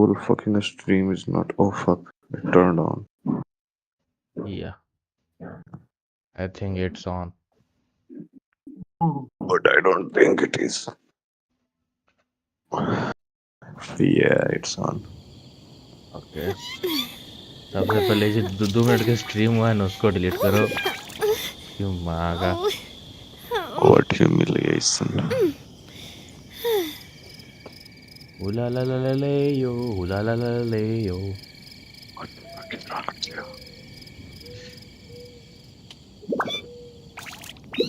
full fucking stream is not. Oh fuck! It turned on. Yeah, I think it's on. But I don't think it is. Yeah, it's on. Okay, सबसे पहले जो 2 minute का stream हुआ है ना उसको delete करो। क्यों मांगा? What humiliation. उला ला ला ला ले यो, उला ला ला ले यो। What the fuck is wrong with you?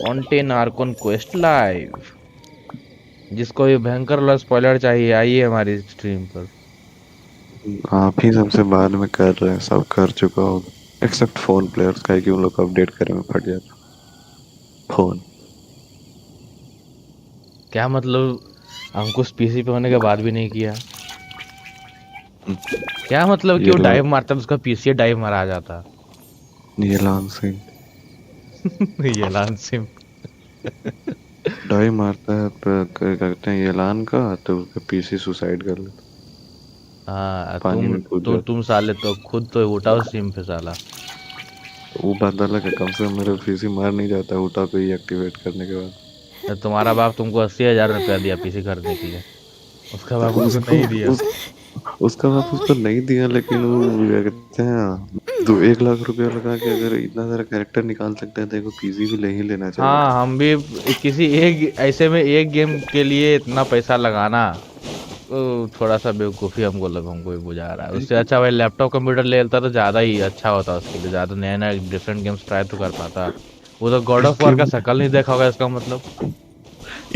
Fontaine Archon quest live. जिसको भी भयंकर वाला स्पॉइलर चाहिए आइए हमारी स्ट्रीम पर। आप ही सबसे बाद में कर रहे हैं, सब कर चुका होगा एक्सेप्ट फोन प्लेयर्स का, कि उन लोग को अपडेट करे में फट जाता फोन। क्या मतलब? अंकुश पीसी पे होने के बाद भी नहीं किया? क्या मतलब कि वो डाइव मारता है उसका पीसी डाइव मारा जाता? ये लान सिंह ये लान सिंह डाइव मारता है करते हैं ये लान का, तो उसका पीसी सुसाइड कर लेता। हाँ, पानी में कूद जाता। तुम साले तो खुद तो उठाओ सिम पे साला। वो बात अलग है, कम से कम मेरा पीसी मार नहीं जाता उठा पे ही एक्टिवेट करने के बाद। तो तुम्हारा बाप तुमको 80,000 रुपया दिया पीसी खरीदने के लिए, उसका बाप उसको नहीं दिया। उसका बाप उसको नहीं दिया, लेकिन वो क्या कहते हैं 1 लाख रुपया लगा के अगर इतना सारा कैरेक्टर निकाल सकते हैं तो एक पीसी भी ले ही लेना चाहिए। हाँ, हम भी किसी एक ऐसे में एक गेम के लिए इतना पैसा लगाना तो थोड़ा सा बेवकूफ़ी हमको भी बुझा रहा है। उससे अच्छा भाई लैपटॉप कंप्यूटर ले लेता तो ज़्यादा ही अच्छा होता, उसके लिए ज़्यादा नया नया डिफरेंट गेम्स ट्राई तो कर पाता। वो तो गॉड ऑफ वॉर का शक्ल नहीं देखा होगा, इसका मतलब।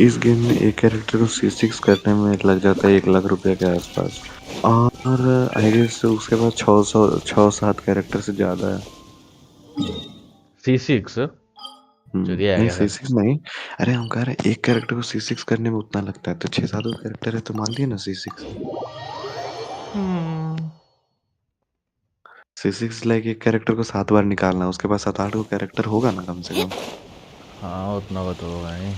इस गेम में एक कैरेक्टर को C6 करने में लग जाता है 1 लाख रुपया के आसपास, और आई गेस उसके बाद 600-7 कैरेक्टर से ज्यादा है। C6 नहीं C6 नहीं, अरे हम कह रहे हैं एक कैरेक्टर को C6 करने में उतना लगता है, तो 6-7 कैरेक्टर है तो मान लिए ना C6। C6 लाइक एक कैरेक्टर को 7 बार निकालना, उसके बाद 7-8 को कैरेक्टर होगा ना कम से कम। हाँ, उतना का तो होगा ही।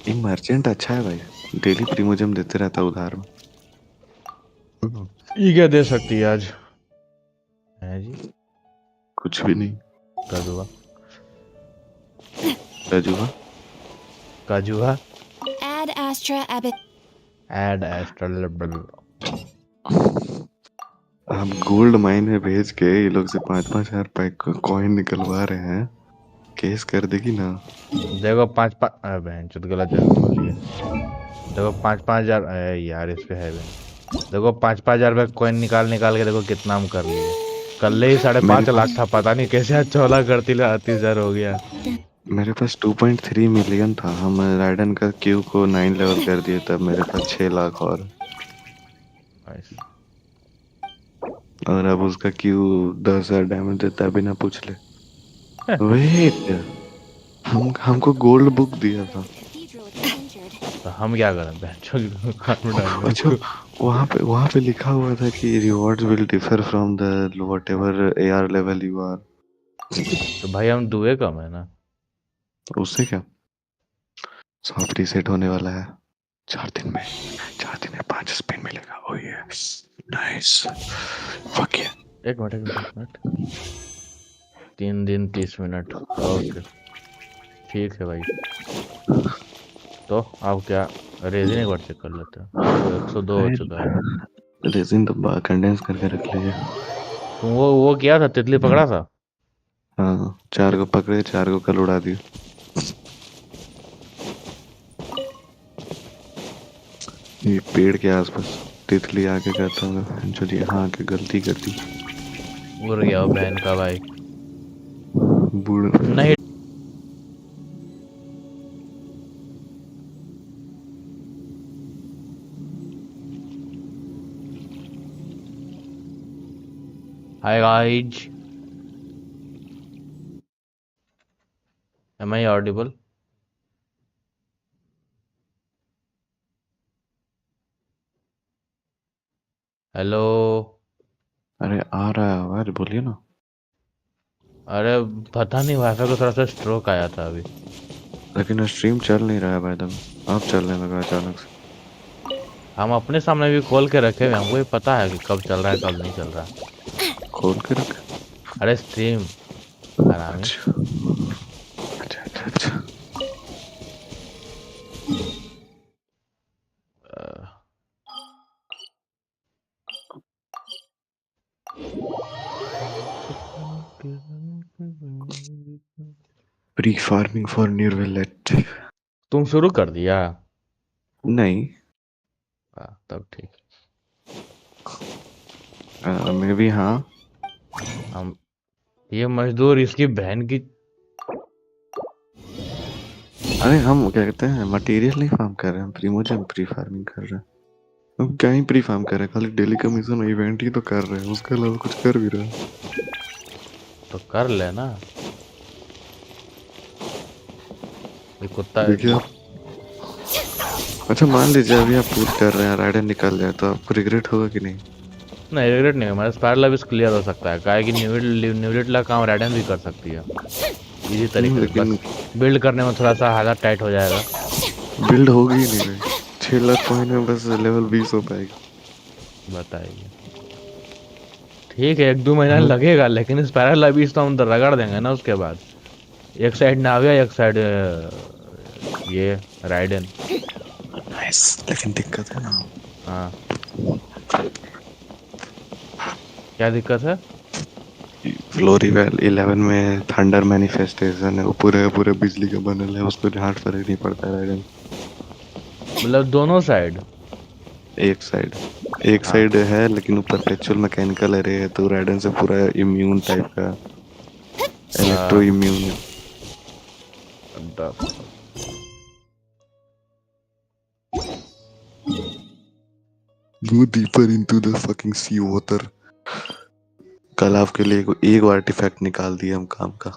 ये मर्चेंट अच्छा है भाई, डेली प्रीमोजम देते रहता है उधार में। ये क्या दे सकती है आज है जी? कुछ भी नहीं। काजुआ काजुआ काजुआ Add Astra Abbott. Add astral. हम गोल्ड माइन में भेज के ये लोग से 5-5 हजार पैक कॉइन निकलवा रहे हैं, केस कर देगी ना। देखो 5-5 बहन चुत गलत जगह बोल लिए। देखो 5-5 हजार यार इस पे है बहन। देखो 5-5 हजार रुपये कॉइन निकाल के देखो कितना हम कर लिए। कल ही 5.5 लाख था, पता नहीं कैसे आज 14 करती 38,000 हो गया। मेरे पास 2.3 मिलियन था, हम राइडन का क्यू को 9 लेवल कर दिए, तब मेरे पास 6 लाख और अब उसका क्यू 10,000 डैमेज देता है बिना पूछ ले। वेट, हमको गोल्ड बुक दिया था, तो हम क्या करें? अच्छा वहाँ पे लिखा हुआ था कि rewards will differ from the whatever AR level you are. तो भाई हम दुए कम है ना, उससे क्या सब रीसेट होने वाला है 4 दिन में 5 स्पिन मिलेगा। ओह यस नाइस फक या। एक मिनट 3 दिन 30 मिनट ओके ठीक है भाई। तो आप क्या रेजिन एक बार चेक कर लेते हैं? तो 102 हो चुका है। रेजिन तो कंडेंस करके रख लीजिए। तुम वो किया था, तितली पकड़ा था? हाँ 4 को पकड़े, 4 को कल उड़ा दिए। ये पेड़ के आसपास तितली आके कहता हूँ जो यहाँ आके गलती कर दी। उड़ गया वो बहन का भाई। बूढ़ नहीं hi guys, am I audible? Hello. अरे आ रहा है आवाज, बोलिए ना। अरे पता नहीं वाईफाई को थोड़ा सा स्ट्रोक आया था अभी। लेकिन स्ट्रीम चल नहीं रहा है भाई, तब आप चलने लगा अचानक से। हम अपने सामने भी खोल के रखे हुए, हमको भी पता है कि कब चल रहा है कब नहीं चल रहा। खोल के रख। अरे स्ट्रीम हरामी। अच्छा अच्छा अच्छा अच्छा। Pre farming for new विलेट। तुम शुरू कर दिया? नहीं, तब ठीक। मैं भी हाँ। हम ये मजदूर इसकी बहन की। अरे हम क्या कहते हैं, मटेरियल नहीं फार्म कर रहे हैं, प्रीमोजन प्री फार्मिंग कर रहे हैं। हम क्या ही प्री फार्म कर रहे हैं, खाली डेली कमीशन इवेंट ही तो कर रहे हैं, उसके अलावा कुछ कर भी रहे हैं। तो कर लेना। ये कुत्ता देखिए आप, अच्छा मान लीजिए अभी आप पूछ कर रहे हैं, राइडर निकल जाए तो आपको रिग्रेट होगा कि नहीं? नहीं, रिग्रेट नहीं, हमारा स्पायर लाइफ क्लियर हो सकता है, काहे कि न्यूलिट का काम राइडन भी कर सकती है इजी तरीके से। लेकिन बस बिल्ड करने में थोड़ा सा हालत टाइट हो जाएगा। बिल्ड होगी ही नहीं भाई, 6 लाख पॉइंट में बस लेवल 20 हो पाएगी। बताइए। ठीक है, 1-2 महीना हाँ। लगेगा, लेकिन स्पायर लाइफ तो हम रगड़ देंगे ना उसके बाद। एक साइड नाविया, एक साइड ये राइडन। नाइस, लेकिन दिक्कत है ना। हाँ, क्या दिक्कत है? फ्लोरीवेल 11 में थंडर मैनिफेस्टेशन है, वो पूरे पूरे बिजली का बनल है, उसको झाट फर्क नहीं पड़ता है राइडन। मतलब दोनों साइड? एक साइड, एक हाँ। साइड है लेकिन वो परपेचुअल मैकेनिकल एरे है, तो राइडन से पूरा इम्यून टाइप का, इलेक्ट्रो इम्यून है। Go deeper into the fucking sea water। कल आपके लिए एक आर्टिफैक्ट निकाल दिया हम काम का।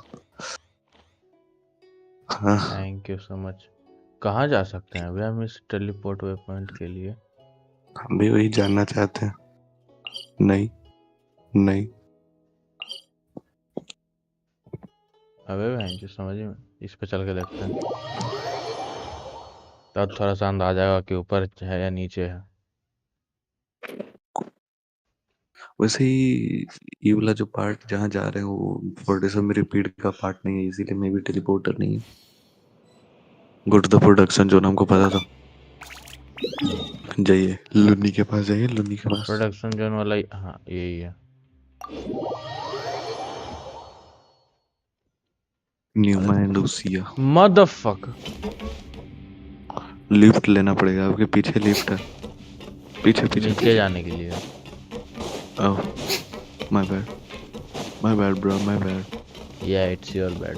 हाँ। Thank you so much. कहाँ जा सकते हैं अभी हम इस टेलीपोर्ट वे पॉइंट के लिए? हम भी वही जानना चाहते हैं। नहीं नहीं। अबे बहन जी, समझिए, इस पे चल के देखते हैं, तब थोड़ा सा अंदाजा आएगा कि ऊपर है या नीचे है। वैसे ही ये वाला जो पार्ट जहाँ जा रहे हैं वो प्रोड्यूसर में रिपीट का पार्ट नहीं है, इसीलिए मैं भी टेलीपोर्टर नहीं है। Go to the production zone, हमको पता था। जाइए लुन्नी के पास, जाइए लुन्नी के पास। प्रोडक्शन जोन वाला हाँ यही है। Pneuma and Lucia. मदरफक। लिफ्ट लेना पड़ेगा, आपके पीछे लिफ्ट है, पीछे पीछे नीचे पीछे। जाने के लिए। Oh my bad bro, my bad. या इट्स योर बैड।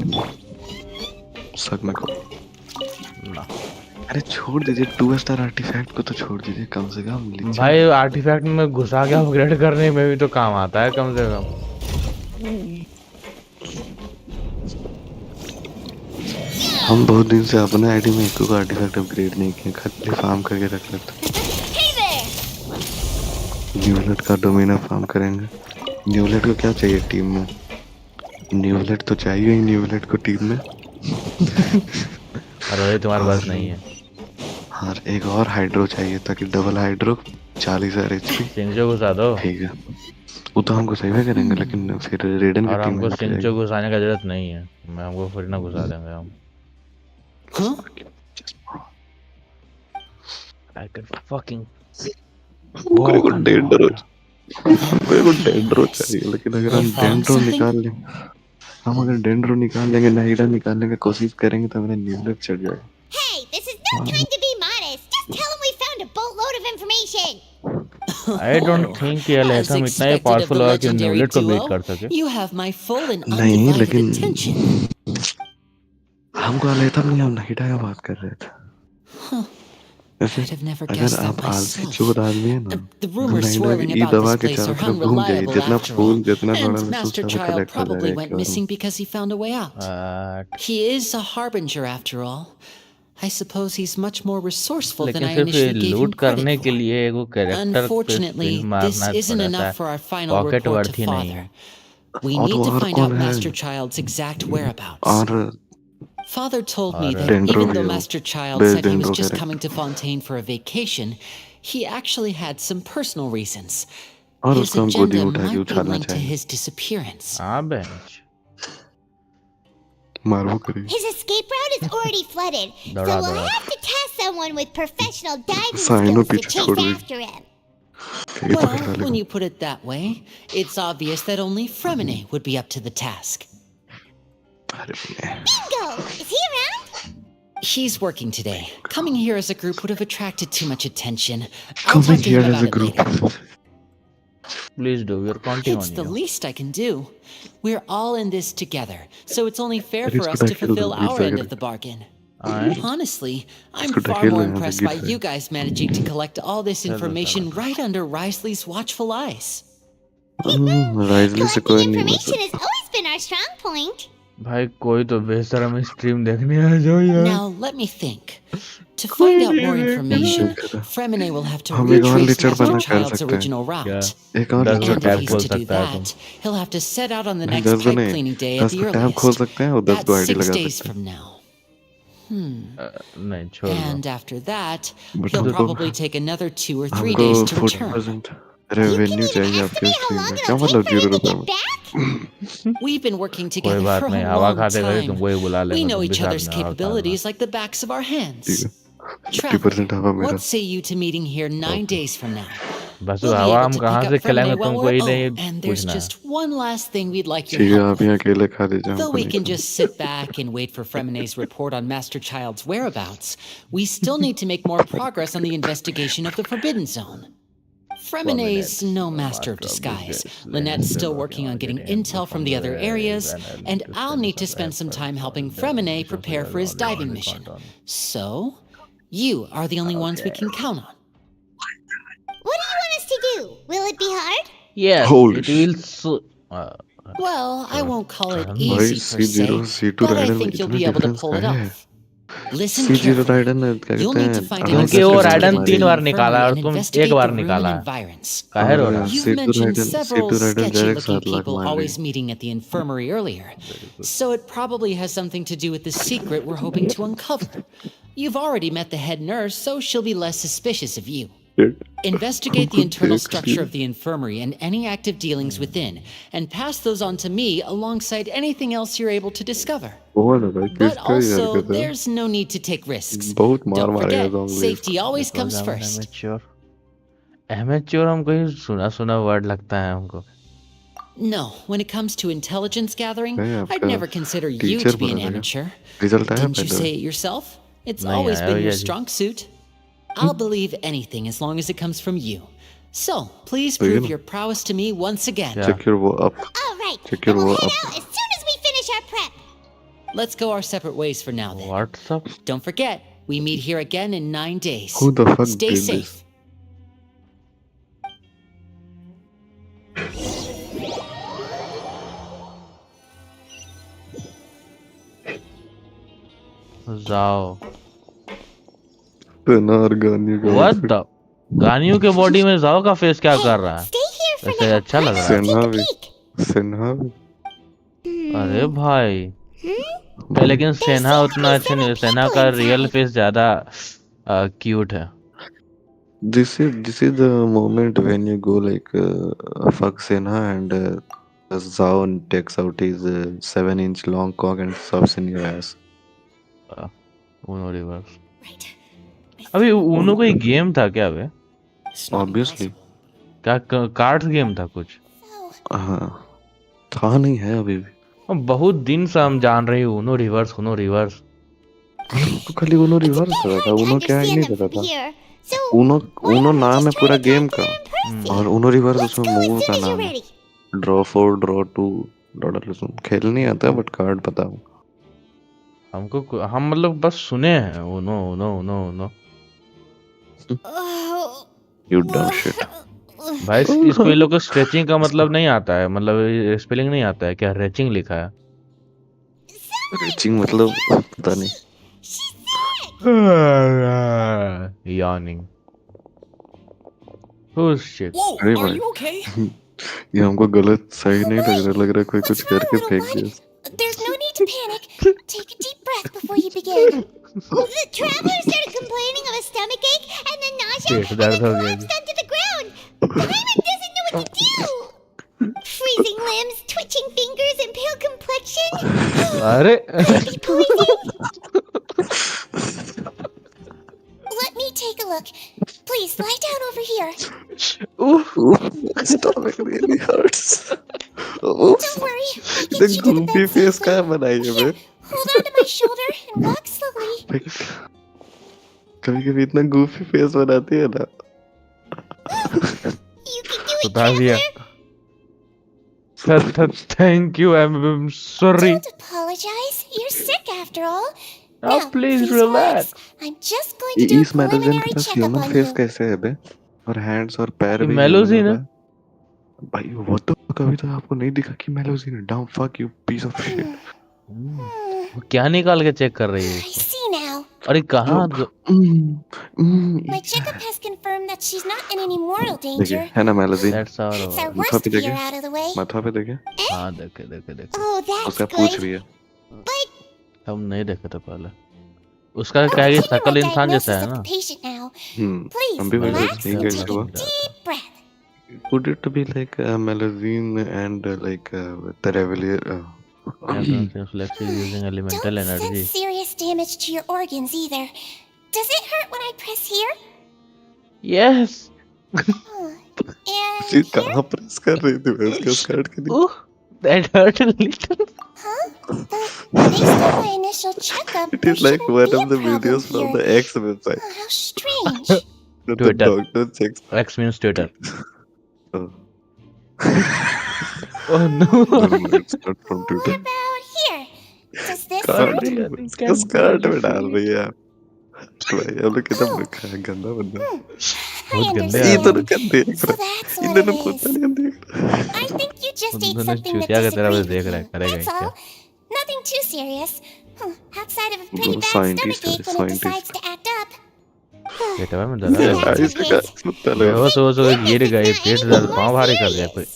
सक में को। ना अरे छोड़ दीजिए, 2 स्टार आर्टिफैक्ट को तो छोड़ दीजिए, कम से कम लीजिए। भाई, आर्टिफैक्ट में घुसा के अपग्रेड करने में भी तो काम आता है कम से कम। हम बहुत दिन से अपने आईडी में एक आर्टिफैक्ट अपग्रेड नहीं किए, खाली फार्म करके रख लेते। न्यूलेट का डोमिनर फार्म करेंगे। न्यूलेट को क्या चाहिए टीम में? न्यूलेट तो चाहिए ही न्यूलेट को टीम में। और वही तुम्हारे पास नहीं है। और एक और हाइड्रो चाहिए, ताकि डबल हाइड्रो 40,000 HP। सिंचो घुसा दो। ठीक है, वो तो हमको सही में करेंगे, लेकिन फिर रेडन की और टीम में हमको help सिंचो चाहिए। घुसाने का जरूरत नहीं है, मैं हमको फिर ना घुसा देंगे हम। I can fucking मेरे walk को underwater. डेंड्रो चाहिए, लेकिन अगर हम डेंड्रो निकाल लें, हम अगर डेंड्रो निकाल लेंगे, नाइडा निकालने की कोशिश करेंगे तो मेरा न्यूलेट चढ़ जाएगा। Hey, this is no time to be modest. Just tell him we found a boatload of information. I don't think ये As लेथम इतना ही expected of पावरफुल the होगा कि legendary न्यूलेट को बीट duo, कर सके। you have my full and नहीं undivided लेकिन attention. हमको लेता नहीं, हम नाइडा का बात कर रहे थे। वैसे I'd have never अगर guessed that आप आलसी myself. चोर आदमी है ना, The तो rumors नाइडा swirling की about दबा this के place चारों are तरफ घूम जाइए, unreliable जितना after फूल all. जितना थोड़ा And महसूस Master कर Child कलेक्ट हो probably जाएगा went एक बार missing because he found a way out. He is a harbinger after all. I suppose he's much more resourceful than लेकिन I सिर्फ ये initially gave him लूट करने credit के for. लिए एगो कैरेक्टर पे Unfortunately, स्पिन this मारना isn't थोड़ा सा enough for our final pocket report to worth ही नहीं Father. है। We और need वो to और find कौन out है? Master Child's exact whereabouts. और Father told me और that डेंड्रो even भी though हो, Master Child best said he was dendro just character. coming to Fontaine for a vacation, he actually had some personal reasons. और His उसको हम गोदी agenda में उठा के might be उछालना linked to चाहिए। his disappearance. हाँ बेंच मारवो करेगी। His escape route is already flooded, so दौड़ा we'll दौड़ा have to task someone with professional diving साइनो skills to पीछे chase छोड़ दी। after him. ये Well, पकड़ा when लेगा। you put it that way, it's obvious that only Fremine would be up to the task. अरे भैया। Bingo! Is he around? He's working today. Coming here as a group would have attracted too much attention. I'll Coming talk to here him as a about it group. later. Please do we are counting It's on the you least I can do. We're all in this together, so it's only fair अरे for इसको us to ढकेल दो, fulfill गिर our end जाएगा। of the bargain. आए Honestly, I'm इसको far ढकेल more दो यहाँ से, impressed गिर by जाएगा। you guys managing to collect all this चलो, information चलो। right under Risley's watchful eyes. राइजली से कोई Collecting नहीं information बचा। has always been our strong point. भाई कोई तो बेशरम स्ट्रीम देखने आ जाओ यार Now, let me think. To find out more information, Fremine will have to हम एक और retrace लिचड़ Master बना कर Child's सकते हैं। original route. एक और 10 लिचड़ गो And बना टैब if he's खोल to do सकता है तुम that, he'll have to set out on the नहीं, next 10 गो pipe नहीं, cleaning day 10 at the को टैब खोल earliest. सकते हैं और 10 को That's आईडी 6 लगा days सकते हैं। from now. नहीं छोड़ दो And after that, But he'll हमको- probably take another 2 or 3 हमको days to 40% return. रेवेन्यू चाहिए आपके Estimate how स्ट्रीम long में। it'll क्या take मतलब for him 0 to रुपए get में? back? We've been working कोई together बात for नहीं a हवा long खाते खाते time. तुमको ही बुला We लेंगे know तुम भी each साथ other's में हवा खाना capabilities like the backs of our ठीक hands. है। Traveler, 50% हवा मेरा। what say you to meeting here 9 days from now? बस We'll be हवा able हम to कहाँ pick से up Fremine खिलाएंगे while तुमको we're ही नहीं and there's पूछना है just one last thing we'd like your ठीक है, help आप यहाँ with. अकेले खा लीजिए, Though हमको we नहीं can खाना। just sit back and wait for Fremine's report on Master Child's whereabouts, we still need to make more progress on the investigation of the Forbidden Zone. Fremine's no master of disguise. Lynette's still working on getting intel from the other areas, and I'll need to spend some time helping Fremine prepare for his diving mission. So, you are the only ones we can count on. What do you want us to do? Will it be hard? yes Holy it will Well, I won't call it भाई easy per se, C0 C2 but I rider में think you'll इतना be able to difference pull it क्या है? off. Listen C0 carefully. Rider ने क्या You'll कहते need to हैं? find अलग क्योंकि से वो कैसे राइडन हमारी- 3 बार निकाला है और and तुम investigate एक बार the room निकाला and है environs. काहे रो और रहा है You've C2 mentioned rider several C2 rider sketchy direct looking 7 lakh people मार always रही। meeting at the infirmary earlier. So it probably has something to do with the secret we're hoping to uncover. You've already met the head nurse, so she'll be less suspicious of you. Investigate the internal structure of the infirmary and any active dealings within, and pass those on to me alongside anything else you're able to discover. बहुत है भाई, But किसका ये also, हरकत है? there's no need to take risks. बहुत मार Don't मारेगा forget, zombie. safety always comes first. Amateur हमको ही सुना सुना वर्ड लगता है हमको No, when it comes to intelligence gathering, Hey, I'd आपका never consider you teacher to be an बना देगा। amateur. रिजल्ट आया Didn't you पहले? say it yourself? It's नहीं always आया been your भैया जी। strong suit. I'll believe anything as long as it comes from you. So, please So, you prove know- your prowess to me once again. Yeah. Check your वो up. All right. Check And your we'll work head up. out as soon as we finish our prep. Let's go our separate ways for now then. WhatsApp Don't forget, we meet here again in 9 days. Who the fuck Stay did safe. this? जाओ Penner गानी का what the गानियों के body में जाओ का face क्या कर रहा है Stay here for वैसे now. अच्छा लग रहा है सेना Take a भी peek. सिन्हा भी अरे भाई पे लेकिन सेना उतना अच्छा नहीं है सेना का रियल फेस ज्यादा क्यूट है this is the moment when you go like fuck Senha and Zhao takes out his 7-inch long cock and shoves in your ass. Uno reverse Right. अभी ऊनो कोई गेम था क्या बे It's not Obviously. impossible. क्या cards game था कुछ So, हाँ था नहीं है अभी भी अब बहुत दिन से हम जान रहे हैं ऊनो रिवर्स तो खाली उनो it's a रिवर्स bit कर रहा था hard to उनो क्या ही understand नहीं them पता from था here. So, Uno why Uno don't we नाम है just try पूरा to गेम talk का to them in person? और उनो रिवर्स Let's उसमें go as मूव का soon as you're नाम है ready. ड्रॉ 4 ड्रॉ 2 डॉलर खेल नहीं आता बट कार्ड पता हूँ हम मतलब बस सुने हैं ऊनो Oh. यू डम शिट भाई इसको ये लोग को स्ट्रेचिंग का मतलब नहीं आता है मतलब स्पेलिंग नहीं आता है क्या रेचिंग लिखा है रिचिंग मतलब पता नहीं yawning oh shit Whoa, अरे are भाई you okay? ये हमको गलत सही नहीं लग रहा कोई कुछ What's wrong, करके little फेंक bud? दिया There's no need to panic. Take a deep breath before you begin. The traveler started complaining of a stomachache and then nausea pet and दर्द then हो गया collapsed onto the ground. Paimon doesn't know what to do. Freezing limbs, twitching fingers, and pale complexion. अरे Maybe poison? Let me take a look. Please lie down over here. उफ, My stomach really hurts. Don't worry, I'll The get you to the goofy bed face safely. कहाँ बनाई है बे? Hold on to my shoulder and walk slowly. कभी-कभी इतना goofy face बनाती है ना. You can do it, बता दिया। traveler. Thank you, I am sorry. Don't apologize. You're sick after all. Now please relax. I'm just going to do a इस मेलोजिन preliminary के पास checkup human on face you. कैसे है बे? और hands और पैर ये भी मेलोजिन human है? होगा. भाई वो तो कभी तो आपको नहीं दिखा कि मेलोजिन है. Damn fuck you piece of shit. वो क्या निकाल के चेक कर रही है? I see now. अरे कहाँ My checkup has confirmed that she's not in any mortal देखिए danger. है ना मेलोजिन. That's all That's our over. माथा worst पे fear देखे? out of the way. माथा पे देखे? हाँ देखे देखे देखे। Oh, that's उसका पूछ good. भी है. But हम नहीं देखे थे पहले। उसका क्या है कि continue शकल my इंसान जैसा diagnosis है of ना? the patient now. हम Please भी वही relax सोचते हैं and कि take इसको a deep breath. would it be like melosin and like the regular Reflexes using elemental Don't energy. sense serious damage to your organs either. Does it hurt when I press here? Yes. And चीज here? कहाँ press कर रही थी मैं उसके skirt के नीचे. Ooh, that hurt a little. Huh? But based on my initial checkup, It there is like shouldn't one be of a the problem videos from here. the X website Oh, how strange. that the Twitter. doctor checks. X means Twitter. Oh. Oh no. No, it's not from What Twitter. about here? Does this God, hurt? इसका skirt में डाल भैया. भाई हम लोग कितना गंदा बंदा. I बहुत गंदे understand. ये तो क्या देख So रहा है. that's what इन्होंने it पता is. नहीं देख रहा. I think you just ate उन्होंने something that चूतिया की तरह बस disagreed देख with रहा है, you. करेगा That's क्या? all. Nothing too serious. Outside of a pretty वो bad scientist stomachache है, when it scientist. decides to act up. बेटा मैं So डरा that's लगा। what इसका it is. सुनता लगा. बेहोश हो गिर गई, पेट दर्द, पाँव भारी कर दिया कोई।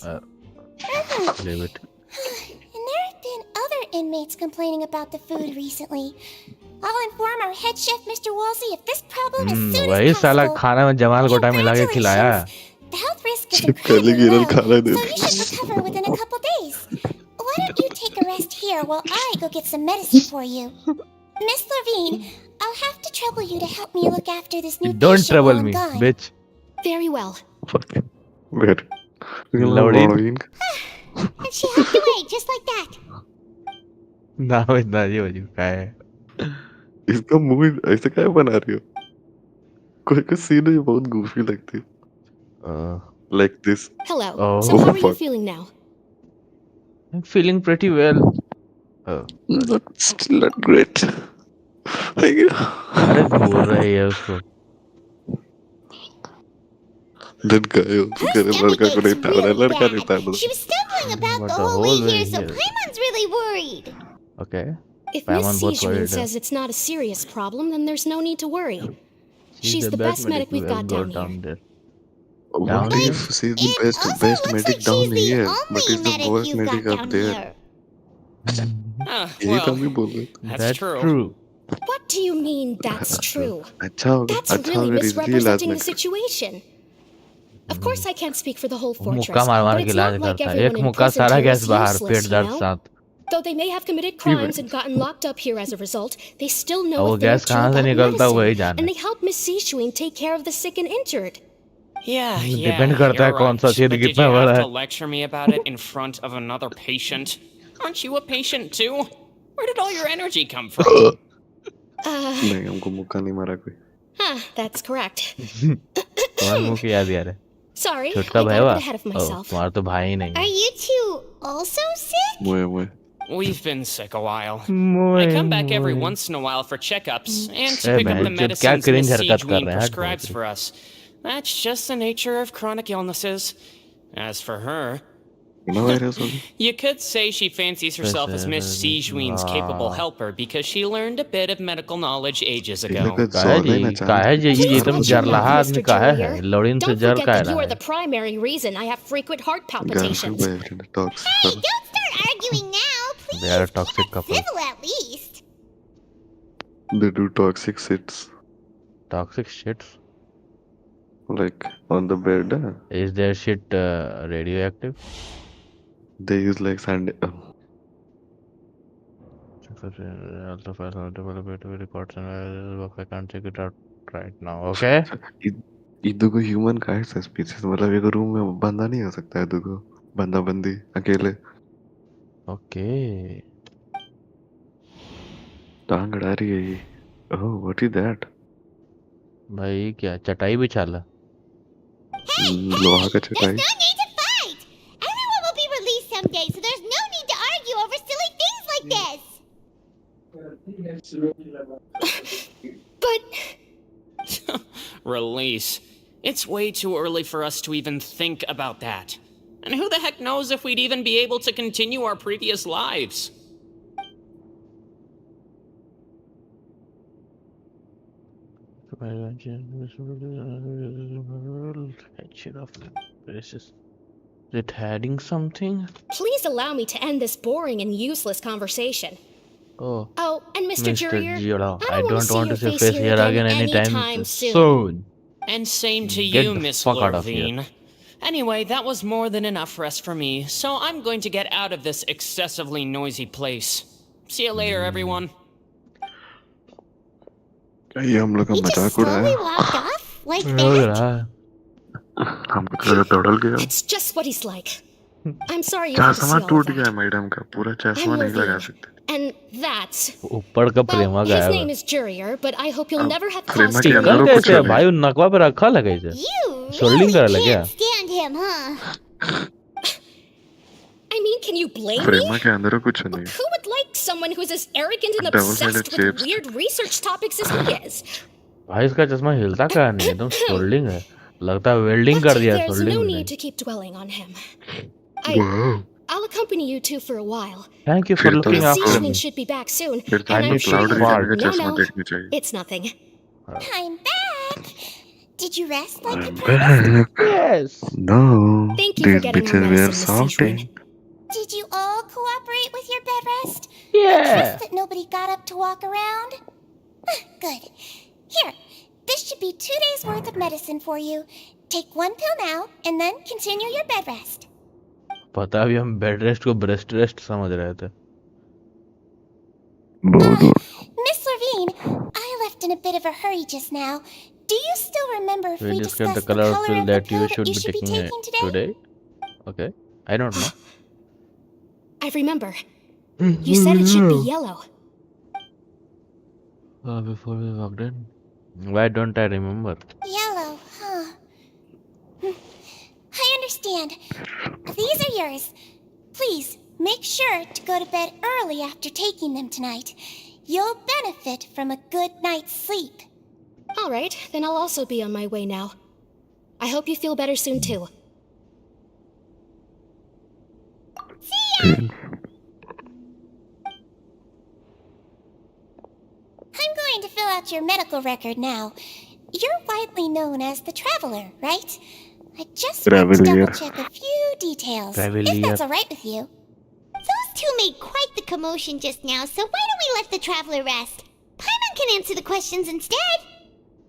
ले बेटा। And there have been other inmates complaining about the food recently. I'll inform our head chef, Mr. Wolsey, of this problem as soon वही as साला possible. खाना में जमाल गोटा मिला के खिलाया। Congratulations. The health risk is Chip Kelly incredibly गिरल low, खाना so they. you should recover within a couple days. Why don't you take a rest here while I go get some medicine for you? Miss Levine, I'll have to trouble you to help me look after this new Don't patient trouble while I'm me, gone. bitch. Very well. Fucking weird. Loading. And she hopped away just like that. ना बस ना जी वजह का है। इसका मुंह ऐसे क्या बना रही हो? कोई कोई सीन है बहुत goofy लगती है. Like this. Hello. Oh. So how are you Fuck. feeling now? I'm feeling pretty well. Still not great. अरे घूर रही है उसको। That guy also करे लड़का को नहीं ताड़ रहा. लड़का नहीं ताड़ रहा. She was stumbling about But the the whole way whole way here, so here. Paimon's really worried. Okay. If Paimon Miss both Sijun worried. says it's not a serious problem, then there's no need to worry. She's the best best medic we've got down here. there. What Down here? if she's the It best also looks medic like down she's the here, only but is the medic worst you've medic got up down there? here. ये तो Well, भी बोल रहे. that's true. True. What do you mean that's true? अच्छा होगा. That's अच्छा really होगा इसलिए इलाज misrepresenting में. the situation. Of course, I can't speak for the whole fortress, मुक्का मार मार but के it's इलाज not like करता है। everyone एक in मुक्का prison सारा here गैस is बाहर, useless, पेट you दर्द know? साथ। Though they may have committed crimes and gotten locked up here as a result, they still know वो a thing or gas two कहाँ से about निकलता है वही medicine, जाने। and they help Miss Sijun take care of the sick and injured. Yeah, Depend करता है you're कौन सा right. सिर But did कितना you बड़ा have है। to lecture me about it in front of another patient? Aren't you a patient too? Where did all your energy come from? नहीं हमको मुक्का नहीं मारा कोई. That's correct. तुम्हारे मुंह की याद यार है। Sorry, I छोटका got भाई a हुआ? bit ahead of myself. तुम्हारा तो भाई ही नहीं Are you two also sick? मुए We've been sick a while. I come back every once in a while for checkups and to Hey, pick up man, the क्या medicines cringe Miss हरकत कर Sijun रहे हैं, prescribes for us. That's just the nature of chronic illnesses. As for her, virus होगी. you could say she fancies herself as Miss Sijun's capable helper because she learned a bit of medical knowledge ages ago. काहे जी ये एकदम जरलाहा आदमी काहे है? लोडिन से Don't जर forget काहे that you रहा are है? the primary reason I have frequent heart palpitations. Talks. Hey, don't start arguing now, please. They are a toxic Keep it couple. civil at least. They do toxic sits Toxic shits. like on the bed. Is their shit radioactive? They use like sand. Records and I can't check it out right now. Okay. इदुगो human का है species मतलब एक room में बंदा नहीं हो सकता है इदुगो बंदा बंदी अकेले Okay. टांग अड़ा रही है ये ओह व्हाट इज दैट भाई क्या चटाई बिछा ला? लोहा का There's चटाई no need to fight! Everyone will be released someday, so there's no need to argue over silly things like this! But Release. It's way too early for us to even think about that. And who the heck knows if we'd even be able to continue our previous lives? Is it hiding something? please allow me to end this boring and useless conversation. Oh, Oh, and Mr. Mr. Jurier, Jira, I don't want to see see your your face face here here again again anytime anytime soon. And same to Get you, the Miss fuck out of here. Florvine. Anyway, that was more than enough rest for me, so I'm going to get out of this excessively noisy place. See you later, everyone. ये हम लोग का He just मजाक slowly उड़ाया walked off like लग that? रहा है हमको तो लगा दौड़ल गया It's just what he's like. I'm sorry you had to see चश्मा all टूट of गया that. मैडम का पूरा चश्मा I'm नहीं लगा Levine, सकते and that's... ऊपर का प्रेमा Well, his गायब name है is Jurier, but I hope you'll never have Prema cause के to अंदर टिकल वो कुछ कैसे है नहीं भाई? नकवा पे रखा लगे इसे You सोल्डिंग really करा लगे can't stand him, huh? I mean, can you blame me? प्रेमा के अंदर वो कुछ नहीं Who would like someone who's as arrogant and Double-sided obsessed with shapes. weird research topics as he is? भाई इसका चश्मा हिलता क्या नहीं एकदम सोल्डिंग है लगता है वेल्डिंग But कर दिया there's सोल्डिंग no में need to keep dwelling on him. वाह I'll accompany you two for a while. Thank you for फिर तो looking The after seasoning me should be back soon, फिर तो and हमको I'm sure cloud you... reason का No, चश्मा no, देखनी चाहिए it's nothing. I'm back! Did you rest like you promised? Yes No, Thank you for these getting our bitches were medicine, Miss salting. Sejuin. Did you all cooperate with your bed rest? I Yeah. trust that nobody got up to walk around? Good. Here, this should be 2 days' worth of medicine for you. Take one pill now, and then continue your bed rest. पता अभी हम bed rest को breast rest समझ रहे थे Miss Levine, I left in a bit of a hurry just now. Do you still remember if we we discussed discussed the color color pill of the that pill you that should you be should be taking taking today? today okay I don't know I remember. You said it should be yellow. before we walked in why don't I remember Yellow, huh? I understand. These are yours. Please, make sure to go to bed early after taking them tonight. You'll benefit from a good night's sleep. All right, then I'll also be on my way now. I hope you feel better soon too. See ya! I'm going to fill out your medical record now. You're widely known as the Traveler, right? I just want to Travelier. double-check a few details, if Travelier. that's all right with you. Those two made quite the commotion just now, so why don't we let the Traveler rest? Paimon can answer the questions instead.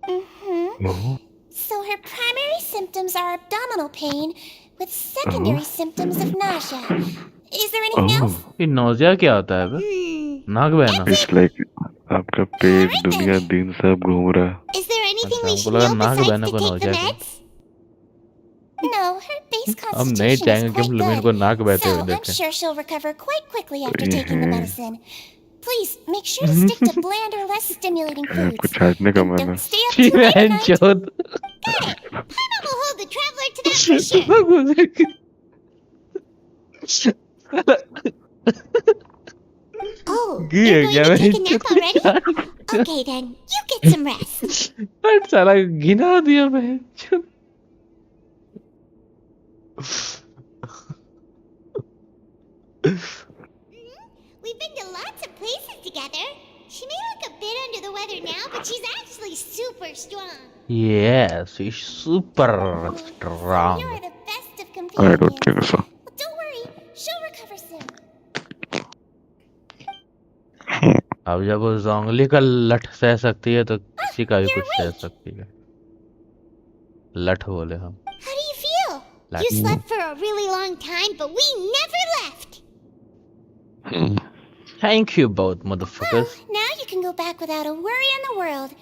Mm-hmm. So her primary symptoms are abdominal pain, with secondary symptoms of nausea. Is there anything else? ये nausea क्या होता है बे? नाक बहना It's like आपका पेट दुनिया दिन सब घूम रहा है Is there anything we हमको should लगा know नाक besides बहना to को take the नौजिया क्या? meds? No, her base हम नहीं constitution चाहेंगे is कि हम quite लुमिन को good, नाक बहते so हुए I'm देखें sure she'll recover quite quickly after taking the medicine. Please, make sure to stick to bland or less stimulating आपको foods. छाटने का And मन है don't stay up too late at night. चोद Got it. Paimon will hold the Traveler to that for sure. Oh, Gee, you're going yeah, to take a man. nap already? Okay then, you get some rest. हट साला घिना दिया मैं We've been to lots of places together. She may look a bit under the weather now, but she's actually super strong. yes she's super You're strong the best of I companions. don't think so Well, don't worry, she'll recover soon. अब जब वो जोंगली का लठ सह सकती है तो किसी का भी you're कुछ सह awake. सकती है। लठ बोले हम। How do you feel? You Like- slept for a really long time, but we never left. Thank you both, motherfuckers. Now you can go back without a worry in the world.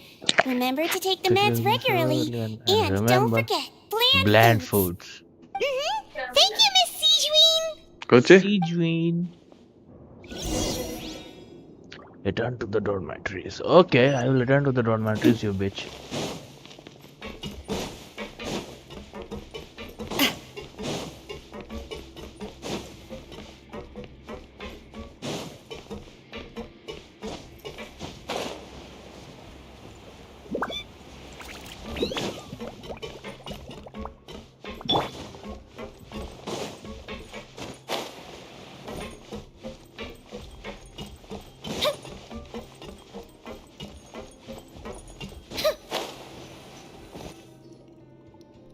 Remember to take the meds regularly. And And don't remember, forget, bland, bland foods. foods. Thank you, Miss Sijuin. Koche Sijuin. Return to the dormitories. Okay, I will return to the dormitories, you bitch.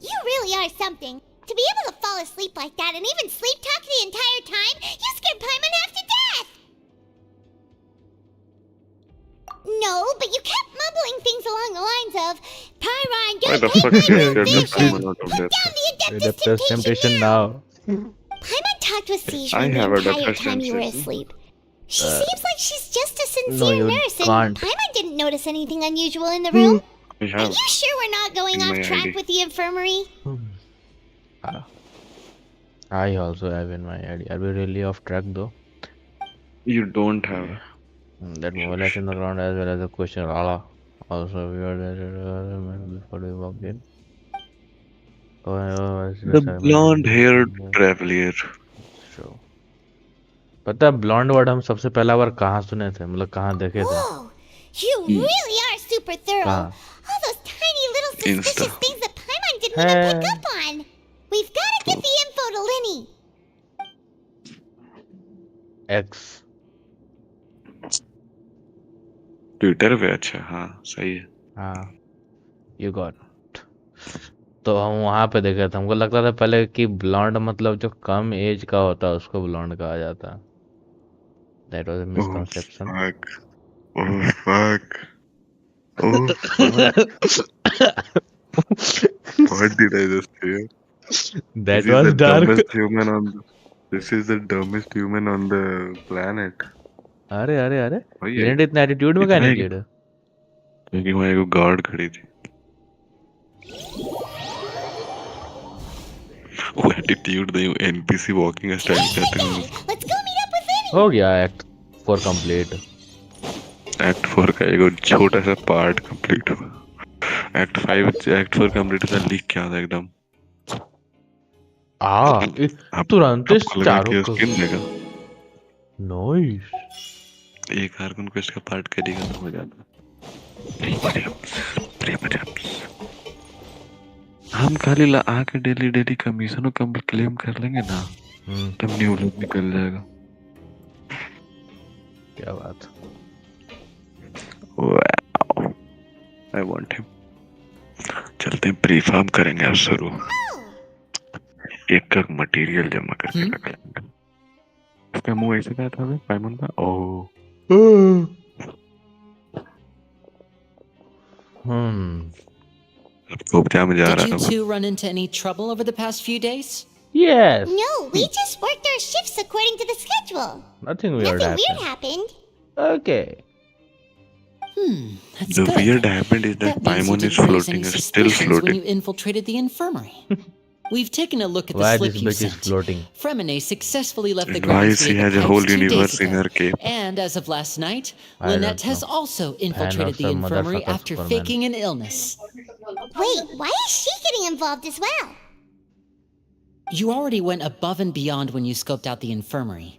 You really are something. To be able to fall asleep like that and even sleep talk the entire time, you scared Paimon half to death! No, but you kept mumbling things along the lines of, Pyron, Why don't the take fuck my is there no vision! Paimon out of Put death? down the Adeptus Adeptus temptation temptation now! now. Paimon talked with I Sijuin the have entire Adeptus time you were temptation. asleep. She seems like she's just a sincere you nurse, and can't. Paimon didn't notice anything unusual in the room. I Are have. you sure we're not going in off my track ID. with the infirmary? I also have in my ID. Are we really off track though? You don't have. That mobile in the ground as well as a question. Allah. Also, we are there before we walked in. The blonde-haired traveler. Show. पता है blonde word हम सबसे पहला बार कहाँ सुने थे मतलब कहाँ देखे थे Whoa! You really are super thorough. कहाँ All those tiny little Insta. suspicious things that Paimon didn't even pick up on. We've got to get the info to Linny. X Twitter पे अच्छा हाँ सही है हाँ you got it. तो हम वहाँ पे देखे थे हमको लगता था पहले कि ब्लॉन्ड मतलब जो कम एज का होता है उसको ब्लॉन्ड कहा जाता है that was a misconception Oh fuck oh fuck what did I just hear that this is was the dark dumbest human on the, this is the dumbest human on the planet अरे अरे अरे वही है land इतना attitude में क्या निकली रे क्योंकि वहाँ एक गार्ड खड़ी थी वो एटीट्यूड नहीं एनपीसी वॉकिंग स्टाइल कहते हैं Let's go meet up with Linny. हो गया एक्ट 4 कंप्लीट एक्ट 4 का एक छोटा सा पार्ट कंप्लीट हुआ एक्ट 4 कंप्लीट था लीक क्या था एकदम तुरंत आपको लगा कि चारों वो स्किन देगा नाइस एक हारगुन क्वेस्ट का पार्ट करेगा तो हो जाता हम खाली आके डेली कमीशन और कम क्लेम कर लेंगे ना तब न्यू लुक निकल जाएगा क्या बात आई वांट हिम चलते हैं प्री फार्म करेंगे अब शुरू एक मटेरियल जमा करके रख लेंगे उसका मुंह ऐसे कहा था पाइमन का ओह अब तो में जा Did रहा you है two run into any trouble over the past few days? yes No, we just worked our shifts according to the schedule. nothing weird Nothing weird happened happened. okay That's The good. weird happened is that That means you Paimon is didn't raise floating, any is still suspicions when floating. you infiltrated the infirmary. We've taken a look at the why slip this you bitch is sent. floating Fremine successfully left the And why grounds she via has the a whole pipes 2 days universe in ago. her cape? And as of last night, I Lynette don't has know. also infiltrated the some infirmary motherfucker after Superman. faking an illness. Wait, why is she getting involved as well? You already went above and beyond when you scoped out the infirmary.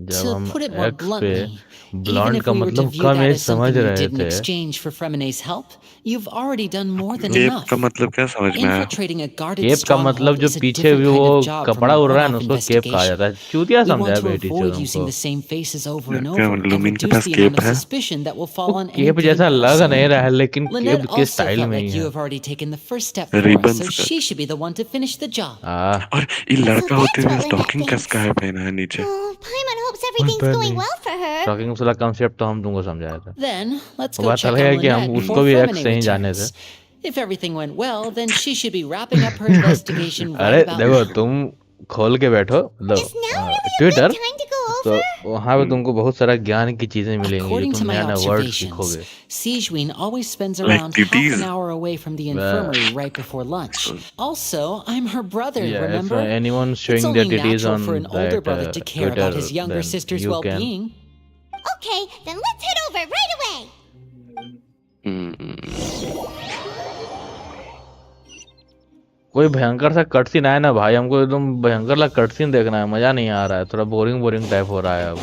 जब To हम put it more X पे bluntly, even blond if का we were to मतलब view कम that age as समझ something you रहे did in थे exchange for Fremine's help, you've already done more than cape enough. का मतलब क्या समझ में आया Infiltrating a guarded केप का मतलब stronghold जो is a पीछे different भी kind वो of job from कपड़ा a उड़ रहा है ना one-off उसको केप कहा जाता है चूतिया We want समझाया to भाई टीचर avoid using हमको the same faces over and क्या over and लुमिन के reduce पास the केप amount of है suspicion that will वो fall on any केप जैसा given लग person. नहीं रहा है लेकिन Lynette केप के also स्टाइल felt में like ही you है have already taken the first step for us, ribbons so का she should be the one to finish the job. आ और ये लड़का So होते that's हुए what Lynette स्टॉकिंग thinks. कसका है पहना है नीचे Oh, Paimon hopes everything's पता going नहीं। well for her. टॉकिंग वाला कंसेप्ट तो हम तुमको समझाया था। Then, let's वो go बात check अलग on है कि हम Lynette उसको before भी एक्स Fremine से ही जाने थे। returns. If everything went well, then she should be wrapping up her investigation right अरे about देखो now. तुम खोल के बैठो Is now really a good Twitter, time to go तो over? वहां पे तुमको बहुत सारा ज्ञान की चीजें मिलेंगी जो According तुम to my नया नया वर्ड observations, सीखोगे। Siegeween always spends Like around half titties. an hour away from the infirmary right before lunch. Also, I'm her brother, Yeah, if remember? anyone It's showing only their titties natural on for an older that brother to care Twitter, about his younger then sister's you can. well-being. Okay, then let's head over right away. कोई भयंकर सा cut scene आया ना भाई, हमको एकदम भयंकर सा कट सीन देखना है, मजा नहीं आ रहा है, थोड़ा बोरिंग टाइप हो रहा है अब।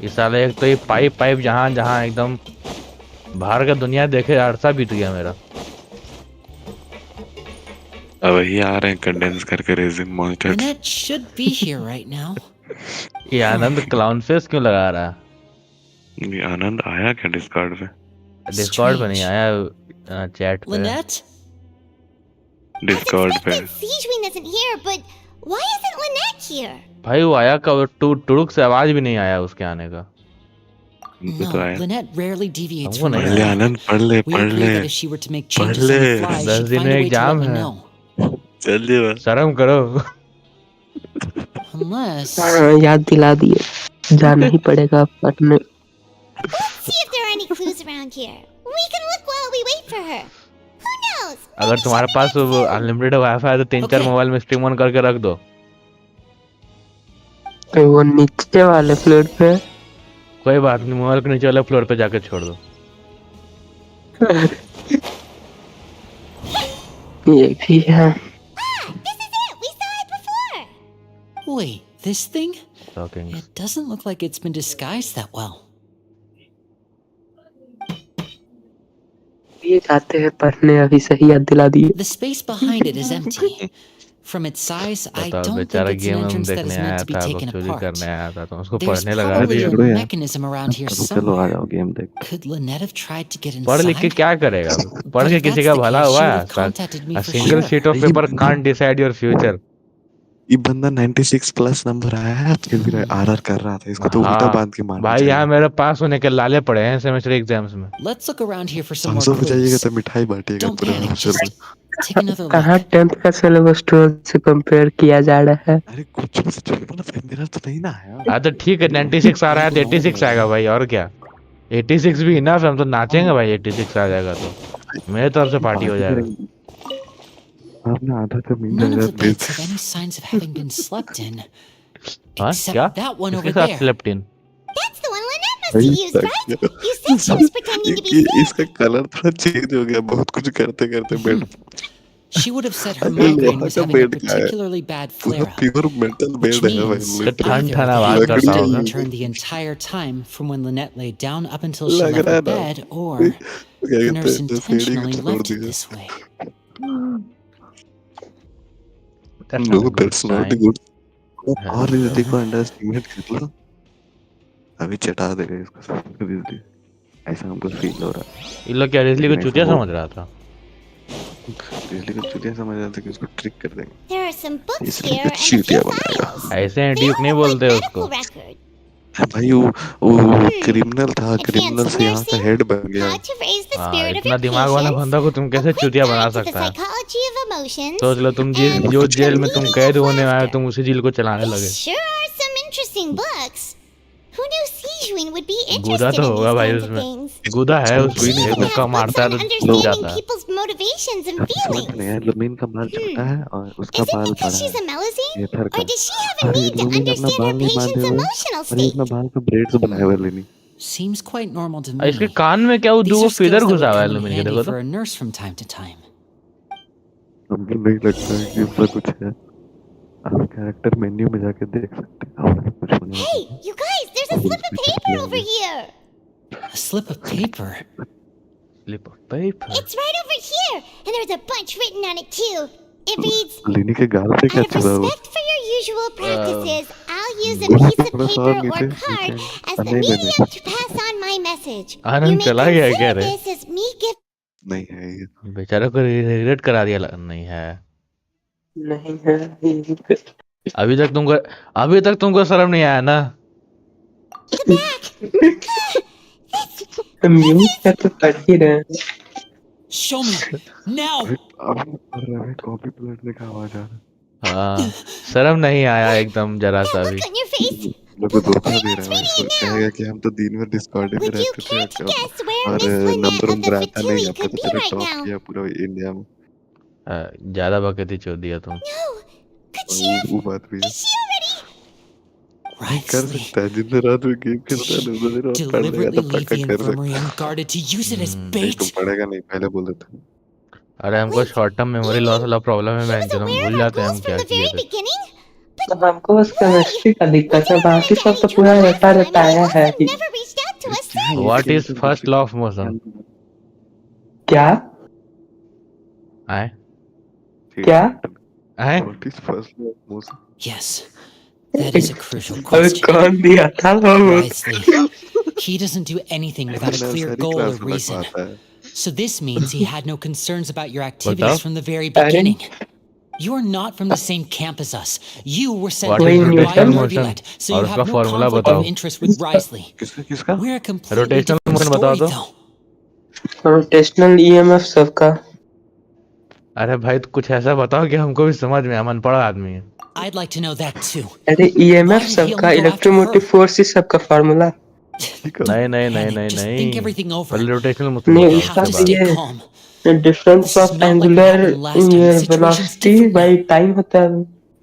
इस साल एक तो ये पाइप जहाँ जहाँ एकदम बाहर का दुनिया देखे अरसा बीत गया मेरा। अब वही आ रहे हैं कंडेंस करके resin monsters. Lynette should be here right now. ये आनंद क्लाउन फेस क्यों लगा रहा है? ये आनंद आया क्या डिस्कॉर्ड पे? डिस्कॉर्ड पे नहीं आया, चैट पे। Lynette? As डिस्कॉर्ड पे expected, Siegeween isn't here, but why isn't Lynette here? भाई वो आया कब? टुड़ुक से आवाज भी नहीं आया उसके आने का। हमको तो No, आया। Lynette rarely deviates हमको from नहीं her पढ़ ले आया। plan. आनंद, पढ़ ले We पढ़ agree ले that if she were to make पढ़ changes on the ले। fly, 10 she'd दिन find में a way to exam let me है। know. चल जी बस। शर्म करो। Unless... याद दिला दिए, जाना ही पड़ेगा पढ़ने। Let's see if there are any clues around here. We can look while we wait for her. Who knows? अगर तुम्हारे पास अनलिमिटेड वाईफाई है तो 3-4 Okay. मोबाइल में स्ट्रीम ऑन करके रख दो। तो वो नीचे वाले फ्लोर पे कोई बात नहीं, मोबाइल के नीचे वाले फ्लोर पे जाके छोड़ दो। ये भी है। This is it. We saw it before. Wait, this thing? Talking It doesn't look like it's been disguised that well. ये जाते हैं पढ़ने, अभी सही याद दिला दिए। The space behind it is empty. From its size, I बताओ, don't बेचारा think it's an गेम हम entrance that देखने is meant आया to be था, taken बकचोदी apart. करने आया था, तो उसको There's पढ़ने लगा probably दिया। a छोड़ो यार। mechanism around here चलो आ somewhere. जाओ गेम देख। Could Lynette have tried to get पढ़ लिख के inside? क्या करेगा? पढ़ But के if किसी that's का the भला case, she हुआ would है? have contacted me A for single sure. sheet of paper can't decide your future. ये बंदा 96 प्लस नंबर आया है, फिर भी आरआर कर रहा था, इसको तो उल्टा हाँ बांध के मारना भाई, यहाँ चाहिए। मेरे पास होने के लाले पड़े हैं सेमेस्टर एग्जाम्स में। Let's look around here for some more 500 पे जाइएगा clues. तो मिठाई बांटिएगा Don't पूरा panic, हॉस्टल में। just take another कहाँ look. 10th का सिलेबस 12th से कंपेयर किया जा रहा है? अरे कुछ भी छोड़ो ना, फिर मेरा तो नहीं ना आया। हाँ तो ठीक है, 96 आ रहा है तो 86 आएगा भाई, और क्या। 86 भी इनफ है, हम तो नाचेंगे भाई 86 आ जाएगा तो। मेरे तरफ से पार्टी हो जाएगा। आपने आधा कमीन None of लगा the beds have any signs of having been slept in. हाँ Except क्या? that one over किसके साथ there. slept in? That's the one Lynette must have used, right? You said she was pretending to be sick. इसका colour थोड़ा change हो गया बहुत कुछ करते करते bed. She would have said her अरे migraine वहाँ was का having a बेड क्या है? particularly bad पूरा flare-up. Pure mental Which bed है means भाई। ठंड either ठंड they आवाज had करता been होगा। interned the entire time from when Lynette laid down up until she लग left रहा the है ना। bed, or क्या the कहते nurse हैं, नशेड़ी को intentionally छोड़ left it दिया। this way. That's No, not a good that's not sign. good. और रिजल्ट को अंडरएस्टिमेट कर लो, अभी चटा देगा इसको रिजल्ट। ऐसा हमको फील हो रहा है। ये लोग क्या रिजली को नहीं, चूतिया वो- समझ रहा था? रिजल्ट को चुतिया समझ रहा था कि उसको ट्रिक कर देंगे। There are some books इसलिए here and a चूतिया few बनाएगा। files. ऐसे They एंटीक all नहीं look like बोलते उसको। medical record. भाई वो क्रिमिनल था, क्रिमिनल से यहाँ का हेड बन गया। How to raise the हाँ, spirit of इतना your दिमाग वाला patients. बंदा को तुम कैसे A quick चूतिया बना guide to the सकता है? psychology of emotions. सोच लो तुम and जो the जेल में तुम meaning कैद of होने आए, laughter. तुम उसी जेल को चलाने लगे। These sure are some interesting books. Who knew Siegeween would be गुदा interested तो in होगा these भाई kinds of उसमें। things? गुदा है उसमें, She एक has मुक्का books मारता है on तो लग understanding जाता है। people's motivations and समझ feelings. नहीं आया, लुमीन का बाल छोटा है और उसका Is it बाल बड़ा because she's है। a Melusine? ये थर का। Or does she have a अरे need to लुमीन अपना understand her बाल नहीं patient's बांधे हुए, emotional और ये अपना state? बाल पे ब्रेड्स बनाए हुए लेनी। Seems quite normal to और इसके me. कान में क्या वो These दो are skills feather that would घुसा हुआ है come in लुमिन के, handy देखो for तो। a nurse from time to time. हमको नहीं लगता है कि उसका कुछ है। आप कैरेक्टर मेन्यू में जाके देख सकते हैं, और कुछ होने वाला Hey, है। you guys, there's a slip of paper over here. A slip of paper. Slip of paper. It's right over here, and there's a bunch written on it too. It reads, लेनी के गाल पे क्या out of चला हुआ? respect for your usual practices, I'll use a वो piece of थोड़ा सा paper और or नीचे card नीचे as the नहीं लेने। medium to pass on my message. You Anand may चला गया क्या consider रे? this as me giving नहीं है ये। बेचारा को रिग्रेट करा दिया नहीं है। नहीं है यहीं पे। अभी तक तुमको शर्म नहीं आया ना? म्यूट का तो कर ही रहे हैं। Show me now. अभी पढ़ रहा है, कॉपी पलटने का आवाज आ रहा है। हाँ, शर्म नहीं आया एकदम जरा सा That भी। look on your face. लोगों को धोखा दे I'm रहा है भाई। 28 कहेगा now. कि हम तो दिन भर डिस्कॉर्ड में Would you रहते थे care to guess where और Miss Lynette number of the number आता नहीं, Fratui अपने could तो be तेरे right टॉप now? किया पूरा इंडिया में। ज्यादा बकती चोद दिया तुम। No. Could she have? वो बात भी है। Is she already? कर Risley, सकता है, जितने रात में गेम खेलता है ना उतना देर और पढ़ लेगा deliberately तो leave पक्का the कर infirmary सकता है। unguarded to use it as नहीं तुम bait? पढ़ेगा नहीं, पहले बोल देते। अरे हमको शॉर्ट टर्म मेमोरी लॉस वाला प्रॉब्लम है He बहन was चोद, हम aware भूल of our जाते हैं हम goals from क्या the किए very थे। beginning. तो हमको बस Why? केमिस्ट्री का दिक्कत है, We never बाकी went सब any तो trouble पूरा last रहता time, रहता and he आया है also he. never reached out to us क्या since. ये what is chemical first law of district motion? क्या आए क्या? आए what is first law of motion? Yes, that is a crucial अबे question. कौन दिया था वो? Risley, he doesn't do anything without a मैंने clear सारी goal or क्लास में reason. लगवाता है। So this means he had no concerns about your बताओ। activities from the very अरे beginning. You are not from the same camp as us. You were sent what वही is here by rotational Newton motion Nervilet, so और you उसका have no formula conflict बताओ। of interest with Risley. किसका किसका? We're a completely rotational different motion बताओ story, तो। though. Rotational EMF सबका। अरे भाई तो कुछ ऐसा बताओ कि हमको भी समझ में, हम अनपढ़ आदमी है। I'd like to know that too. अरे Why ईएमएफ did he सबका, only go after electromotive her? Force ही सबका फार्मूला। नहीं नहीं नहीं Panic. नहीं Just think नहीं, everything over. पहले रोटेशनल मोशन नहीं We बताओ have उसका उसके to तो बाद। stay ये calm. Difference This is of not like what angular happened last time. The situation's velocity different by now. Time होता है।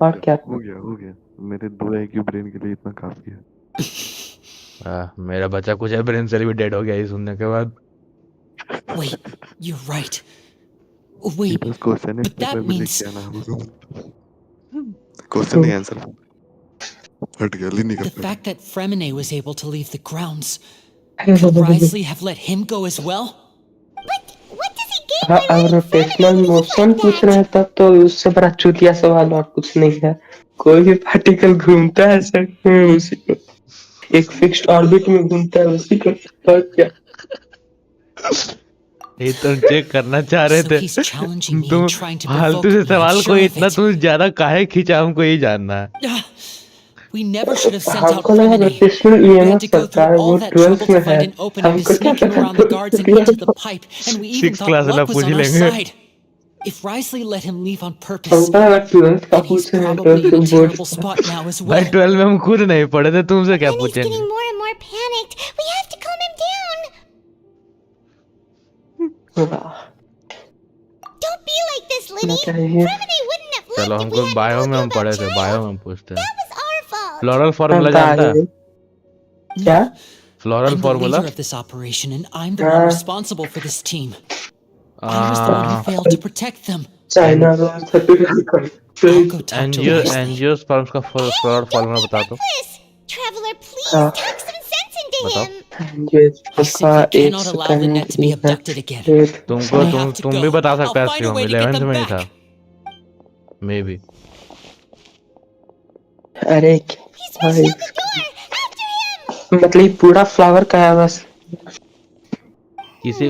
और क्या? हो गया मेरे 2 आईक्यू ब्रेन के लिए इतना काफी है। मेरा बच्चा कुछ है ब्रेन सेल भी डेड हो गया ये सुनने के बाद। Wait, you're right. ये Wait, बस क्वेश्चन but है, that पेपर में लिख means के आना। क्वेश्चन नहीं आंसर। हट गया, ली नहीं the करता। fact that Fremine was able to leave the grounds. Could Risley have let him go as well? But what does he gain हाँ, by अब letting rotational Fremine leave motion like पूछ that? रहे हैं तब तो उससे बड़ा चूतिया सवाल और कुछ नहीं है। कोई भी पार्टिकल घूमता है सर उसी को, एक फिक्स्ड ऑर्बिट में घूमता है उसी को। और क्या? ये तुम चेक करना चाह रहे So थे। he's challenging me तुम and trying to फालतू provoke से me. I'm सवाल को sure of इतना it. तुम ज्यादा काहे खींचा हमको यही जानना है। We never should have sent out हमको लगा Fremine. Rotational We had EMF to go सबका through है, वो all that 12th trouble में to है। find an opening to हमको क्या sneak him पता around the guards and था? into the pipe, and we even six thought class वाला luck was पूछ on our लेंगे। side. If Risley let him leave on purpose, हमको लगा 12th का then he's पूछ रहे हैं, probably 12th in a के बोर्ड terrible का। spot now as भाई well. 12 में हम खुद नहीं पढ़े थे, तुमसे क्या Lenny's पूछेंगे। getting more and more panicked. We have to calm him down. वाह, Don't be like this, ना Lenny. चाहिए। Fremine wouldn't have चलो left if we हमको hadn't बायो told में you हम about पढ़े थे, बायो Child. में हम पूछते हैं। That was our fault. Floral formula जानता है? क्या? Floral I'm the formula leader of this operation, and I'm the हाँ। one responsible for this team. I was the one who failed to protect them. China role I'll go talk to NGO Risley. Angiosperms का floral Don't formula be बता दो। reckless. Traveler, please हाँ। talk some sense into बताओ। him. ये I उसका simply एक cannot allow Lynette to be second abducted again. तुमको I तुम have to तुम go. भी बता I'll सकता है find a Shivam, way to get 11th them में ही back. था मे बी। अरे He's भाई, rushed out the door. After him. मतलब ये पूरा फ्लावर का है बस।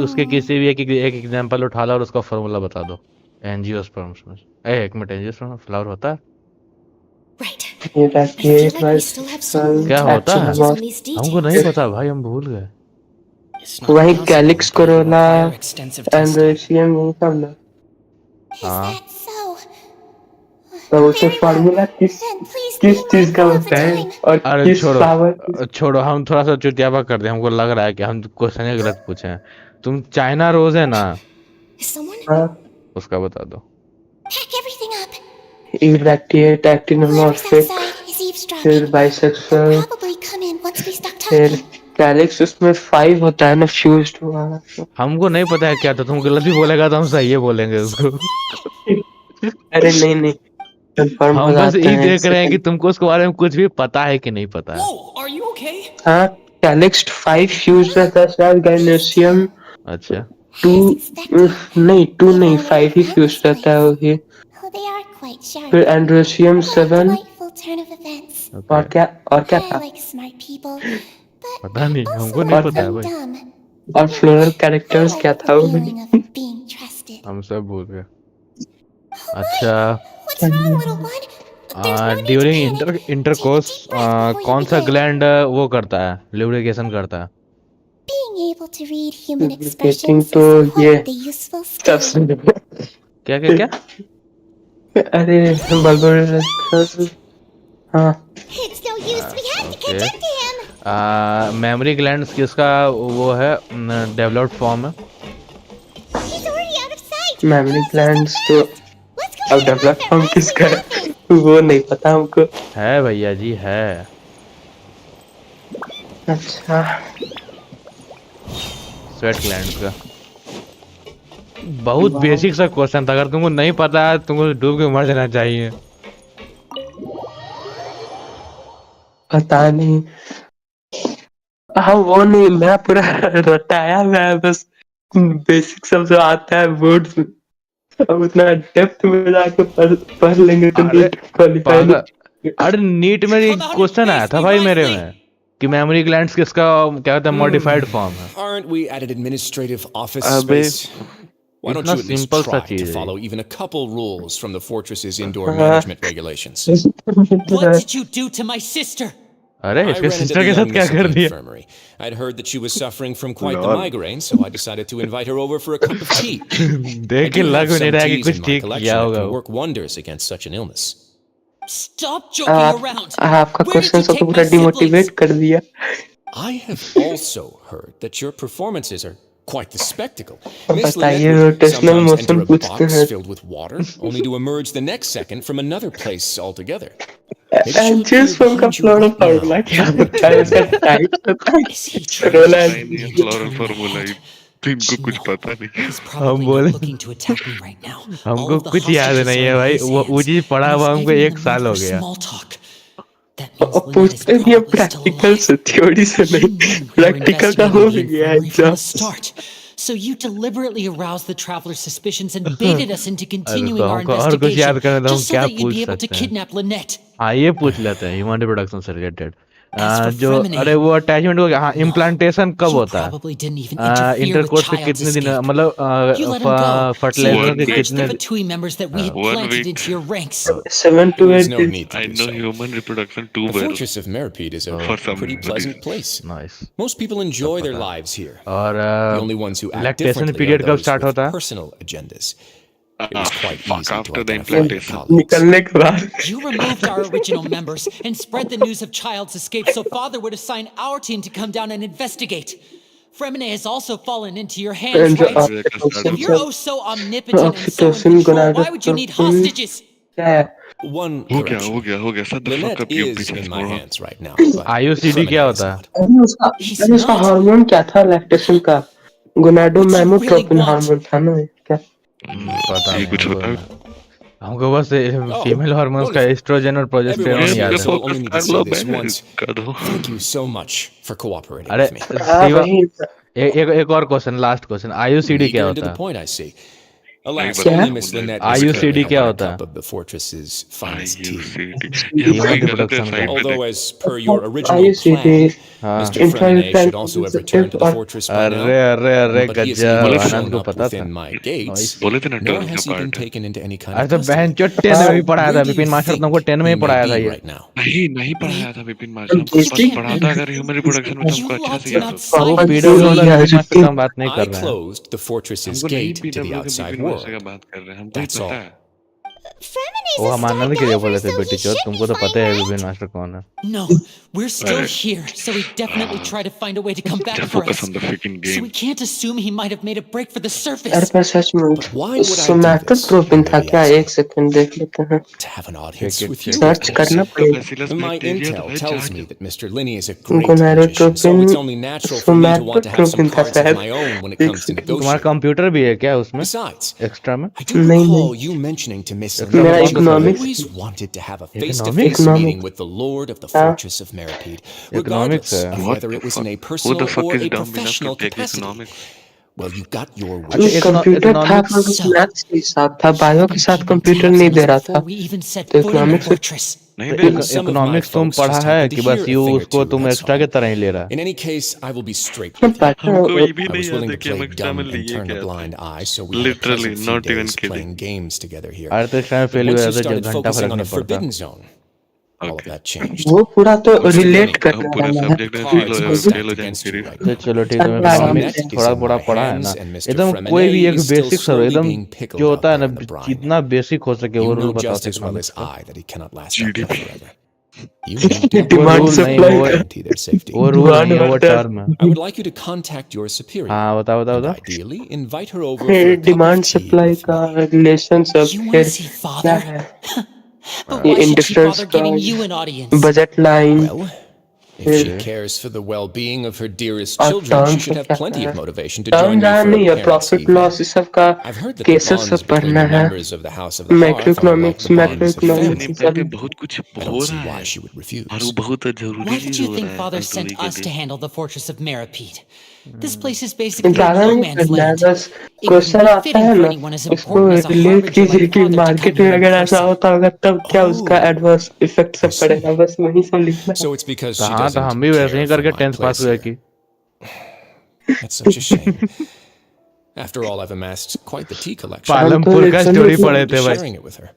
उसके किसी भी एक एग्जांपल उठा लो और उसका फॉर्मूला बता दो। एंजियोस्पर्म्स में एक मिनट, एंजियोस्पर्म फ्लावर होता है? Right. ये I feel like we still have some क्या होता है? changes on these हमको details. नहीं पता भाई, हम भूल गए। It's not वही possible, calyx but it'll Corolla require extensive testing. Androecium यही सब ना। Is हाँ। that so? तो उसे Very well. फार्मूला किस Then please किस be चीज का mindful of the होता है time. और अरे किस फ्लावर छोड़ो हम थोड़ा सा चुतियापा कर दे, हमको लग रहा है कि हम क्वेश्चन गलत पूछे हैं। तुम चाइना रोज है ना, Is someone? हाँ, उसका बता दो। Pack everything up. इरेक्टिएट Whoever's actinomorphic, outside is फिर eavesdropping. They'll bisexual, probably come in once we stop फिर talking. कैलिक्स उसमें 5 होता है ना फ्यूज्ड हुआ। हमको नहीं पता है क्या था, तुम गलत भी बोलेगा तो हम सही बोलेंगे उसको। अरे नहीं नहीं, कंफर्म हो हम बस जाता यही है देख रहे हैं कि सेकंड। तुमको उसके बारे में कुछ भी पता है कि नहीं पता है। Whoa, are you okay? हाँ, कैलिक्स 5 फ्यूज्ड रहता है शायद, गाइनेशियम अच्छा 2 नहीं 2 नहीं 5 ही फ्यूज्ड रहता है वो भी। Oh, they are quite sharp. फिर androecium What a 7 delightful turn of events. और ओके, क्या I था? like smart people, but पता नहीं, also हमको नहीं like पता है them भाई। dumb. और फ्लोरल I कैरेक्टर्स like क्या the था वो? feeling of being trusted. हम सब भूल गए। Oh, अच्छा What's wrong, little one? There's no need to during panic. Intercourse Take a deep breath before you कौन सा begin. ग्लैंड वो करता है, ल्यूब्रिकेशन करता है? Being able to read human Getting expressions तो is ये quite the useful skill. सबसे क्या क्या क्या? अरे बल्बर हाँ It's no use. We have to okay. catch up to him. Mammary glands किसका वो है, डेवलप्ड फॉर्म है? He's already out of sight. Memory How is he so glands तो fast? Let's go अब get him develop off that form raspy किसका है waffle. वो नहीं पता हमको। है भैया जी, है। अच्छा स्वेट ग्लैंड्स का बहुत बेसिक सा क्वेश्चन था, अगर तुमको नहीं पता है तुमको डूब के मर जाना चाहिए। पता नहीं हाँ वो नहीं मैं पूरा रटाया मैं बस बेसिक सब जो आता है वर्ड्स अब उतना डेप्थ में जाके पढ़ लेंगे तो अरे नीट क्वालिफाई पागल, नहीं। अरे नीट में Come out and क्वेश्चन आया face था me भाई मेरे wisely. में कि मेमोरी ग्लैंड्स किसका क्या होता है, मॉडिफाइड फॉर्म है। Aren't we at an administrative office अबे space? Why don't इतना you at least सिंपल सा try चीज to है follow ये। even a couple rules from the fortress's indoor management regulations? What did you do to my sister? अरे I इसके ran into sister the के young साथ क्या miss at कर the दिया? infirmary. I'd heard that she was suffering from quite the Lol. migraine, so I decided to invite her over for a cup of tea. I देख के do लग have भी नहीं some रहा कि teas कुछ in my ठीक collection किया that होगा can वो। work wonders against such an illness. Stop joking around. आपका Where did क्वेश्चन you सबको take पूरा my डिमोटिवेट siblings? कर दिया। I have also heard that your performances are quite the spectacle. Miss बताइए Lynette would rotational sometimes motion enter a पूछते box हैं। filled with water, only to emerge the next second from another place altogether. Maybe she'll एंजियोस appear form का behind you floral right formula now. क्या होता है इसका type Is he trying role to पता and ही नहीं है shoot me to floral turn my formula head? इनको कुछ पता नहीं। He's probably बोले- not looking to attack me right now. All हमको of the कुछ याद hostages नहीं are है in भाई, his वो hands, चीज पढ़ा and हुआ he's हमको even in 1 the साल mood हो for गया। small talk. That means और Lynette is पूछते भी है probably still प्रैक्टिकल alive. से थ्योरी से You नहीं knew we were प्रैक्टिकल का investigating हो the भी गया infirmary from exam. the start, so you deliberately aroused the traveler's suspicions and baited us into continuing our हमको और कुछ याद investigation करने दो, हम just so क्या that you'd पूछ be able to सकते हैं? kidnap Lynette. हाँ ये पूछ लेते हैं, ह्यूमन रिप्रोडक्शन से रिलेटेड। As for जो Fremine, अरे वो अटैचमेंट हो गया, हाँ no, इम्प्लांटेशन कब you होता है? probably didn't even interfere with intercourse के child's कितने दिन, escape. मतलब You let him go, so you fertilizer could के purge the कितने? Fatui members that we had 1 planted week. into your ranks. 7 to There was 8 no days। need to I do know so. human reproduction too The well. fortress of Meripede is a For some pretty reason. pleasant place. Nice. Most people enjoy their lives here. और The only ones who act lactation differently are period कब those start with होता है? personal agendas. It was quite Fuck easy to after the identify your implantation. colleagues. निकलने के बाद You removed our original members and spread the news of Child's escape so Father would assign our team to come down and investigate. Fremine has also fallen into your hands, जो right? Oxytocin If you're oh so omnipotent and so in oxytocin control, why would you need hostages? क्या है? One हो correction. गया shut the fuck Lynette up you is bitches in my moron. hands right now. but IUCD Fremine क्या is होता है? not. अरे उसका hormone क्या था लैक्टेशन का? गोनाडोमैमोट्रोपिन हार्मोन था ना क्या? पता ये नहीं कुछ हमको, होता हमको बस फीमेल हार्मोन्स का wonderful. एस्ट्रोजन और प्रोजेस्टेरॉन Everyone याद here, है। so only need to say this मैं once. कर दो। Thank you so much for cooperating अरे with me. हाँ शिवा, वही एक और क्वेश्चन, लास्ट क्वेश्चन, IUCD क्या Eager and होता to the है? point, I see. Alas, क्या? only Miss Lynette was IUCD currently क्या having a होता है? cup of the fortress's finest tea. IUCD Human ये reproduction का। Although, as per your original IUCD plan, हाँ। Mr. Fremine should also have returned to the fortress by now. अरे But he has गज्जा, neither Anand shown को up पता था। within my gates, बोले थे ना nor टर्न has का he been part है। taken into any kind अरे of तो बहन custody. चो 10 में भी पढ़ाया था Where do you Vipin master, think तुमको 10 में he ही may पढ़ाया था be ये। right now? नहीं पढ़ाया था विपिन मास्टर, हमको This बस can't पढ़ा be. था अगर ह्यूमन रिप्रोडक्शन में You तुमको अच्छा locked से him याद हो। outside बहुत of the PW दूर वाला गया विपिन मास्टर है। का हम बात नहीं I कर रहे हैं। closed the fortress's हमको नहीं gate पीता to the Vipin outside master का world. बात कर रहे हैं, हमको ही That's पता all. है। Fremine's वो a हम star आनंद के लिए बोले diver, थे so बेटी he चो, should तुमको be तो पता है fine, विपिन right? मास्टर कौन है। No, we're still Right. here, so he definitely tried to find a way to come back Just for focus us. on the freaking So game. we can't assume he might have made a break for the अरे surface. पर सच में But why would I do सोमैटोट्रोपिन this? था Maybe क्या? asking. एक second देख लेते हैं। To have an audience with you, check of it. Search course. करना तो पड़ेगा। बेसिलस My बैक्टीरिया तो intel भाई tells me जाके that Mr. Linney is a great magician, so gonadotropin it's only natural for me to want to have some सोमैटोट्रोपिन था cards of शायद। my own when it एक comes to second. तुम्हारा negotiating. Computer भी है क्या उसमें Besides, extra में? I do नहीं, recall नहीं। you mentioning to Miss Extra मेरा Lynette that you economics- always wanted to have a Economics? face-to-face Economics. meeting with the Lord of the हाँ। Fortress of Meripede, regardless है। of What whether the it was in a fuck? Who personal the fuck or is a dumb enough to professional take capacity. economics? Well, you got your अच्छा wish. Computer था economics पर So, maths के साथ था, bio के Fremen साथ came in computer taps नहीं on they us रहा before था, we even set तो foot in the economics fortress. नहीं देगा। Some of my इकोनॉमिक्स तुम folks पढ़ा just है happen to कि hear बस a यू thing or उसको two, तुम that's एक्स्ट्रा all. के तरह ही ले रहा है। In any case, I will be straight मैं with you. पढ़ा हमको ये भी I नहीं was याद willing है to कि हम play एक्स्ट्रा dumb में and लिए turn a क्या थे। blind eye, so we had a literally pleasant few not even days playing kidding. games together here. अरे तो एक्स्ट्रा में But फेल once हुआ you तो started घंटा focusing फर्क on the नहीं पड़ता। Forbidden Zone, all of okay that changed. वो पूरा तो Mr. रिलेट Lenny, करने पूरा वाला है। सब्जेक्ट में फेल cards हो are फेल stacked हो जाएंगे against you फिर। right तो now. चलो ठीक है, मैं चल आराम इकोनॉमिक्स से। Net is थोड़ा in थोड़ा my पढ़ा है ना, hands, and Mr. एकदम Fremenet कोई भी एक is still बेसिक्स हो slowly एकदम being pickled जो out होता है there ना, in the brine. जितना बेसिक हो सके वो You रूल know बताओ just as well as economics का। I that he cannot last out there forever. You need to वो डिमांड रूल नहीं, सप्लाई वो का guarantee their safety. वो रूल डिमांड नहीं है, वो बढ़ता टर्म है। I would like you to contact your superior हाँ बताओ बताओ and बताओ। ideally invite her over for a cup of demand tea supply with का me. रिलेशन सब You want फिर to see क्या father? है, But why should she industrial bother giving you an audience? Budget line, Well, if she cares for the well-being of her dearest और children, term she should सब have क्या plenty है, of motivation to term join you जहाँ for a नहीं है, parents' profit evening. Loss इस सब का I've heard that the cases bonds सब between पढ़ना the है, members of the House of the macro Hearth are like the economics bonds of economics family. Time पे सब। बहुत कुछ I हो don't see रहा why है she would और refuse. वो बहुत जरूरी Why चीज did you हो think रहा है father स्टोरी sent के us लिए। to handle the fortress of Meripede? This place is basically ज्यादा no नहीं man's करना है, land. बस It क्वेश्चन wouldn't be आता fitting है for ना, anyone as उसको important as a relate harbinger कीजिए like कि father to come मार्केट में here in अगर ऐसा person. होता होगा तब क्या उसका Oh, एडवर्स इफेक्ट I सब पड़ेगा, see. बस वही सब लिखना है। So it's because तो she हाँ, तो doesn't हम भी वैसे care ही for करके my 10th पास place हुए here. कि That's such a shame. After all, I've amassed quite the tea collection. हम तो पालमपुर का स्टोरी लिटरली पढ़े Forward to थे भाई, sharing it with her.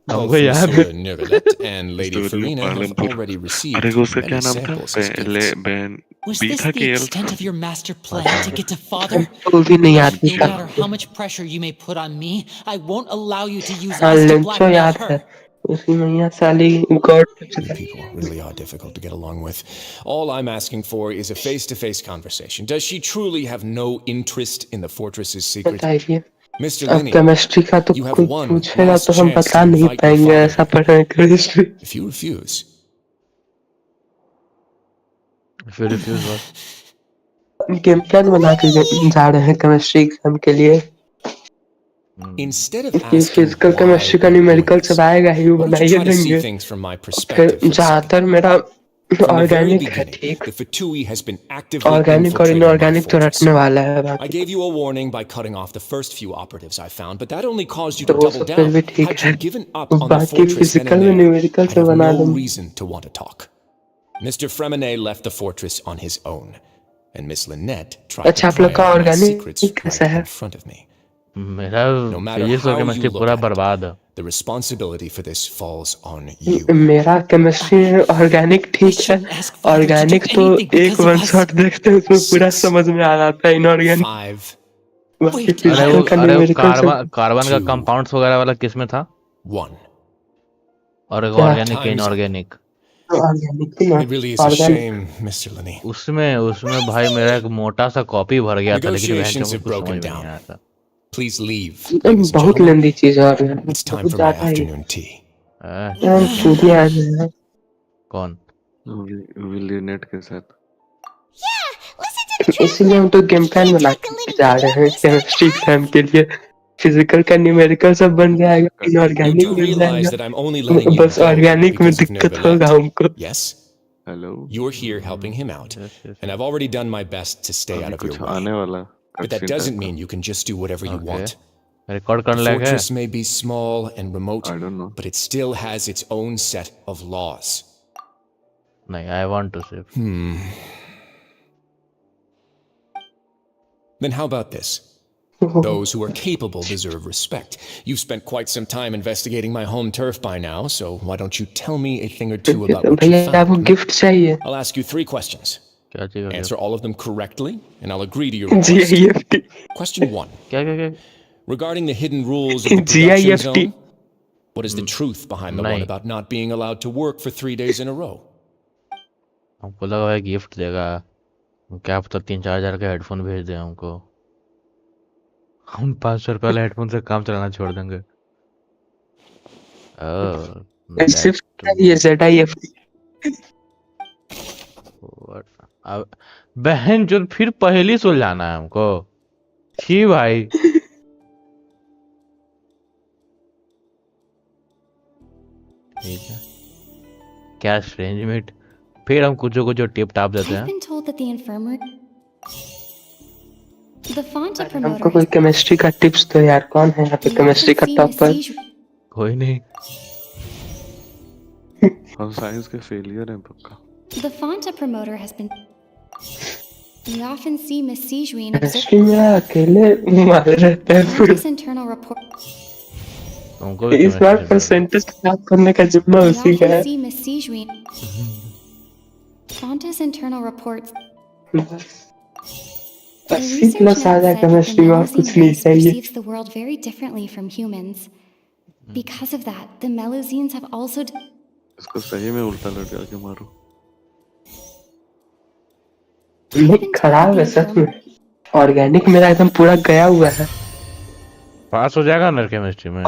हमको Both याद है। Monsieur Neuvillette and Lady story Farina have Palampur. already अरे received वो उसका क्या many नाम था? samples as पहले gifts. बहन Was बी this था the कि एल extent था? of your master plan to get to father? वो भी नहीं आती No था। matter how much pressure you may put on me, I won't allow you to use हाँ us to लेंचो blackmail याद है, her. उसकी मैया साली God You people really are difficult to get along with. All I'm asking for is a face-to-face conversation. Does she truly have no interest in the fortress's secret? बताइए। Mr. अब Lenny, chemistry का तो you have कोई one पूछेगा last तो हम chance बता to नहीं invite your पाएंगे, father ऐसा here. पढ़ा है केमिस्ट्री। If you refuse, फिर रिफ्यूज हुआ। गेम प्लान बना के जा रहे हैं केमिस्ट्री एग्जाम के लिए, instead of कि asking फिजिकल why केमिस्ट्री का I'm doing न्यूमेरिकल this, सब आएगा ही, वो why don't you बनाइए try to see देंगे। things from my फिर perspective for a second? ज्यादातर मेरा From the very ऑर्गेनिक है, beginning, ठीक, the Fatui has been actively organic और infiltrating my इनऑर्गेनिक तो fortress. रटने वाला है I बाकी, gave you a warning by cutting off the first few operatives I found, but that only caused you तो to वो double सब फिर down. भी ठीक Had है, you given up on the बाकी fortress then फिजिकल and में there, numerical I'd से have बना no देंगे। reason to want to talk. Mr. Fremenet left the fortress on his own, and Miss Lynette tried अच्छा, to आप लोग pry का out my organic secrets कैसा right है? in front of me. मेरा No matter फिजिक्स और how you chemistry look पूरा at it, बर्बाद है। the responsibility for this falls on you. मेरा केमिस्ट्री में ऑर्गेनिक I ठीक है, shouldn't ask father to do organic तो anything एक because of one us. Shot देखते हैं उसमें पूरा 6, समझ में आ जाता है, इनऑर्गेनिक 5, बाकी Wait, फिजिकल का अरे वो न्यूमेरिकल सब कार्बन का 2, कंपाउंड्स वगैरह वाला किस में था? 1. और क्या, organic Time's up. Inorganic organic की ना, It really is a organic shame, Mr. Lenny. उसमें उसमें भाई मेरा एक मोटा सा कॉपी भर गया था, लेकिन बहन Negotiations चोद have कुछ समझ broken में नहीं down. आया था। Please leave, ladies and बहुत gentlemen. लंबी चीज है ऑर्गेनिक, It's time बहुत for my ज्यादा ही। afternoon tea. हम चूतिया आ गए हैं। कौन? विलियनेट के साथ। Yeah, listen to the इसीलिए हम traveler. तो गेम प्लान बना के जा रहे हैं केमिस्ट्री एग्जाम के लिए, फिजिकल का न्यूमेरिकल सब बन जाएगा, You इनऑर्गेनिक do बन realize जाएगा, that I'm only letting you बस go ऑर्गेनिक में because of दिक्कत होगा Neuvillette? हमको। Yes? Hello You're here helping him out, Yes, yes, and I've already done my best to stay अभी out of your कुछ आने way. वाला But that doesn't mean you can just do whatever you Okay. want. Record The करने लायक है? fortress may be small and remote, I don't know. but it still has its own set of laws. नहीं, I want to save. Then how about this? Those who are capable deserve respect. You've spent quite some time investigating my home turf by now, so why don't you tell me a thing or two about what you भैया आपको found? Gift चाहिए? I'll ask you 3 questions. क्या चाहिए? Answer all of them correctly, and I'll agree to your request. GIFT, Question 1. क्या क्या क्या? Regarding the hidden rules of the production GIFT. zone, what is the truth behind the one नहीं। about not being allowed to work for 3 days in a row? हमको लगा है gift देगा, क्या पता 3-4 हजार का हेडफोन भेज दे हमको, हम 500 रुपये वाले हेडफोन से काम चलाना छोड़ देंगे। सिर्फ ये ZIFT। अब बहन जो फिर पहली सुलझाना है हमको। छी भाई, ठीक है, क्या स्ट्रेंज मीट। फिर हम कुछ टिप टाप देते I've हैं। been told that the infirmary The Fonta हमको promoter कोई केमिस्ट्री का टिप्स दो यार, कौन है यहाँ पे You केमिस्ट्री का often see टॉपर? Messi- कोई नहीं। हम साइंस के फेलियर हैं पक्का। The Fonta promoter has been. We often see Miss Sijuin chemistry में अकेले मार रहता है पूरा। Fonta's internal report. तुमको भी इस बार chemistry परसेंटेज खराब करने का जिम्मा We उसी का often है। see Miss Sijuin. Fonta's internal reports. The 80 research plus आ note जाए said that the केमिस्ट्री में और कुछ Melusine नहीं race चाहिए। perceives the world very differently from humans. Because of that, the Melusines have also. इसको सही में उल्टा लटका के मारो। नहीं खराब है सच में। ऑर्गेनिक मेरा एकदम पूरा गया हुआ है। पास हो जाएगा ना केमिस्ट्री में।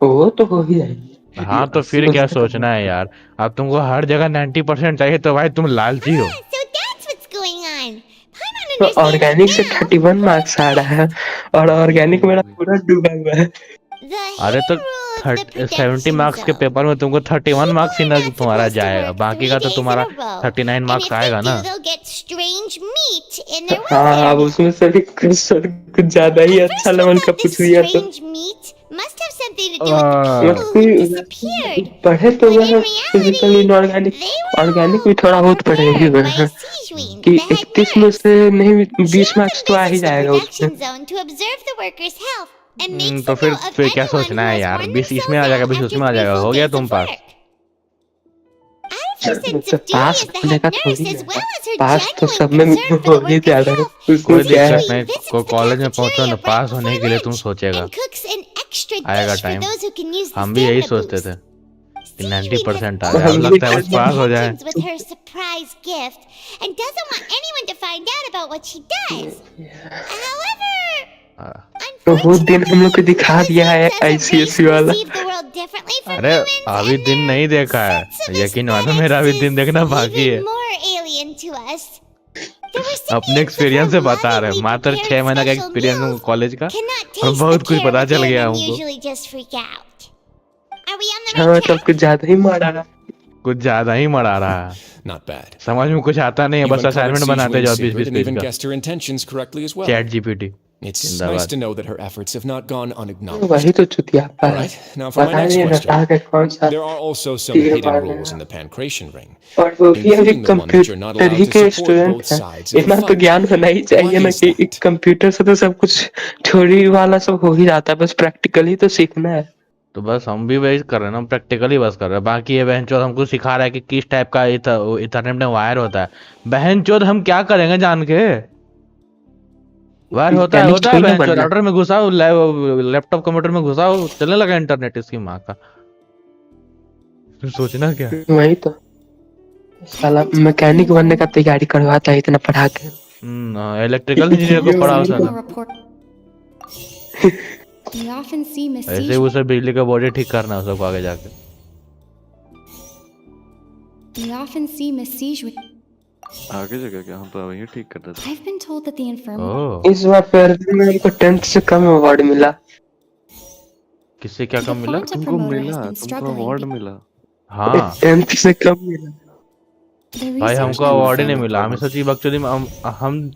वो तो हो ही जाएगी। हाँ तो फिर क्या सोचना है यार, अब तुमको हर जगह 90% चाहिए तो भाई तुम लालची हो। So that's what's going on. Paimon तो understands ऑर्गेनिक से now 31 मार्क्स आ रहा है और ऑर्गेनिक मेरा पूरा डूबा हुआ है। the अरे तो hidden rule of the 70 production marks के zone. पेपर में तुमको 31 मार्क्स ही ना People are not तुम्हारा supposed to जाएगा, work बाकी 3 का तो days तुम्हारा in a row. 39 And marks if they आएगा do, ना। they'll get strange meat in their work हाँ अब area. उसमें से भी कुछ ज्यादा ही At अच्छा first I लेवल का thought पूछ this लिया तो strange meat must have something to do with the people who वैसे disappeared. पढ़े तो But वह in physical reality, inorganic they were organic all भी थोड़ा बहुत पढ़े ही हुए prepared हैं by Sijuin, कि the head 31 में nurse. से नहीं She 20 मार्क्स often तो आ ही visits the जाएगा उसमें। production zone to observe the workers' health and makes तो a फिर note of क्या anyone सोचना who है has यार, worn 20 इसमें आ themselves जाएगा, out 20 after उसमें आ 3 जाएगा, full हो गया days तुम of pass. work. Out of her sense तो of duty pass as the होने head का nurse, थोड़ी as है, well as her पास तो genuine सब में concern for हो the ही workers' जाता है health, उसमें कोई क्या है। दिक्कत नहीं, visits को the कॉलेज में पहुंचो cafeteria ना, right पास होने before के लिए तुम lunch सोचेगा। and cooks an extra आएगा dish for time, those who can use the हम भी यही stamina सोचते boost. थे कि Sijuin has 90% आ all जाए, अब हम भी लगता है बस these पास हो जाए। intentions with her surprise gift and doesn't want anyone to find out about what she does. However, तो वो दिन हम लोग को दिखा Melusines दिया है as a race आईसीएसई वाला। perceive the world differently from अरे humans, अभी and दिन their नहीं देखा है, sense of यकीन मानो aesthetics मेरा भी is दिन देखना बाकी है। even more alien to us. The अपने recipients of एक्सपीरियंस से her बता रहे हैं, lovingly मात्र prepared 6 महीना का special एक्सपीरियंस है meals कॉलेज का cannot और taste बहुत the कुछ care पता with चल them गया and हमको। usually just freak out. Are we on the हाँ right मतलब track? कुछ ज्यादा ही मारा रहा। कुछ ज्यादा ही मरा रहा है, Not bad. समझ में कुछ आता नहीं है, You बस uncovered असाइनमेंट बनाते Sijuin's जाओ secret 20-20 and पेज even का। guessed her intentions correctly as well. Chat GPT It's nice जिंदाबाद। to know that her efforts have not gone वही unacknowledged. तो चुतियापा All है। right, now for my पता next नहीं रटा question. के कौन सा There are also some तीर hidden मार rules रहा in the pancration ring, और वो भी अभी including the one that you're not computer he allowed to के support स्टूडेंट both है। sides of a इतना तो fight. ज्ञान होना ही चाहिए Why ना is कि that? कंप्यूटर से तो सब कुछ थ्योरी वाला सब हो ही जाता है, बस प्रैक्टिकल ही तो सीखना है। तो बस हम भी वही कर रहे हैं ना, प्रैक्टिकली बस कर रहे हैं, बाकी ये बहनचोद हमको सिखा रहा है कि किस टाइप का इथरनेट में वायर होता है। बहनचोद हम क्या करेंगे जान के, वायर होता है मैकेनिक थोड़ी ना बहनचोद, बनना है। राउटर में घुसाओ, लैपटॉप कंप्यूटर में घुसाओ, चलने लगा इंटरनेट, इसकी माँ का। तुम सोचना क्या। वही तो साला मैकेनिक बनने का तैयारी करवाता है इतना पढ़ा के। इलेक्ट्रिकल इंजीनियर को पढ़ाओ साला, report. We often see Miss ऐसे ही Sijuin. उसे बिजली का बॉडी ठीक करना है सबको आगे जाके। We often see Miss Sijuin. आगे जगह क्या, हम तो वही ठीक करते थे। I've been told that the infirmary. ओह, इस बार फेयरवेल में हमको 10th से कम अवार्ड मिला। किससे क्या The कम मिला? Fonta तुमको promoter मिला, has been तुमको struggling. अवार्ड मिला। हाँ 10th से कम मिला। The भाई, research हमको note अवार्ड ही said नहीं मिला, हमें सोची बकचोदी में हम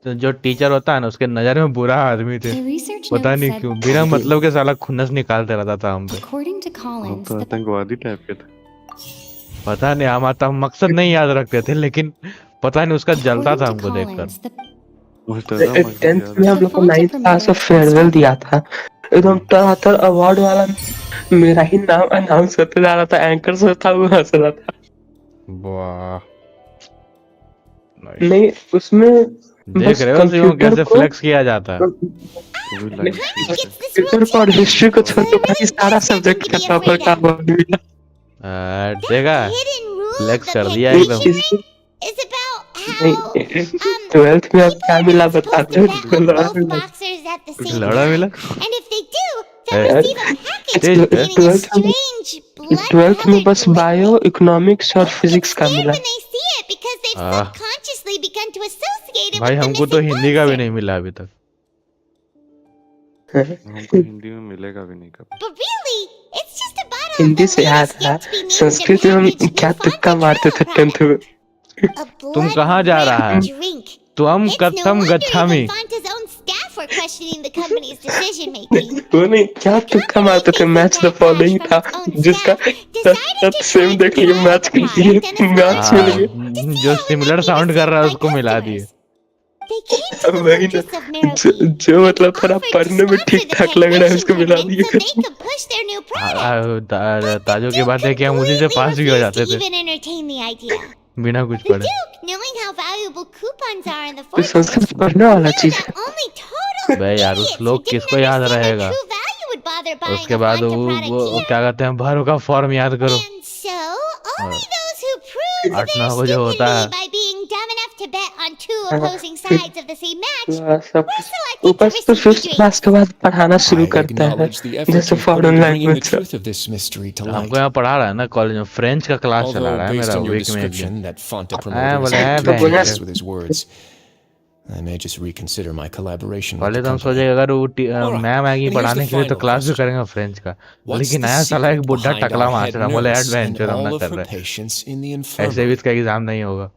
जो टीचर होता है ना, उसके नजर में बुरा आदमी थे, the research पता note नहीं said, क्यों बिना मतलब के साला खुन्नस निकालते रहता था हम पे। according to हम Collins, तो the आतंकवादी टाइप के थे। पता नहीं, हमारा मकसद नहीं याद रखते थे, लेकिन पता नहीं उसका जलता था according to हमको देखकर। Collins, the 10th में हम लोग को The Fonta 9th class promoter में has been फेयरवेल struggling. दिया था, एकदम तरह अवार्ड वाला मेरा ही नाम अनाउंस होते जा रहा था, एंकर से था वो हंस रहा था। वाह, नाइस। नहीं उसमें देख बस रहे हो शिवम कंप्यूटर कैसे को फ्लेक्स किया जाता है। वो भी लाइव Paimon स्ट्रीम gets पे। this rule कंप्यूटर को और too. हिस्ट्री को So छोड़ there के really बाकी is सारा nothing सब्जेक्ट to का be टॉपर afraid का of. अवार्ड मिला। देखा, The hidden rule of flex the कर दिया pancration एकदम। ring is about नहीं how 12th में अब people क्या are मिला not बता supposed दो। to bet on both boxers at the कुछ same लड़ा मिला? time, and if they do, Eh, they'll receive a package तेज पे? containing a 12th में strange 12th में blood-colored बस liquid. बायो, इकोनॉमिक्स और They get फिजिक्स का scared मिला। when they see it because they've Ah. subconsciously begun to associate it भाई with the हमको तो missing हिंदी का भी boxer. नहीं मिला अभी तक। हमको हिंदी में मिलेगा भी नहीं कभी। But really, it's just a bottle of Hindi the से याद latest है, yet to be named Sanskrit में हम packaged क्या new तुक्का Fonta मारते थे travel 10th में। product. A तुम कहाँ जा रहा है? blood-red drink त्वम It's no कथम wonder गच्छामि। even Fonta's own staff were questioning the company's decision making. वो नहीं क्या तुक्का मारते थे, मैच द फॉलोइंग था जिसका सब सेम देख लिए मैच के लिए, मैच के हाँ, लिए जो सिमिलर साउंड कर रहा है उसको मिला दिए। They came to the वही ना, fortress of Merope जो मतलब and थोड़ा offered to पढ़ने में sponsor ठीक the ठाक लग रहा है technician उसको मिला tournament so दिए। they could push their new product. ताजो की बात है कि हम उसी से Completely पास भी हो refused जाते to थे even entertain the idea. बिना कुछ The पढ़े। Duke, knowing how valuable coupons are in the तो fortress, संस्कृत पढ़ने वाला knew चीज that है। only total बे यार idiots उस who लोग didn't किसको याद understand the रहेगा। true value would bother buying उसके a बाद Fonta product वो here. क्या कहते हैं बाहरों का फॉर्म याद करो। And so, और only those who prove 8-9 their को जो होता stupidity है by being dumb enough to bet on two हाँ, opposing फिर sides of the same match सब were selected to ऊपर से तो receive the fifth class drinks. के बाद पढ़ाना शुरू I करता है, acknowledge the effort जैसे you've put foreign into bringing the language. truth of this mystery to हमको light. यहाँ पढ़ा रहा है ना कॉलेज में, फ्रेंच का क्लास चला Although, रहा है based मेरा on your वीक में एक दिन। description, that Fonta हाँ promoter is बोले है acting बहन careless चो। with his words, I may just reconsider my collaboration with पहले the तो हम company. सोचे अगर वो All right, मैम आएगी and here's the पढ़ाने के लिए तो final क्लास भी question. करेंगे फ्रेंच का, What's लेकिन the नया साला एक secret बुढ़ा behind टकला our मार head रहा है, बोले nurse and एडवेंचर हम ना all of कर her रहे, patients in the ऐसे भी infirmary? इसका एग्जाम नहीं होगा।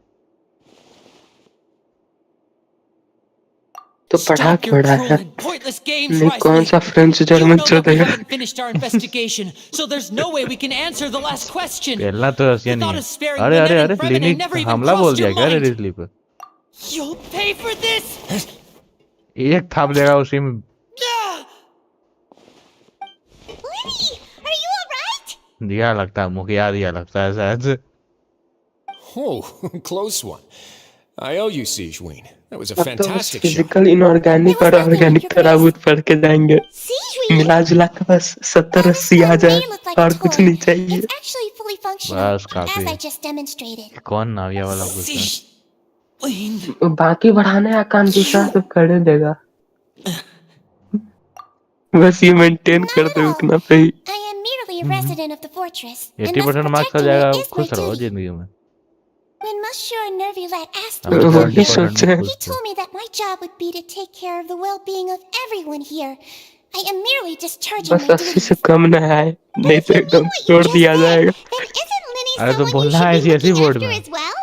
तो पढ़ा Stop your क्यों रहा cruel है? and pointless games, नहीं कौन सा Risley. French You German know चल that we देगा? haven't finished our investigation, so there's no way we can answer the last question. पहला तो The रसिया नहीं thought है। of sparing अरे अरे Lynette अरे and Fremine clinic never even हमला बोल crossed दिया your क्या mind. रिजली पे? You'll pay for this. एक थाप देगा उसी में। Lenny, are you alright? दिया लगता है मुखिया दिया लगता है शायद। Oh, close one. I owe you, Siegeween. That was a अब तो बस fantastic shot. फिजिकल इनऑर्गेनिक और ऑर्गेनिक तराबूत पढ़ के जाएंगे, Siegeween? मिला जुला के बस 70-80 आ जाए और कुछ नहीं चाहिए। It's actually fully functional, बस काफी as I है। just demonstrated. कौन नाविया वाला पूछता है? Siegeween. बाकी बढ़ाने का काम दूसरा सब कर देगा, बस ये मेंटेन कर Not दे at all. उतना सही। I am merely a resident of the fortress, and 80% thus marks आ protecting जाएगा, it is my खुश रहो duty. जिंदगी में। When Monsieur Nervulet asked हम me तो to come वही 70% here, सोचे में हैं। खुश he थे। told me that my job would be to take care of the well-being of everyone here. I am merely discharging बस my 80 से duties. कम न आए, But नहीं if तो you mean एकदम what you छोड़ just दिया said, जाएगा। then isn't Lenny अरे तो someone you बोलना should है be ऐसी looking बोर्ड after में। as well?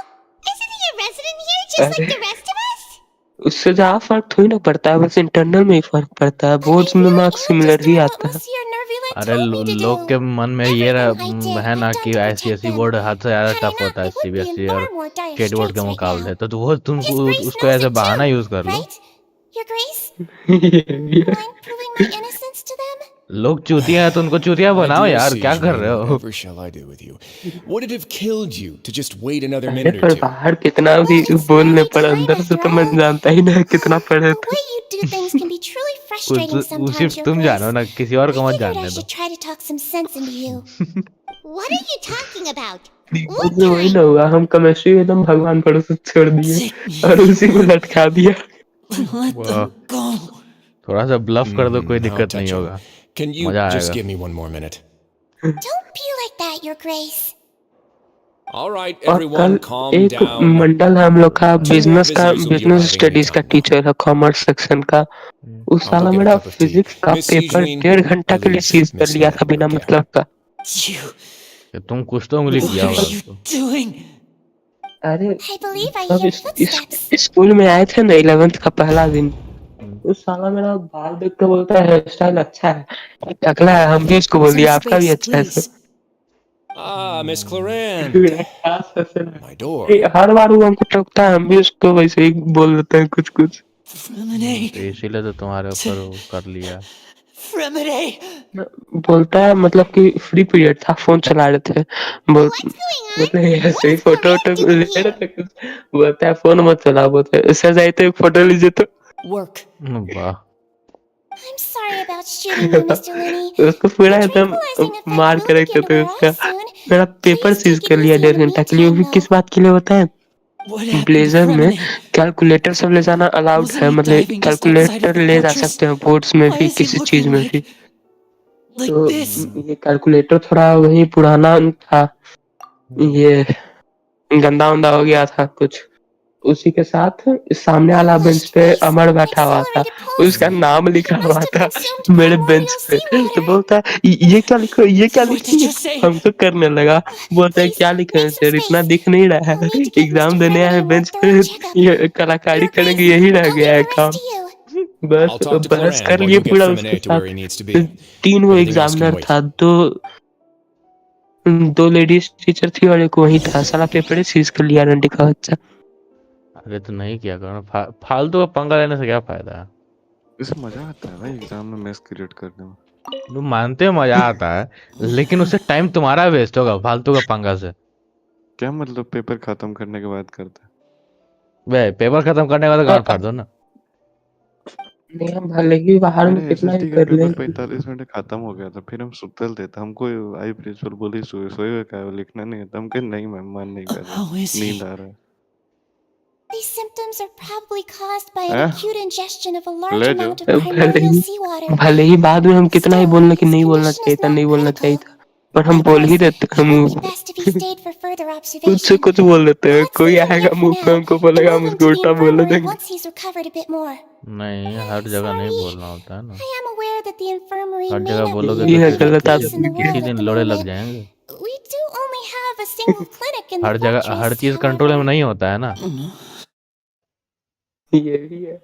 Isn't he a resident here just like अरे the rest of us? उससे ज्यादा फर्क थोड़ी ना पड़ता है, बस इंटरनल में ही फर्क पड़ता है, But I बोर्ड्स में really marks am similar just he doing what आता है। Monsieur Nervulet अरे told me to लोग के do. मन में ये Everything I did, है ना I've done कि to ICSE protect them. Board हद से ज्यादा Had I टफ होता not, है we would be in CBSE far और more dire स्टेट बोर्ड के straits right मुकाबले, now. तो वो तुम His Grace उसको knows ऐसे it बहाना too, यूज कर लो। right? Your Grace? ये Mind proving my innocence to them? लोग चूतिया है तो उनको चूतिया My बनाओ dear यार, क्या कर Siegeween, रहे हो? whatever shall I do with you? Would it have killed you to just wait another अरे minute or पर two? बाहर कितना भी Well, it's बोलने only पर time अंदर से after तो मैं all. जानता ही नहीं कितना पढ़े The थे। way you do things can be truly frustrating sometimes, सिर्फ Your तुम Grace. जानो ना, किसी और को I मत figured I जानने दो। should try to talk some sense into you. What are you talking about? What मुझे वही kind? ना हुआ, हम केमिस्ट्री एकदम भगवान भरोसे छोड़ दिए Take me. और उसी को लटका दिया। Let वाह, them go. थोड़ा सा ब्लफ कर दो, कोई How दिक्कत नहीं touching. होगा, Can you मजा just आएगा। give me one more minute? Don't be like that, Your Grace. All right, और everyone, कल calm एक down. मंडल है हम लोग का, Two more बिजनेस का, visitors will be business arriving studies का anytime now. टीचर है, कॉमर्स सेक्शन का। उस I'll साला go get a मेरा cup of tea. फिजिक्स का Miss पेपर Siegeween, 1.5 घंटा I के लिए leave सीज कर Miss लिया था Lynette in बिना your care. मतलब का। You. कि तुम कुछ तो उंगली What किया होगा are you उसको। doing? अरे I believe I अब hear footsteps. स्कूल में आए थे ना 11th का पहला दिन, उस साला मेरा बाल देख के बोलता है हेयर स्टाइल अच्छा है, टकला है। हम भी उसको बोल Some दिया आपका भी space, अच्छा है please. Sir. Ah, Miss Clarence. खास हंसे ना। My door. हर बार वो हमको टोकता है, हम भी उसको वैसे ही बोल देते हैं कुछ कुछ। Fremine. तो इसीलिए तो तुम्हारे ऊपर वो कर लिया। Fremine. बोलता है मतलब कि फ्री पीरियड था, फोन चला रहे थे, बोल What's going on? बोलते हैं What ऐसे ही is फोटो Florette वोटो doing ले रहे here? थे, बोलता है फोन मत चला, बोलते हैं सर जाए तो एक फोटो लीजिए तो। Work. वाह, I'm sorry about shooting you, Mr. Lenny. उसको पूरा The एकदम tranquilizing effect मार will के रखे begin to थे wear उसका। off soon. मेरा पेपर Please सीज take कर it लिया easy in 1.5 the घंटा के लिए, वो भी meantime, किस though. बात के लिए होता है? What happened to ब्लेजर में Fremine? कैलकुलेटर सब ले जाना अलाउड Wasn't है, he मतलब diving just outside of calculator the ले जा fortress? सकते हैं बोर्ड्स में Why भी, is he किसी चीज looking में भी। like तो this? ये कैलकुलेटर थोड़ा वही पुराना था, ये गंदा उंदा हो गया था कुछ, उसी के साथ सामने वाला बेंच पे अमर बैठा हुआ था, उसका नाम लिखा हुआ था मेरे बेंच पे। तो बोलता है ये क्या लिखो, ये क्या What did लिखी you say? हम तो करने लगा। बोलता है क्या लिखे हैं सर, इतना दिख नहीं रहा है, एग्जाम देने आए बेंच पे, ये कलाकारी करेंगे, यही रह गया है काम। बस I'll talk to बहस Cloran कर while लिए you get पूरा उसके Fremine to where he साथ। needs to be. 3 वो Everything else can examiner wait. था, 2 लेडीज टीचर थी और एक वही था। साला पेपर सीज कर लिया रंडी का बच्चा। अरे तो नहीं किया करो ना, फालतू का पंगा लेने से क्या फायदा है। इससे मजा आता है भाई एग्जाम में मेस क्रिएट करने में। तुम मानते हो मजा आता है, लेकिन उससे टाइम तुम्हारा वेस्ट होगा फालतू का पंगा से। क्या मतलब पेपर खत्म करने के बाद करते हैं? वे पेपर खत्म करने के बाद गांड फाड़ दो ना। नहीं हम भले ही बाहर में अरे कितना ही एसएसटी का कर पेपर लें। 45 मिनट खत्म हो गया था, फिर हम सुतल थे, तो हमको आई प्रिंसिपल बोली सोए सोए हुए का लिखना नहीं है, तो हम कहे नहीं मैम मन नहीं कर रहा, How is he? नींद आ रहा है। These symptoms are probably caused by an Eh? acute ingestion of a large ले amount जाओ। of primordial seawater. भले ही बाद में हम कितना ही बोलने कि Still, नहीं his बोलना condition चाहिए is था, not नहीं बोलना चाहिए critical. था, पर हम बोल ही देते। It हम would be best if he stayed for further कुछ से observation. कुछ बोल देते हैं, Let's कोई leave him आएगा here for मुंह पे now हमको and बोलेगा, हम move him उसको to the उल्टा बोल infirmary देंगे। once he's recovered a bit more. नहीं, हर जगह नहीं Sorry. बोलना होता है ना। I am aware that the infirmary her may जगह not बोलोगे be तो ये the फिर गलत best आदत place in the है। किसी world दिन at the लोड़े लग moment. जाएंगे। We do only have a single clinic in the हर जगह हर fortress, चीज कंट्रोल में however. नहीं होता है ना। ये भी है,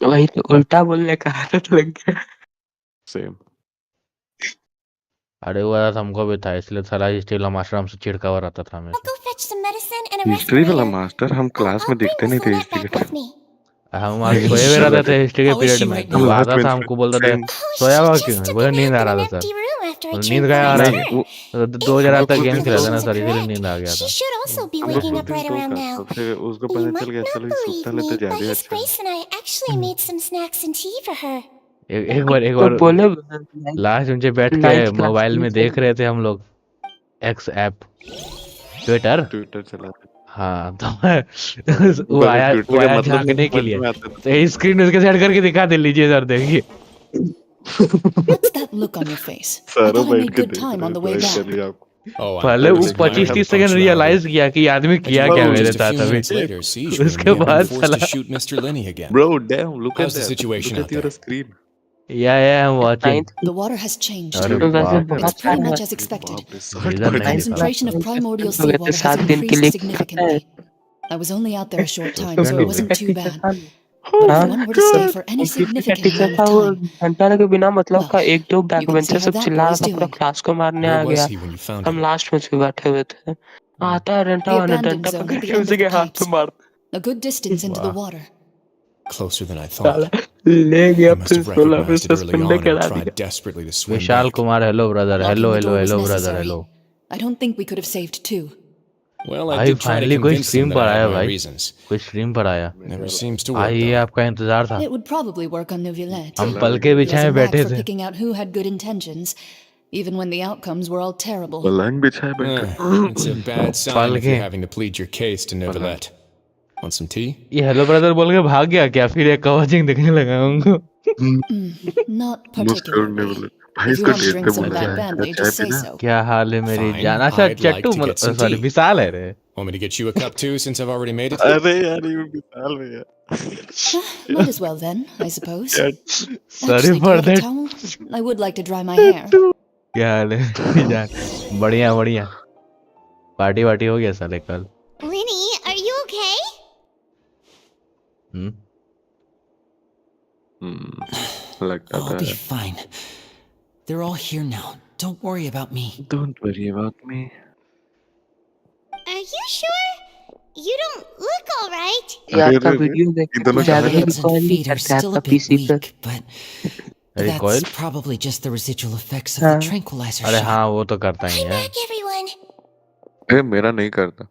वही तो उल्टा बोलने का आदत लग गया। सेम। अरे वो आदत हमको भी था, इसलिए सारा हिस्ट्री वाला मास्टर हमसे चिढ़का हुआ रहता था I'll हमेशा। go fetch some medicine and a history वाला respirator. मास्टर हम क्लास I'll में bring दिखते the नहीं थे Sonet हिस्ट्री के back with टाइम। me. हम आज Where is सोए she? हुए रहते थे हिस्ट्री के How is पीरियड she में, right तो now? वो लास्ट आता बेंच था पे हमको बोलता था सेम। Oh, सोया she हुआ just क्यों, took बोले a नींद nap आ in रहा an था empty sir, room after I बोले नींद गया आ रहा tranquilized था। her. तो 2 रात तक If गेम her खेला था ना conditions are सर, इसीलिए correct, नींद आ गया she था। should also be हम लोग waking उस up दिन right तो around करता, now. फिर उसको You पता might चल गया not चलो ये believe सुतल है me, तो but ज्यादा his अच्छा है। Grace and I actually made some snacks and tea for her. एक तो बार बोले लास्ट में बैठ के नाइन्थ क्लास मोबाइल में देख रहे थे हम लोग एक्स ऐप, ट्विटर। ट्विटर चलाते हाँ तो वो पर आया ट्विटर का मतलब नहीं झांकने के समझ लिए, में आता था। तो स्क्रीन उसके सेट करके दिखा दे, लीजिए सर देखिए। What's that look on your face? I सारों thought I बैठ made के good देख time रहे on the थे way भाई, back. चलिए आप। Oh, I'm पहले वो always admired your 25-30 second punctuality. Realise किया कि ये आदमी But किया you क्या know, मेरे just a साथ few अभी। minutes later, Siege room, उसके we have been बाद forced to साला shoot Mr. Lenny again. Bro, damn, look at How's the that. situation Look out at your there? screen. या I am watching. Ninth The water has changed. अरे वैसे बाप रे, It's बहुत pretty सारा much as अरे expected. बाप रे, 60 इधर The नहीं नाइन्थ दिखा। क्लास concentration of primordial हो गए थे, seawater has 7 दिन के increased लिए significantly. I was only out there a short time, so Second it he wasn't हुए। too teacher bad. था। But if हाँ, one were to stay for any computer का significant टीचर amount था of वो। time, घंटा के बिना मतलब well, का एक दो back you can bencher see how सब that चिल्ला रहा boy's था, पूरा doing. क्लास को मारने Where आ was गया। he when you found हम him? लास्ट में से बैठे हुए थे। आता है डंडा The वाला, abandoned डंडा zone पकड़ at the के end उसी of के the हाथ pipes, में मार a good distance into the वाह, water. Closer than I डाला। thought. ले He गया must have principal office recognized it early suspend on and करा दिया। tried desperately to swim Vishal back. Kumar, hello brother, Locking hello the hello door was hello brother, necessary. Hello I don't think we could have saved two. Well, I भाई। did try to finally कोई convince him stream that पर I had आया my भाई, reasons. कोई stream पर आया। Never seems to work, आइए, though. आपका इंतजार था। It would probably work on Neuvillette. हम पल के He has बिछाए a knack बैठे for थे। picking out who had good intentions, even when the outcomes were all terrible. पलंग बिछाए बैठे। It's a bad sign पल if के you're having to plead your case to Neuvillette. Want some tea? ये hello brother बोल के भाग गया क्या, फिर एक कवचिंग दिखने लगा उनको। Not मुस्कुराने particularly. वाले भाई, If you इसको want to टेस्ट drink पे some बुलाया that है, badly, चाय just say पीना। so. क्या हाल है मेरी Fine, जान। अच्छा I'd like चट्टू, to get some sorry tea. विशाल है रे। Want me to get you a cup too, since I've already made it? अरे यार ये विशाल भैया। Might as well then, I suppose. यार sorry Actually, do you for have a that. towel? I would like to dry my hair. क्या हाल है मेरी जान। बढ़िया बढ़िया। पार्टी वार्टी हो गया साले कल। Lenny, are you okay? लगता I'll be था। fine. They're all here now. Don't worry about me. Don't worry about me. Are you sure? You don't look all right. यार अरे का रे रे, वीडियो देख इन के दोनों कुछ ज्यादा कहाँ ही गए? Legs and रिकॉर्ड नहीं feet are करता है still आपका a bit पीसी पे। weak, but recoil? that's probably just the residual effects of हाँ। the tranquilizer अरे shot. हाँ, वो तो करता ही I'm है। back, everyone. अरे मेरा नहीं करता।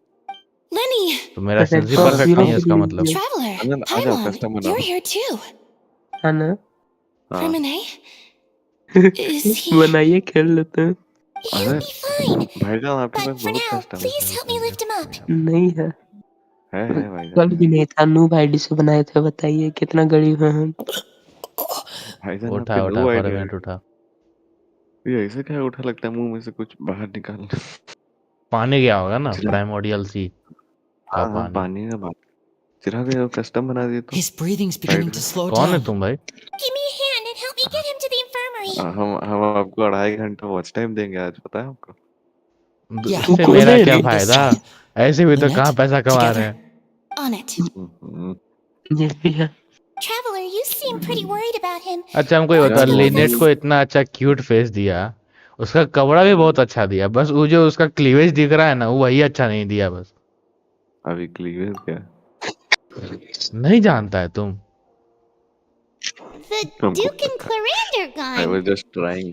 Lenny! तो मेरा अच्छा, सेंस ही तो परफेक्ट हीरो नहीं है के इसका लिए मतलब। ये- Traveler! अनन आ जाओ, Paimon, कस्टमर you're आओ। here too. है ना? हाँ। Fremine? Is he... बनाइए खेल लेते हैं। He'll अरे be fine. भाईजान आपके But पास for बहुत now, customer please help me lift him up. नहीं है, है कल भाईजान। भी नहीं था। नूब आईडी से बनाए थे, बताइए कितना गरीब हैं हम। भाईजान उठा आपके उठा दो फॉर आईडी इवेंट उठा। ये ऐसे क्या उठा, लगता है मुंह में से कुछ बाहर निकालना। पानी गया होगा ना, प्राइमोर्डियल सी। का हाँ पानी? पानी का बात। चिराग कस्टम बना दिए तो His breathing's beginning to slow कौन है down. तुम भाई? Give me a hand and help me get him to the infirmary. हम आपको 2.5 घंटा वॉच टाइम देंगे आज, पता है आपको? Yeah, इससे कौन मेरा है क्या रे? this फायदा? time. ऐसे भी तो Lynette, कहाँ पैसा कमा रहे together. हैं। On it. हम्म, ये भी है। Traveler, you seem pretty worried about him. अच्छा हमको ये Why बताओ, don't you go with Lynette us? को इतना अच्छा क्यूट फेस दिया, उसका कपड़ा भी बहुत अच्छा दिया, बस वो जो उसका क्लीवेज दिख रहा है ना, वो वही अच्छा नहीं दिया बस। अभी क्लीवेज क्या? नहीं जानता है तुम? The तुमको Duke and पता है। Claranda I gone. was just trying.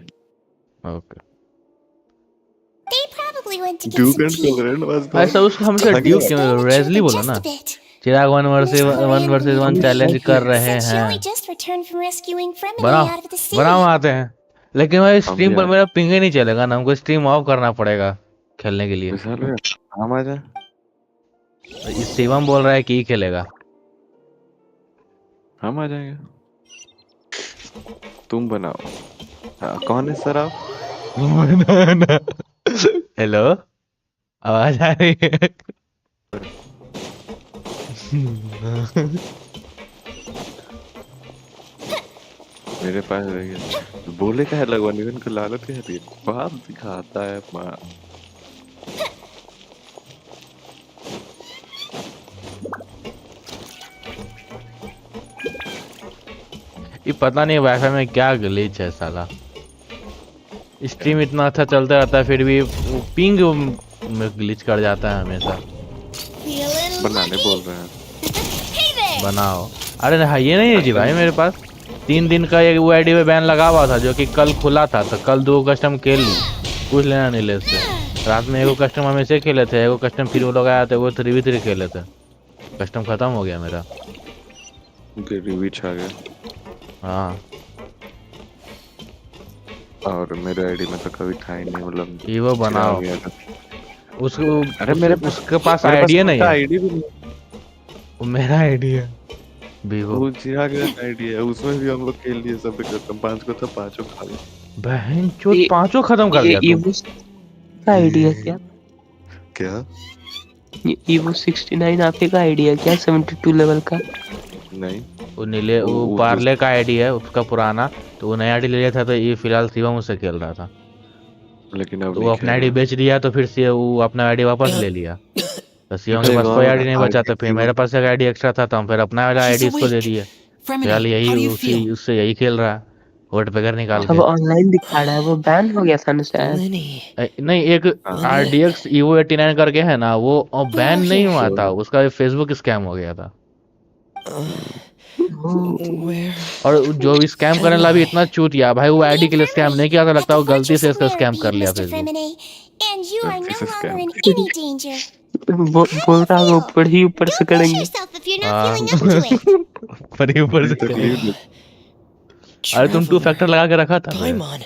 Okay. They probably went to get Duke some and tea. Colored was ऐसा उसको हमेशा कहाँ ड्यूक गया? क्यों, Explain the रेजली trip बोलो just ना। a bit. Chirag one Miss versus Claranda one needed challenge कर रहे said she हैं। only just returned from rescuing Fremini बनाओ out of the sea. बनाओ आते हैं, लेकिन भाई हम स्ट्रीम भी पर आए। मेरा पिंग ही नहीं चलेगा ना, हमको स्ट्रीम ऑफ करना पड़ेगा खेलने के लिए। विशाल भैया हम आ जा। इस शिवम बोल रहा है कि ही खेलेगा। हम आ जाएंगे। तुम बनाओ। कौन है सर आप? हेलो, आवाज आ रही है? मेरे पास रहिए। बोले का है लगवाने में, इनको लालच है, ये ख्वाब दिखाता है माँ। ये पता नहीं वाईफाई में क्या ग्लिच है साला, स्ट्रीम इतना अच्छा चलता रहता है फिर भी वो पिंग में ग्लिच कर जाता है हमेशा। We a little बनाने बोल रहे हैं। Hey there. बनाओ। अरे हाँ, ये नहीं है जी भाई, मेरे पास 3 दिन का एक वो आईडी पे बैन लगा हुआ था जो कि कल खुला था, तो कल 2 कस्टम खेल ली, कुछ लेना नहीं ले उससे। रात में एगो कस्टम हमेशा खेले थे, एगो कस्टम फिर वो लोग आया था, वो 3v3 खेले थे, कस्टम खत्म हो गया मेरा। रिवीच आ गया हाँ और मेरे आईडी में तो कभी था ही नहीं, मतलब ये वो बनाओ गया था। उसको। अरे मेरे उसके पास मेरे आईडी नहीं है, आईडी भी नहीं। वो मेरा आईडी है वीवो। वो चिराग आईडी है, उसमें भी हम लोग खेल लिए सब खत्म। 5 को था, 5 खा गए। बहन चोद, 5 खत्म कर दिया तुम। का आइडिया क्या? क्या? ये ईवो 69 आपके का आइडिया क्या 72 लेवल का? नहीं वो नीले वो वो पार्ले का आईडी है उसका पुराना, तो वो नया आईडी ले लिया था, तो ये फिलहाल शिवम उससे खेल रहा था, लेकिन अब तो नहीं वो अपना खेल आईडी रहा। बेच दिया, तो फिर से वो अपना आईडी वापस ले लिया। तो शिवम के एक पास और कोई आईडी नहीं बचा, तो फिर ID मेरे पास एक आईडी एक्स्ट्रा था, तो हम फिर अपना वाला He's आईडी इसको दे awake. दिए। Fremini, फिलहाल how do यही you उसी feel? उससे यही खेल रहा है, वोट पेगर निकाल अब के। ऑनलाइन दिखा रहा है, वो बैन हो गया था ना शायद। Lenny. नहीं, एक Rdx Evo 89 करके है ना, वो बैन नहीं हुआ था, उसका फेसबुक स्कैम हो गया था। Where? और जो भी स्कैम करने वाला भी इतना चूतिया भाई, वो आईडी के लिए स्कैम नहीं किया था, लगता है वो गलती से इसका स्कैम कर लिया Mr. Facebook. Fremini, and you are गलती no से longer scam। in any danger. बोल रहा है ऊपर ही ऊपर से Don't push करेंगे। yourself if you're not feeling up to it. पर ऊपर से तकलीफ दे- अरे तुम 2 फैक्टर लगा के रखा था बे। Paimon.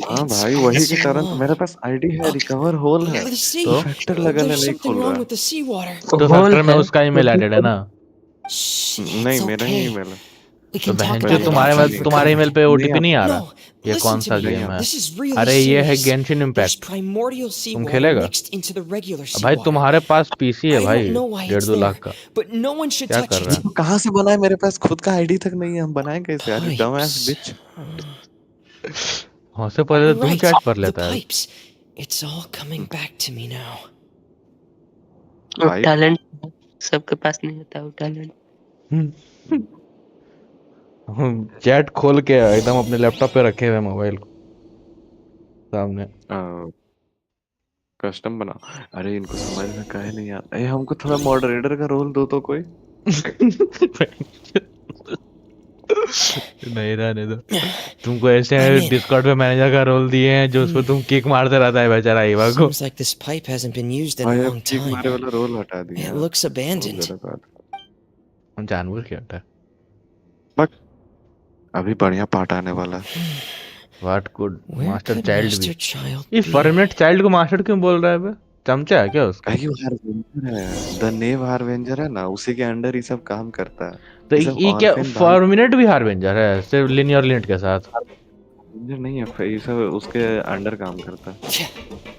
हाँ भाई वही के कारण तो मेरे पास आईडी है, रिकवर होल है, The sea. तो फैक्टर लगल है, There's नहीं something खोल wrong रहा। with the seawater. तो होल फैक्टर में है। उसका ईमेल एडेड है ना, Shh, नहीं it's मेरा ही okay. ईमेल है। We तो can talk बहन about जो it तुम्हारे after में you तुम्हारे ईमेल recover. पे ओटीपी नहीं आ रहा। No, ये listen कौन to सा me. गेम है? This is really अरे ये है serious. Genshin There's impact. primordial तुम seawater खेलेगा? mixed into the regular भाई seawater. तुम्हारे पास पीसी है I भाई, don't know why it's 1.5-2 there, lakh का, but no one should क्या touch कर it. रहा है? कहाँ से बनाए, मेरे पास खुद का आईडी तक नहीं है, हम बनाए कैसे? अरे Pipes. डमएस बिच। हाँ से पहले तो तुम Right, चैट कर the लेता है। pipes. It's all coming back to me now. वो भाई टैलेंट सबके पास नहीं होता वो टैलेंट। चैट खोल के एकदम अपने लैपटॉप पे रखे हुए मोबाइल को सामने। कस्टम बना। अरे इनको समझ में काहे नहीं आता। हमको थोड़ा मॉडरेटर का रोल दो तो कोई। नहीं रहने दो, तुमको ऐसे डिस्कॉर्ड पे मैनेजर का रोल दिए हैं जो उसको तुम किक मारते रहता है बेचारा ईवा को। Seems like this pipe hasn't been used in a भाई long अब ठीक time. मारे वाला रोल हटा दिया। It looks बहुत abandoned. गलत बात। हम जानबूझ के हटा। अभी बढ़िया पार्ट आने वाला है। What could Where master could child Master भी? Child ये be? परमानेंट चाइल्ड को मास्टर क्यों बोल रहा है बे? चमचा है क्या उसका? भाई वो हार्वेंजर है, द नेव हार्वेंजर है ना, उसी के अंडर ये सब काम करता है। तो ये सब ये क्या ऑर्फेन भाई परमानेंट भी हार्वेंजर है सिर्फ लिनियर लिंट के साथ? हार्वेंजर नहीं है, ये सब उसके अंडर काम करता है।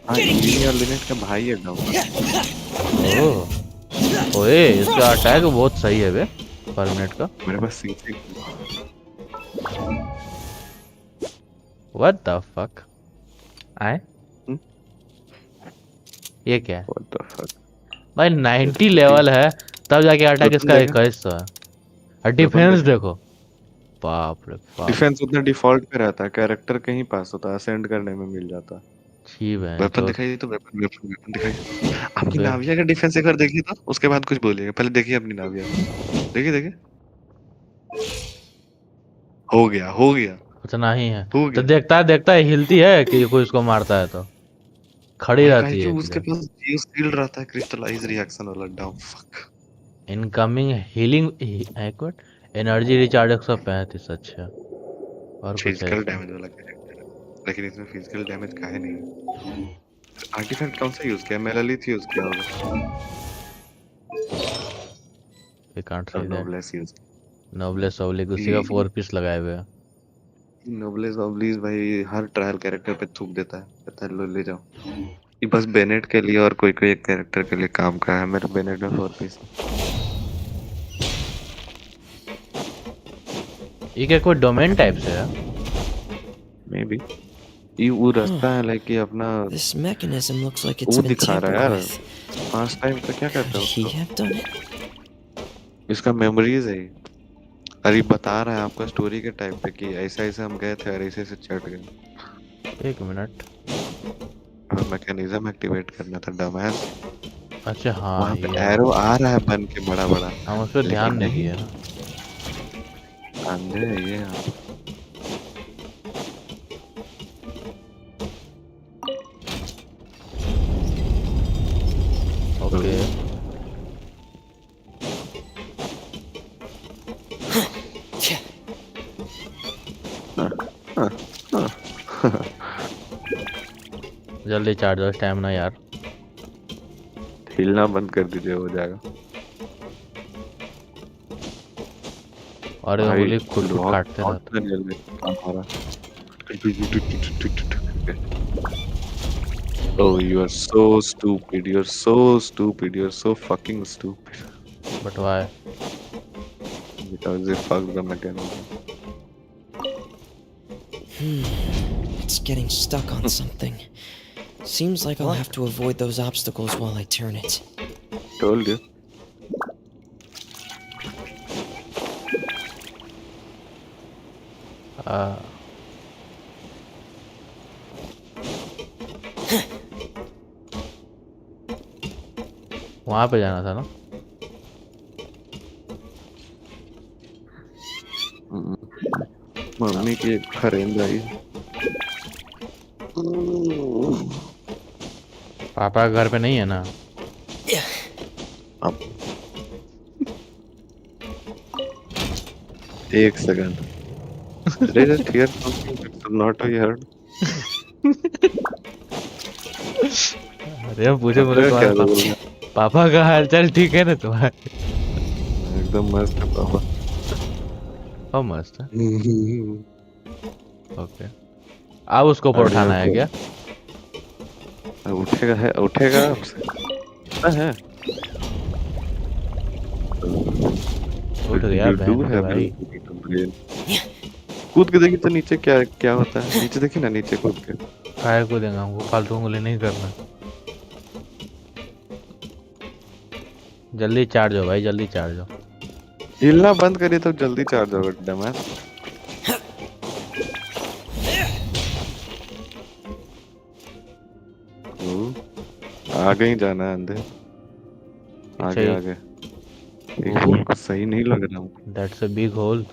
हाँ, लिनियर लिनेट का भाई है गाँव। ओह ओए इसका अटैक बहुत सही है बे परमिनेंट का। मेरे पास C6 व्हाट द फक आए हम्म? ये क्या है What the fuck? भाई 90 लेवल है तब जाके अटैक वेपन इसका देखा 2100 है और वेपन डिफेंस देखा देखो बाप रे बाप डिफेंस उतना डिफॉल्ट पे रहता है कैरेक्टर कहीं पास होता है असेंड करने में मिल जाता है चीप है वेपन तो दिखाइए तो वेपन वेपन वेपन दिखाइए आपकी बे नाविया का डिफेंस एक बार देखिए तो उसके बाद कुछ बोलिएगा पहले देखिए अपनी नाविया देखिए देखिए हो गया उतना ही है हो तो गया देखता है हिलती है कि कोई इसको मारता है तो खड़ी भाई रहती काहे है उसके एकदम पास जियो शील्ड रहता है क्रिस्टलाइज रिएक्शन वाला डाउन फक इनकमिंग हीलिंग एक मिनट एनर्जी रिचार्ज 135 अच्छा और कुछ है फिजिकल इसमें डैमेज वाला कैरेक्टर लेकिन इसमें फिजिकल डैमेज काहे नहीं है आर्टिफैक्ट कौन सा यूज किया मेलालिथ यूज किया होगा वी कांट और से दैट नोब्लेस यूज नोब्लेस ओब्लिक उसी का 4 पीस लगाए हुए हैं नोब्लेस ऑब्लिज भाई हर ट्रायल कैरेक्टर पे थूक देता है कहता है लो ले जाओ ये बस बेनेट के लिए और कोई कोई एक कैरेक्टर के लिए काम का है मेरा बेनेट में 4 पीस ये क्या कोई डोमेन टाइप से है मे बी ये वो रास्ता है लाइक कि अपना This mechanism looks like it's वो been दिखा रहा है tampered यार with. पास्ट टाइम का क्या Could कहते हैं he उसको have done it? इसका मेमोरीज है ये। अरे बता रहा है आपका स्टोरी के टाइप पे कि ऐसा ऐसा हम गए थे और ऐसे ऐसे चढ़ गए एक मिनट मैकेनिज्म एक्टिवेट करना था डमैस अच्छा हाँ वहां पे ये एरो आ रहा है बन के बड़ा बड़ा हम उस पर लेकिन ध्यान नहीं नहीं दिए ना अंधे है ये आप ओके जल्दी चार्ज हो स्टैमिना यार हिलना बंद कर दीजिए हो जाएगा और ये भाई उंगली खुद खुद काटते रहते हमारा Oh, you are so stupid. You're so stupid. You're so fucking stupid. But why Because they fucked the mechanism. It's getting stuck on something. Seems like I'll have to avoid those obstacles while I turn it. Told you. वहां पे जाना था ना mummy की खरेंद आई पापा घर पे नहीं है ना अब एक second Did I just hear something that should not have heard? अरे हम पूछे बोले क्या तुम्हारे बोल रहे पापा का हालचाल ठीक है ना तुम्हारे हैं? एकदम मस्त है पापा और मस्त है ओके अब उसको ऊपर उठाना है क्या उठेगा आपसे है उठ गया You do बहन का have भाई a brain. कूद के देखिए तो नीचे क्या क्या होता है नीचे देखिए ना नीचे कूद के काय को देंगे हमको फालतू उंगली नहीं करना जल्दी चार्ज हो भाई जल्दी चार्ज हो हिलना बंद करिए तो जल्दी चार्ज होगा डमैस आगे ही जाना है अंधे आगे ही। आगे ये होल को सही नहीं लग रहा हूँ that's a big hole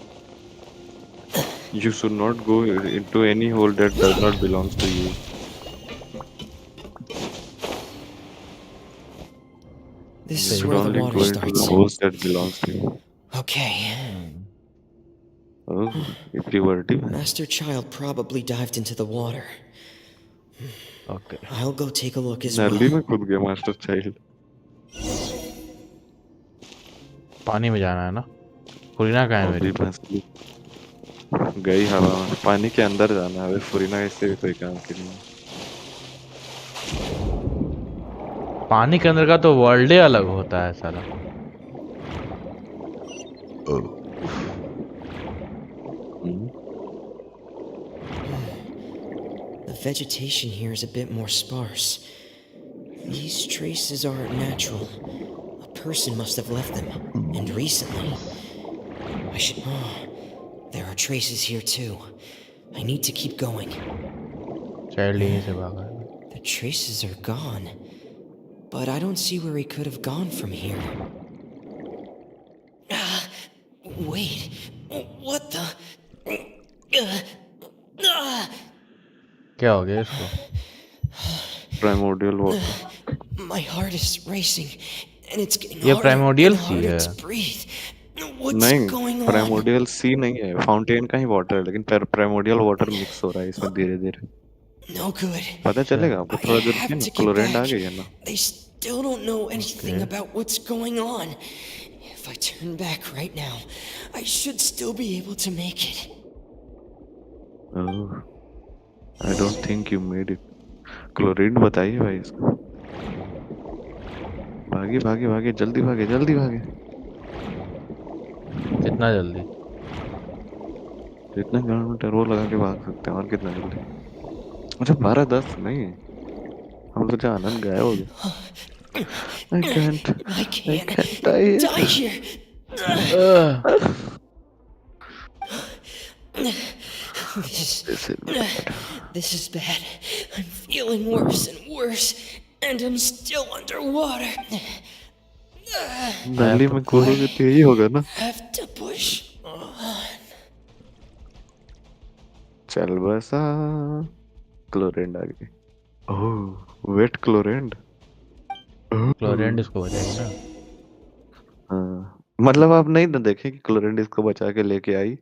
You should not go into any hole that does not belongs to you. This You is should where the only water go into the starts. holes that belongs to you. Okay. Oh, if you were to. Master Child probably dived into the water. Okay I'll go take a look as नली well. में कूद गया master child पानी में जाना है ना फुरीना कहाँ है मेरी मछली गई हवा में पानी के अंदर जाना है फुरीना इससे भी कोई काम की नहीं पानी के अंदर का तो वर्ल्ड ही अलग होता है साला। The vegetation here is a bit more sparse. These traces aren't natural. A person must have left them, and recently. I should. Oh, there are traces here too. I need to keep going. Child यहीं से भागा है। The traces are gone, but I don't see where he could have gone from here. Wait, what the? क्या हो गया इसको? Primordial water. My heart is racing, and it's getting ये harder primordial and sea harder है। to breathe. What's नहीं, going on? Primordial सी नहीं है, fountain का ही वाटर है, लेकिन प्राइमोर्डियल वाटर मिक्स हो रहा है इसमें धीरे धीरे। No good. पता चलेगा आपको, थोड़ा I देर have रुकिए ना, to get क्लोरेंट आ back. गई है ना। They still don't know anything Okay. about what's going on. If I turn back right now, I should still be able to make it. I don't think you made it. Chlorine बताइए भाई इसको। भागे भागे भागे, जल्दी भागे जल्दी भागे। कितना जल्दी? जितना किलोमीटर वो लगा के भाग सकते हैं, और कितना जल्दी। अच्छा 12-10 नहीं, हम तो जहाँ आनंद गए हो गए। I can't Die here. This is bad. I'm feeling worse and worse, and I'm still underwater. नाली में कूदोगे तो यही होगा ना। Have to push on. चल बसा, क्लोरेंट आ गई। ओह, वेट क्लोरेंट। क्लोरेंट इसको बचाएगी ना। हाँ, मतलब आप नहीं ना देखे कि क्लोरेंट इसको बचा के लेके आई।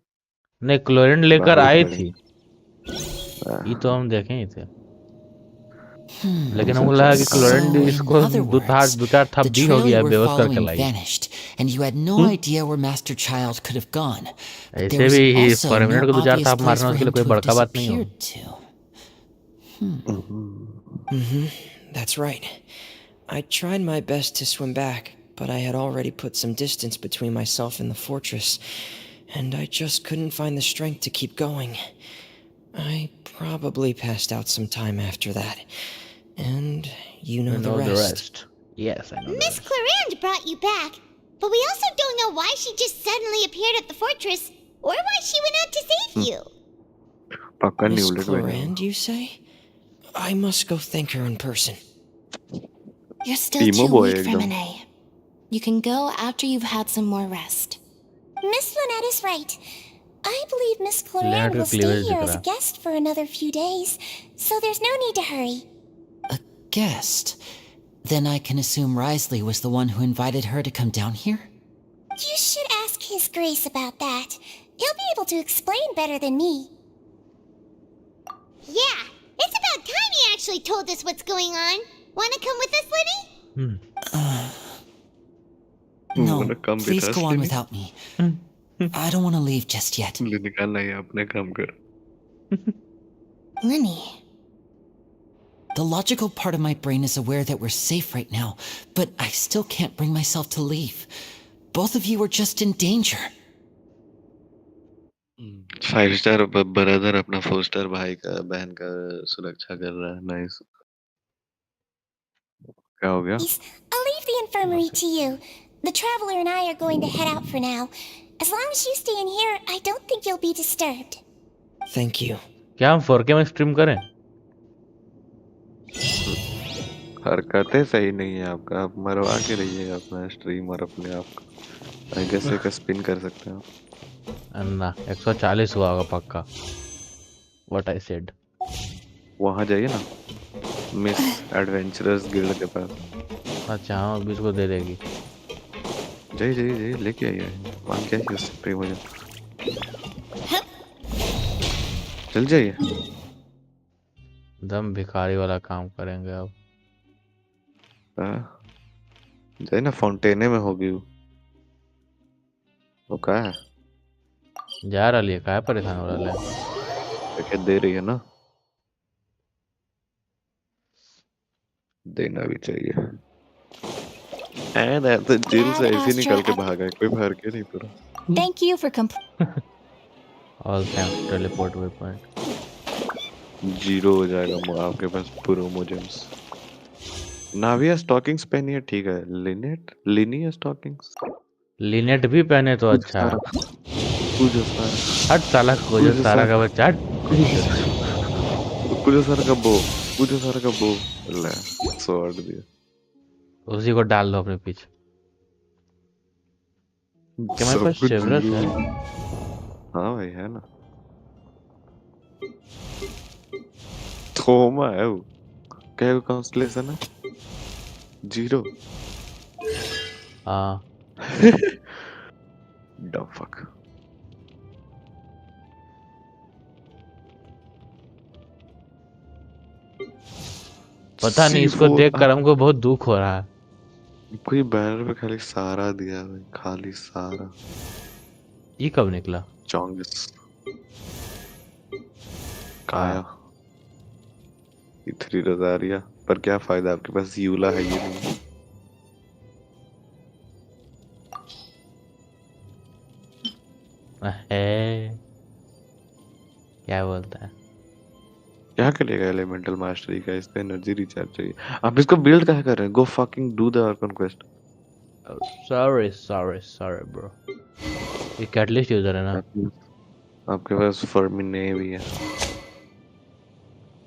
नहीं, क्लोरेंट लेकर बहुत आई बढ़िया। थी, ये तो हम देखे ही थे, लेकिन हमको लगा कि क्लोरेंट इसको दो चार the थप्पी हो trail गया, you were बेहोश करके following lie. vanished, and you had no idea where Master Child could have gone. But ऐसे there was भी also परमानेंट no को दो चार obvious थाप place मारना for उसके लिए him कोई to have बड़का बात नहीं हो। disappeared to. That's right. I tried my best to swim back, but I had already put some distance between myself and the fortress, and I just couldn't find the strength to keep going. I probably passed out some time after that. And you know, the rest. Yes, I know. Miss Clarande brought you back, but we also don't know why she just suddenly appeared at the fortress, or why she went out to save you. पक्का Miss न्यूलेट बनेगा। Clarande, you say? I must go thank her in person. You're still Emo too boy weak, एकदम। Fremine. You can go after you've had some more rest. Miss Lynette is right. I believe Miss Lynette Clarande का will stay cleavage here दिख as a रहा है। guest for another few days, so there's no need to hurry. A guest? Then I can assume Risley was the one who invited her to come down here? You should ask His Grace about that. He'll be able to explain better than me. Yeah, it's about time he actually told us what's going on. Wanna come with us, Liddy? No, wanna come with please us, go on Lily? without me. I don't want to leave just yet. निकालना ही अपने काम कर। Linny, The logical part of my brain is aware that we're safe right now, but I still can't bring myself to leave. Both of you are just in danger. 5 star brother अपना 4 star भाई का बहन का सुरक्षा कर रहा है। Nice. क्या हो गया? Please, I'll leave the infirmary to you. The Traveler and I are going to head out for now. As long as you stay in here, I don't think you'll be disturbed. Thank you. क्या हम 4K में stream करें? हरकतें सही नहीं है आपका, आप मरवा के रहिएगा अपना स्ट्रीम और अपने आप को। आई गेस एक स्पिन कर सकते हैं आप। ना 140 हुआ होगा पक्का। What I said. वहाँ जाइए ना, मिस एडवेंचरस गिल्ड के पास। अच्छा हाँ, अभी इसको दे देगी। जाइए जाइए जाइए, लेके आइए। मांग क्या है उससे प्रेम हो जाए। चल जाइए। दम भिखारी वाला काम करेंगे अब। हाँ, जाइए ना, फाउंटेने में होगी वो क्या है? जा रहा है, क्या परेशान हो रहा है? पैकेट दे रही है ना, देना भी चाहिए। एंड तो जेल से Add ऐसे ही निकल के Astra भागा है, कोई फर्क ही नहीं पड़ा। Thank you for all thanks teleport way point. 0 हो जाएगा आपके पास प्रोमोजेम्स। नाविया स्टॉकिंग्स पहनी है ठीक है, लिनी स्टॉकिंग्स। लिनेट भी पहने तो कुछ अच्छा है। सारा कुछ सारा हट साला कुछ सारा का बच्चा हट। कुछ सारा का बो कुछ सारा का बो ले स्वॉर्ड दिया। उसी को डाल दो अपने पीछे। क्या मेरे सब पास कुछ शेवरस है? हाँ भाई है ना। थोमा है वो। क्या कॉन्स्टलेशन है? 0। हाँ The fuck? पता नहीं, इसको C4 देख कर हमको बहुत दुख हो रहा है। कोई बैनर पे खाली सारा दिया है भाई, खाली सारा। ये कब निकला? चौंगिस काया इथरी रोजारिया। पर क्या फायदा, आपके पास यूला है ये नहीं। है क्या बोलता है? क्या करेगा एलिमेंटल मास्टरी का, इस पे एनर्जी रिचार्ज चाहिए। आप इसको बिल्ड कहाँ कर रहे हैं? Go fucking do the Archon quest. Sorry bro. ये कैटलिस्ट यूजर है ना? आपके पास फर्मिने भी है,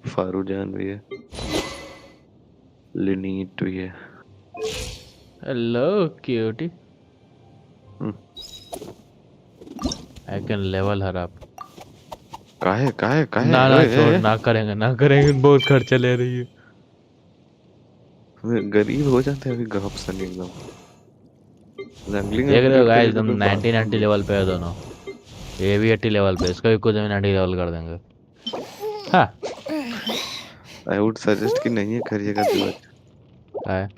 फारूजान भी है, लिनीट भी है। Hello cutie. I can level her up. काहे ना छोड़, ना करेंगे बहुत खर्चा ले रही है। गरीब हो जाते हैं अभी गहप सन एकदम। जंगलिंग देख रहे हो अपग्रेड गाइस, करने एकदम का कोई बात 90 नहीं। लेवल पे है दोनों। ये भी 80 लेवल पे, इसका भी कुछ 90 लेवल कर देंगे। हाँ आई वुड सजेस्ट कि नहीं करिएगा जो है।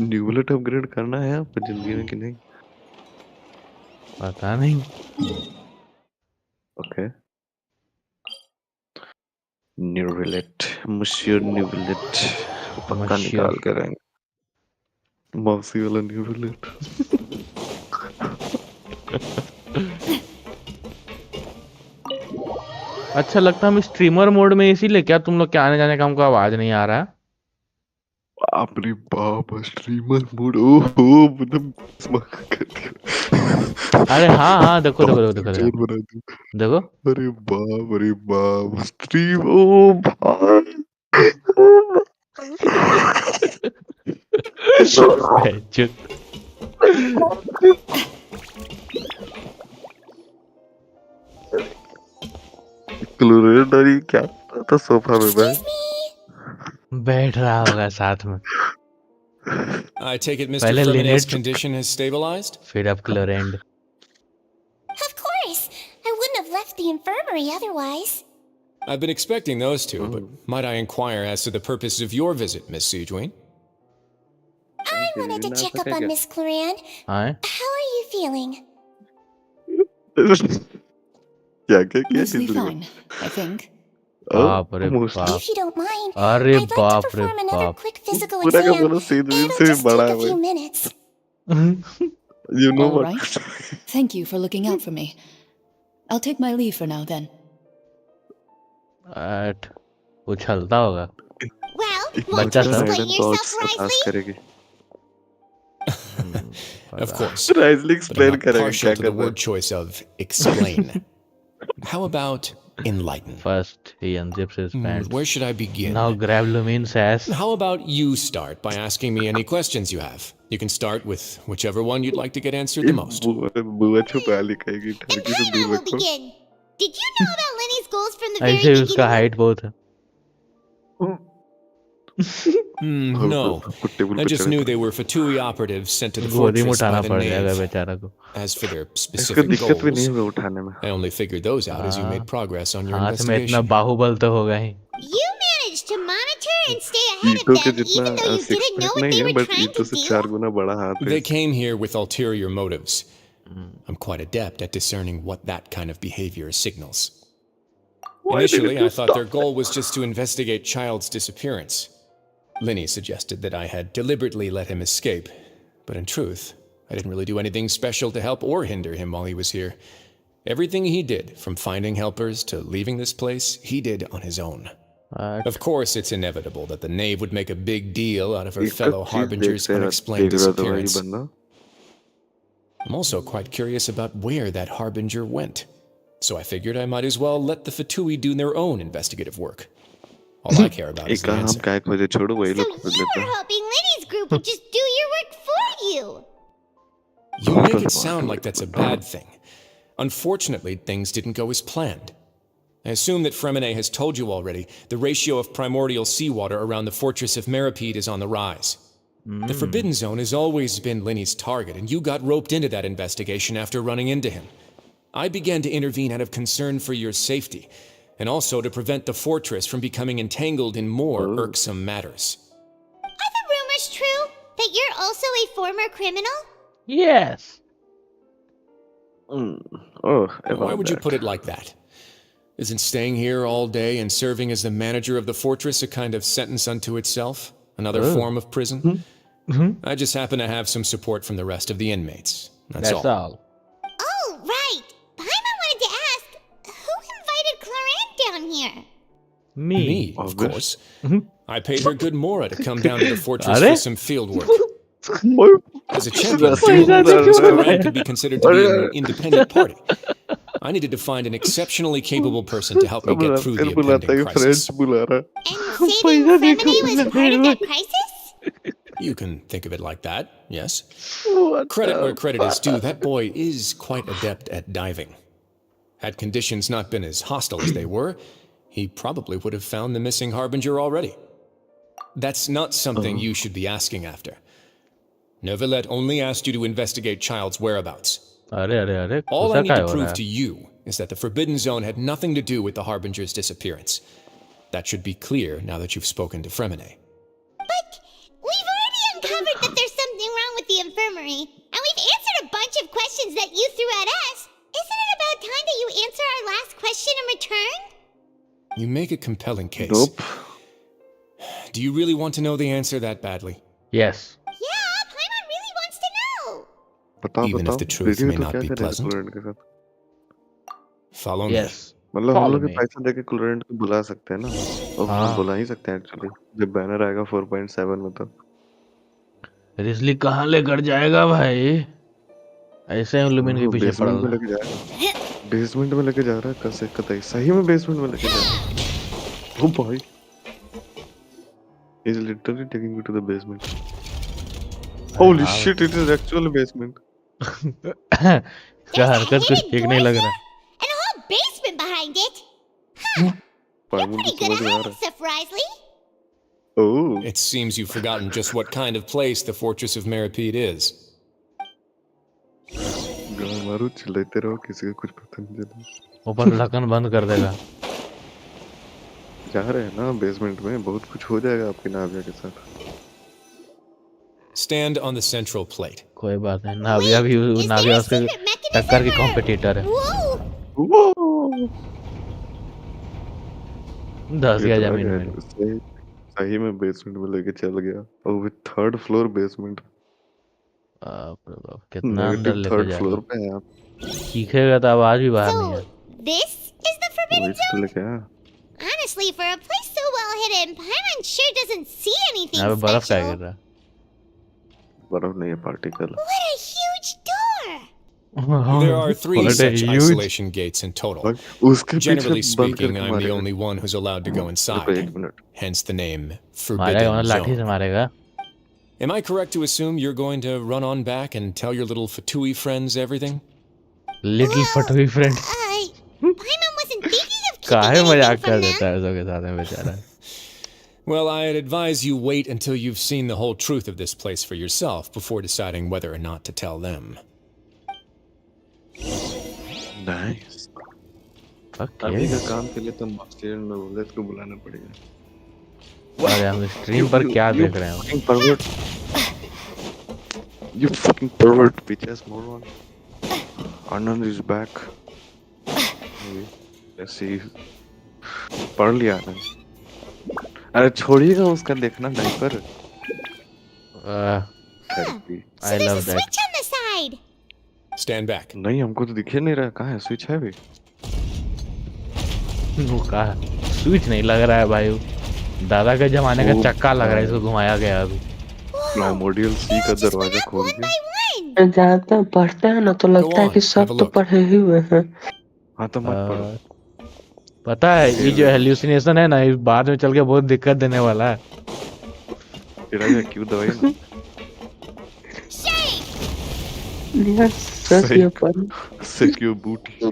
न्यू बुलेट अपग्रेड करना है आपको जिंदगी में कि नहीं? पता नहीं। ओके न्यू बुलेट मुशियर न्यू बुलेट पक्का मशियर। निकाल के रहेंगे मौसी वाला न्यू बुलेट। अच्छा लगता है हम स्ट्रीमर मोड में, इसीलिए क्या तुम लोग के आने जाने का हमको आवाज नहीं आ रहा है? अपनी बाप स्ट्रीमर मूड ओहो मतलब स्मक कर दिया। अरे हाँ देखो जोर बना दिया। देखो। अरे बाप स्ट्रीम ओ भाई बेइज्जत। क्लोरेडरी क्या था सोफा में बैठ बैठ रहा होगा साथ में। I take it Mr. पहले Fremene's Lynette condition has stabilized? फिर अब क्लोरेंड। Of course. I wouldn't have left the infirmary otherwise. I've been expecting those two, but might I inquire as to the purpose of your visit, Miss Sejoin? I wanted to check up on Miss Cloran. हाँ How are you feeling? क्या क्या क्या Mostly fine, I think. बाप रे mostly. बाप। If you don't mind, अरे I'd like to बाप रे perform another बाप। quick physical पूरा का exam. पूरा सीधवीन It'll से just बड़ा take a है few minutes. you know All what right. Thank you for looking out for me. I'll take my leave for now then. ऐट उछलता होगा। Well, एक want बच्चा to सा। explain yourself, पास Risley? करेगी Of course. राइजली But I'm explain not करेगा partial क्या to the करना word choice of explain. How about enlighten? First he unzips his pants. Where should I begin? Now grab Lumine's ass. How about you start by asking me any questions you have? You can start with whichever one you'd like to get answered the most. बुआ छुपा ली कहेगी And ठरकी से Paimon दूर will रखो। begin. Did you know about Lenny's goals from the very ऐसे भी उसका beginning? Height बहुत है। No. टेबल I पे just चढ़े knew थे। they were Fatui operatives sent to the गोदी में fortress by उठाना the पड़ जाएगा Knave. बेचारा को। As for their इसको specific दिक्कत भी नहीं goals, होगा उठाने में। I only figured those out as you made progress on your हाथ में इतना investigation. बाहुबल तो होगा ही। You managed to monitor and stay ahead of ईटो के them, जितना even though you six didn't know pack what नहीं they है were बट trying ईटो to से do? 4 गुना बड़ा हाथ है। They came here with ulterior motives. I'm quite adept at discerning what that kind of behavior signals. Why Initially, didn't you I thought their stop goal was just to investigate Child's disappearance. Linny suggested that I had deliberately let him escape, but in truth, I didn't really do anything special to help or hinder him while he was here. Everything he did, from finding helpers to leaving this place, he did on his own. Of course, it's inevitable that the knave would make a big deal out of her fellow Harbinger's unexplained disappearance. I'm also quite curious about where that Harbinger went, so I figured I might as well let the Fatui do their own investigative work. All I care about is the answer. So you were hoping Linny's group would just do your work for you. You make it sound like that's a bad thing. Unfortunately, things didn't go as planned. I assume that Fremine has told you already the ratio of primordial seawater around the fortress of Meripede is on the rise. The Forbidden Zone has always been Linny's target, and you got roped into that investigation after running into him. I began to intervene out of concern for your safety, and also to prevent the fortress from becoming entangled in more irksome matters. Are the rumors true that you're also a former criminal? Yes. Why would you put it like that? Isn't staying here all day and serving as the manager of the fortress a kind of sentence unto itself? Another form of prison? I just happen to have some support from the rest of the inmates. That's all. Oh, right. Paimon wanted to ask, who invited Clarant down here? Me, of course. I paid her good mora to come down to the fortress for some field work. As a champion, Clarant could be considered to be an independent party. I needed to find an exceptionally capable person to help me get through the impending crisis. And saving Fremine was part of that crisis? You can think of it like that, yes. Credit where credit is due, that boy is quite adept at diving. Had conditions not been as hostile as they were, he probably would have found the missing Harbinger already. That's not something you should be asking after. Neuvillette only asked you to investigate Child's whereabouts. All I need to prove to you is that the Forbidden Zone had nothing to do with the Harbinger's disappearance. That should be clear now that you've spoken to Fremine. But we've already uncovered that there's something wrong with the infirmary, and we've answered a bunch of questions that you threw at us. Isn't it about time that you answer our last question in return? You make a compelling case. Nope. Do you really want to know the answer that badly? Yes. Yeah, Paimon really wants to know. Even if the truth may not be pleasant. Follow me. Yes. मतलब हम Follow लोग me. पैसा देके क्लोरेंट को बुला सकते हैं ना और हाँ। बुला ही सकते हैं एक्चुअली जब बैनर आएगा 4.7 में तो रिजली कहाँ लेकर जाएगा भाई? ऐसे ही लुमिन के पीछे पड़ा बेसमेंट में हुआ। लेके जाएगा बेसमेंट में लेके जा रहा है कैसे कतई सही में बेसमेंट में लेके जा रहा है ओ भाई He's literally taking me to the basement. Holy shit, it is actually basement. क्या हरकत कुछ ठीक नहीं लग रहा। And a whole basement behind it. Huh. You're pretty good at hiding stuff, Risley. Oh. It seems you've forgotten just what kind of place the Fortress of Meripede is. गाना मारो चिल्लाते रहो किसी को कुछ पता नहीं चला ऊपर ढक्कन बंद कर देगा। जा रहे हैं ना बेसमेंट में बहुत कुछ हो जाएगा आपकी नाविया के साथ Stand on the central plate. कोई बात नहीं नाविया भी नाविया उसके टक्कर की कॉम्पिटिटर है। धस गया जमीन में। सही में बेसमेंट में लेके चल गया और विद थर्ड फ्लोर बेसमेंट कितना अंदर लेके थर्ड जाएगा। फ्लोर पे हैं आप चीखेगा तो आवाज भी बाहर नहीं है। So, this is the Forbidden तो Zone? लेके आया Honestly, for a place so well hidden, Paimon sure doesn't see anything यहाँ पे बर्फ क्या special. गिर रहा है? बर्फ नहीं है particle What a huge door! There are 3 What a such huge- isolation gates in total. उसके पीछे Generally बंद speaking, करके I'm the मारेगा only one who's allowed to go एक inside. Minute Hence the name मारेगा Forbidden मतलब लाठी से Zone. मारेगा। Am I correct to assume you're going to run on back and tell your little Fatui friends everything? Little Fatui friend Paimon wasn't thinking of keeping काहे मजाक anything कर from देता them. है उसके साथ में बेचारा। Well, I'd advise you wait until you've seen the whole truth of this place for yourself before deciding whether or not to tell them. Nice okay अभी का काम के लिए तो मास्टर नोवेलेट को बुलाना पड़ेगा अरे हम स्ट्रीम पर क्या देख रहे हैं? fucking pervert you fucking pervert bitch ass moron Anand is back let's see पढ़ लिया आनंद अरे छोड़िएगा उसका देखना diaper I So there's a love that. switch on the side. Stand back. नहीं हमको तो दिखे नहीं रहा कहाँ है स्विच है भी वो कहा स्विच नहीं लग रहा है भाई, दादा के जमाने का चक्का लग रहा है, इसको घुमाया गया अभी। प्राइमोर्डियल सी का दरवाजा खोल One के by one. जाते हैं पढ़ते हैं ना तो लगता है कि सब तो पढ़े ही हुए हैं। हाँ तो मत पढ़ो पता है ये जो हेल्यूसिनेशन है ना, इस बाद में चल के बहुत दिक्कत देने वाला है। चिराग क्यों दवाई ना यार सच ये पर से क्यों बूटी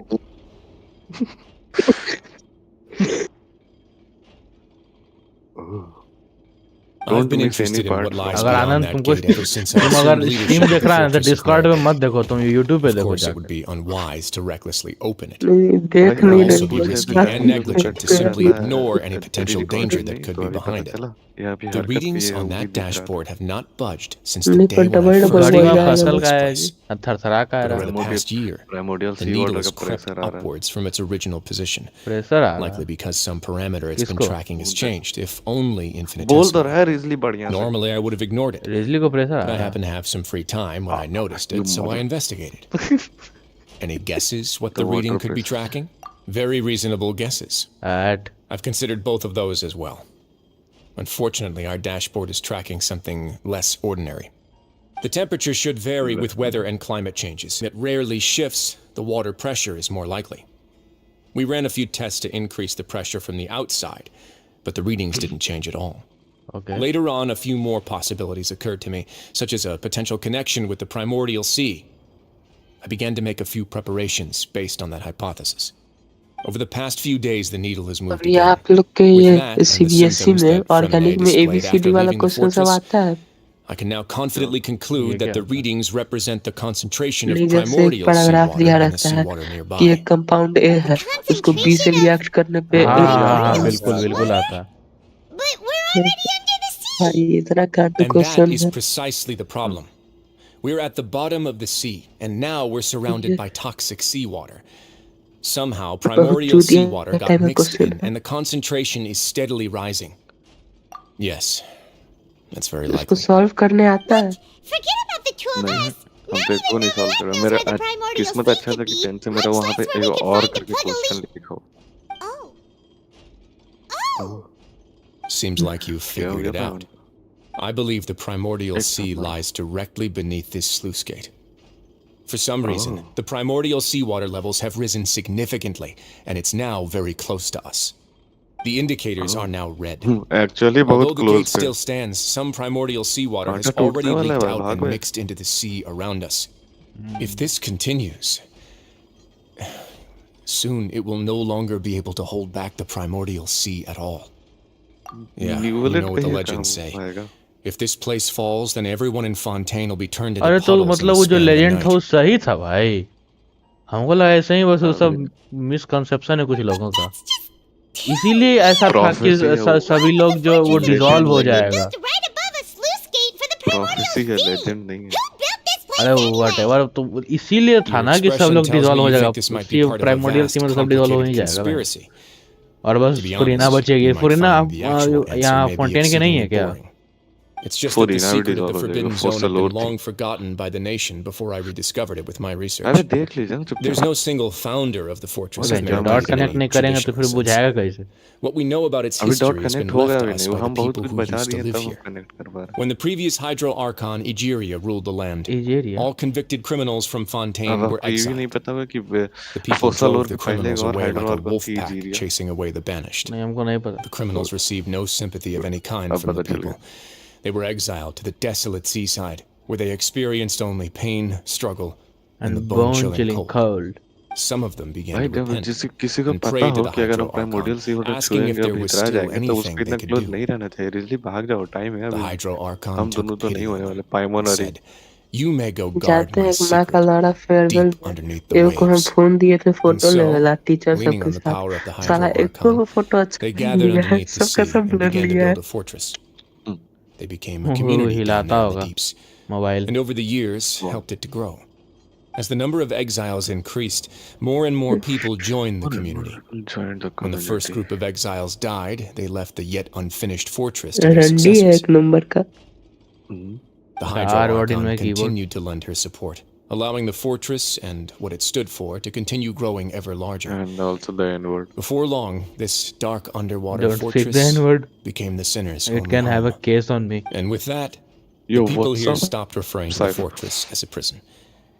I've been interested in what lies अगर beyond आनंद that तुमको gate ever since I तुम अगर assumed स्ट्रीम leadership देख of रहा the है तो Fortress of डिस्कॉर्ड Gray. पे मत देखो, तुम यूट्यूब पे Of देखो course, it जाके। would be unwise to recklessly open it. नहीं देख It would नहीं also be रहे risky and negligent to simply ignore any potential danger that could be behind it. The readings on that dashboard have not budged since the नहीं day पर when I double first double घड़ी बोल में recognized रहा है फसल this का है place. जी, थरथरा का But है, over the past year, primordial the sea needle water has का crept प्रेशर आ रहा है upwards from its original position, pressure आ रहा likely है। because some parameter it's been किसको? tracking has changed, if only बोल तो infinitesimally. रहा है रिजली बढ़िया से Normally, I would have ignored it. Ridgely को प्रेशर आ But I रहा है। happened to have some free time when I noticed you it, so I mother- investigated. Any guesses what the The water reading could be pressure. tracking? Very reasonable guesses. At I've considered both of those as well. Unfortunately, our dashboard is tracking something less ordinary. The temperature should vary with weather and climate changes. It rarely shifts, the water pressure is more likely. We ran a few tests to increase the pressure from the outside, but the readings didn't change at all. okay. Later on, a few more possibilities occurred to me, such as a potential connection with the primordial sea. I began to make a few preparations based on that hypothesis. Over the past few days, the needle has moved अभी again. आप लोग के With ये that and the CBSE symptoms में that organic Fremine में displayed ABCD after वाला leaving the question सब fortress, आता है। I can now confidently conclude ये that the क्या होता है? readings represent the concentration of नहीं जैसे एक primordial पैराग्राफ seawater दिया in the रहता है seawater कि nearby. एक कंपाउंड ए है उसको बी से रिएक्ट करने पे हाँ हाँ हाँ Primordial बिल्कुल sea बिल्कुल water? आता है। But we're already under the sea. भाई इतना कांटू And that क्वेश्चन is है। precisely the problem. We're at the bottom of the sea, and now we're surrounded by toxic seawater. Somehow, primordial चूतिया seawater type got of mixed question in, and the concentration is steadily rising. Yes, that's very उसको likely. Solve करने आता है। Forget about the two of नहीं us. हम Now तो we इसको even नहीं know सॉल्व कर Lab रहा knows मेरा where the आज primordial किस्मत sea अच्छा था could कि be. टेंथ से मेरा Much वहाँ पे less where we एक can और find to करके plug a क्वेश्चन leak. लिखा हो Oh. Oh. Seems like you've क्या हो figured गया it था out. I believe the primordial sea Excellent. lies directly beneath this sluice gate. For some reason, Oh. the primordial seawater levels have risen significantly, and it's now very close to us. The indicators are now red. Actually Although बहुत the close gate थे still stands, some primordial seawater has कांटा टूटने already वाला है leaked भाई, out and भागो। mixed into the sea around us. If this continues, soon it will no longer be able to hold back the primordial sea at all. Yeah, you न्यूलेट know पे what the he legends say. काम आएगा If this place falls, then everyone in Fontaine will be turned into अरे तो puddles in मतलब the वो जो span of a legend था वो night. सही था भाई, हमको लगा ऐसे ही बस वो सब मिसकंसेप्शन है कुछ लोगों का, इसीलिए ऐसा था कि Prophecy है वो। सभी लोग जो वो Legend डिसॉल्व हो नहीं है। जाएगा। Built right above a sluice gate for the primordial prophecy है sea. लेजेंड नहीं है Who built this place अरे anyway? व्हाटएवर, तो इसीलिए था Your ना कि सब expression लोग tells डिसॉल्व me हो you जाएगा, think this might be sea part of a primordial sea vast, में सब डिसॉल्व हो ही complicated जाएगा भाई। conspiracy. और बस To be फुरीना honest, बचेगी। you might फुरीना find the actual answer यहाँ may be फोंटेन के नहीं है exceedingly क्या? boring. It's just that the Furina secret of dissolve the हो Forbidden जाएगा, Zone had fossil been और long थी। forgotten by the nation before I rediscovered it with my अरे research. देख लीजिए ना There's चुपचाप no single founder of the Fortress Okay, of जब Mirror dot in connect any नहीं करेंगे तो traditional फिर sense. बुझाएगा कैसे? What we know about its अभी dot history has been connect हो left गया to भी us नहीं, by the हम बहुत people कुछ who बचा used to दिए live तब हम here. कनेक्ट कर पा रहे When the previous Hydro Archon, Egeria, ruled the land, Egeria? all convicted criminals from अब Fontaine were आपको ये भी नहीं exiled. पता होगा कि The people फोसल drove और the भी पहले criminals एक और away like हाइड्रो a और wolf थी pack, जीरिया chasing away the banished. नहीं हमको नहीं पता। The criminals received no sympathy of any kind अब from the पता चल people. गया They were exiled to the desolate seaside, where they experienced only pain, struggle, and the And bone-chilling bone-chilling cold. cold. Some of them began भाई to जब repent किसी को and पता pray हो to the कि अगर हम Hydro primordial Archon, sea hotel asking if छुएंगे और there was भीतर आ still जाएंगे तो उस anything पे they इतना could क्लोज do. नहीं रहना चाहिए, रिजली भाग जाओ, टाइम है The अभी, Hydro Archon हम दोनों took तो नहीं pity होने on वाले, them पाइमोन and और said, "You may go guard जाते my हैं एक माँ का secret लड़ा फेयरवेल deep underneath the एक को हम waves." फोन दिए थे And फोटो so, लेवला टीचर leaning सबके on the साथ, power of the साला Hydro एक को Archon, फोटो अच्छा they नहीं gathered लिया है, underneath the सबका sea सब and ब्लर began to लिया है। build a fortress. They became a वो community down हिलाता there in the होगा deeps, mobile. and over the years helped it to grow. As the number of exiles increased, more and more people joined the community. Joined the When the first community. group of exiles died, they left the yet unfinished fortress to their रंडी है successors. एक number का. The R Hydro word in Archon my keyboard. continued to lend her support, allowing the fortress and what it stood for to continue growing ever larger. And also the N-word. Before long, this dark underwater Don't speak fortress the N-word. became the sinner's It only can have a home. case on me. And with that, Yo, the people what's here up? stopped referring to the Cypher. fortress as a prison.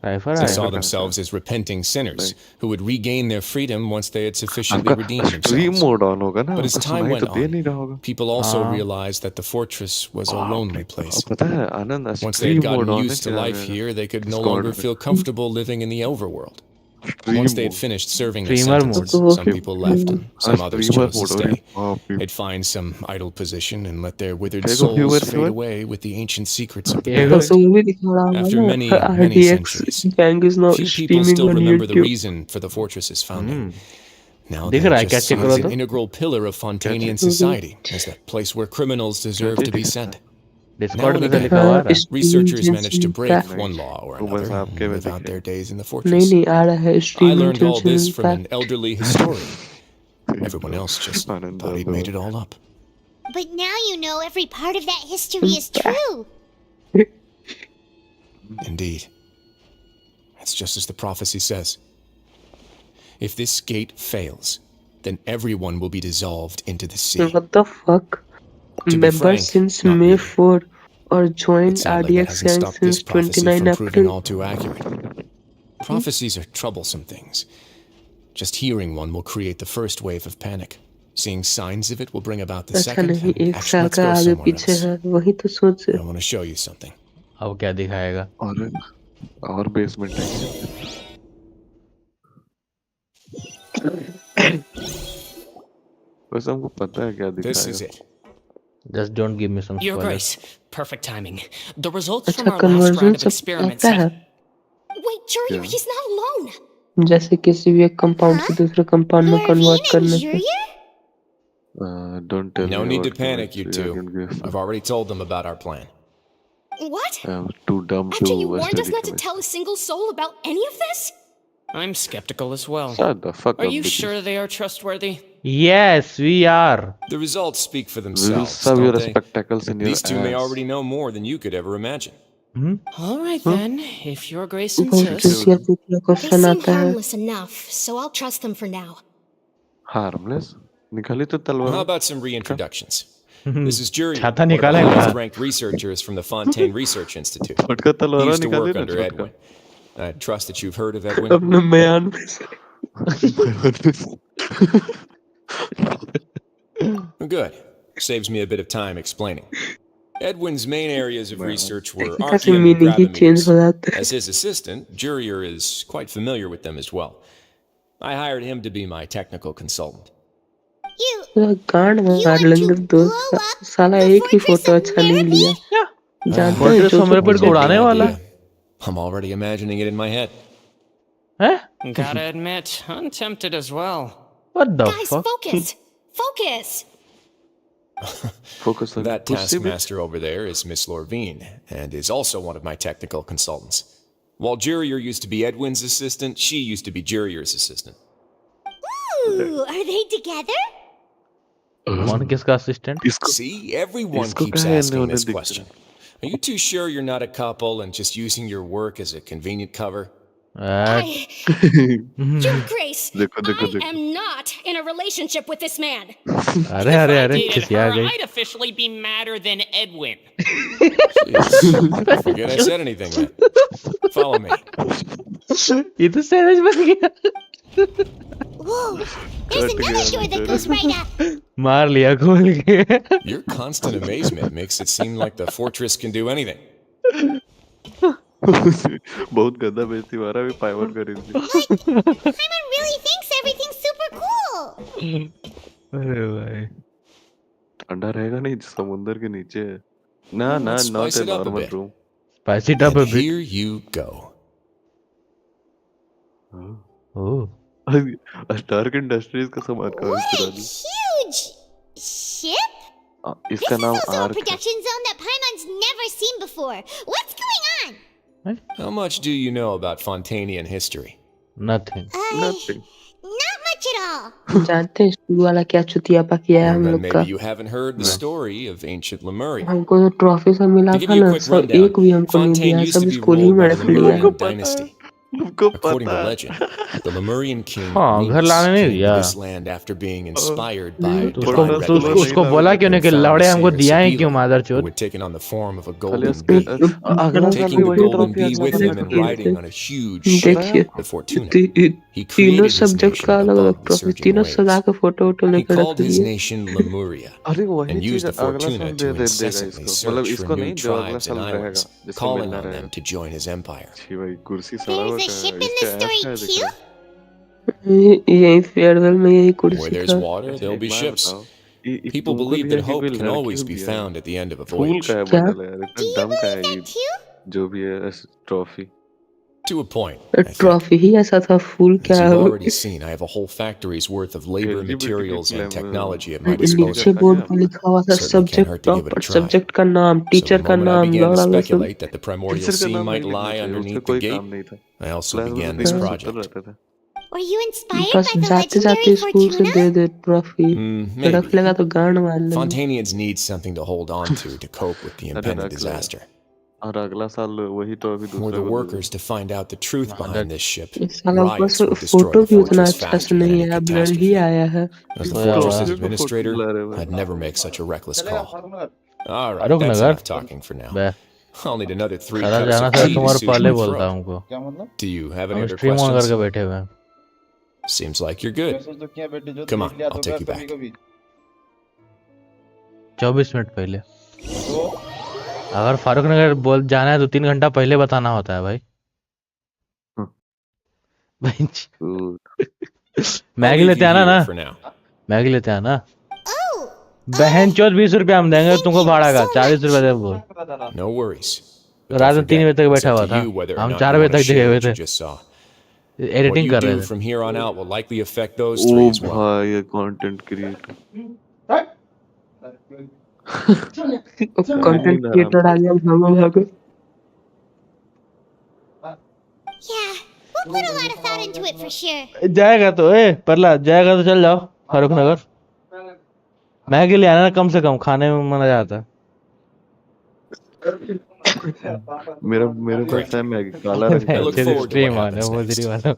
Cypher They आया. saw themselves as repenting sinners who would regain their freedom once they had sufficiently आपका redeemed stream themselves. Mode on होगा ना, But as आपको time सुनाई went तो दे on, नहीं रहा होगा. people also realized that the fortress was a lonely place. पता है आनंद, Once they stream had mode gotten on used to है life here, they could no Discord longer में. feel comfortable living in the overworld. Stream Once they had mode. finished serving their Streamer sentences, mode. some people left and some others streamer chose to mode, stay. बाप रे. They'd find some idle position and let their withered देखो souls viewers fade हुआ. away with the ancient secrets of the ये past. तो वो भी दिखा रहा होगा After ना. many RDX centuries, gang is now few people streaming still on remember the YouTube. reason for the fortress's founding. Now दिख they're रहा है क्या? just चेक seen करो as तो. an integral pillar of Fontainian society, as the place where criminals deserve to be sent. Discord Now में and तो again, लिखा हुआ है. researchers managed to break Nice. one law or तो बस another आपके and में live out दिखे. their days in the नहीं fortress. नहीं आ रहा है I streaming learned all this from impact. an elderly historian. Everyone else just Anand thought he'd made it all up. But now you know every part of that history is true. Indeed. It's just as the prophecy says. If this gate fails, then everyone will be dissolved into the sea. What the fuck? be Member frank, since not May really. 4 or joined But sadly, that RDX hasn't gang stopped this since prophecy 29 from proving April. all too accurate. Prophecies are troublesome things. Just hearing one will create the first wave of panic. Seeing signs of it will bring about the अच्छा second. नहीं And एक actually, साल let's का go आगे somewhere पीछे else. है वही तो सोच. I want to show you something. अब क्या दिखाएगा? और बेसमेंट है. वैसे हमको पता है क्या This is दिखाएगा. it. Just don't give me some Your spoilers. Grace, perfect timing. The results from अच्छा our last conversion round of सब experiments आता है. have... Wait, Jurier, Yeah. he's not alone. जैसे किसी भी एक कंपाउंड से दूसरे कंपाउंड में कन्वर्ट Lorvine and करने से. Jurier? Don't tell No me need to what panic, you we are two. gonna give. I've already told them about our plan. What? I'm too dumb After to you warned us not to commit. tell a single soul about any of this? I'm skeptical as well. Shut the fuck Are up, you bitches. sure they are trustworthy? Yes, we are. The results speak for We will themselves, serve your don't they? spectacles in your These two may ass. already know more than you could ever imagine. All right then, if Your Grace बहुत insists. चूतिया चूतिया They question seem आता है. harmless enough, so I'll trust them for now. Harmless? निकाली तो How तलवार. about some reintroductions? This is Jury, छाता one of the निकालेगा. highest ranked researchers from the Fontaine Research Institute. फटका He तलवार used to निकाली work ना under फटका. Edwin. I trust that you've heard of Edwin. अपने बयान में से. Good. Saves me a bit of time explaining. Edwin's main areas of research were कैसे Archon and meaning he change gravimeters. हो जाता है. As his assistant, Jurier is quite familiar with them as well. I hired him to be my technical consultant. You गांड want मार to लेंगे blow दोस्त. up साला the एक ही fortress photo of अच्छा नहीं Meribee? लिया. जानते हो Fortress जो of Meribee पीछे को उड़ाने Good वाला? idea. I'm already imagining it in my head. हैं? Gotta admit, I'm tempted as well. What the Guys, fuck? focus! Focus! Focus on That pussy, bitch. taskmaster over there is Miss Lorvine, and is also one of my technical consultants. While Jurier used to be Edwin's assistant, she used to be Jurier's assistant. Ooh, are they together? कौन किसका assistant? इसको See, everyone इसको keeps कहाँ asking इन्होंने this दिख question. Are you too sure you're not a couple and just using your work as a convenient cover? Your Grace, देखो देखो I देखो. am not in a relationship with this man. अरे अरे अरे Dated खिसिया her, गई. I'd officially be madder than Edwin. Jeez. Forget I said anything then. Follow me. ये तो savage बन गया. Whoa, there's another door that goes right up. मार लिया खोल के. Your constant amazement makes it seem like the fortress can do anything. बहुत गंदा बेइज्जती मारा भी पाइवर कर रही थी. Paimon really thinks everything's super cool. अरे भाई. ठंडा रहेगा नहीं समुंदर के नीचे है. ना ना Let's not spice A it up a normal bit. Room. Spice it up a And bit. here you go. Oh. Stark Industries का सामान का What a इस्तेमाल. huge ship! This इसका is नाम also a arc. production zone that Paimon's never seen before. What's going on? How much do you know about Fontainian history? Nothing. Nothing. Not much at all. जानते हैं school वाला क्या चुतियापा किया है Well, हम then लोग maybe का? you haven't heard the story of ancient Lemuria. हमको जो ट्रॉफी सब मिला To give था you a ना, quick सब rundown, एक भी हमको नहीं दिया Fontaine है, used to सब be स्कूल ही ruled में by the रख लिया है। Lemurian dynasty. हमको According to पता है। legend, the Lemurian king हाँ, घर Minos लाने नहीं came to दिया। this land after being inspired by तो divine उसको revelation बोला क्यों नहीं and कि found लौड़े the हमको savior दिया है क्यों Sabila, मादरचोद? who had taken on the form of a खाली golden उसके bee. अगला साल Taking भी the वही golden ट्रॉफी bee अगला with साल him and भी riding on a huge ship, देखिए the Fortuna, he तीनों created his सब्जेक्ट nation का अलग अलग above the ट्रॉफी, surging तीनों सजा waves. के फोटो वोटो He लेकर रख called his लिए। nation Lemuria अरे वही and चीज used the अगला Fortuna साल to देगा incessantly इसको, मतलब search for इसको new नहीं जो अगला tribes and साल रहेगा islands, जिसको calling मिलना on them रहेगा। to join his empire. छी भाई कुर्सी सड़ा हुआ There's a है, ship in इसका this story ऐसा दिख too? रहा है। यही फेयरवेल में यही Where कुर्सी there's था। water, अच्छा there'll एक be बात ships. बताओ, ये People तुमको believe दिया that है कि कोई hope can लड़की always को be दिया है? found at the end of a fool voyage. का है क्या? बंडल यार, Do इतना you डम का believe है ये that too? जो भी है trophy. To a point, I think. Trophy ही ऐसा था, फूल As क्या you've है? already seen, I have a whole factory's worth of labor, LGBT के materials, and claim technology at my teacher disposal. नीचे था बोर्ड क्या? पे लिखा हुआ था Certainly can't subject hurt to give it a proper, try. Subject का नाम, So the टीचर का moment I नाम, began to लौड़ा लो सब। speculate that the primordial teacher का sea नाम might नहीं लिखना lie चाहिए, उसका underneath the कोई gate, काम नहीं था। I also प्लान began तो this दिन भर project. रहते थे। Were you inspired बस by the जाते जाते legendary स्कूल से Fortuna? दे दे ट्रॉफी, रख Maybe. लेगा तो गांड मार लेंगे। Fontainians need something to hold on to cope with the अरे impending रख लेगा disaster. और अगला साल वही ट्रॉफी For दूसरे the को दे workers to find out the truth behind this ship, इस साल ऊपर riots से would destroy फोटो the भी उतना fortress अच्छा से faster than नहीं any है, ब्लर ही catastrophe. आया है। As the तो यार fortress's ट्रॉफी का फोटो administrator, ला रहे हो। I'd never make such a reckless call. All right, Farooq that's Nagar enough talking for now. Bay I'll need another 3 खरा cups जाना of था tea to तुम्हारे soothe पहले my बोलता throat. हमको। Do you have any हम other स्ट्रीम ऑन questions? करके बैठे हुए हैं। Seems like you're good. Come on, I'll take you back. 24 minute पहले। अगर फारूक नगर बोल जाना है तो 3 घंटा पहले बताना होता है भाई। I'll मैगी leave लेते you आना here ना, for now. मैगी लेते आना। Oh, बहन चौथ 20 रुपया हम देंगे तुमको भाड़ा का, 40 रुपया दे बोल। No worries. तो But रात don't में 3 बजे forget, तक it's बैठा up हुआ to था, you whether or हम not 4 you बजे want to तक जगे share हुए what you थे, just saw. What editing you कर रहे do थे। from here on out will likely affect those O three as well. भाई ये कंटेंट क्रिएटर कंटेंट क्रिएटर आ गया, भागो भागो। yeah. We'll put a lot of thought into it for sure. जाएगा तो परला जाएगा तो चल जाओ फारूक नगर। मैगी ले आना कम से कम, खाने में मजा आता है। मेरा मेरे पास Great. है मैगी काला रंग का I look है। forward to what stream on है, happens मोजरी next. वाला।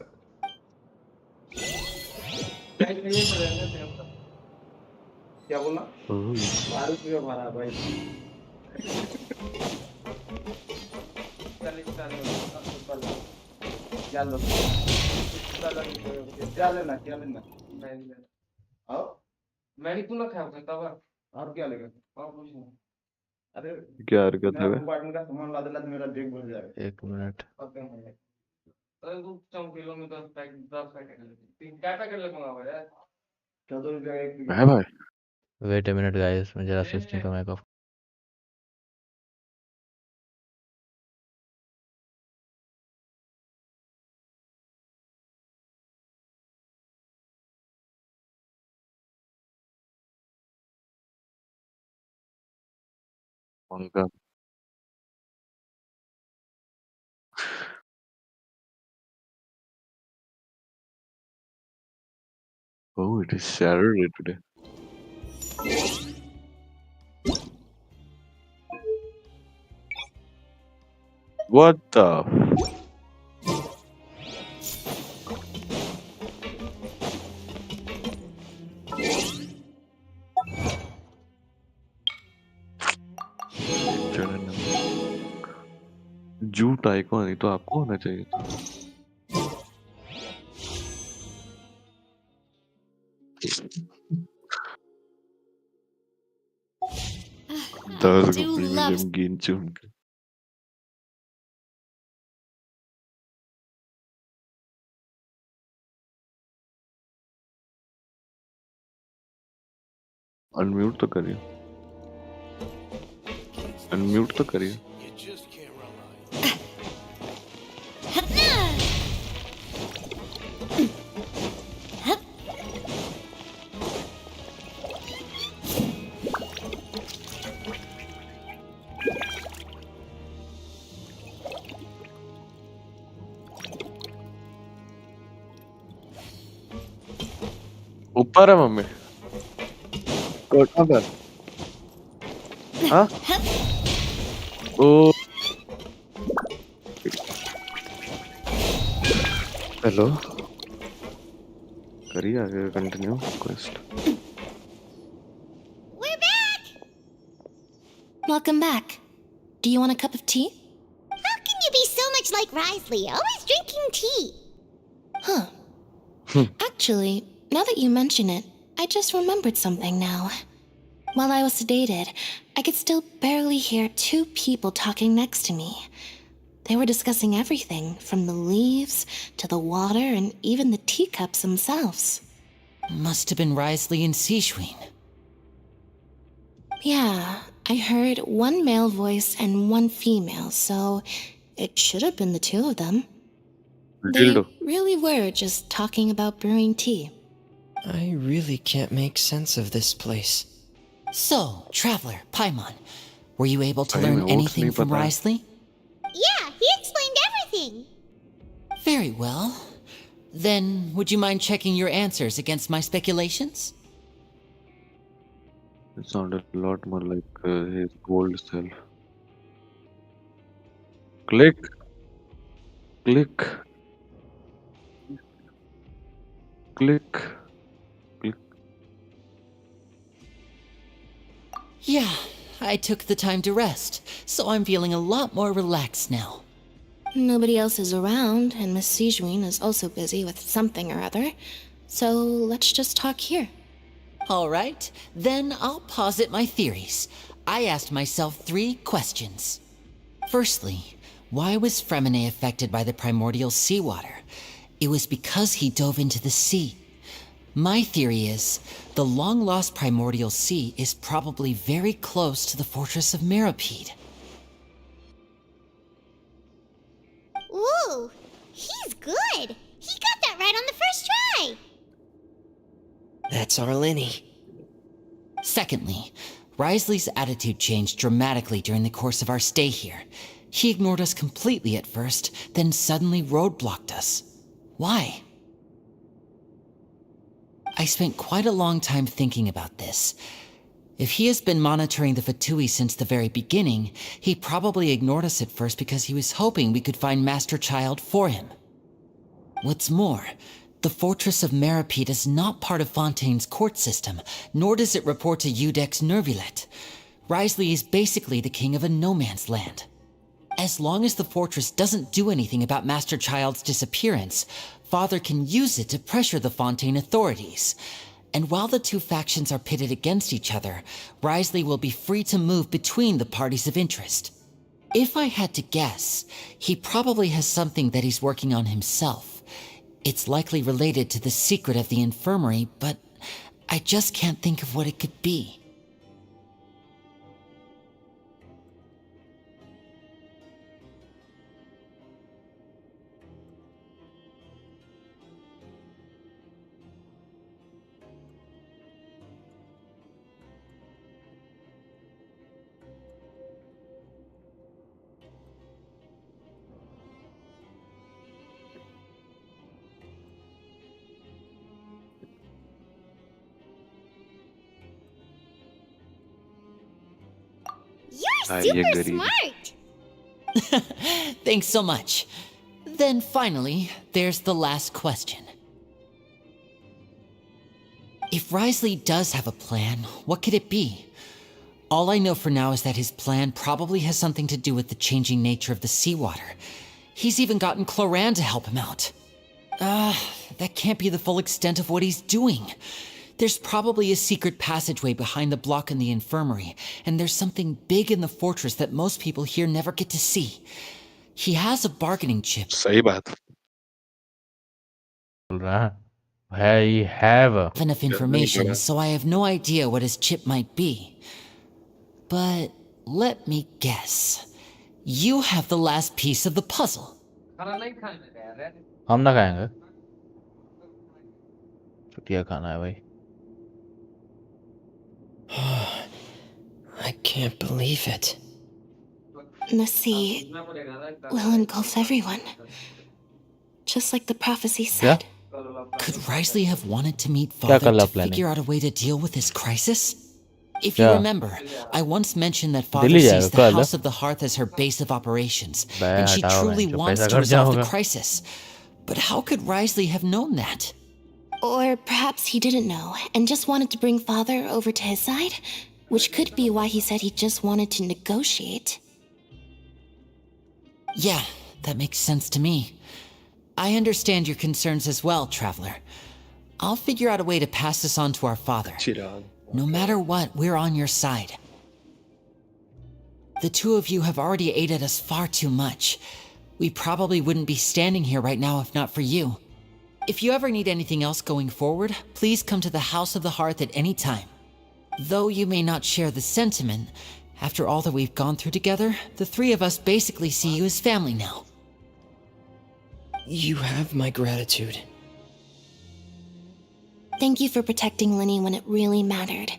क्या हरकत है बे? एक मिनट। है भाई वेट अ मिनट गाइस, मैं जरा सिस्टम का माइक ऑफ। उनका Oh, it is Saturday today. What the? Jute icon नहीं तो आपको होना चाहिए था। दर्द को प्रीमियम गेंचुन के अनम्यूट तो करिए, अनम्यूट तो करिए। अरे मम्मी कहाँ पे? हाँ? ओ हेलो करिए आगे continue quest. We're back! Welcome back. Do you want a cup of tea? How can you be so much like Risley, always drinking tea? Huh. Actually, now that you mention it, I just remembered something now. While I was sedated, I could still barely hear two people talking next to me. They were discussing everything, from the leaves to the water and even the teacups themselves. Must have been Risley and Seishween. Yeah, I heard one male voice and one female, so it should have been the two of them. They Dildo. really were just talking about brewing tea. I really can't make sense of this place. So, Traveler, Paimon, were you able to Aye, learn मैं anything नहीं from पता. Risley? Yeah, he explained everything. Very well. Then, would you mind checking your answers against my speculations? It sounded a lot more like his old self. Click, click, click, click. Yeah, I took the time to rest, so I'm feeling a lot more relaxed now. Nobody else is around, and Miss Sejuin is also busy with something or other, so let's just talk here. All right, then I'll posit my theories. I asked myself 3 questions. Firstly, why was Fremine affected by the primordial seawater? It was because he dove into the sea. My theory is, the long-lost primordial sea is probably very close to the fortress of Meropide. Ooh, he's good. He got that right on the first try. That's Arlini. Secondly, Risley's attitude changed dramatically during the course of our stay here. He ignored us completely at first, then suddenly roadblocked us. Why? I spent quite a long time thinking about this. If he has been monitoring the Fatui since the very beginning, he probably ignored us at first because he was hoping we could find Master Child for him. What's more, the Fortress of Meropide is not part of Fontaine's court system, nor does it report to Rdx Chirag. Risley is basically the king of a no-man's land. As long as the fortress doesn't do anything about Master Child's disappearance, Father can use it to pressure the Fontaine authorities. And while the 2 factions are pitted against each other, Risley will be free to move between the parties of interest. If I had to guess, he probably has something that he's working on himself. It's likely related to the secret of the infirmary, but I just can't think of what it could be. You're I super agree. smart. Thanks so much. Then finally, there's the last question. If Risley does have a plan, what could it be? All I know for now is that his plan probably has something to do with the changing nature of the seawater. He's even gotten Cloran to help him out. That can't be the full extent of what he's doing. There's probably a secret passageway behind the block in the infirmary, and there's something big in the fortress that most people here never get to see. He has a bargaining chip. सही बात. बोल रहा है I have Enough information, so I have no idea what his chip might be. But let me guess. You have the last piece of the puzzle. हम ना खाएंगे छुट्टियाँ खाना है भाई. I can't believe it. The sea will engulf everyone, just like the prophecy said. Could Risley have wanted to meet क्या Father कर to planning? figure out a way to deal with this crisis? If you क्या? remember, I once mentioned that Father Delhi sees जाएगा the कल? House of the Hearth as her base of operations, bay and she हटाओ truly भाई, जो wants पैसा to खर्चा resolve the होगा। crisis. But how could Risley have known that? Or perhaps he didn't know and just wanted to bring Father over to his side, which could be why he said he just wanted to negotiate. Yeah, that makes sense to me. I understand your concerns as well, Traveler. I'll figure out a way to pass this on to our father. Chirag No matter what, we're on your side. The two of you have already aided us far too much. We probably wouldn't be standing here right now if not for you. If you ever need anything else going forward, please come to the House of the Hearth at any time. Though you may not share the sentiment, after all that we've gone through together, the three of us basically see you as family now. You have my gratitude. Thank you for protecting Linny when it really mattered.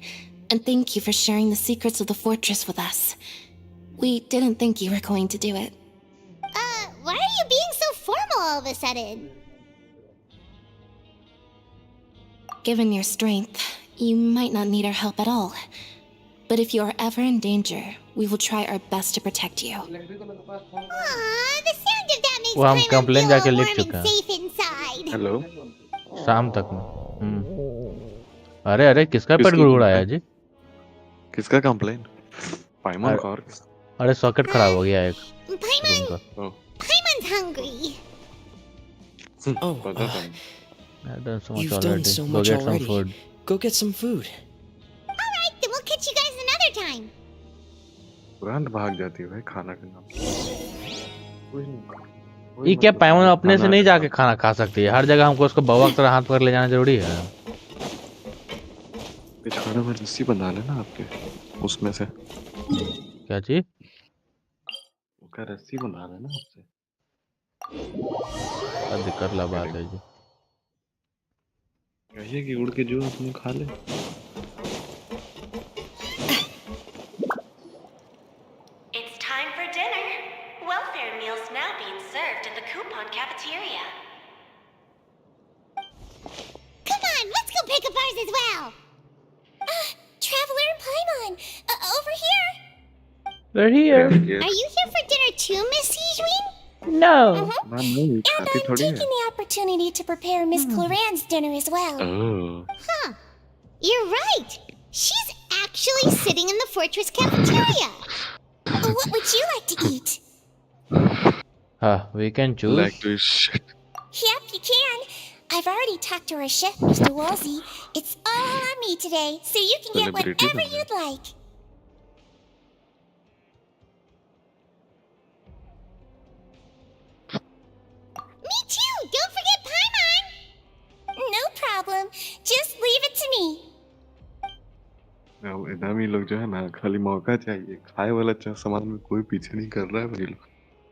And thank you for sharing the secrets of the fortress with us. We didn't think you were going to do it. Why are you being so formal all of a sudden? Given your strength, you might not need our help at all. But if you are ever in danger, we will try our best to protect you. Aw, the sound of that makes वो हम Paimon complain feel all जाके लिख warm चुके and हैं। safe inside. Hello शाम तक में। अरे अरे किसका पेट किसकी गुड़गुड़ाया जी? किसका कंप्लेन? पाइमन अरे- का और अरे सॉकेट खराब हो गया एक रूम Paimon, का। Paimon's hungry. Oh, पता था I've done so much you've done already. so Go much get some already. food. Go get some food. Alright, then we'll catch you guys another time. तुरंत भाग जाती है भाई खाना के नाम ये क्या पैमन अपने से नहीं जाके खाना खा सकती है? हर जगह हमको उसको बवा की तरह हाथ पकड़ ले जाना जरूरी है? पिछवाड़े में रस्सी बंधा लेना आपके उसमें से क्या चीज? उसका रस्सी बंधा लेना आपसे क्या दिक्कत ला बात है जी? कहिए कि उड़ के जो अपने खा ले It's time for dinner. Welfare meals now being served in the coupon cafeteria. Come on, let's go pick up ours as well. Traveler and Paimon, over here. We're here. Are you here for dinner too, Miss Sijwin? No. ना नहीं खाती थोड़ी है the opportunity to prepare Miss Cloran's dinner as well. Oh Huh. You're right. She's actually sitting in the fortress cafeteria. What would you like to eat? We can choose. like to shit Yep, you can. I've already talked to our chef, Mr. Wolsey. It's all on me today, so you can get Celebrity whatever dinner. you'd like. Me too! Don't forget Paimon! No problem. Just leave it to me. अब इनामी लोग जो है ना खाली मौका चाहिए खाए वाला सामान में कोई पीछे नहीं कर रहा है भाई लोग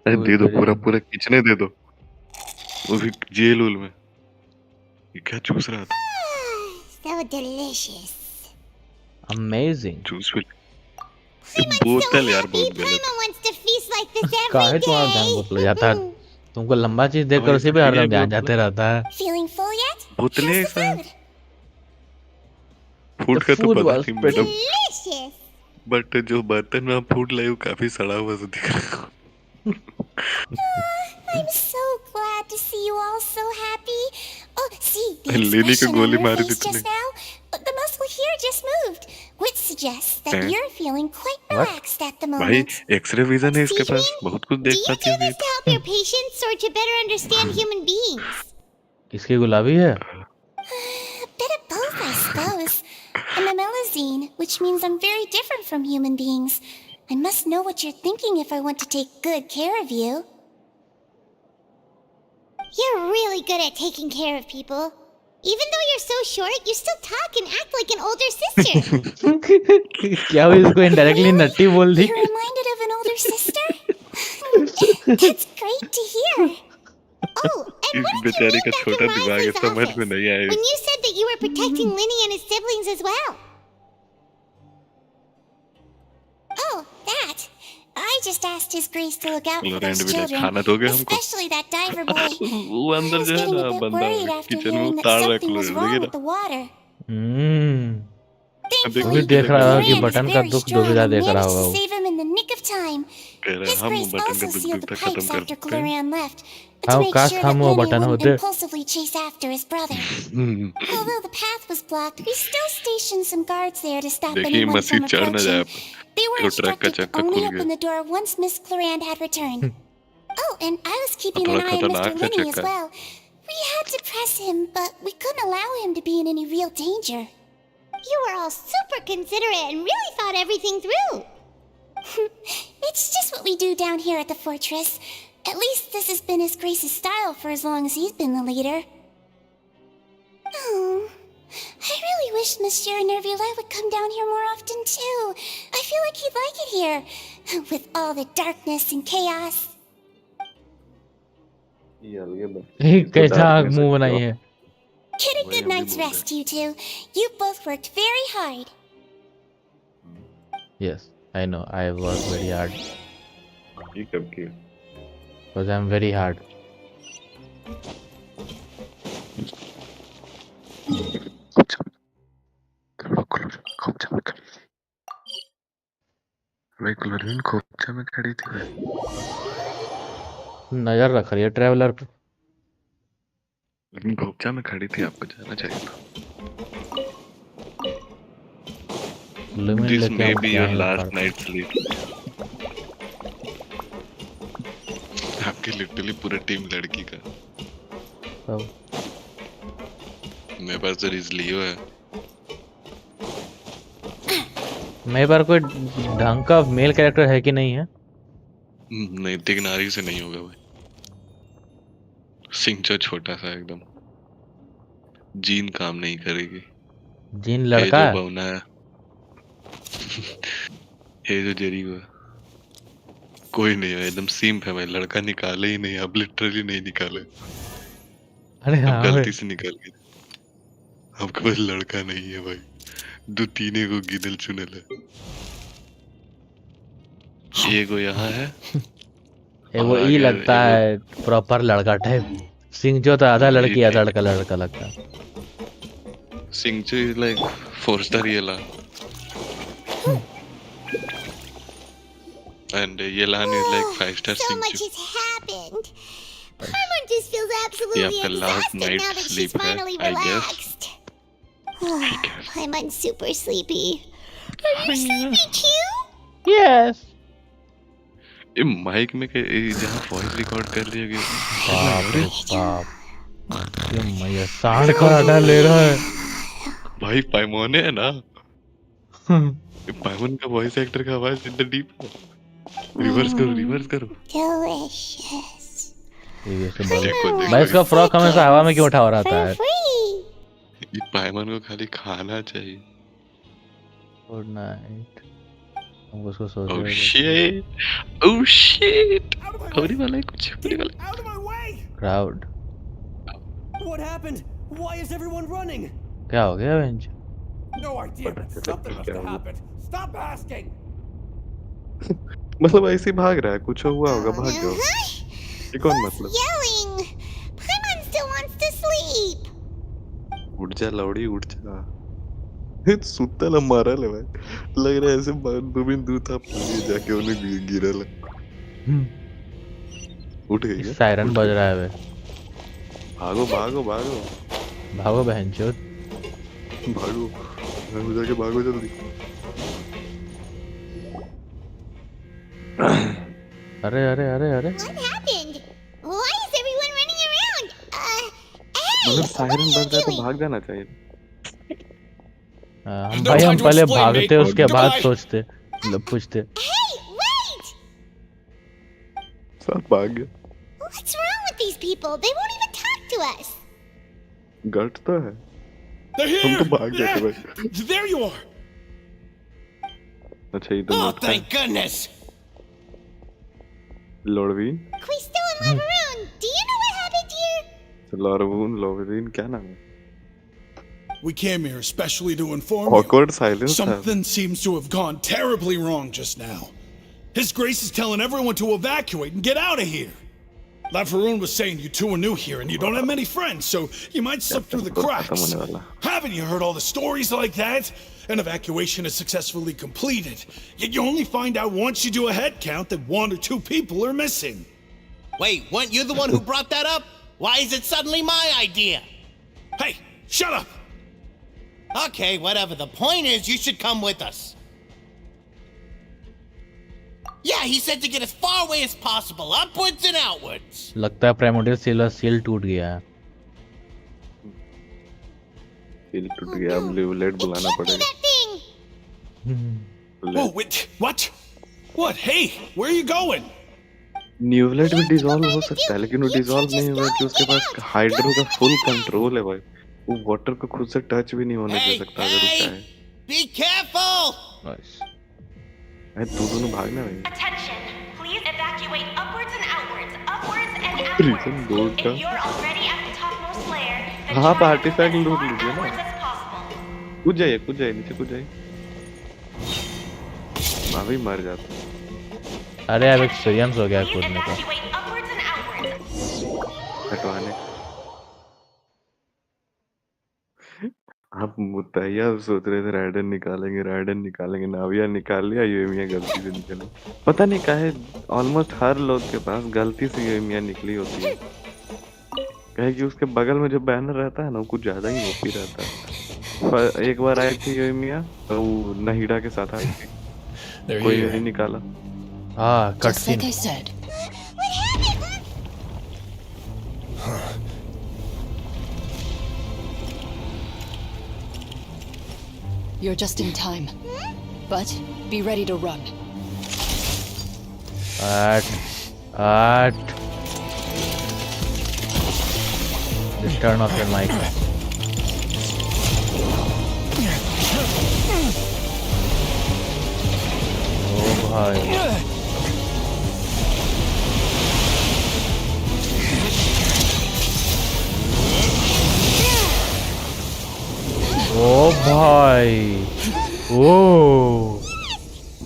अरे कोई दे दो करेगा। पूरा पूरा खींचने दे दो वो भी जेल उल में ये क्या चूस रहा था So delicious. Amazing. चूस भी बोतल यार बहुत गलत Paimon wants to feast like this काहे every तुम्हारा ध्यान day. बोतल जाता है? तुमको लंबा चीज देखकर उसी पे हरदम ध्यान जाते रहता है। Feeling full yet? बोतलें How's the ऐसा food? फूड का तो food पता was नहीं pretty- मैडम Delicious. बट जो बर्तन में फूड लाई वो काफी सड़ा हुआ सा दिख रहा है I'm so glad to see you all so happy. Oh, see, the Lady को expression on गोली your मारी face थी just now. The muscle here just moved, which suggests that Eh? you're feeling quite What? relaxed at the भाई moment. X ray vision है इसके पास Sijwin, बहुत कुछ Do देख you पाती do है this to help your patients or to better understand human beings? किसकी गुलाबी है? A bit of both, I suppose. I'm a Melusine, which means I'm very different from human beings. I must know what you're thinking if I want to take good care of you. You're really good at taking care of people. Even though you're so short, you still talk and act like an older sister. क्या हुई इसको indirectly Nutty बोल दी? You're reminded of an older sister? That's great to hear. Oh, and इस what did you बेचारी mean का back छोटा in दिमाग है Risley's समझ office में नहीं आया when you said that you were protecting Linny and his siblings as well? Oh, that. I just asked His Grace to look out for फ्लोरेंट those भी लाइक children, खाना दोगे हमको? especially that diver boy. वो I अंदर was जो है getting ना a bit बंदा worried after किचन में hearing that उतार रहा है something was क्लोरेंट, wrong देखे with the water. तू भी Thankfully, देख रहा होगा कि Florand is बटन का very दुख strong दुविधा and देख रहा managed होगा to वो। save him in the nick of time. कह रहा है His हम Grace बटन का also दुख sealed the दुखता खत्म pipes after करते हैं। Florand left to हाँ make काश sure हम that वो Lenny बटन wouldn't होते। impulsively chase after his brother. Although the path was blocked, we still stationed some guards there to stop देखिए anyone मसीह from चढ़ ना जाए approaching. आप। They were देखो ट्रक का instructed to चक्का only खुल open गया। the door once Miss Florand had returned. Oh, and I was keeping थोड़ा an eye on Mr. खतरनाक सा Lenny as चक्का है। well. We had to press him, but we couldn't allow him to be in any real danger. You were all super considerate and really thought everything through. It's just what we do down here at the fortress. At least this has been His Grace's style for as long as he's been the leader. Oh, I really wish Monsieur Nervula would come down here more often too. I feel like he'd like it here, with all the darkness and chaos. ये अलग है बस। कैसा डाल नहीं मुंह सकते बनाई हो। है। Get a वही good हम भी night's बोल रहे rest, you two. You both worked very hard. Yes, I know. I work very hard हैं। ये कब की? because I'm very hard. भाई क्लोरीन खोपचा में खड़ी थी भाई। नजर रख रही है ट्रैवलर पे। लेकिन खोपचा में खड़ी थी, आपको जाना चाहिए था। लुमिन This लेके may हम be क्या your ही last उखाड़- night sleep. आपकी लिटरली पूरा टीम लड़की का। सब मेरे पास तो रिजलियो है। मेरे पास कोई ढंग का मेल कैरेक्टर है कि नहीं है? नहीं, तिगनारी से नहीं होगा भाई। सिंचो छोटा सा एकदम। जीन काम नहीं करेगी। जीन ये लड़का जो है। बौना है। ये जो जेरी को कोई नहीं है, एकदम सिंप है भाई। लड़का निकाले ही नहीं, अब लिटरली नहीं निकाले। अरे अब हाँ भाई। गलती से निकल गए। अब कोई लड़का नहीं है भाई। दो तीने को गिदल चुनल है। एगो यहाँ है। वो और ई आगे लगता एगो है प्रॉपर लड़का टाइप। सिंह जो तो आधा लड़की आधा ठीक। लड़का लगता है। सिंचो इज लाइक 4 स्टार येला and Yelan is like 5 star So much Singchu. has happened. Paimon just feels ये absolutely आपका last exhausted night now that she's sleep है, finally I guess. relaxed. Paimon's super sleepy. Are you sleepy too? Yes. ये mic में के जहाँ voice record कर रही है बाप रे बाप। ये मैया सांड का आटा ले रहा है। भाई पाइमोन है ना। ये पाइमोन का वॉइस एक्टर का आवाज इतना डीप है। रिवर्स करो। Delicious. ये से देखो, बोल। देखो। भाई इसका फ्रॉक हमेशा हवा में क्यों उठा हो रहता For है? free. ये पाइमोन को खाली खाना चाहिए। Good night. हमको उसको सोच Oh रहे shit! Oh shit! होने वाला है कुछ, होने वाला है। Out of my way! Crowd What happened? Why is everyone running? क्या हो गया bench? No idea, but something must have happened. Stop asking! मतलब ऐसे ही भाग रहा है, कुछ हुआ होगा, भाग जाओ। ये कौन Who's मतलब? yelling? Paimon still wants to sleep. उठ जा लौड़ी, उठ जा। सुतल है, मरल है भाई। लग रहा है ऐसे दुबिन दूध आप जाके उन्हें गिरल है। उठ गई क्या? सायरन बज रहा है बे। भागो। भागो बहनचोद। भागो जाके भागो जल्दी। अरे। What happened? Why is everyone running around? Hey! मगर What सायरन are you बज रहा है तो doing? भाग जाना चाहिए। हम भाई हम पहले भागते उसके बाद सोचते मतलब पूछते। Hey, wait! सब भाग गए। What's wrong with these people? They won't even talk to us. गट तो है। They're हम here! तो भाग गए थे भाई। There you are! अच्छा ये तो Oh, नोट है। thank goodness! लॉर्डवीन, Quisto and Lavaroon, do you know what happened here? लॉर्डवीन क्या नाम है? We came here especially to inform you. Awkward silence था। Something seems to have gone terribly wrong just now. His Grace is telling everyone to evacuate and get out of here. Lafaroon was saying you two are new here and you don't have many friends, so you might slip through the cracks. Haven't you heard all the stories like that? An evacuation is successfully completed, yet you only find out once you do a head count that 1 or 2 people are missing. Wait, weren't you the one who brought that up? Why is it suddenly my idea? Hey, shut up! Okay, whatever. The point is, you should come with us. Yeah, he said to get as far away as possible, upwards and outwards. लगता है primordial seal टूट गया है। Seal टूट गया, अब लिवलेट बुलाना पड़ेगा। Oh, wait, what? What? Hey, where are you going? न्यूवलेट भी डिसॉल्व हो सकता है, लेकिन वो डिसॉल्व नहीं हुआ कि उसके पास हाइड्रो का फुल कंट्रोल है भाई। वो वाटर को खुद से टच भी नहीं होने दे सकता अगर वो चाहे। Be careful! Nice. अरे तू दोनों भागना भाई। Attention, please evacuate upwards and outwards, upwards and reason outwards. Board का। If you're already at the topmost layer, then हाँ, try to artefact move as लूट far लीजिए ना। outwards as possible. कूद जाइए नीचे कूद जाइए। मैं भी मर जाता। अरे अब एक्सपीरियंस हो गया कूदने का। Evacuate upwards and outwards. हटवाने। आप मुतैया सोच रहे थे राइडन निकालेंगे, नाविया निकाल लिया, यूएमिया गलती से निकली। पता नहीं काहे ऑलमोस्ट हर लोग के पास गलती से यूएमिया निकली होती है। कहे कि उसके बगल में जो बैनर रहता है ना, वो कुछ ज्यादा ही ओपी रहता है। एक बार आई थी यूएमिया, तो वो नहीडा के साथ आई थी, कोई नहीं निकाला। हाँ, cutscene. You're just in time. But be ready to run. Just turn off your mic. Oh भाई। ओ भाई, ओ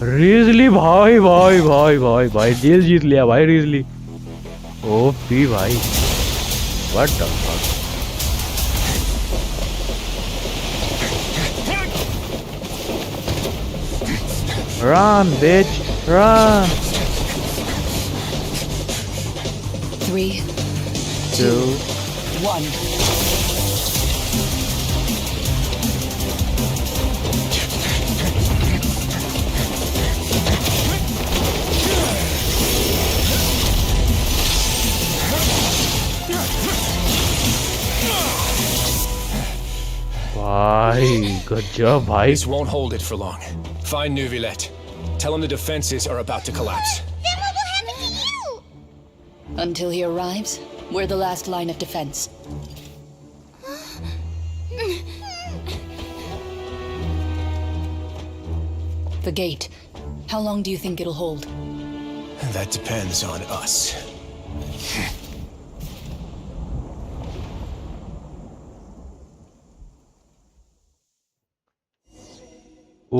रिजली भाई जेल जीत लिया भाई रिजली। ओपी भाई, what the fuck. Run, bitch, run. 3, 2, 1. भाई good job भाई। This won't hold it for long. Find Neuvillette. Tell him the defenses are about to collapse. Then what will happen to you? Until he arrives, we're the last line of defense. The gate. How long do you think it'll hold? That depends on us.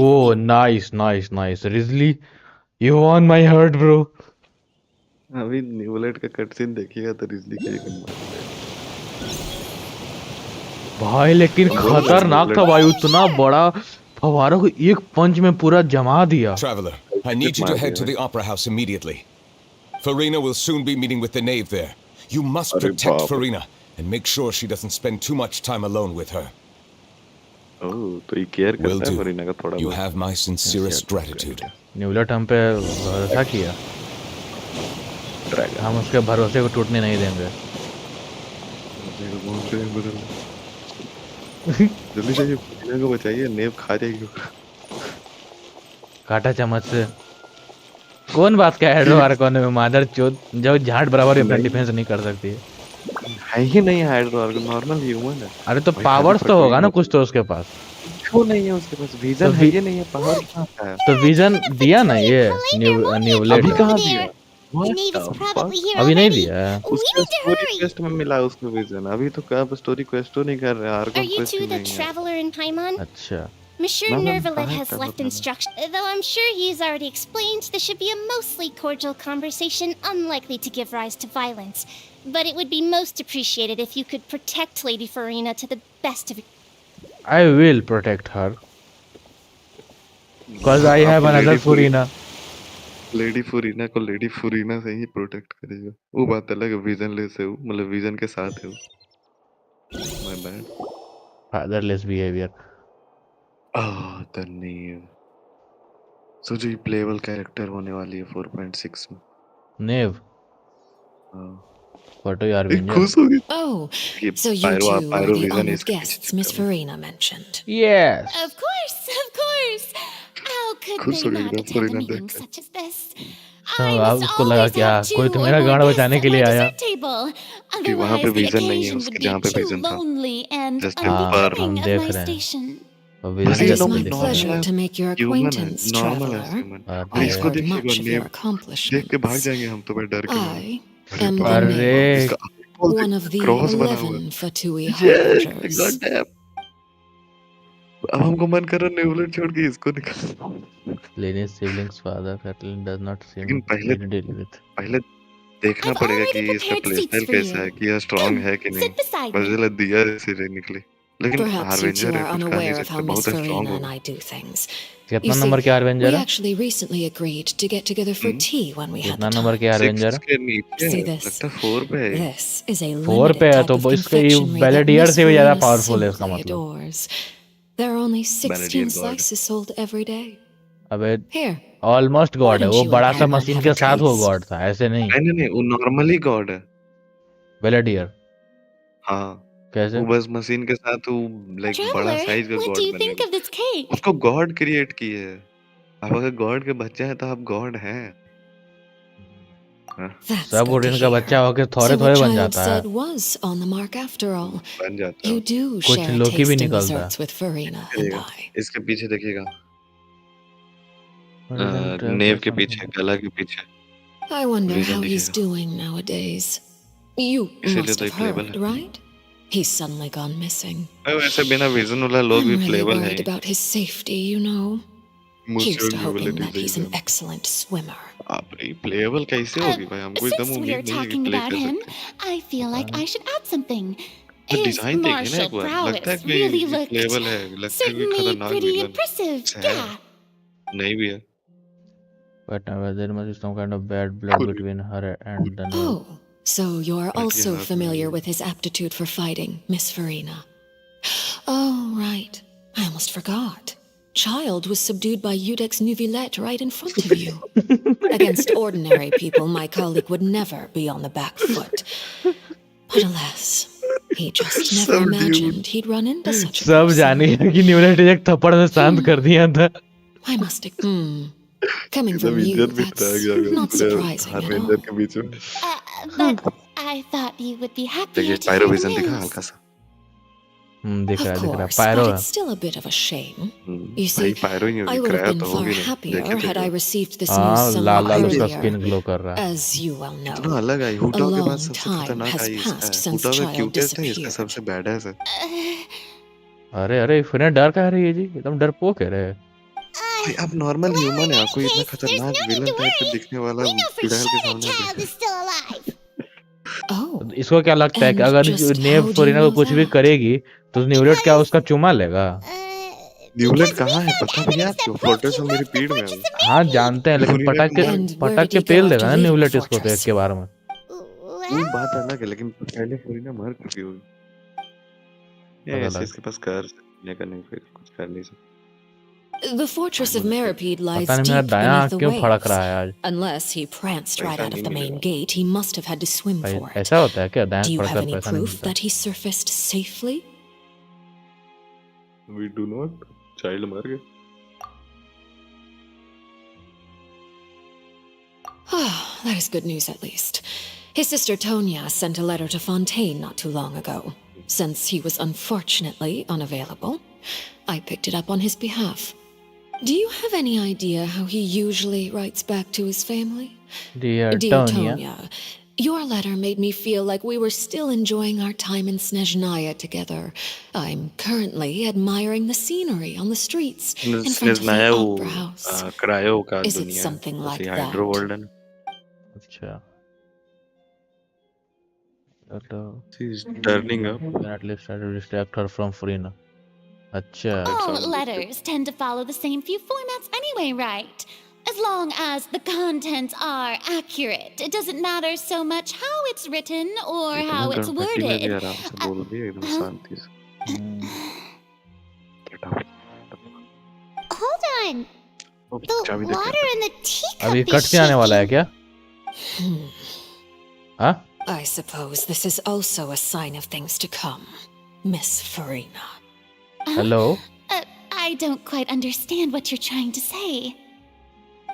Oh, nice. Risley, you won my heart, bro. अभी न्यूवलेट का cut scene देखिएगा तो Ridgely का एक भाई लेकिन खतरनाक था भाई, उतना बड़ा फवारा को एक पंच में पूरा जमा दिया। Traveler, I need you to head to the Opera House immediately. Farina will soon be meeting with the knave there. You must protect Farina and make sure she doesn't spend too much time alone with her. Oh, तो ये care करता है फरीना का थोड़ा। You have my sincerest gratitude. न्यूवलेट हम पे भरोसा किया, हम उसके भरोसे को टूटने नहीं देंगे। जल्दी से फरीना को बचाइए, नेव खा जाएगी। काटा चम्मच से कौन बात का हेड्रो आर्कन में मादर चोद, जो झाट बराबर अपना डिफेंस नहीं कर सकती है। ही नहीं हाइड्रो आर्कन, नॉर्मल ह्यूमन है। अरे तो पावर्स तो होगा ना कुछ तो उसके पास। क्यों नहीं है उसके पास? विजन है, ये नहीं है, पावर कहाँ है? तो विजन दिया ना ये न्यूवलेट। अभी कहाँ दिया? अभी नहीं दिया है। उसके स्टोरी क्वेस्ट में मिला उसको विजन। अभी तो कब स्टोरी क्वेस्ट नहीं कर रहे, आर्कन क्वेस्ट नहीं है। अच्छा Monsieur Mama, Nervalet back has up, left Mama. instructions. Though I'm sure he's already explained, this should be a mostly cordial conversation, unlikely to give rise to violence. But it would be most appreciated if you could protect Lady Farina to the best of. I will protect her because I have another Furina. Lady Furina को lady फुरीना से ही protect करेगा। वो बात अलग है, visionless है वो, मतलब विजन के साथ है वो। My bad. Fatherless behavior. The name. So जो ये प्लेबल कैरेक्टर होने वाली है 4.6 में। Nave. हाँ। What are you ये खुश हो गई। Oh, ये so you pyro two are pyro the vision honored इसके पीछे guests Miss चिपका हुआ। Farina mentioned. Yes. Of course, of course. How could खुश they हो गई not एकदम attend a फुरीना meeting देख के। such as this? अब उसको लगा कि हाँ कोई तो मेरा गाना बजाने के लिए आया। कि वहाँ पे विजन नहीं है उसके जहाँ पे विजन था। जस्ट पर हम देख रहे हैं। और विजन It is कैसे my दिख रहा pleasure है? to make your ह्यूमन है, acquaintance, नॉर्मल है traveler. ह्यूमन। अरे इसको I've heard देखिएगा much of your नेव देख के भाग accomplishments. जाएंगे हम तो भाई डर के मारे। I am the अरे Knave, इसका one of the क्रॉस बना हुआ 11 Fatui है। Harbingers. God damn. अब हमको मन कर रहा है नेवलेट छोड़ के इसको निकाल। Lineage siblings father Kathleen does not seem लेकिन पहले to deal with. पहले देखना पड़ेगा कि इसका प्लेस्टाइल कैसा है, कि यह स्ट्रांग है कि नहीं। बस दिया ऐसे निकले। लेकिन Perhaps you two हार्वेंजर है, are कुछ कर नहीं unaware of how सकते, Miss बहुत स्ट्रांग Farina हो। and I do things. कितना You see, नंबर के we हार्वेंजर है? actually recently agreed to get together for tea when we had कितना the नंबर के time. हार्वेंजर है? 6 के नीचे See है, this? लगता है 4 पे है। This is a 4 limited पे है type तो of इसका ये confectionery that बैलेडियर Miss से भी ज्यादा Farina पावरफुल है इसका simply मतलब। adores. There are only 16 God. slices sold every day. अबे Here, ऑलमोस्ट why गॉड है don't वो, you बड़ा and सा Paimon मशीन have के a साथ वो taste? गॉड था, ऐसे नहीं। नहीं, वो नॉर्मली गॉड है। बैलेडियर हाँ, कैसे? वो बस मशीन के साथ वो लाइक बड़ा Traveler, साइज का what गॉड do you बनेगा। think of this cake? उसको गॉड क्रिएट की है। अब अगर गॉड के बच्चे हैं तो आप गॉड हैं। हाँ, that's सब good to ओडियन का hear. बच्चा होके So थोड़े what थोड़े बन Child जाता है। said was on the mark after all. बन जाता You है। do कुछ share a लोकी भी taste in निकलता है। desserts with Farina and देखिएगा, I. इसके पीछे देखिएगा, नेव के पीछे, गला के पीछे I wonder vision how he's दिखेगा। doing nowadays. You इसीलिए must तो ये have प्लेबल heard, है। right? He's suddenly gone missing. वैसे बिना विजन वाला लोग I'm भी really प्लेबल हैं। worried about his safety, you know. Here's मुझे to hoping ability that he's an चाहिए। excellent swimmer. आप रे प्लेबल कैसे होगी भाई? हमको एकदम Since we उम्मीद are नहीं है कि talking प्ले about कर him, सकते। I feel like I should add something. तो His डिजाइन देखिए ना martial एक बार, लगता है prowess कि really ये looked प्लेबल है, लगता है कि certainly खतरनाक pretty विलन impressive. है। Yeah. नहीं भी है। But there must be some kind of bad blood खुद between her and the Nave. Oh, so you're But also yeah, familiar with his aptitude for fighting, Miss Farina. Oh, right. I almost forgot. Child was subdued by Rdx Chirag right in front of you. Against ordinary people, my colleague would never be on the back foot. But alas, he just never imagined he'd run into such a सब person. जाने कि न्यूलेट एक थप्पड़ से शांत कर दिया था। I must. Coming एकदम from you, इज्जत भी that's रह गया not पूरे surprising at हार्वेंजर all. के बीच में। But I thought you would be happier देखिए to pyro hear the vision दिखा news. हल्का सा। दिख Of रहा है course, पायरो but है। it's still a bit of a shame. भाई You see, पायरो ही I दिख would रहा have है been तो far होगी नहीं। happier देखे had I थे received this हाँ news लाल somewhat लाल उसका earlier. स्किन ग्लो कर रहा है। As you well इतना know, अलग है। a हुटा के बाद long सबसे time खतरनाक has आई इसका passed है। since हुटा का Child क्यूटेस्ट है, इसका disappeared. सबसे बैडएस है। अरे अरे फिर डर का रही है जी, एकदम डरपोक है रे। भाई आप नॉर्मल ह्यूमन है, आपको इतना There's खतरनाक no need villain to type के worry. दिखने वाला We know for चुड़ैल के sure that सामने Child देखा। is still alive. Oh, इसको क्या लगता है कि and अगर just naive how do you Farina को know कुछ भी that? करेगी तो न्यूलेट क्या उसका चुमा लेगा? न्यूलेट Because we कहाँ है found पता भी है evidence आपको? that proved फोर्ट्रेस he में मेरी left the पीठ में है fortress वो। of हाँ Mercury. जानते हैं, लेकिन फरीना पटक को के मार And where पटक did के he go पेल after देगा ना leaving the न्यूलेट इसको तो एक fortress? के बार में। वो Well, बात अलग है, लेकिन पहले फरीना मर चुकी होगी। ये पता ऐसे लग इसके पास कर सकने का नहीं, फिर कुछ कर नहीं सकता। The fortress of Meripede lies पता नहीं मेरा deep दायां beneath आँख the क्यों फड़क waves. रहा है आज। Unless he pranced right पैसा out of नहीं the main मिलेगा। gate, he must have had to swim भाई for it. ऐसा होता है क्या? दायां Do you have फड़कर any पैसा नहीं proof मिलता? that he surfaced safely? We do not. Child मर गए। That is good news at least. His sister Tonya sent a letter to Fontaine not too long ago. Since he was unfortunately unavailable, I picked it up on his behalf. Do you have any idea how he usually writes back to his family? Dear Dear Tonya, Tonya, Your letter made me feel like we were still enjoying our time in Snezhnaya together. I'm currently admiring the scenery on the streets in front of the स्नेज़नाया opera वो house. Cryo का Is it दुनिया है, something बस like ये hydro that? World है ना। अच्छा तो She's turning up. at least try to distract her from Farina. अच्छा All letters tend to follow the same few formats anyway, right? As long as the contents are accurate, it doesn't matter so much how it's written or इतना how it's Ganpati में भी worded. आराम से बोल रही है एकदम शांति से। Hold on. The चाबी दे water in the teacup अभी is कट के आने वाला है क्या? हाँ? I suppose this is also a sign of things to come, Miss Farina. Hello? I don't quite understand what you're trying to say.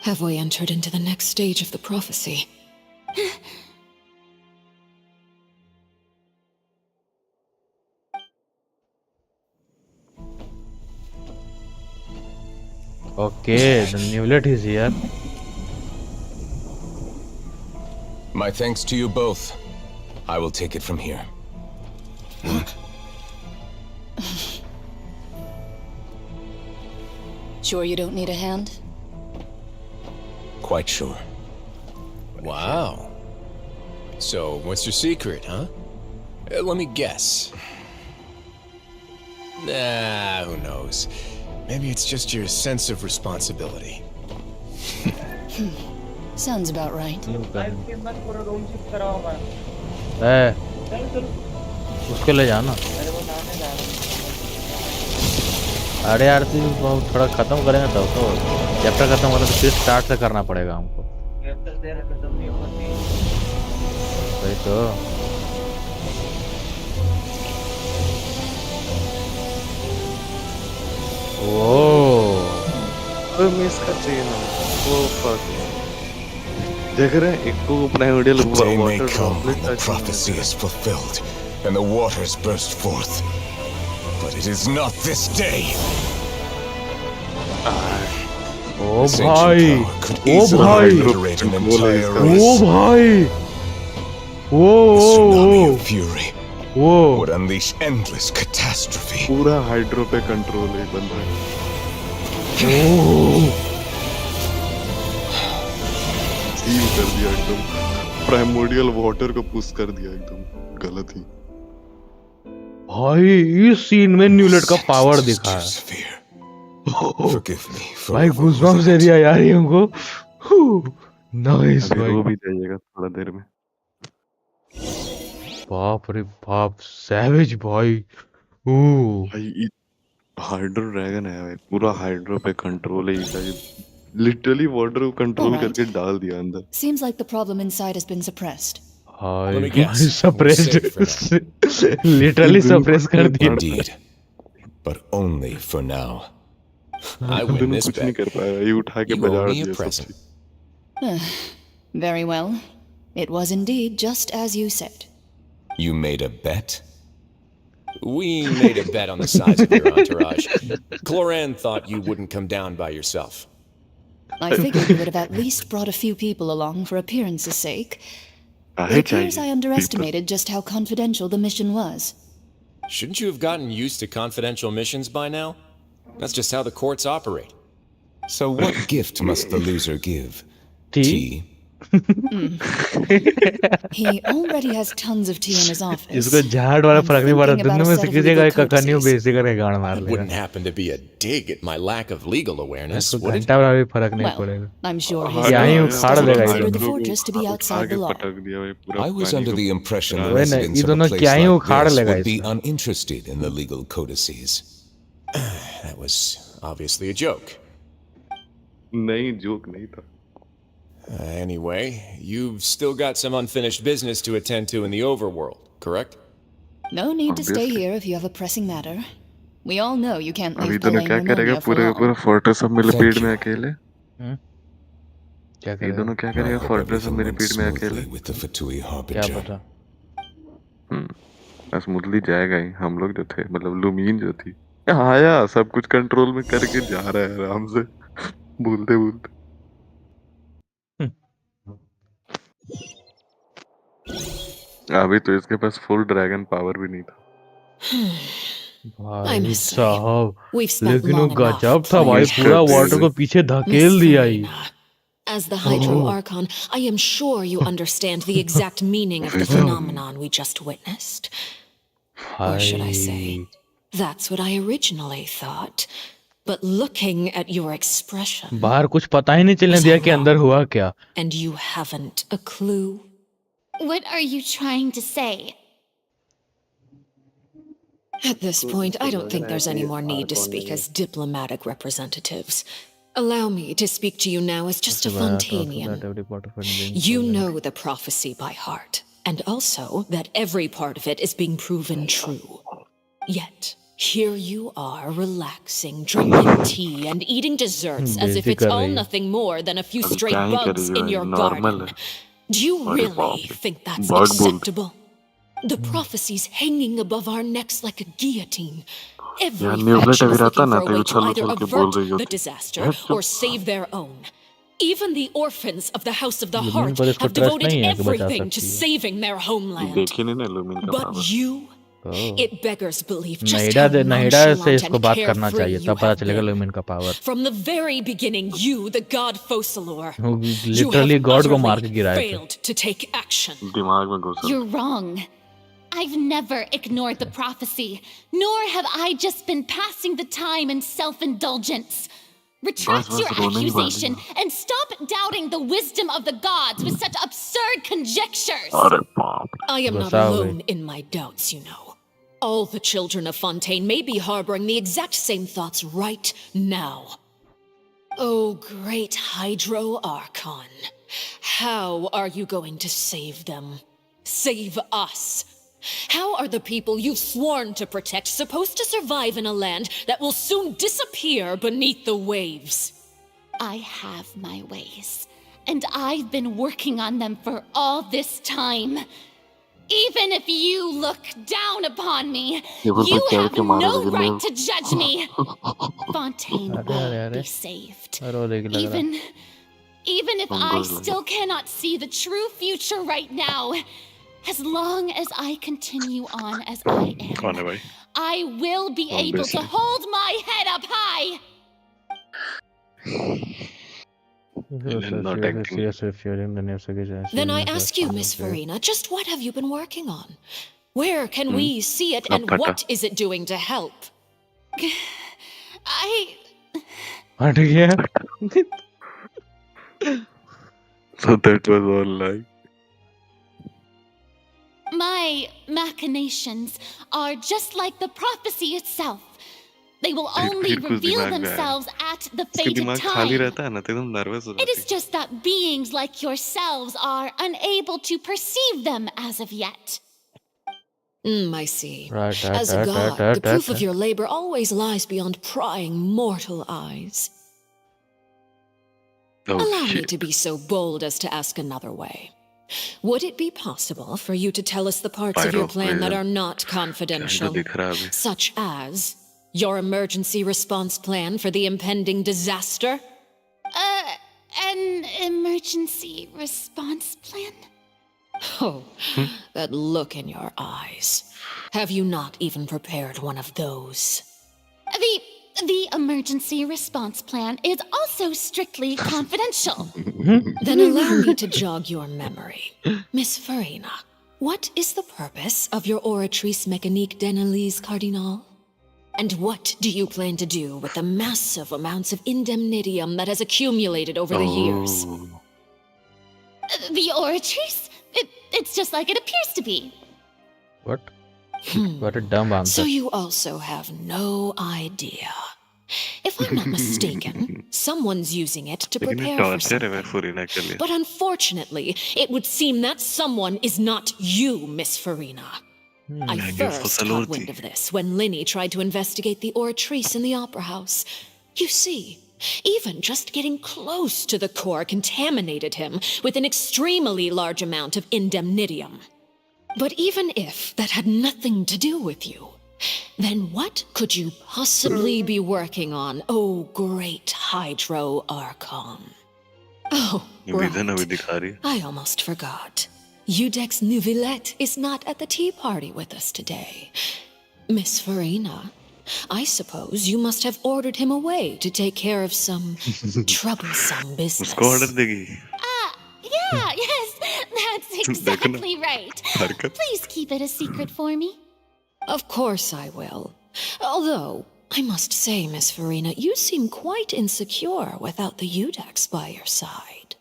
Have we entered into the next stage of the prophecy? Okay, the Newlet is here. My thanks to you both. I will take it from here. Sure you don't need a hand? Quite sure. Wow. So, what's your secret, huh? Let me guess. Nah, who knows? Maybe it's just your sense of responsibility. Sounds about right. उसको ले जाना। अरे यार तू थोड़ा खत्म करेंगे तब तो चैप्टर खत्म होता तो फिर स्टार्ट से करना पड़ेगा हमको। वही तो वो मिस का चेन वो फक देख रहे हैं एक को primordial The day may water come when the droplet prophecy is fulfilled and the waters burst forth. But it is not this day. ओ This ancient भाई power could ओ easily भाई obliterate an entire ओ race. भाई The tsunami of fury वो would unleash endless catastrophe. पूरा hydro पे control है बन रहा है सील कर दिया एकदम प्राइमोडियल वाटर को पुश कर दिया एकदम गलत ही भाई इस सीन में न्यूलेट का पावर दिखा है Forgive me for भाई गूज़बम्प्स दे दिया यार ये हमको नाइस अभी भाई वो भी जाइएगा थोड़ा देर में बाप रे बाप सैवेज भाई ओ भाई हाइड्रो ड्रैगन है भाई पूरा हाइड्रो पे कंट्रोल है इसका लिटरली वाटर को कंट्रोल Alright. करके डाल दिया अंदर Seems like the problem inside has been suppressed. Let me hi guess. Suppressed literally suppress कर दिया Indeed. But only for now. I win दोनों this कुछ नहीं bet. कर पाया ये उठा के You owe बजा me a दिया सब present. चीज Very well. It was indeed just as you said. You made a bet? We made a bet on the size of your entourage. Cloran thought you wouldn't come down by yourself. I figured you would have at least brought a few people along for appearance's sake. It appears I underestimated just how confidential the mission was. Shouldn't you have gotten used to confidential missions by now? That's just how the courts operate. So what gift must the loser give? Tea? He already has tons of tea in his office. इसको झाड़ वाला फर्क नहीं पड़ा thinking about दोनों a में set से of किसी का legal एक कन्यू courtesies. बेइज्जती करके गाड़ मार It लेगा wouldn't happen to be a dig at my lack of legal awareness, इसको would it? घंटा वाला भी फर्क नहीं Well, पड़ेगा I'm sure हाँ, he's यहाँ ही still उखाड़ देगा considered ये the दोनों fortress to be outside the law. पटक दिया भाई पूरा I was पानी under को the impression the वही ना, residents ये of a दोनों place क्या ही like उखाड़ this लेगा would be इसमें uninterested in the legal codices. That was obviously a joke. नहीं जोक नहीं था Anyway, you've still got some unfinished business to attend to in the overworld, correct? No need to stay Obviously. here if you have a pressing matter. We all know you can't अभी leave दोनों Pele क्या करेगा Pneumonia for पूरे पूरा long. Fortress सब मेरे Thank पीठ में you. अकेले क्या ये करेगा दोनों क्या I करेगा hope फोर्ट्रेस सब everything मेरे went पीठ में अकेले smoothly with the Fatui क्या Harbinger. पता स्मूथली जाएगा ही हम लोग जो थे मतलब लुमीन जो थी आया सब कुछ कंट्रोल में करके जा रहा है आराम से बोलते बोलते अभी तो इसके पास फुल ड्रैगन पावर भी नहीं था। भाई must say, साहब, we've spent लेकिन वो long enough गजब था भाई, playing पूरा chess. वाटर को पीछे Miss धकेल दिया ही। Farina, as the Hydro Oh. Archon, I am sure you understand the exact meaning of the phenomenon we just witnessed. Or should I say, that's what I originally thought. But looking at your expression, बाहर कुछ पता ही नहीं चलने दिया कि अंदर हुआ क्या। and you haven't a clue. What are you trying to say? At this point, I don't think there's any more need to speak as diplomatic representatives. Allow me to speak to you now as just a Fontainian. You know the prophecy by heart, and also that every part of it is being proven true. Yet, here you are relaxing, drinking tea, and eating desserts as if it's all nothing more than a few stray bugs in your garden. Do you really think that's acceptable? The prophecies hanging above our necks like a guillotine. Every faction is looking for a way to either avert the disaster or save their own. Even the orphans of the House of the Heart have devoted everything to saving their homeland. But you, it beggars belief just how nonchalant and carefree you have been. From the very beginning, you, the god Focalor, you have utterly failed to take action. You're wrong. I've never ignored the prophecy, nor have I just been passing the time in self-indulgence. Retract your accusation and stop doubting the wisdom of the gods with such absurd conjectures. I am not alone in my doubts, you know. All the children of Fontaine may be harboring the exact same thoughts right now. Oh, great Hydro Archon, how are you going to save them? Save us? How are the people you've sworn to protect supposed to survive in a land that will soon disappear beneath the waves? I have my ways, and I've been working on them for all this time. Even if you look down upon me, you have no right to judge me. Fontaine will be saved. Even if I still cannot see the true future right now, as long as I continue on as I am, I will be able to hold my head up high. Then I ask you, Miss Farina, just what have you been working on? Where can we see it, and what is it doing to help? So that was all lie. My machinations are just like the prophecy itself. They will only reveal themselves at the fated time. It is just that beings like yourselves are unable to perceive them as of yet. I see. As a god, the proof of your labor always lies beyond prying mortal eyes. Allow me to be so bold as to ask another way. Would it be possible for you to tell us the parts of your plan that are not confidential, such as your emergency response plan for the impending disaster? An emergency response plan? Oh, that look in your eyes. Have you not even prepared one of those? The emergency response plan is also strictly confidential. Then allow me to jog your memory. Miss Farina, what is the purpose of your Oratrice Mécanique d'Analyse Cardinal? And what do you plan to do with the massive amounts of indemnitium that has accumulated over the years? The Oratrice? It's just like it appears to be. What? What a dumb answer. So you also have no idea. If I'm not mistaken, someone's using it to prepare for something. But unfortunately, it would seem that someone is not you, Miss Farina. I first caught wind of this when Linny tried to investigate the Oratrice in the Opera House. You see, even just getting close to the core contaminated him with an extremely large amount of indemnitium. But even if that had nothing to do with you, then what could you possibly be working on, oh great Hydro Archon? Oh, right. I almost forgot. Rdx Chirag is not at the tea party with us today. Miss Farina, I suppose you must have ordered him away to take care of some troublesome business. उसको order देगी Yeah, yes, that's देखो ना exactly right. हरकत Please keep it a secret for me. Of course I will. Although, I must say, Miss Farina, you seem quite insecure without the Rdx by your side.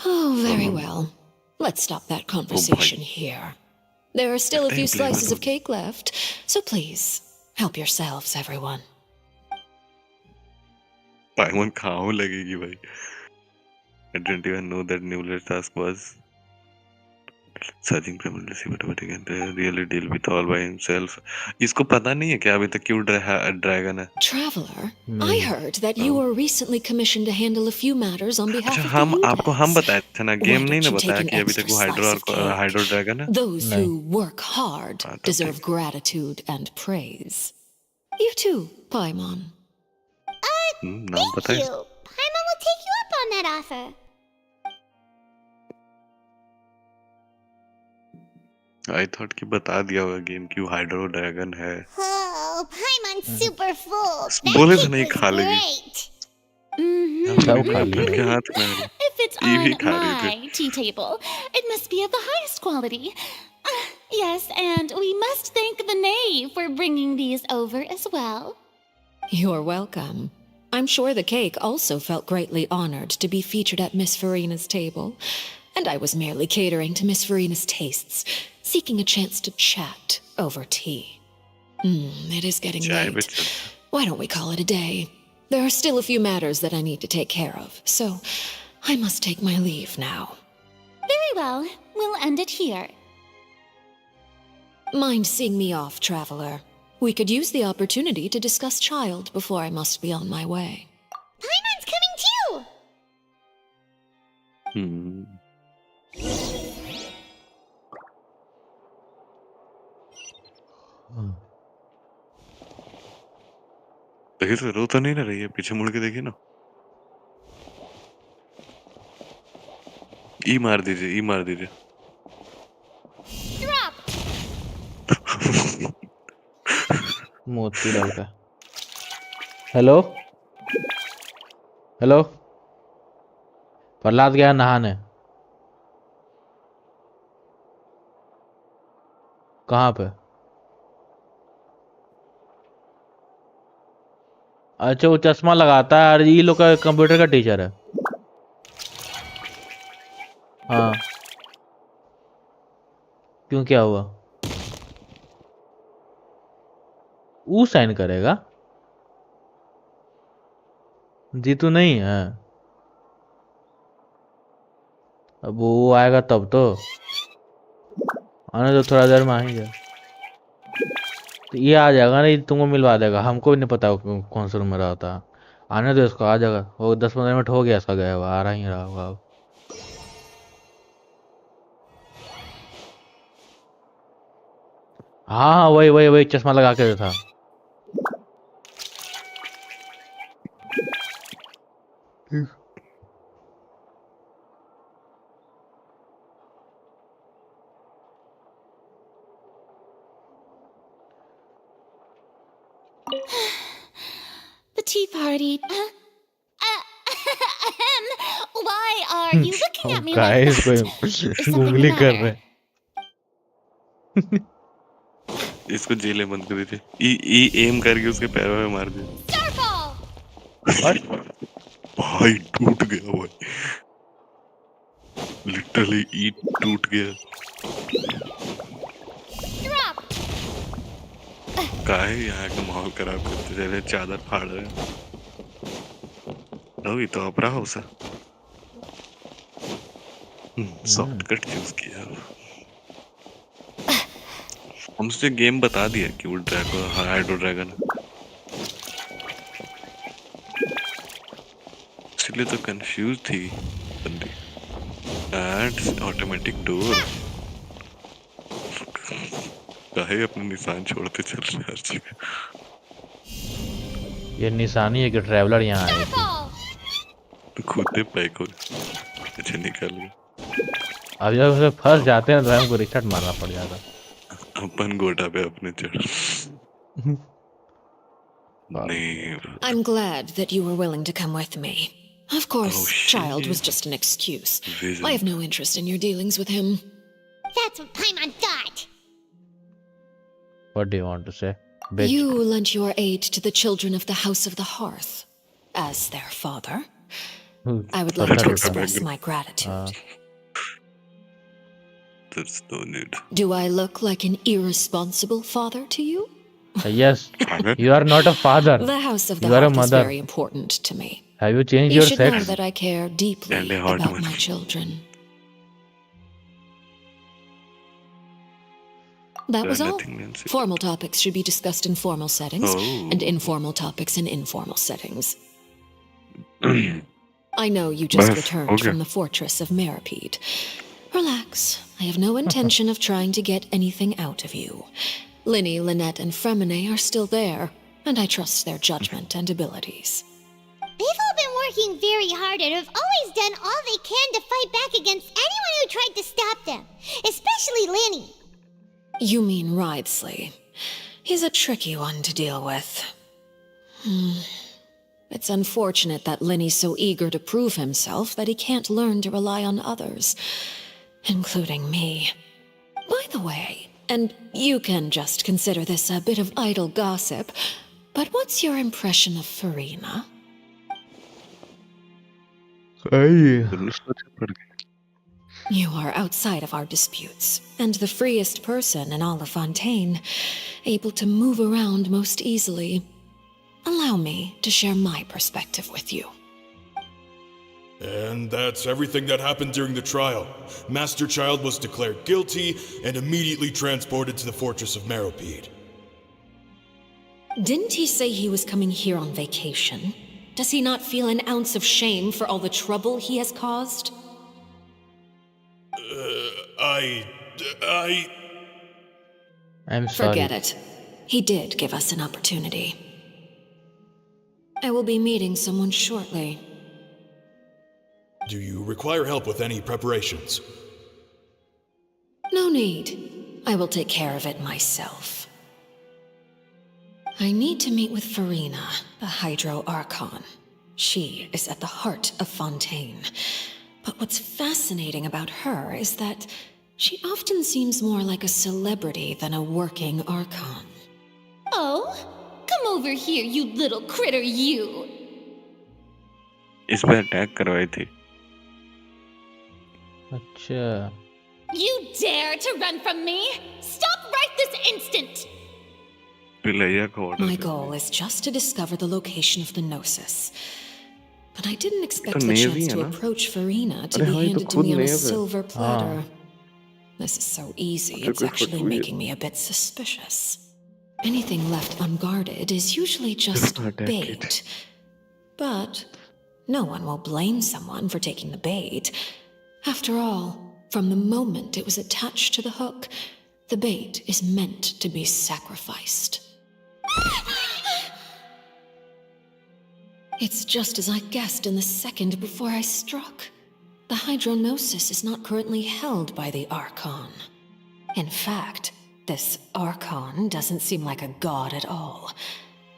Oh, very well. Let's stop that conversation here. There are still a few slices of cake left, so please, help yourselves, everyone. पाइमन खाओ लगेगी भाई I didn't even know that Newlet's task was searching criminals but he can really deal with all by himself. इसको पता नहीं है कि अभी तक क्यों ड्रैगन है. Traveler, I heard that you were recently commissioned to handle a few matters on behalf of the हम Rdx. आपको हम बताए थे ना गेम नहीं ना Why don't you बताया take कि an अभी तक वो extra slice of cake? Hydro dragon है. Those who work hard deserve gratitude and praise. You too, Paimon. नाम Thank बताए. you. Paimon will take you up on that offer. I thought कि बता दिया होगा गेम क्यों हाइड्रो ड्रैगन है. Oh, Paimon's super full. That बोले तो cake नहीं was खा लेगी. great. सब खा उनके लिया. हाथ में है. If it's ये भी on खा रही my tea table, it must be of the highest quality. Yes, and we must thank the knave for bringing these over as well. You're welcome. I'm sure the cake also felt greatly honored to be featured at Miss Farina's table, and I was merely catering to Miss Farina's tastes, seeking a chance to chat over tea. It is getting late. Why don't we call it a day? There are still a few matters that I need to take care of, so I must take my leave now. Very well, we'll end it here. Mind seeing me off, traveler? We could use the opportunity to discuss child before I must be on my way. Paimon's coming too. देखिए तो रो तो नहीं ना रही है. पीछे मुड़ के देखिए ना. ई मार दीजिए. ई मार दीजिए. Drop. मोती लड़का. हेलो हेलो प्रहलाद गया नहाने. कहाँ पे? अच्छा वो चश्मा लगाता है और ये लोग का कंप्यूटर का टीचर है. हाँ क्यों क्या हुआ? वो साइन करेगा. जीतू नहीं है. अब वो आएगा तब तो. आने तो थोड़ा देर में आ ही जाए. तो ये आ जाएगा ना. ये तुमको मिलवा देगा. हमको भी नहीं पता कौन सा रूम में रहा था. आने दो इसको. आ जाएगा. वो 10-15 मिनट हो गया इसका गया हुआ. आ रहा ही रहा होगा. हाँ हाँ वही वही वही चश्मा लगा के था. The tea party. Why are you looking at me like guys that? कोई Is something the उंगली कर matter? रहे. इसको जेल बंद कर दीजिए. ई एम करके उसके पैरों में मार दिया. भाई टूट गया भाई. लिटरली ई टूट गया. काहे यहाँ का माहौल खराब करते चले. चादर फाड़ रहे हैं. ये तो ऑपरा हाउस है. शॉर्टकट चूज किया. हमसे गेम बता दिया कि वो हाइड्रो ड्रैगन है. इसलिए तो कंफ्यूज थी बंदी. And automatic door. काहे अपने निशान छोड़ते चल रहे हर जगह. ये निशानी है कि ट्रैवलर यहाँ आए. खुदे पैक हो. अच्छा निकल गया. अब जब उसे फंस जाते हैं तो हमको रिस्टार्ट मारना पड़ जाता। अपन गोटा पे अपने चढ़। नहीं। I'm glad that you were willing to come with me. Of course, Child was just an excuse. I have no interest in your dealings with him. That's what Paimon thought. What do you want to say? Bitch. You lent your aid to the children of the House of the Hearth. As their father, I would like to express my gratitude. There's no need. Do I look like an irresponsible father to you? Yes, you are not a father. The House of the You are a Hearth is mother. very important to me. Have you changed You your should sex? know that I care deeply about my children. That was all. Formal topics should be discussed in formal settings, and informal topics in informal settings. I know you just returned from the fortress of Meripede. Relax. I have no intention of trying to get anything out of you. Linny, Lynette, and Fremine are still there, and I trust their judgment and abilities. They've all been working very hard and have always done all they can to fight back against anyone who tried to stop them, especially Linny. You mean Wriothesley. He's a tricky one to deal with. It's unfortunate that Linny's so eager to prove himself that he can't learn to rely on others, including me. By the way, and you can just consider this a bit of idle gossip, but what's your impression of Farina? You are outside of our disputes, and the freest person in all of Fontaine, able to move around most easily. Allow me to share my perspective with you. And that's everything that happened during the trial. Master Child was declared guilty and immediately transported to the Fortress of Meripede. Didn't he say he was coming here on vacation? Does he not feel an ounce of shame for all the trouble he has caused? I'm sorry. Forget it. He did give us an opportunity. I will be meeting someone shortly. Do you require help with any preparations? No need. I will take care of it myself. I need to meet with Farina, the Hydro Archon. She is at the heart of Fontaine. But what's fascinating about her is that she often seems more like a celebrity than a working Archon. Oh, come over here, you little critter, you! इस पे attack करवाई थी। अच्छा। You dare to run from me? Stop right this instant! My goal is just to discover the location of the Gnosis. But I didn't expect the chance to approach Farina to be handed to me on a silver platter. This is so easy, it's actually making me a bit suspicious. Anything left unguarded is usually just bait. But no one will blame someone for taking the bait. After all, from the moment it was attached to the hook, the bait is meant to be sacrificed. It's just as I guessed in the second before I struck. The Hydronosis is not currently held by the Archon. In fact, this Archon doesn't seem like a god at all.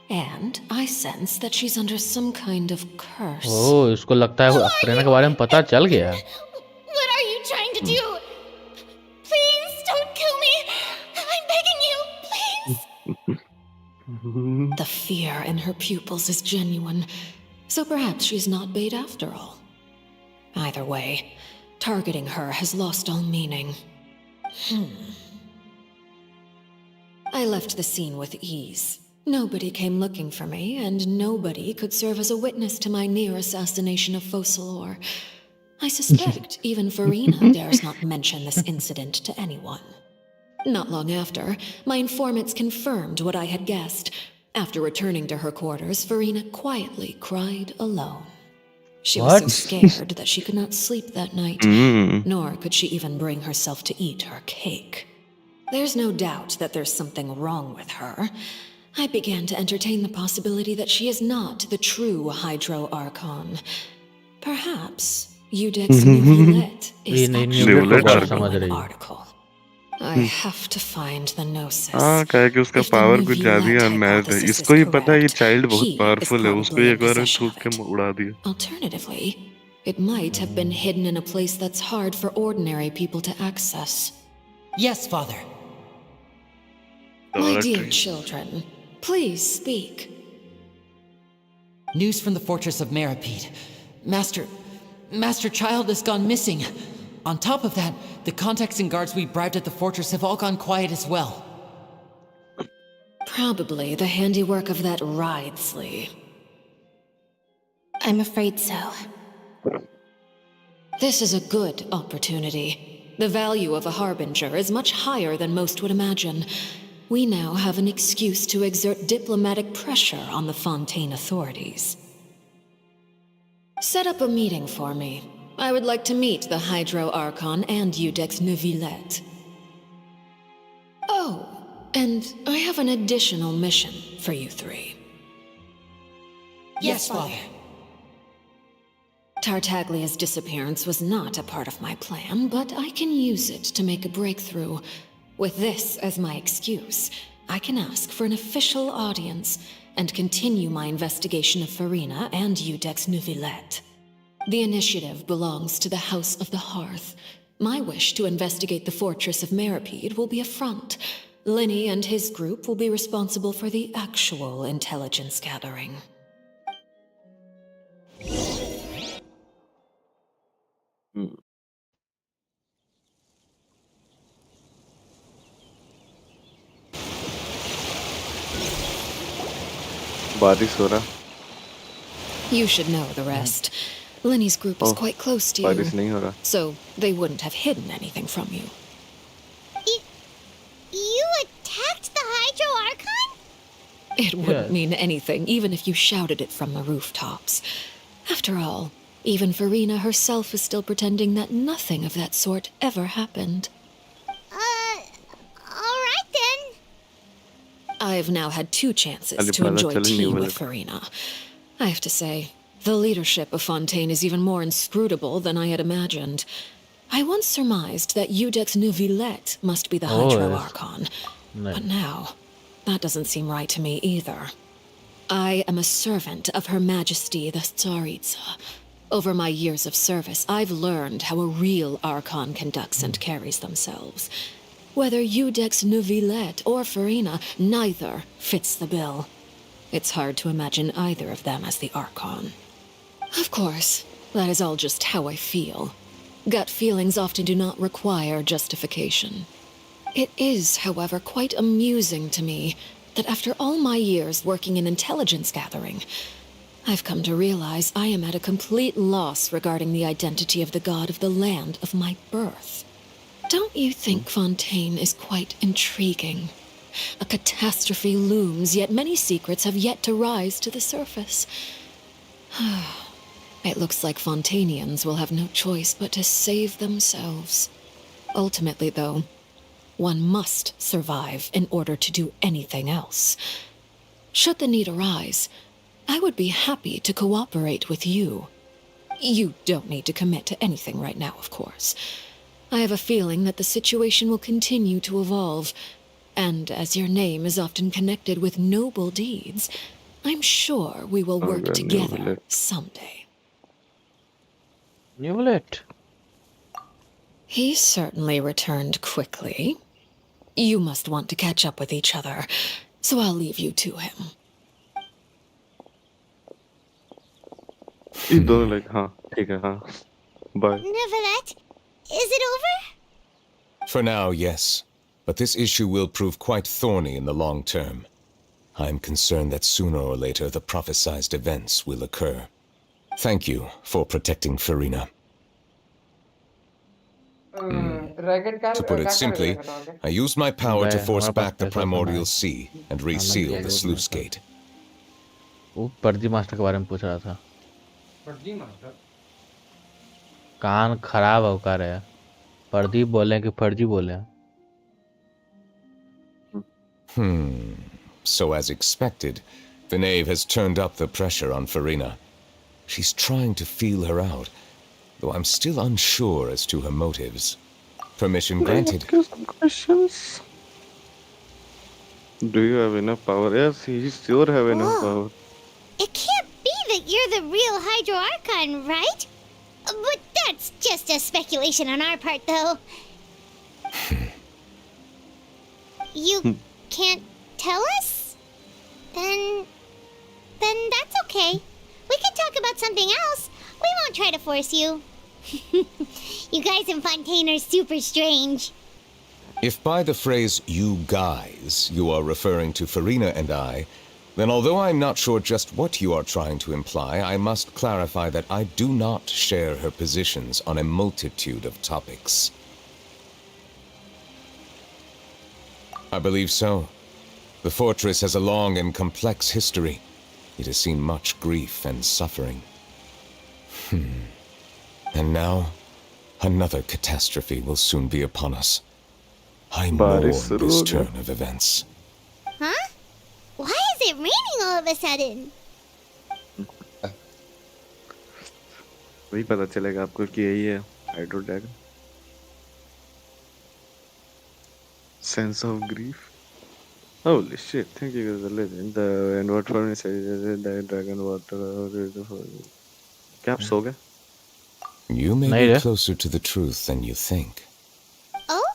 And I sense that she's under some kind of curse. Oh, इसको लगता है फरीना के बारे में पता चल गया। What are you trying to do? Please don't kill me. I'm begging you, please. The fear in her pupils is genuine, so perhaps she's not bait after all. Either way, targeting her has lost all meaning. I left the scene with ease. Nobody came looking for me, and nobody could serve as a witness to my near assassination of Focalor. I suspect even Farina dares not mention this incident to anyone. Not long after, my informants confirmed what I had guessed. After returning to her quarters, Farina quietly cried alone. She was so scared that she could not sleep that night, nor could she even bring herself to eat her cake. There's no doubt that there's something wrong with her. I began to entertain the possibility that she is not the true Hydro Archon. Perhaps Rdx Chirag is ये नहीं actually Neuvillette a Archon. genuine article. I have to find the gnosis. हाँ क्या है कि उसका If the power कुछ ज्यादा ही Neuvillette unmatched है. hypothesis is इसको ही पता है ये correct, चाइल्ड बहुत he is पावरफुल है. उसको probably ही in एक बार possession ठोक of के it. उड़ा दिया. Alternatively, it might have been hidden in a place that's hard for ordinary people to access. Yes, Father. My dear children, please speak. News from the fortress of Meripede. Master Child has gone missing. On top of that, the contacts and guards we bribed at the fortress have all gone quiet as well. Probably the handiwork of that Writhsley. I'm afraid so. This is a good opportunity. The value of a harbinger is much higher than most would imagine. We now have an excuse to exert diplomatic pressure on the Fontaine authorities. Set up a meeting for me. I would like to meet the Hydro Archon and Rdx Chirag. Oh, and I have an additional mission for you three. Yes, Father. Tartaglia's disappearance was not a part of my plan, but I can use it to make a breakthrough. With this as my excuse, I can ask for an official audience and continue my investigation of Farina and Rdx Chirag. The initiative belongs to the House of the Hearth. My wish to investigate the fortress of Meripede will be a front. Linny and his group will be responsible for the actual intelligence gathering. बारिश हो रहा. You should know the rest. Linny's group is quite close to बारिश you, नहीं हो रहा. so they wouldn't have hidden anything from you. You attacked the Hydro Archon? It wouldn't mean anything, even if you shouted it from the rooftops. After all, even Farina herself is still pretending that nothing of that sort ever happened. Alright then. I've now had 2 chances अरे to पता enjoy चला tea नहीं with बोला. Farina. I have to say, the leadership of Fontaine is even more inscrutable than I had imagined. I once surmised that Rdx Chirag must be the Hydro yes. Archon, but now, that doesn't seem right to me either. I am a servant of Her Majesty the Tsaritsa. Over my years of service, I've learned how a real Archon conducts and carries themselves. Whether Rdx Chirag or Farina, neither fits the bill. It's hard to imagine either of them as the Archon. Of course, that is all just how I feel. Gut feelings often do not require justification. It is, however, quite amusing to me that after all my years working in intelligence gathering, I've come to realize I am at a complete loss regarding the identity of the god of the land of my birth. Don't you think Fontaine is quite intriguing? A catastrophe looms, yet many secrets have yet to rise to the surface. It looks like Fontainians will have no choice but to save themselves. Ultimately, though, one must survive in order to do anything else. Should the need arise, I would be happy to cooperate with you. You don't need to commit to anything right now, of course. I have a feeling that the situation will continue to evolve, and as your name is often connected with noble deeds, I'm sure we will work together someday. Neuvillette. He certainly returned quickly. You must want to catch up with each other, so I'll leave you to him. ये दोनों like हाँ ठीक है हाँ. Bye. Neuvillette, is it over? For now, yes. But this issue will prove quite thorny in the long term. I'm concerned that sooner or later the prophesized events will occur. Thank you for protecting Farina. To put it simply, I used my power to force back the primordial sea and reseal the sluice gate. वो पर्दी master के बारे में पूछ रहा था. कान खराब हो का रहे. पर्दी बोले कि फर्जी बोले. So as expected, the knave has turned up the pressure on Farina. She's trying to feel her out. though I'm still unsure as to her motives. Permission granted. Questions. Do you have enough power? Yes, he sure have enough Whoa. power. It can't be that you're the real Hydro Archon, right? But that's just a speculation on our part, though. You can't tell us? Then that's okay. We can talk about something else. We won't try to force you. You guys in Fontaine are super strange. If by the phrase "you guys" you are referring to Farina and I, then although I'm not sure just what you are trying to imply, I must clarify that I do not share her positions on a multitude of topics. I believe so. The fortress has a long and complex history. It has seen much grief and suffering. And now, another catastrophe will soon be upon us. I mourn this turn of events. Huh? Why is it raining all of a sudden? वही पता चलेगा आपको कि यही है hydro dragon. Sense of grief. Holy shit! Thank you for the legend. The and what for me says the dragon water. क्या आप सो गए? You may be closer to the truth than you think. Oh?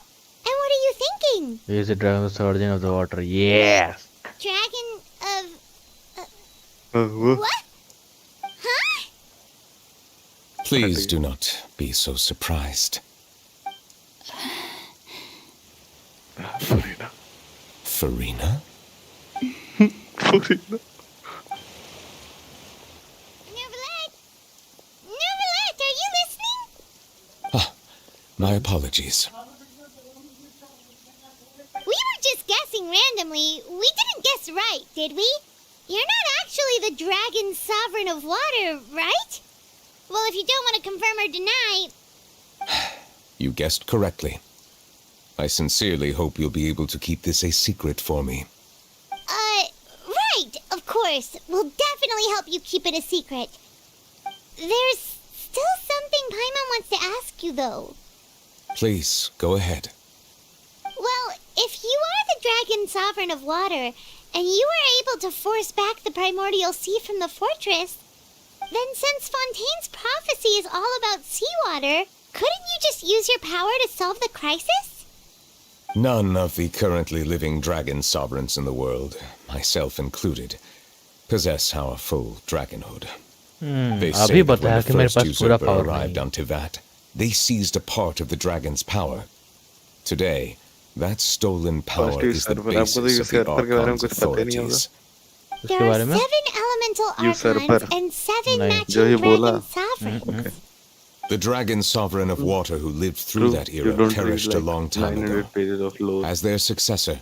And what are you thinking? He is the dragon, the surgeon of the water. Yes! Dragon of... what? Huh? Please do not be so surprised. Farina. Farina? Farina. Neverlet, are you listening? My apologies. We were just guessing randomly. We didn't guess right, did we? You're not actually the dragon sovereign of water, right? Well, if you don't want to confirm or deny... You guessed correctly. I sincerely hope you'll be able to keep this a secret for me. Right, of course. We'll definitely help you keep it a secret. There's still something Paimon wants to ask you, though. Please, go ahead. Well, if you are the dragon sovereign of water, and you were able to force back the primordial sea from the fortress, then since Fontaine's prophecy is all about seawater, couldn't you just use your power to solve the crisis? None of the currently living dragon sovereigns in the world, myself included, possess our full dragonhood. They say that when the first usurper arrived on Tivat, they seized a part of the dragon's power. Today, that stolen power is the basis of the Archon's authorities. There are 7 elemental Archons and 7 matching dragon sovereigns. The dragon sovereign of water who lived through that era perished a long time ago. As their successor,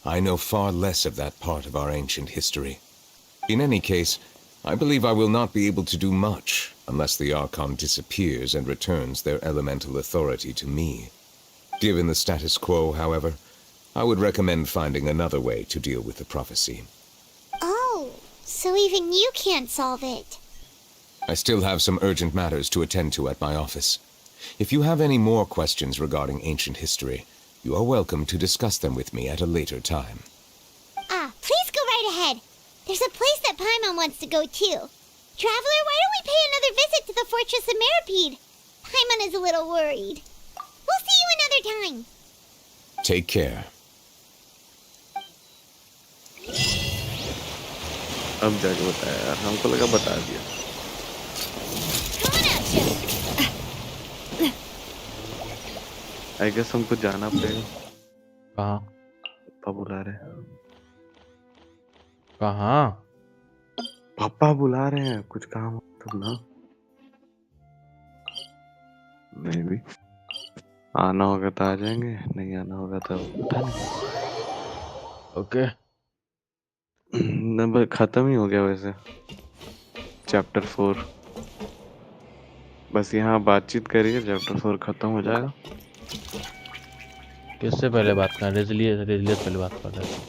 I know far less of that part of our ancient history. In any case, I believe I will not be able to do much unless the Archon disappears and returns their elemental authority to me. Given the status quo, however, I would recommend finding another way to deal with the prophecy. Oh, so even you can't solve it. I still have some urgent matters to attend to at my office. If you have any more questions regarding ancient history, you are welcome to discuss them with me at a later time. Please go right ahead. There's a place that Paimon wants to go too. Traveler, why don't we pay another visit to the Fortress of Meripede? Paimon is a little worried. We'll see you another time. Take care. अब जाके बताया यार, हमको लगा बता दिया. I guess हमको जाना पड़ेगा. कहाँ? पापा बुला रहे हैं. कहाँ? पापा बुला रहे हैं, कुछ काम हो तो ना. Maybe. आना होगा तो आ जाएंगे, नहीं आना होगा तो पता नहीं. Okay. नंबर खत्म ही हो गया वैसे. Chapter 4. बस यहाँ बातचीत करिए, Chapter 4 खत्म हो जाएगा. किससे पहले बात कर? रेजिलियस पहले बात कर रहे थे.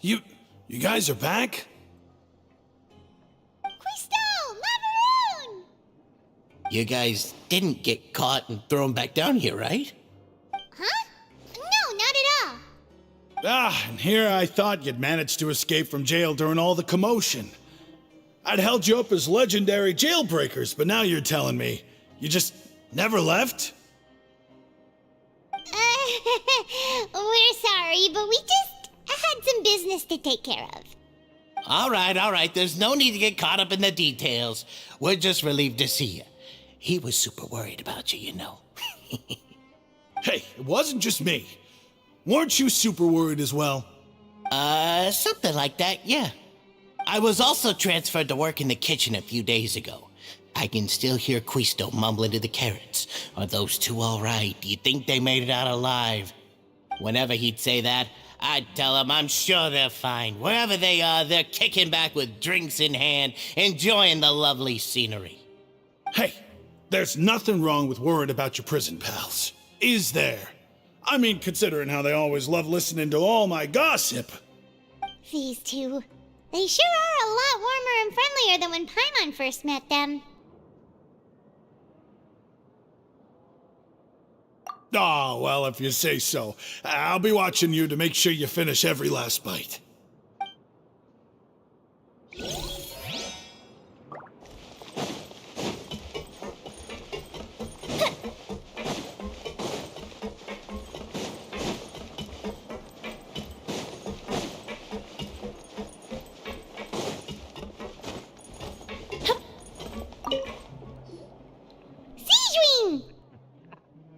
You guys are back? Crystal! Macaroon! You guys didn't get caught and thrown back down here, right? Huh? No, not at all. Ah, and here I thought you'd managed to escape from jail during all the commotion. I'd held you up as legendary jailbreakers, but now you're telling me you just never left? We're sorry, but we just had some business to take care of. All right. There's no need to get caught up in the details. We're just relieved to see you. He was super worried about you, you know. Hey, it wasn't just me. Weren't you super worried as well? Something like that, yeah. I was also transferred to work in the kitchen a few days ago. I can still hear Quisto mumbling to the carrots. Are those two all right? Do you think they made it out alive? Whenever he'd say that, I'd tell him I'm sure they're fine. Wherever they are, they're kicking back with drinks in hand, enjoying the lovely scenery. Hey, there's nothing wrong with worrying about your prison pals. Is there? I mean, considering how they always love listening to all my gossip. These two. They sure are a lot warmer and friendlier than when Paimon first met them. Oh, well, if you say so. I'll be watching you to make sure you finish every last bite.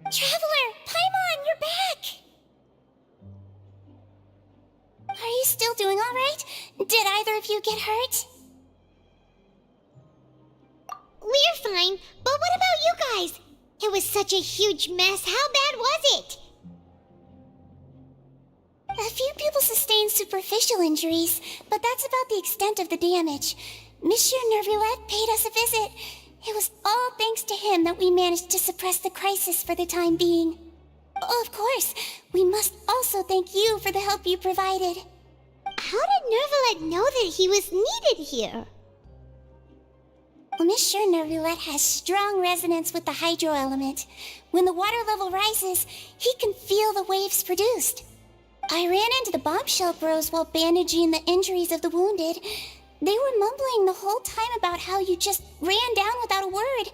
Traveler! Paimon, you're back! Are you still doing alright? Did either of you get hurt? We're fine, but what about you guys? It was such a huge mess. How bad was it? A few people sustained superficial injuries, but that's about the extent of the damage. Monsieur Nervulette paid us a visit. It was all thanks to him that we managed to suppress the crisis for the time being. Of course, we must also thank you for the help you provided. How did Nervulette know that he was needed here? Well, Monsieur Nervulette has strong resonance with the hydro element. When the water level rises, he can feel the waves produced. I ran into the bombshell bros while bandaging the injuries of the wounded. They were mumbling the whole time about how you just ran down without a word.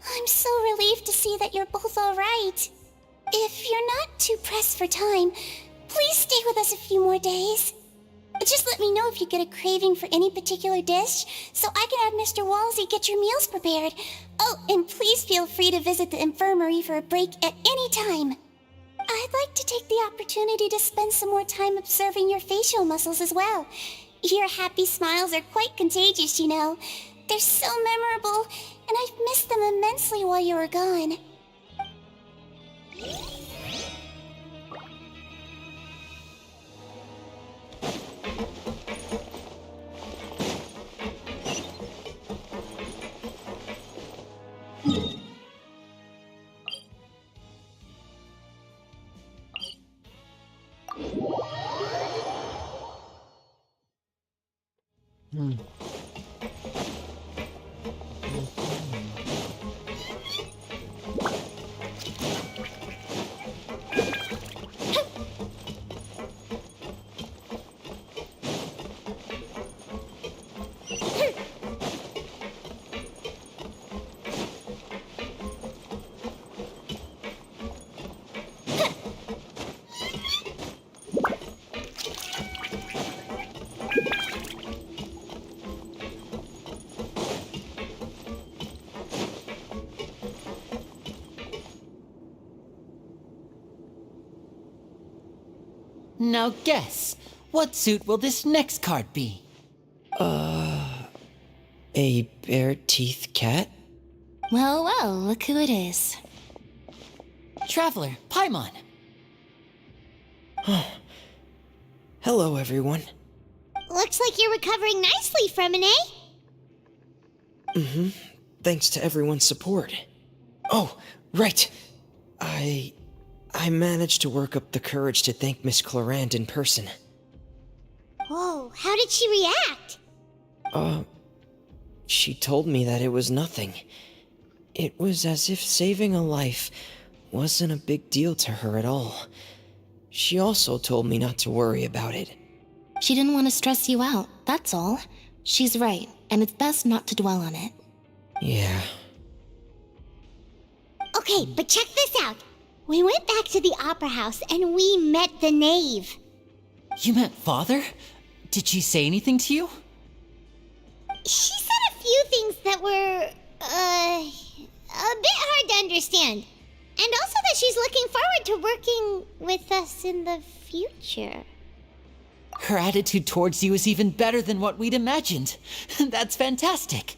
I'm so relieved to see that you're both all right. If you're not too pressed for time, please stay with us a few more days. Just let me know if you get a craving for any particular dish, so I can have Mr. Walsey get your meals prepared. Oh, and please feel free to visit the infirmary for a break at any time. I'd like to take the opportunity to spend some more time observing your facial muscles as well. Your happy smiles are quite contagious, you know. They're so memorable, and I've missed them immensely while you were gone. Now guess, what suit will this next card be? A bare-teeth cat? Well, well, look who it is. Traveler, Paimon. Hello, everyone. Looks like you're recovering nicely, Fremine. Mm-hmm. Thanks to everyone's support. Oh, right. I managed to work up the courage to thank Miss Clorand in person. Oh, How did she react? She told me that it was nothing. It was as if saving a life wasn't a big deal to her at all. She also told me not to worry about it. She didn't want to stress you out, that's all. She's right, and it's best not to dwell on it. Yeah. Okay, but check this out. We went back to the opera house and we met the knave. You met Father? Did she say anything to you? She said a few things that were, a bit hard to understand. And also that she's looking forward to working with us in the future. Her attitude towards you is even better than what we'd imagined. That's fantastic.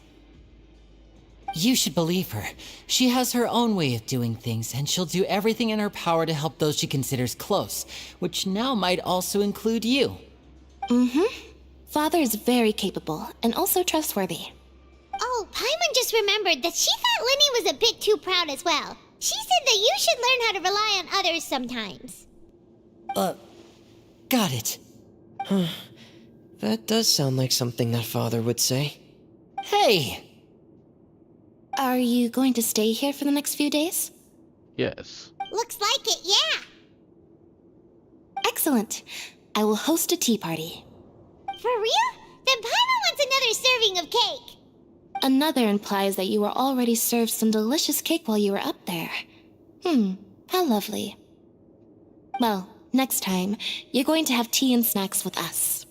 You should believe her. She has her own way of doing things, and she'll do everything in her power to help those she considers close, which now might also include you. Father is very capable, and also trustworthy. Oh, Paimon just remembered that she thought Linny was a bit too proud as well. She said that you should learn how to rely on others sometimes. Got it. That does sound like something that Father would say. Hey! Are you going to stay here for the next few days? Yes. Looks like it, yeah. Excellent. I will host a tea party. For real? Then Paimon wants another serving of cake. Another implies that you were already served some delicious cake while you were up there. How lovely. Well, next time, you're going to have tea and snacks with us.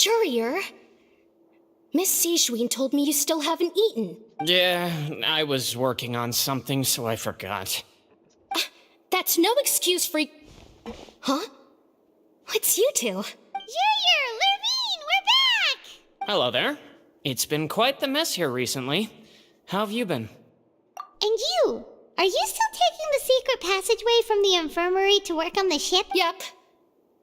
Courier? Miss Sijwin told me you still haven't eaten. Yeah, I was working on something, so I forgot. That's no excuse for... Huh? What's you two? Junior, Lurvine, we're back! Hello there. It's been quite the mess here recently. How have you been? And you? Are you still taking the secret passageway from the infirmary to work on the ship? Yep.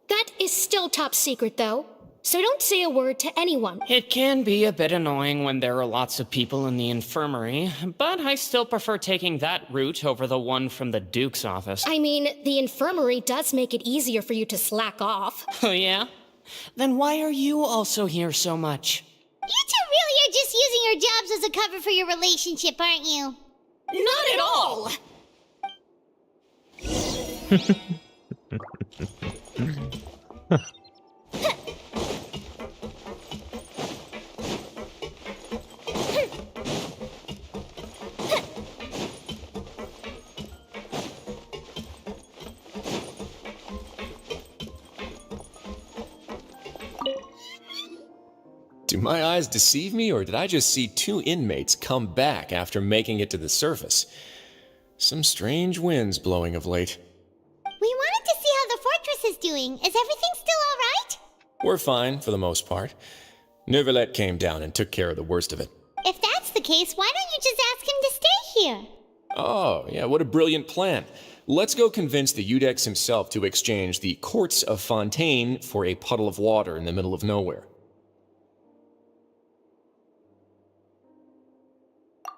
That is still top secret, though. So don't say a word to anyone. It can be a bit annoying when there are lots of people in the infirmary, but I still prefer taking that route over the one from the Duke's office. I mean, the infirmary does make it easier for you to slack off. Oh yeah? Then why are you also here so much? You two really are just using your jobs as a cover for your relationship, aren't you? Not at all! Do my eyes deceive me, or did I just see two inmates come back after making it to the surface? Some strange winds blowing of late. We wanted to see how the fortress is doing. Is everything still alright? We're fine, for the most part. Neuvillette came down and took care of the worst of it. If that's the case, why don't you just ask him to stay here? Oh, yeah, what a brilliant plan. Let's go convince the Rdx himself to exchange the courts of Fontaine for a puddle of water in the middle of nowhere.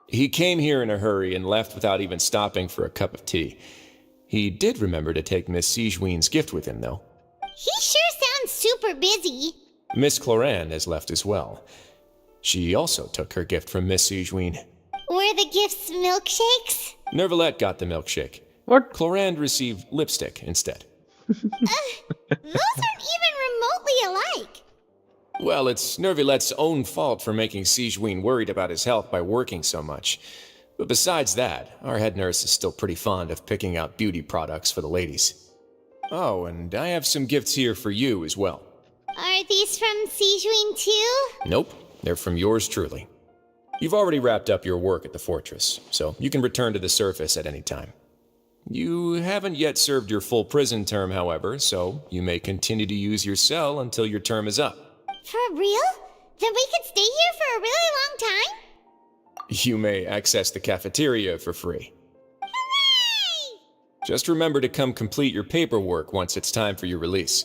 He came here in a hurry and left without even stopping for a cup of tea. He did remember to take Miss Sijwin's gift with him, though. He sure sounds super busy. Miss Clorand has left as well. She also took her gift from Miss Sijwin. Were the gifts milkshakes? Neuvillette got the milkshake. What? Clorand received lipstick instead. Those aren't even remotely alike. Well, it's Neuvillette's own fault for making Sijwin worried about his health by working so much. But besides that, our head nurse is still pretty fond of picking out beauty products for the ladies. Oh, and I have some gifts here for you as well. Are these from Sijuin too? Nope, they're from yours truly. You've already wrapped up your work at the fortress, so you can return to the surface at any time. You haven't yet served your full prison term, however, so you may continue to use your cell until your term is up. For real? Then we could stay here for a really long time? You may access the cafeteria for free. Hooray! Just remember to come complete your paperwork once it's time for your release.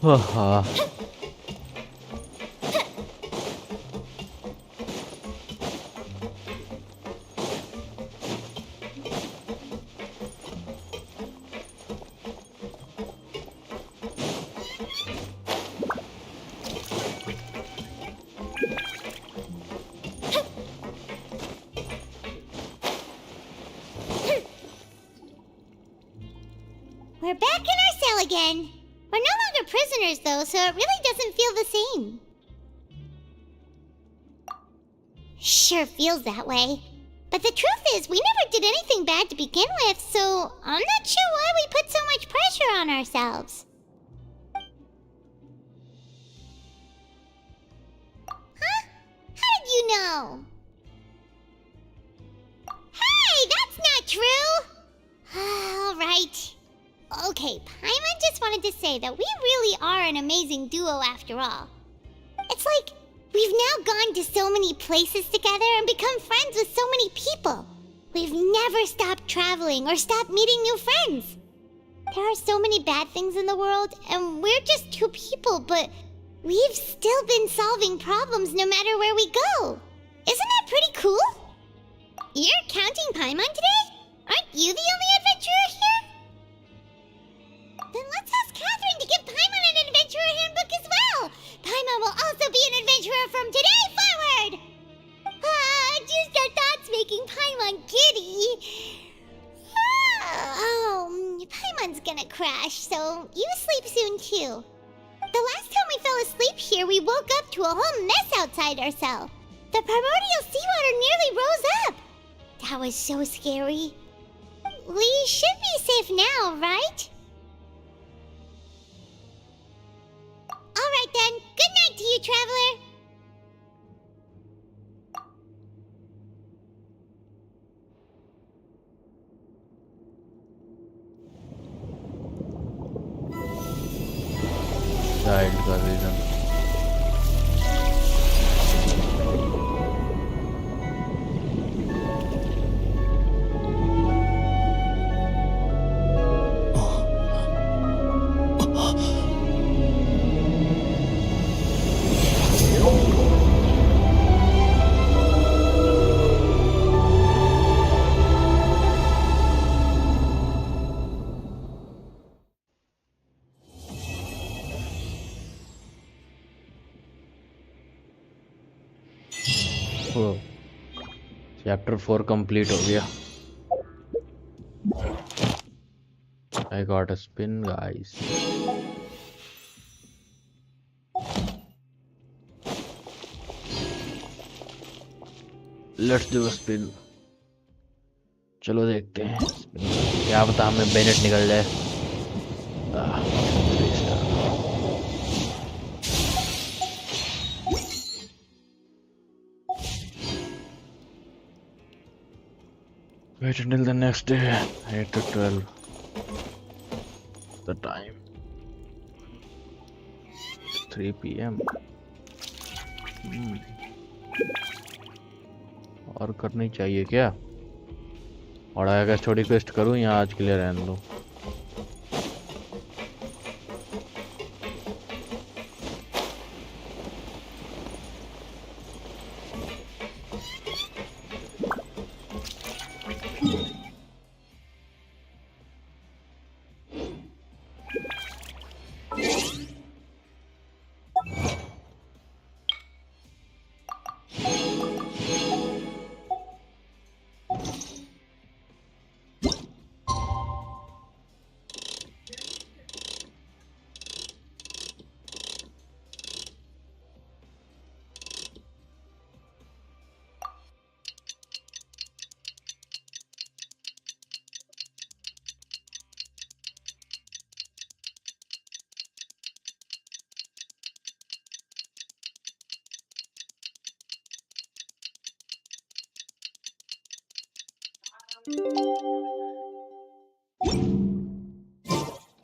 हाँ We're back in our cell again. We're no longer prisoners, though, so it really doesn't feel the same. Sure feels that way. But the truth is, we never did anything bad to begin with, so I'm not sure why we put so much pressure on ourselves. Huh? How did you know? Hey, that's not true! Alright. Okay, Paimon just wanted to say that we really are an amazing duo after all. It's like we've now gone to so many places together and become friends with so many people. We've never stopped traveling or stopped meeting new friends. There are so many bad things in the world, and we're just two people, but we've still been solving problems no matter where we go. Isn't that pretty cool? You're counting Paimon today? Aren't you the only adventurer here? Then let's ask Catherine to give Paimon an adventurer handbook as well. Paimon will also be an adventurer from today forward. Just our thoughts making Paimon giddy. Paimon's gonna crash, so you sleep soon too. The last time we fell asleep here, we woke up to a whole mess outside our cell. The primordial seawater nearly rose up. That was so scary. We should be safe now, right? Alright then, good night to you, traveler! Child का reason chapter 4 complete हो गया I got a spin guys let's do a spin चलो देखते हैं क्या पता हमें Bennett निकल जाए Wait until the next day, 8 to 12. The time 3 PM. और करनी चाहिए क्या? और आगे स्टोरी क्वेस्ट करूँ या आज के लिए रहने दो?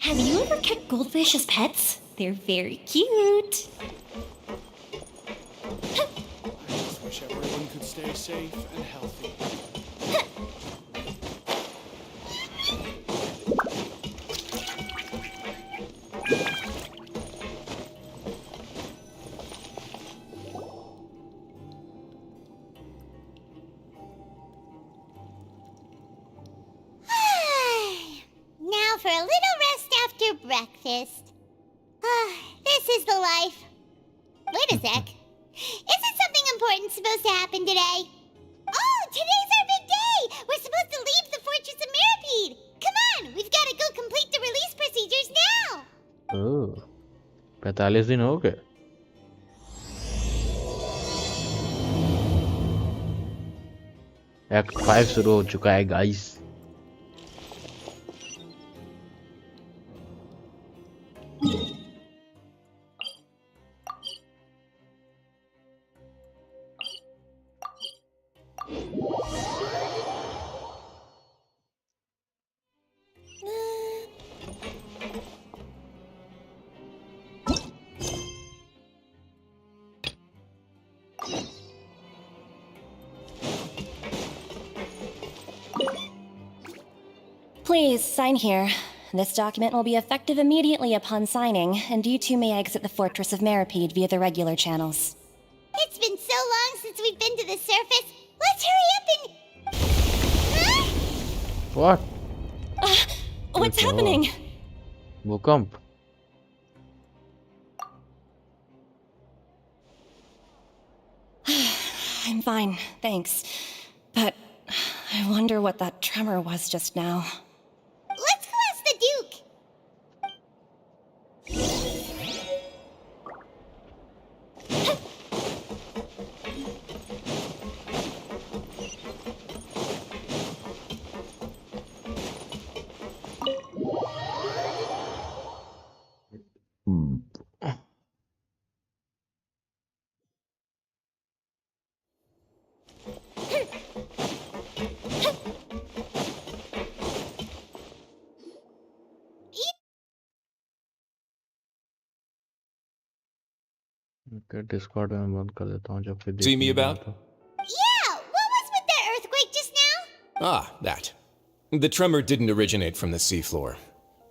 Have you ever kept goldfish as pets? They're very cute. I just wish everyone could stay safe and healthy. Now for a little rest after breakfast. This is the life. Wait a sec. Isn't something important supposed to happen today? Oh, today's our big day! We're supposed to leave the Fortress of Mirapede! Come on, we've got to go complete the release procedures now! ओह 45 दिन हो गए। Act 5 शुरू हो चुका है guys. Please, sign here. This document will be effective immediately upon signing, and you two may exit the Fortress of Mirapede via the regular channels. It's been so long since we've been to the surface. Let's hurry up and... Huh? What? What's happening? भूकंप। I'm fine, thanks. But I wonder what that tremor was just now. Let's go ask the Duke. Okay, Discord में बंद कर देता हूँ जब फिर See me about? Yeah, what was with that earthquake just now? Ah, that. The tremor didn't originate from the seafloor.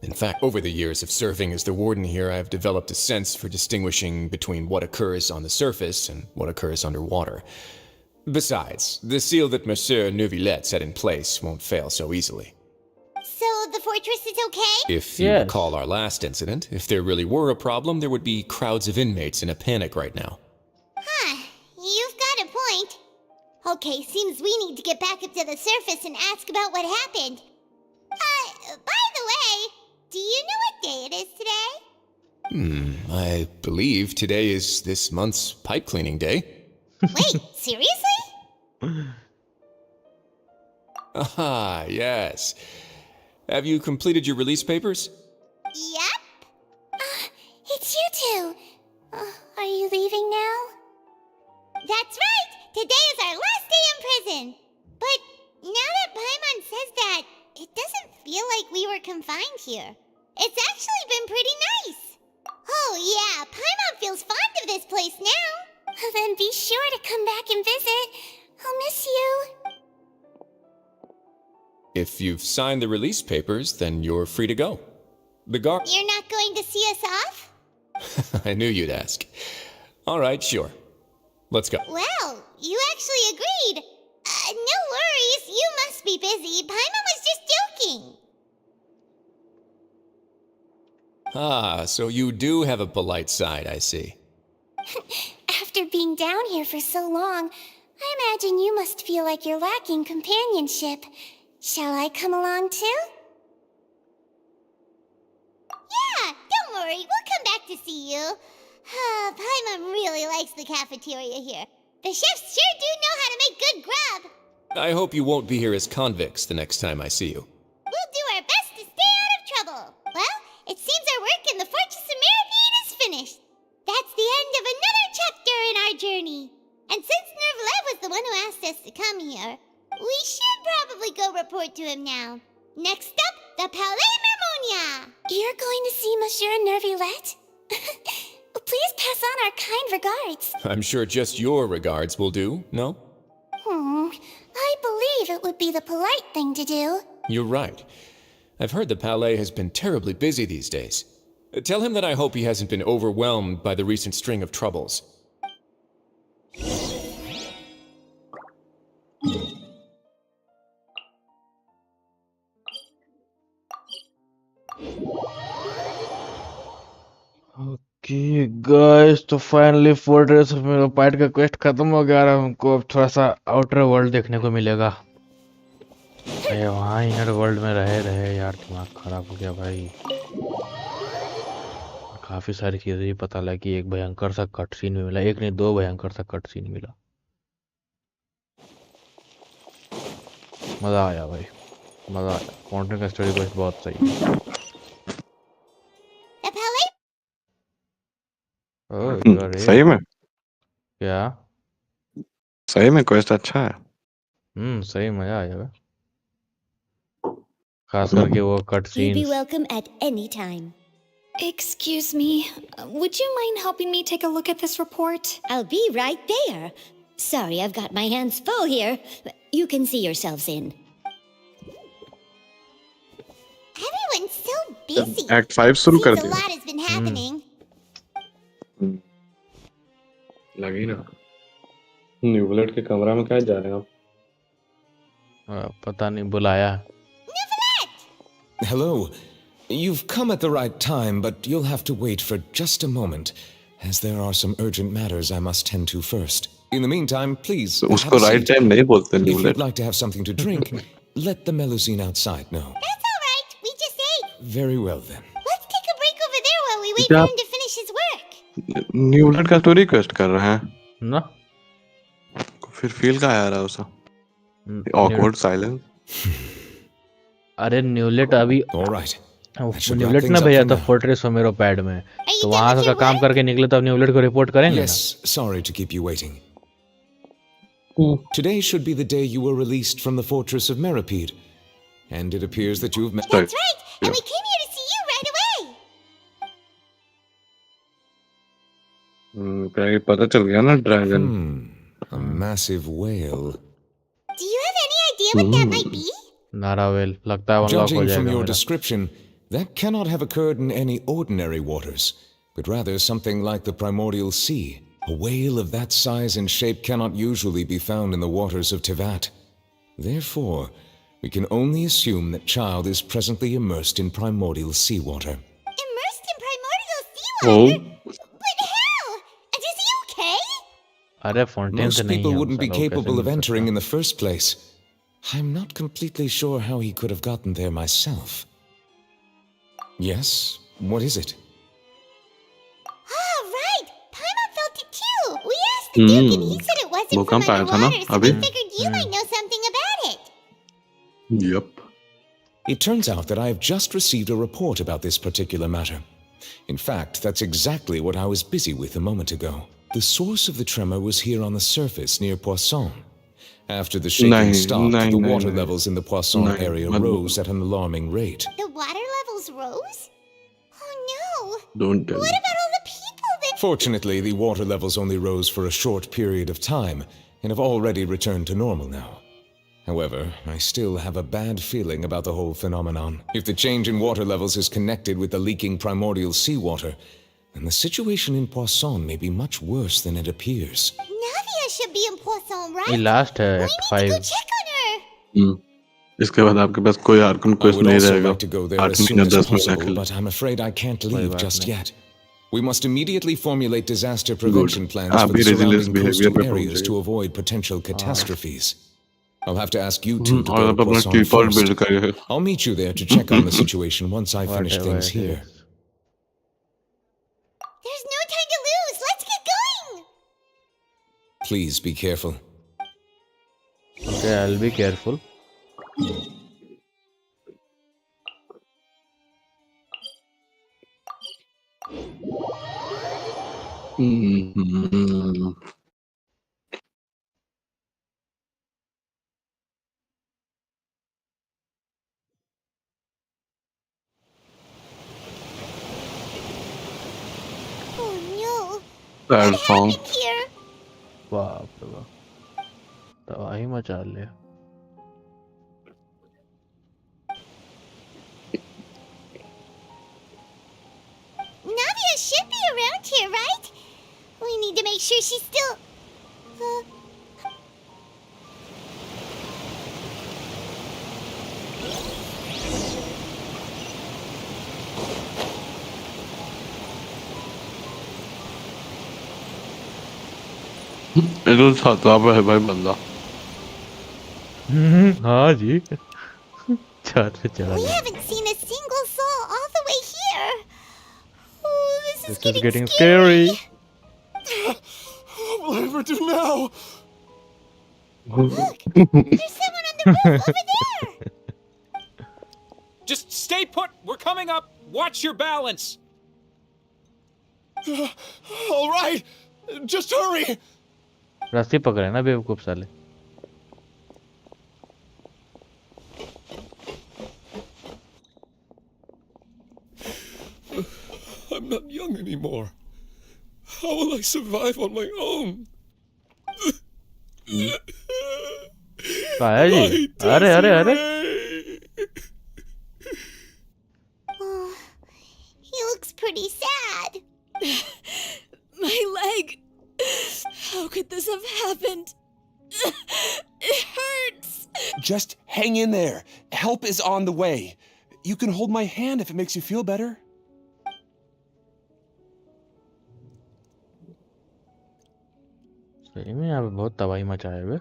In fact, over the years of serving as the warden here, I've developed a sense for distinguishing between what occurs on the surface and what occurs underwater. Besides, the seal that Monsieur Neuvillette set in place won't fail so easily. So the fortress is okay? If you recall our last incident, if there really were a problem, there would be crowds of inmates in a panic right now. Huh, you've got a point. Okay, seems we need to get back up to the surface and ask about what happened. By the way, do you know what day it is today? I believe today is this month's pipe cleaning day. Wait, seriously? Ah, yes. Have you completed your release papers? Yep. It's you two. Are you leaving now? That's right! Today is our last day in prison! But now that Paimon says that, it doesn't feel like we were confined here. It's actually been pretty nice! Oh yeah, Paimon feels fond of this place now! Then be sure to come back and visit. I'll miss you. If you've signed the release papers, then you're free to go. The guard. You're not going to see us off? I knew you'd ask. All right, sure. Let's go. Well, you actually agreed. No worries, you must be busy. Paimon was just joking. Ah, so you do have a polite side, I see. After being down here for so long, I imagine you must feel like you're lacking companionship. Shall I come along too? Yeah, don't worry, we'll come back to see you. Paimon really likes the cafeteria here. The chefs sure do know how to make good grub. I hope you won't be here as convicts the next time I see you. We'll do our best to stay out of trouble. Well, it seems our work in the Fortress of Mirapede is finished. That's the end of another chapter in our journey. And since Neuvillette was the one who asked us to come here, we should probably go report We're going to see Monsieur Nervillette. Please pass on our kind regards. I'm sure just your regards will do, no? I believe it would be the polite thing to do. You're right. I've heard the Palais has been terribly busy these days. Tell him that I hope he hasn't been overwhelmed by the recent string of troubles. Okay guys, तो finally fortress of मेरोपाइट का quest खत्म हो गया और हमको अब थोड़ा सा आउटर वर्ल्ड देखने को मिलेगा। अरे वहाँ इनर वर्ल्ड में रहे रहे यार, दिमाग खराब हो गया भाई। काफी सारी चीजें ही पता लगी, एक भयंकर सा कट सीन भी मिला, एक नहीं दो भयंकर सा कट सीन मिला। मजा आया भाई, मजा आया। फॉन्टेन का स्टोरी क्वेस्ट बहुत सही है। सही में क्या? सही में क्वेस्ट अच्छा है। सही, मजा आया भाई, खास करके वो cut You'd be scenes. welcome at any time. Excuse me, would you mind helping me take a look at this report? I'll be right there. Sorry, I've got my hands full here. You can see yourselves in. Everyone's so busy. Act 5 शुरू कर Seems a दिया। lot has been happening. लगी ना। न्यूबलेट के कमरा में क्या जा रहे हैं आप? पता नहीं, बुलाया। Hello. You've come at the right time, but you'll have to wait for just a moment, as there are some urgent matters I must tend to first. In the meantime, please. उसको right time नहीं बोलते If न्यूबलेट। you'd like to have something to drink, let the Melusine outside know. That's all right. We just ate. Very well then. Let's take a break over there while we wait for him to finish his work. न्यूबलेट का story quest कर रहे हैं ना? फिर feel का आ रहा है उसे। Awkward silence. अरे न्यूलेट अभी Alright. न्यूलेट ना भेजा था फोर्ट्रेस होमेरो पैड में, तो वहां का काम करके निकले तब न्यूलेट को रिपोर्ट करेंगे ना। Yes, sorry to keep you waiting. Today should be the day you were released from the fortress of Meripede, and it appears that you've met. That's right, and we came here to see you right away. पता चल गया ना dragon. A massive whale. Do you have any idea what that might be? नारावेल, लगता है unlock हो Judging जाएगा from your मेरा। description, that cannot have occurred in any ordinary waters, but rather something like the primordial sea. A whale of that size and shape cannot usually be found in the waters of Tevat. Therefore, we can only assume that child is presently immersed in primordial seawater. Immersed in primordial seawater? But how? Is he okay? अरे Fontaine Most से नहीं people है, wouldn't be साला, वो कैसे capable of mill entering सकता? in the first place. I'm not completely sure how he could have gotten there myself. Yes, what is it? Oh, right. Paimon felt it too. We asked the Duke and he said it wasn't from भूकंप आया था ना underwater, so अभी? we figured you might know something about it. Yep. It turns out that I have just received a report about this particular matter. In fact, that's exactly what I was busy with a moment ago. The source of the tremor was here on the surface near Poisson. After the shaking stopped, the water levels in the Poisson area rose at an alarming rate. The water levels rose? Oh no. Don't tell What me. about all the people that... Fortunately, the water levels only rose for a short period of time and have already returned to normal now. However, I still have a bad feeling about the whole phenomenon. If the change in water levels is connected with the leaking primordial seawater, then the situation in Poisson may be much worse than it appears. Navia should be in Poisson, right? ये last है act 5। Check on her. इसके बाद आपके पास कोई Arkan I quest would नहीं also रहेगा। like to go there as Arkan soon का as 10 possible, minute but I'm afraid I can't कोई leave बात just नहीं। yet. We must immediately formulate disaster prevention plans आप for भी the resilience surrounding behavior coastal पे areas पहुंच to avoid potential catastrophes. I'll have to ask you two to और go आप to अपना Poisson default build first. करिए। I'll meet you there to check on the situation once I finish Whatever things it here. is. There's no time to lose. Let's get going. Please be careful. Okay, I'll be careful. Sad song. Here. बाप रे बाप, तबाही मचा लिया। Navia should be around here, right? We need to make sure she's still... ये तो छाता पे है भाई बंदा। हाँ जी, छत पे चढ़ा We गया। haven't seen a single soul all the way here. Oh, this is This is getting getting scary. What will I ever do now? There's someone on the roof over there. Just stay put. We're coming up. Watch your balance. All right, just hurry. रस्सी पकड़े ना बेवकूफ साले। I'm not young anymore. How will I survive on my own? कहा जी? अरे अरे अरे, Oh, he looks pretty sad. My leg. How could this have happened? It hurts. Just hang in there. Help is on the way. You can hold my hand if it makes you feel better. सही में यहाँ पे बहुत तबाही मचाए हुए।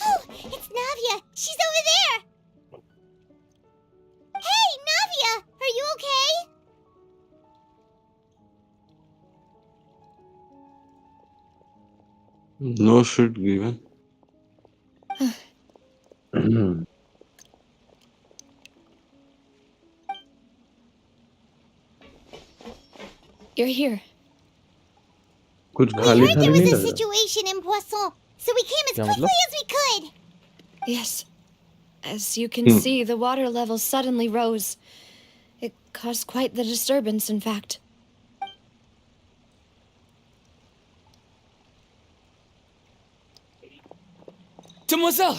Oh, it's Navia. She's over there. Hey, Navia, are you okay? No shit given. You're here. कुछ We खाली heard खाली there नहीं was a लग रहा। situation in Poisson, so we came as क्या quickly मतलब? as we could. Yes. As you can see, the water level suddenly rose. It caused quite the disturbance, in fact. Demoiselle,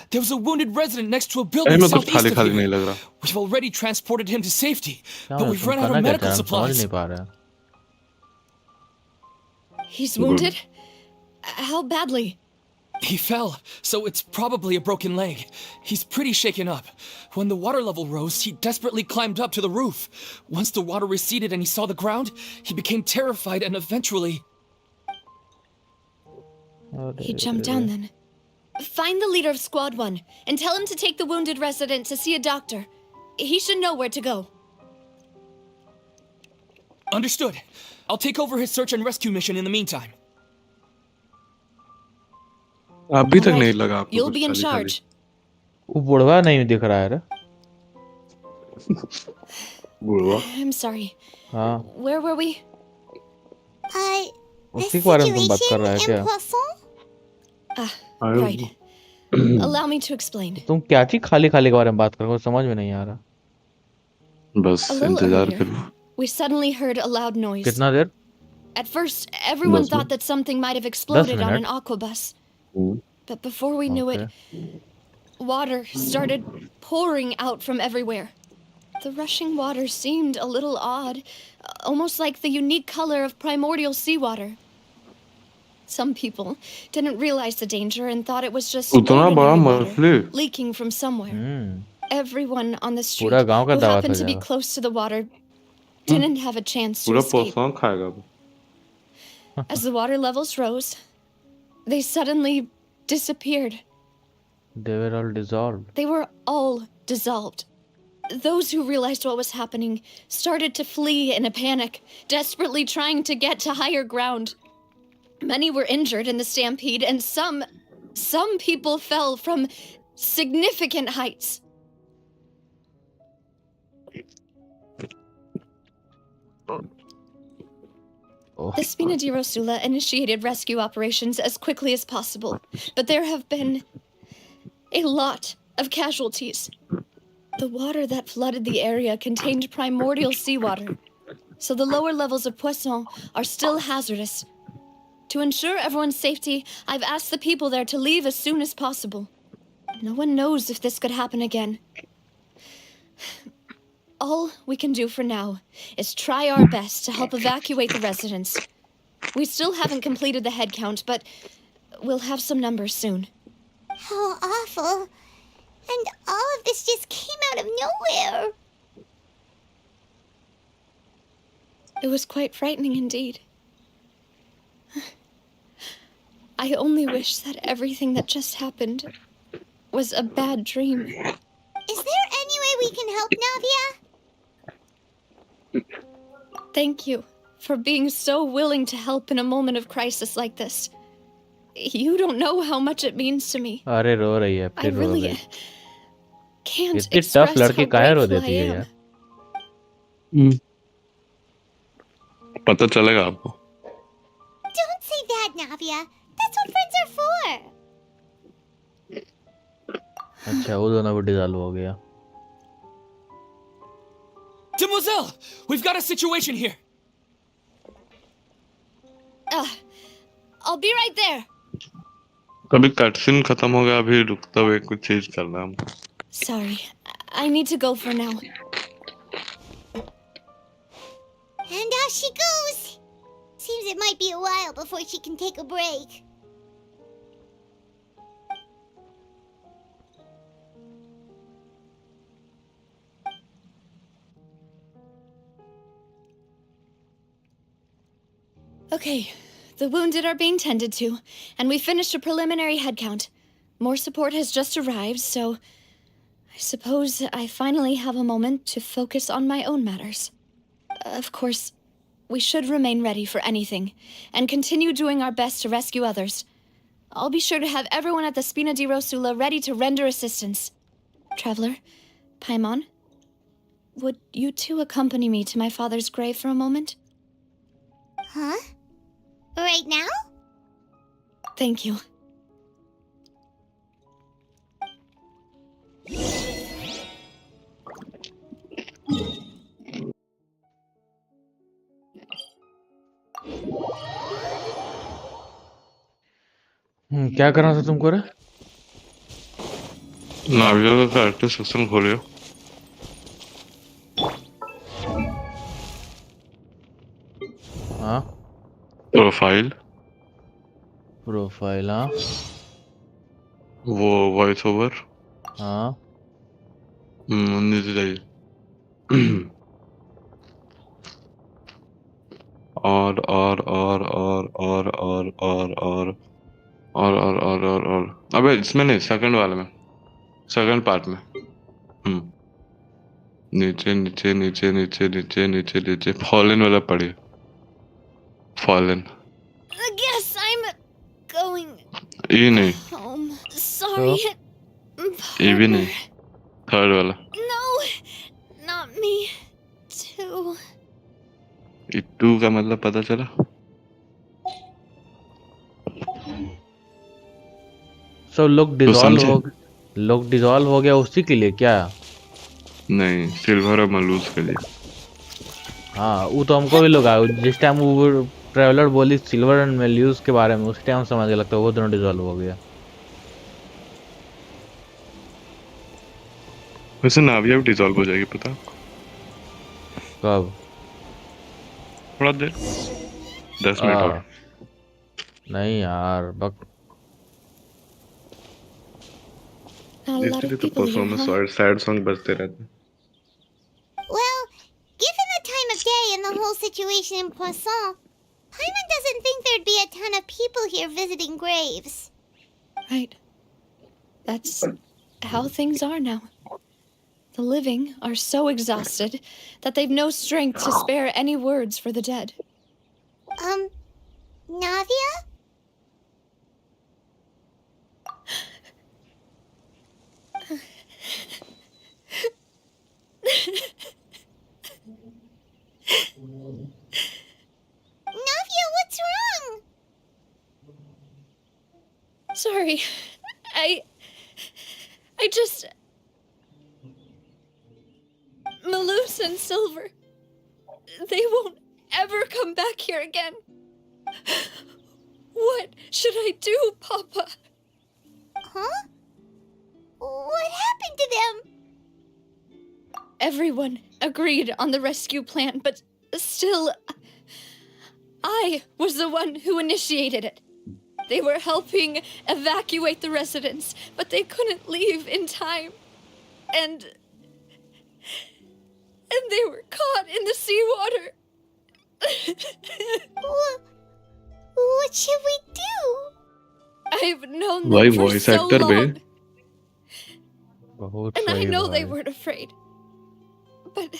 there was a wounded resident next to a अरे building मैं कुछ southeast खाली of खाली नहीं here. लग रहा। We've already transported him to safety, क्या but we've तुम run out करना of क्या medical चाह रहे हो? हम समझ supplies. नहीं पा रहे हैं। He's wounded? How badly? He fell, so it's probably a broken leg. He's pretty shaken up. When the water level rose, he desperately climbed up to the roof. Once the water receded and he saw the ground, he became terrified and eventually... He jumped down then. Find the leader of Squad 1 and tell him to take the wounded resident to see a doctor. He should know where to go. Understood. I'll take over his search and rescue mission in the meantime. अभी तक Alright, नहीं लगा आपको You'll कुछ be in खाली खाली। charge. वो बुढ़वा नहीं दिख रहा है रे। बुढ़वा। I'm sorry. हाँ, Where were we? The उसी के बारे में तुम बात कर रहा है situation in क्या? Poisson? Right. Allow me to explain. तुम क्या चीज खाली खाली के बारे में बात कर रहे हो? समझ में नहीं आ रहा। बस A little इंतजार earlier, करो। we suddenly heard a loud noise. कितना देर? At first, everyone 10 thought that something might have exploded on an minutes. aquabus. But before we knew it, water started pouring out from everywhere. The rushing water seemed a little odd, almost like the unique color of primordial seawater. Some people didn't realize the danger and thought it was just उतना बड़ा ordinary water मछली। leaking from somewhere. Everyone on the street पूरा गांव का who दावत happened हो to be जाएगा। close to the water didn't have a chance to पूरा escape. पोषण खाएगा वो। As the water levels rose, they suddenly disappeared. They were all dissolved. They were all dissolved. Those who realized what was happening started to flee in a panic, desperately trying to get to higher ground. Many were injured in the stampede, and some people fell from significant heights. The Spina di Rosula initiated rescue operations as quickly as possible, but there have been a lot of casualties. The water that flooded the area contained primordial seawater, so the lower levels of Poisson are still hazardous. To ensure everyone's safety, I've asked the people there to leave as soon as possible. No one knows if this could happen again. All we can do for now is try our best to help evacuate the residents. We still haven't completed the head count, but we'll have some numbers soon. How awful. And all of this just came out of nowhere. It was quite frightening indeed. I only wish that everything that just happened was a bad dream. Is there any way we can help, Navia? Thank you for being so willing to help in a moment of crisis like this. You don't know how much it means to me. अरे रो रही है I फिर रो really गई can't इतनी express tough लड़की how काहे रो grateful I देती है am. यार पता चलेगा आपको Don't say that, Navia. That's what friends are for. अच्छा वो दोनों भी डिसॉल्व हो गया Demoiselle, we've got a situation here. I'll be right there. अभी कटसीन खत्म हो गया अभी रुकते हुए कुछ चीज करना है Sorry, I need to go for now. And off she goes. Seems it might be a while before she can take a break. Okay, the wounded are being tended to, and we finished a preliminary head count. More support has just arrived, so I suppose I finally have a moment to focus on my own matters. Of course, we should remain ready for anything, and continue doing our best to rescue others. I'll be sure to have everyone at the Spina di Rosula ready to render assistance. Traveler, Paimon, would you two accompany me to my father's grave for a moment? Huh? Right now? Thank you. क्या करना था तुमको रे नाविया का character section खोलियो हाँ profile हाँ वो वॉइस ओवर हाँ नीचे जाइए और अबे इसमें नहीं सेकंड वाले में सेकंड पार्ट में नीचे नीचे नीचे नीचे नीचे नीचे नीचे फॉलन वाला पढ़िए fallen I guess I'm going ये नहीं home. Sorry. ये भी नहीं थर्ड वाला No, not me. Too. ये टू का मतलब पता चला सब लोग डिसॉल्व हो गया उसी के लिए क्या नहीं सिल्वर और मलूज के लिए हाँ वो तो हमको भी लोग आए जिस टाइम वो ट्रेवलर बोली सिल्वर एंड मेल्यूज के बारे में उस टाइम समझ लगता है वो दोनों डिसॉल्व हो गया वैसे नाविया भी डिसॉल्व हो जाएगी पता कब थोड़ा देर 10 मिनट और नहीं यार बक इसलिए तो परफॉर्मेंस और सैड सॉन्ग बजते रहते हैं Well, given the time of day and the whole situation in Poisson, Paimon doesn't think there'd be a ton of people here visiting graves. Right. That's how things are now. The living are so exhausted that they've no strength to spare any words for the dead. Navia? sorry. I just... Malus and Silver, they won't ever come back here again. What should I do, Papa? Huh? What happened to them? Everyone agreed on the rescue plan, but still, I was the one who initiated it. They were helping evacuate the residents, but they couldn't leave in time. And they were caught in the seawater. What should we do? I've known them भाई for voice so actor बे long, बहुत and I सही know they भाई, weren't afraid. But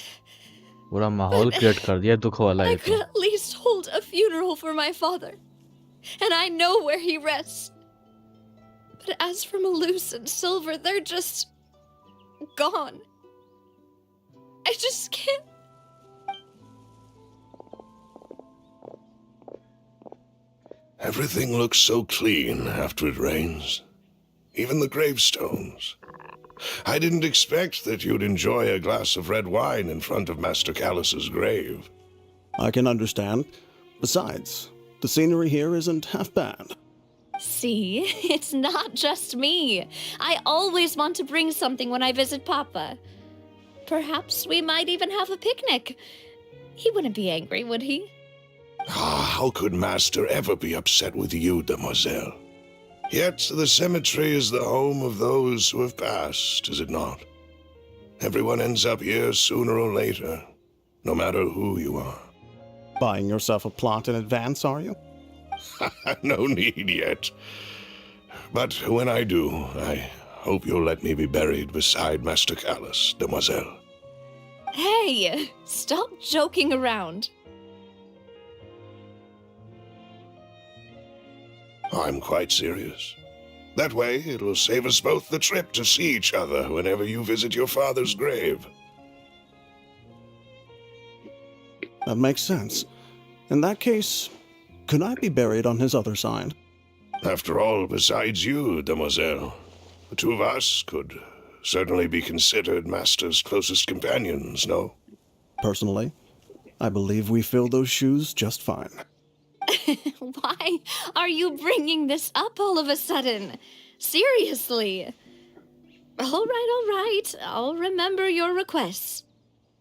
पूरा माहौल create कर दिया दुख वाला I ये could तो। at least hold a funeral for my father, and I know where he rests. But as for Malus and Silver, they're just gone. I just can't. Everything looks so clean after it rains. Even the gravestones. I didn't expect that you'd enjoy a glass of red wine in front of Master Callus's grave. I can understand. Besides, the scenery here isn't half bad. See, it's not just me. I always want to bring something when I visit Papa. Perhaps we might even have a picnic. He wouldn't be angry, would he? How could Master ever be upset with you, demoiselle? Yet the cemetery is the home of those who have passed, is it not? Everyone ends up here sooner or later, no matter who you are. Buying yourself a plot in advance, are you? No need yet. But when I do, I hope you'll let me be buried beside Master Callus, demoiselle. Hey, stop joking around. I'm quite serious. That way, it will save us both the trip to see each other whenever you visit your father's grave. That makes sense. In that case, could I be buried on his other side? After all, besides you, demoiselle, the two of us could certainly be considered Master's closest companions, no? Personally, I believe we fill those shoes just fine. Why are you bringing this up all of a sudden? Seriously. All right. I'll remember your requests.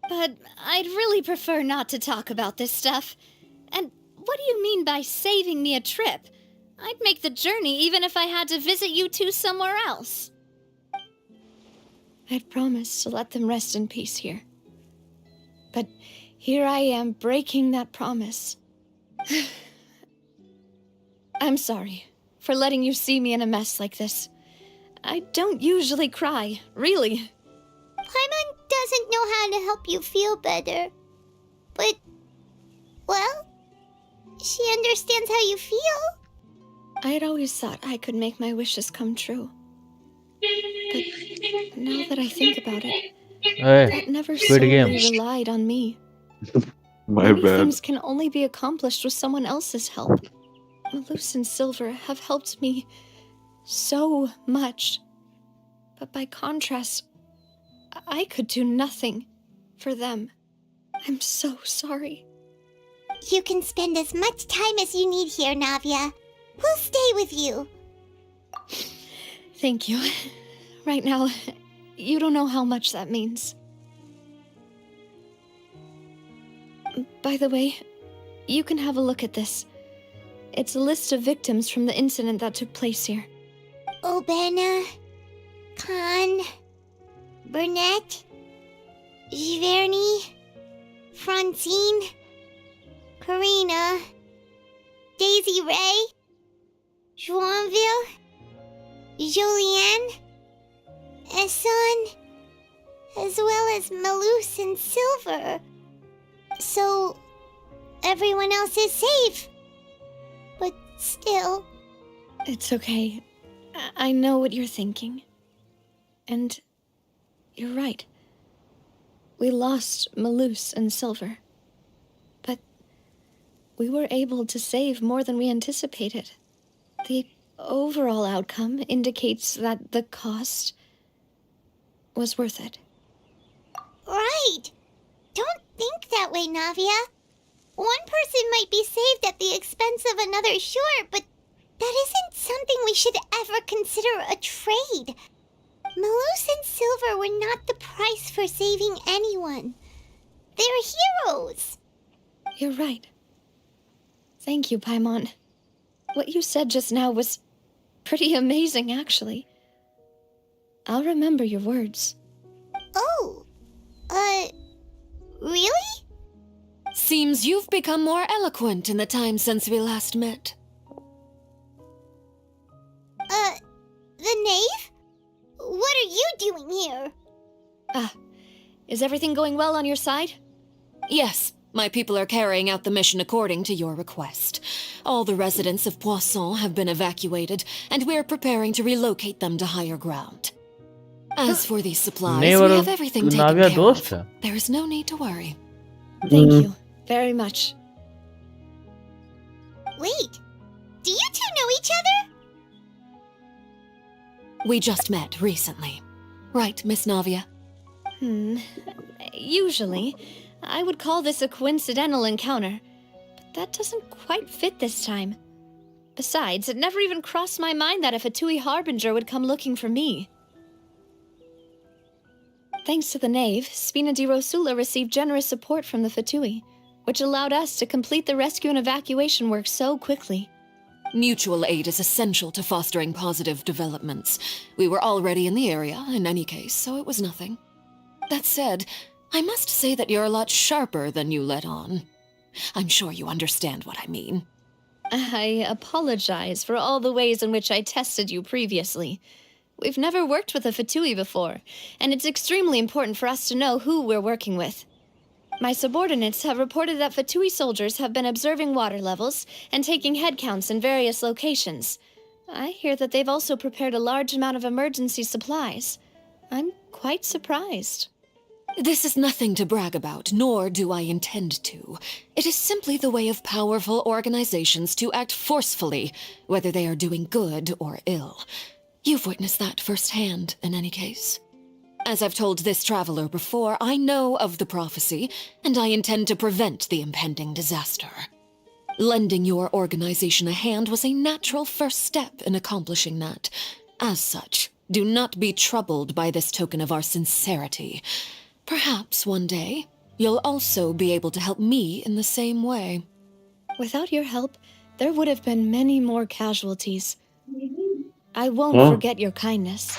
But I'd really prefer not to talk about this stuff. And what do you mean by saving me a trip? I'd make the journey even if I had to visit you two somewhere else. I'd promised to let them rest in peace here. But here I am breaking that promise. I'm sorry for letting you see me in a mess like this. I don't usually cry, really. Paimon doesn't know how to help you feel better. But, well, she understands how you feel. I had always thought I could make my wishes come true. But now that I think about it, that never solely relied on me. Many things can only be accomplished with someone else's help. Malus and Silver have helped me so much. But by contrast, I could do nothing for them. I'm so sorry. You can spend as much time as you need here, Navia. We'll stay with you. Thank you. Right now, you don't know how much that means. By the way, you can have a look at this. It's a list of victims from the incident that took place here. Obena, Khan, Burnett, Giverny, Francine, Karina, Daisy Ray, Joinville, Julianne, Esson, as well as Malus and Silver. So, everyone else is safe. But still... It's okay. I know what you're thinking. And you're right. We lost Malus and Silver. But we were able to save more than we anticipated. The overall outcome indicates that the cost was worth it. Right. Don't think that way, Navia. One person might be saved at the expense of another, sure, but that isn't something we should ever consider a trade. Malus and Silver were not the price for saving anyone. They're heroes. You're right. Thank you, Paimon. What you said just now was pretty amazing, actually. I'll remember your words. Oh, really? Seems you've become more eloquent in the time since we last met. The knave? What are you doing here? Is everything going well on your side? Yes, my people are carrying out the mission according to your request. All the residents of Poisson have been evacuated, and we're preparing to relocate them to higher ground. As for these supplies, we have everything taken care of. There is no need to worry. Thank you very much. Wait, do you two know each other? We just met recently. Right, Miss Navia? Usually, I would call this a coincidental encounter, but that doesn't quite fit this time. Besides, it never even crossed my mind that a Fatui Harbinger would come looking for me. Thanks to the knave, Spina di Rosula received generous support from the Fatui, which allowed us to complete the rescue and evacuation work so quickly. Mutual aid is essential to fostering positive developments. We were already in the area, in any case, so it was nothing. That said, I must say that you're a lot sharper than you let on. I'm sure you understand what I mean. I apologize for all the ways in which I tested you previously. We've never worked with a Fatui before, and it's extremely important for us to know who we're working with. My subordinates have reported that Fatui soldiers have been observing water levels and taking head counts in various locations. I hear that they've also prepared a large amount of emergency supplies. I'm quite surprised. This is nothing to brag about, nor do I intend to. It is simply the way of powerful organizations to act forcefully, whether they are doing good or ill. You've witnessed that firsthand, in any case. As I've told this traveler before, I know of the prophecy, and I intend to prevent the impending disaster. Lending your organization a hand was a natural first step in accomplishing that. As such, do not be troubled by this token of our sincerity. Perhaps one day, you'll also be able to help me in the same way. Without your help, there would have been many more casualties. I won't forget your kindness.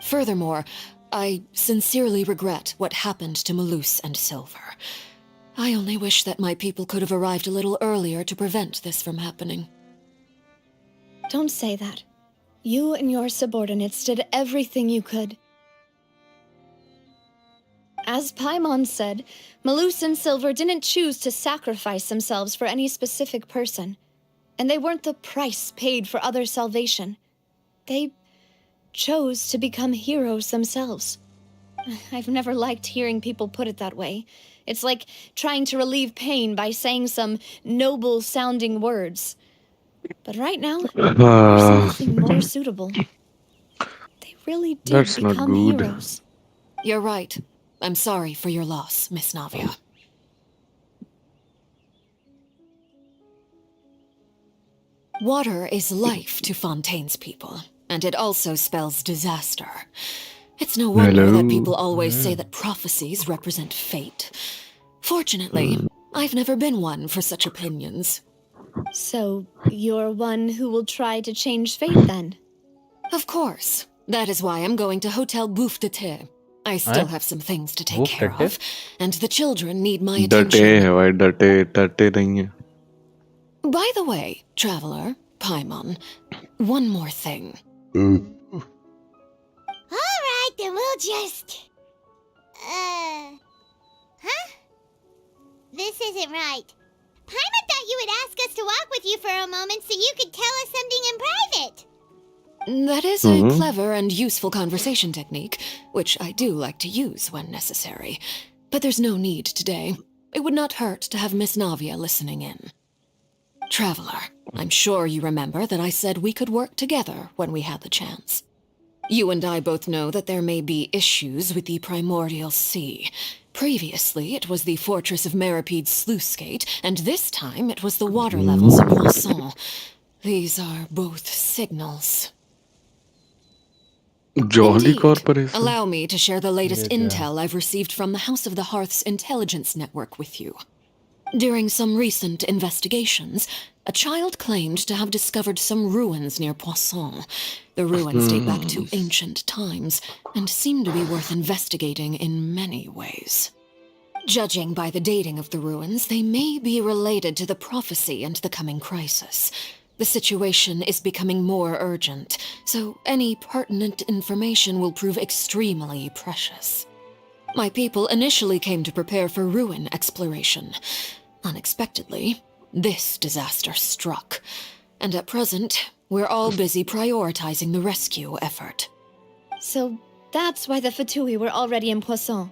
Furthermore, I sincerely regret what happened to Malus and Silver. I only wish that my people could have arrived a little earlier to prevent this from happening. Don't say that. You and your subordinates did everything you could. As Paimon said, Malus and Silver didn't choose to sacrifice themselves for any specific person, and they weren't the price paid for other salvation. They chose to become heroes themselves. I've never liked hearing people put it that way. It's like trying to relieve pain by saying some noble-sounding words. But right now, there's nothing more suitable. They really did become heroes. You're right. I'm sorry for your loss, Miss Navia. Water is life to Fontaine's people, and it also spells disaster. It's no wonder that people always say that prophecies represent fate. Fortunately, I've never been one for such opinions. So, you're one who will try to change fate, then? Of course. That is why I'm going to Hotel Bouffe de Thé. I still have some things to take care of, and the children need my attention. By the way, traveler, Paimon, one more thing. Alright, then we'll just... Huh? This isn't right. Paimon thought you would ask us to walk with you for a moment so you could tell us something in private. That is a clever and useful conversation technique, which I do like to use when necessary. But there's no need today. It would not hurt to have Miss Navia listening in. Traveler, I'm sure you remember that I said we could work together when we had the chance. You and I both know that there may be issues with the Primordial Sea. Previously, it was the Fortress of Meripede's sluice gate, and this time it was the water levels in Poisson. These are both signals. Jolly Indeed. Corporation. Allow me to share the latest Yeah. intel I've received from the House of the Hearth's intelligence network with you. During some recent investigations, a child claimed to have discovered some ruins near Poisson. The ruins date back to ancient times and seem to be worth investigating in many ways. Judging by the dating of the ruins, they may be related to the prophecy and the coming crisis. The situation is becoming more urgent, so any pertinent information will prove extremely precious. My people initially came to prepare for ruin exploration. Unexpectedly, this disaster struck, and at present, we're all busy prioritizing the rescue effort. So that's why the Fatui were already in Poisson.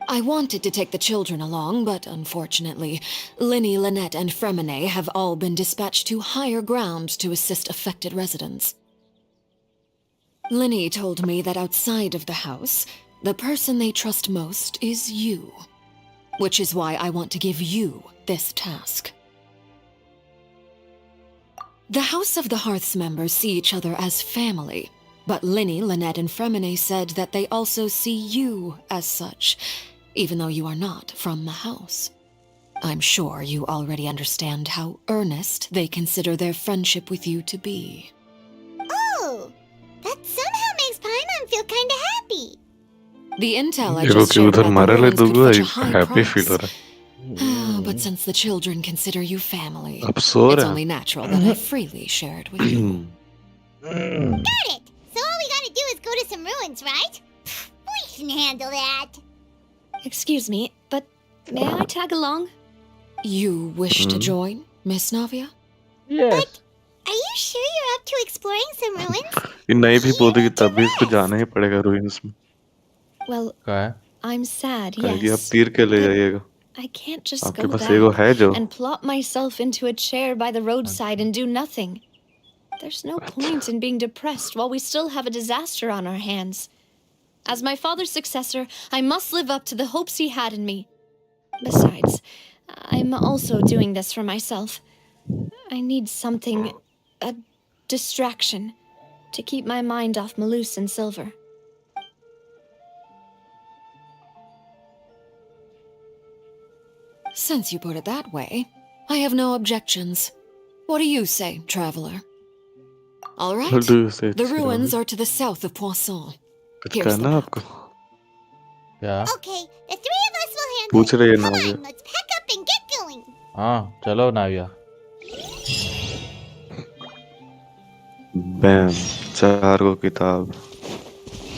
I wanted to take the children along, but unfortunately, Linny, Lynette, and Fremine have all been dispatched to higher ground to assist affected residents. Linny told me that outside of the house, the person they trust most is you. Which is why I want to give you this task. The House of the Hearth's members see each other as family, but Linny, Lynette, and Fremine said that they also see you as such, even though you are not from the house. I'm sure you already understand how earnest they consider their friendship with you to be. Oh, that somehow makes Paimon feel kinda happy. The intel I देखो just कि shared उधर about the मारे ले ruins could दूंगा fetch a high happy feel हो price. रहा But since the children consider you family, अब सो it's रहा only natural that I freely share it with you. Got it! So all we gotta do is go to some ruins, right? We can handle that. Excuse me, but may I tag along? You wish to join, Miss Navia? Yes. Are you sure you're up to exploring some ruins? ये नहीं भी बोलेगी तब भी इसको जाना ही पड़ेगा ruins में Well, क्या है? I'm sad, कहेगी आप yes. तीर के ले जाइएगा I can't just आपके go पास एगो back है जो and plop myself into a chair by the roadside and do nothing. There's no point in being depressed while we still have a disaster on our hands. As my father's successor, I must live up to the hopes he had in me. Besides, I'm also doing this for myself. I need something, a distraction, to keep my mind off Malus and Silver. Since you put it that way, I have no objections. What do you say, traveler? All right. What do you say, The ruins Chirag? are to the south of Poisson. कुछ Here's the कहना map. आपको क्या? Okay, the three of us will handle पूछ रही है it. Come नाविया on, let's pack up and get going. हाँ चलो नाविया. बैम 4 को किताब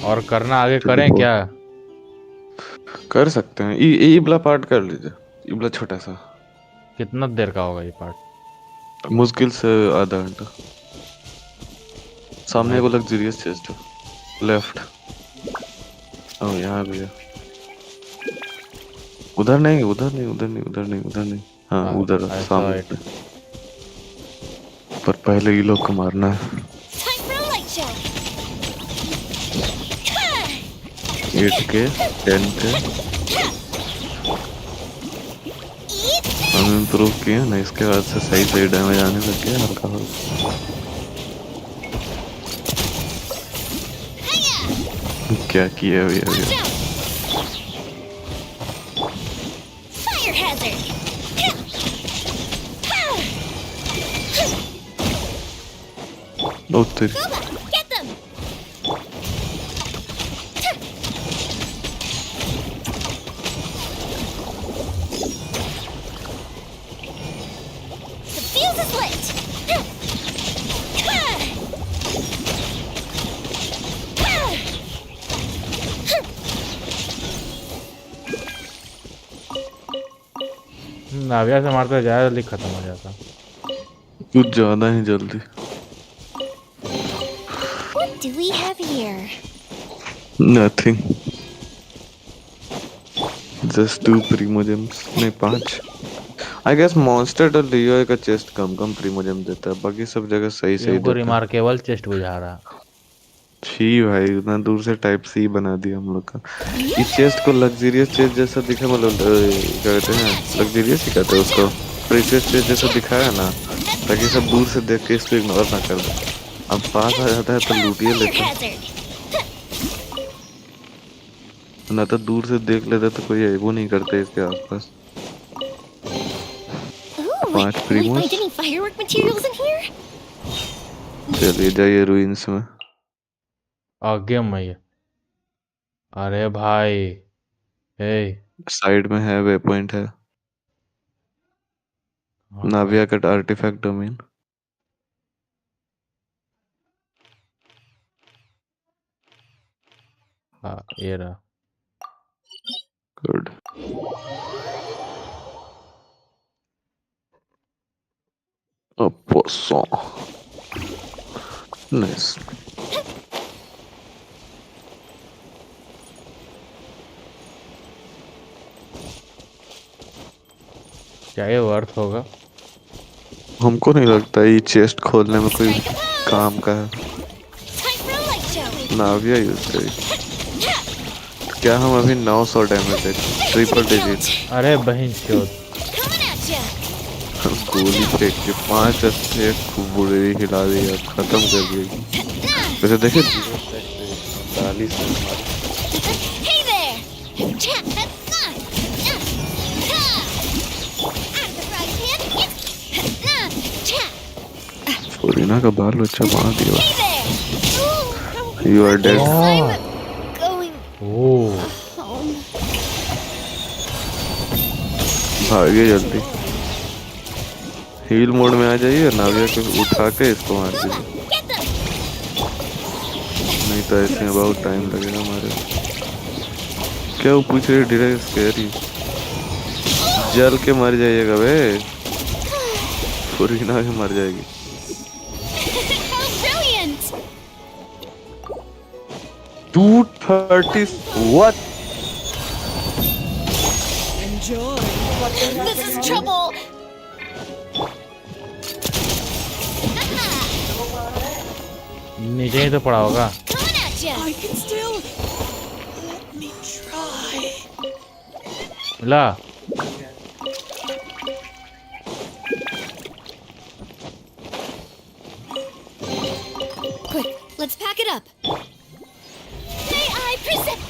और करना आगे करें क्या? कर सकते हैं ये वाला पार्ट कर लीजिए ये वाला छोटा सा कितना देर का होगा ये पार्ट? मुश्किल से आधा घंटा सामने वो लग्जरियस चेस्ट है लेफ्ट ओ यहाँ भी है उधर नहीं उधर नहीं उधर नहीं उधर नहीं उधर नहीं हाँ उधर सामने पर पहले ये लोग को मारना है Time for a light show. 8 के 10 के हम इम्प्रूव किए ना इसके बाद से सही सही डैमेज आने लग गया हल्का हल्का क्या किया हुआ है Fire hazard. ओ तेरी Get them. The fuse is lit. नाविया से मारते ज्यादा जल्दी खत्म हो जाता. कुछ ज्यादा ही जल्दी What do we have here? Nothing. Just 2 primo gems. नहीं 5. आई गेस मॉन्स्टर तो लियो का चेस्ट कम प्रीमोजम देता है, बाकी सब जगह सही ये सही हमको देता है। रिमार्केबल चेस्ट बुझा रहा। छी भाई, उतना दूर से टाइप सी बना दिया हम लोग का। इस चेस्ट को लग्जरियस चेस्ट जैसा दिखा, मतलब क्या कहते हैं, लग्जरियस ही कहते हैं उसको, प्रीशियस चेस्ट जैसा दिखाया ना, ताकि सब दूर से देख के इसको इग्नोर ना कर दे। अब पास आ जाता है तो लूट ही लेते हैं, ना तो दूर से देख लेते तो कोई वो नहीं करते इसके आसपास। Ooh, 5 can we प्रीमोस। find any firework materials in here? चलिए जाइए रूइंस में। आगे मैं। अरे भाई, हे साइड में है, वे पॉइंट है, नाविया का आर्टिफैक्ट डोमेन। हाँ ये रहा। गुड। पोसो नाइस। क्या ये वर्थ होगा? हमको नहीं लगता ये चेस्ट खोलने में कोई काम का है। नाविया यूज करी। क्या हम अभी 900 डैमेज है, ट्रिपल डिजिट। अरे बहन चोद, गोली फेंक के 5 अस्ते बुरे हिला दिया, खत्म कर दिया। वैसे देखे 40 Hey there! फोरिना का बाल अच्छा मार दिया। You are dead. ओह भागिए जल्दी, हील मोड में आ जाइए, नाविया को उठा के इसको मार दीजिए, नहीं तो ऐसे में बहुत टाइम लगेगा हमारे। क्या वो पूछ रही है? डिरेक्ट स्कैरी, जल के मर जाइएगा बे, फुरीना के मर जाएगी। Dude, 30 what? Enjoy. This is trouble. नीचे ही तो पड़ा होगा। I can still. Let me try. La Quick, let's pack it up. May I present?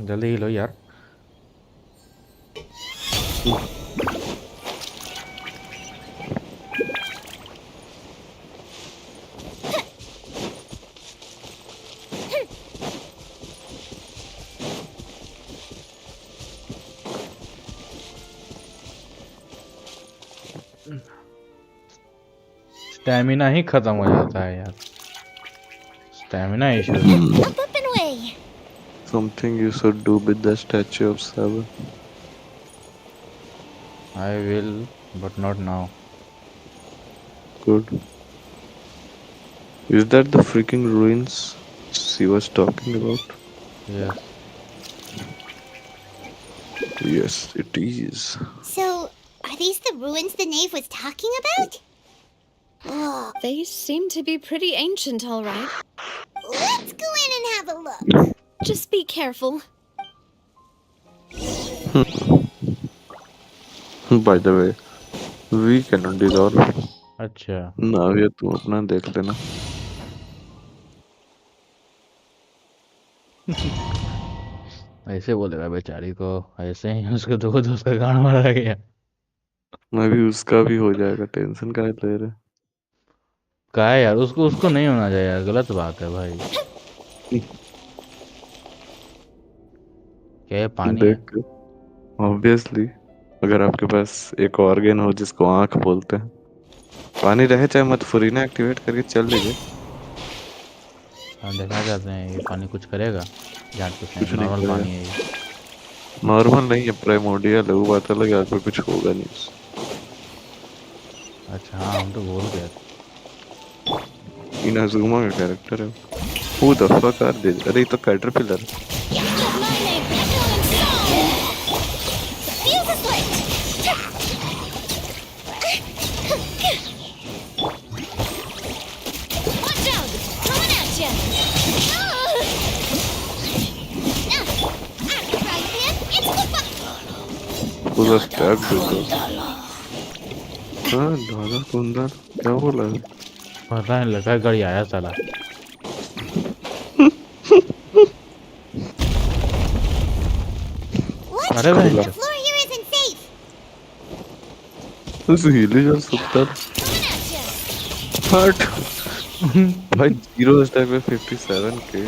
जल्दी ही लो यार। स्टैमिना ही खत्म हो जाता है यार, stamina issue. Up and away. Something you should do with the statue of Seven. I will, but not now. Good. Is that the freaking ruins she was talking about? Yes. Yes, it is. So, are these the ruins the knave was talking about? Oh, They seem to be pretty ancient, all right. let's go in and have a look. Just be careful. By the way, we cannot dissolve. अच्छा ना ये तुम अपना देख लेना। ऐसे बोलेगा बेचारी को, ऐसे ही उसके दो दोस्त का गाना मारा गया। मैं भी उसका भी हो जाएगा, टेंशन का नहीं ले रहे। क्या है यार, उसको उसको नहीं होना चाहिए यार, गलत बात है भाई। क्या ये पानी है? देख, ऑब्वियसली अगर आपके पास एक ऑर्गन हो जिसको आंख बोलते हैं, पानी रहे चाहे मत, फुरीना एक्टिवेट करके चल लीजिए। हम देखना चाहते हैं ये पानी कुछ करेगा। जांच कुछ नहीं, कुछ नहीं नॉर्मल करेगा। पानी है ये। नॉर्मल नहीं है, प्राइमोर्डियल है, वो बात अलग है, आगे कुछ होगा नहीं उससे। अच्छा हाँ, हम तो भूल गए। इनाजुमा का कैरेक्टर है। Who the fuck are they? अरे ये तो कैटरपिलर है। Fuse is lit! Watch out! Coming at ya! Right there! It's the पूरा स्टैक देता। हाँ दादा कुंदा क्या बोला है? पता नहीं, लगा गाड़ी आया साला। अरे भाई The floor here isn't safe! उस हीली जो सुतर हट भाई 0 स्टैक में 57 के।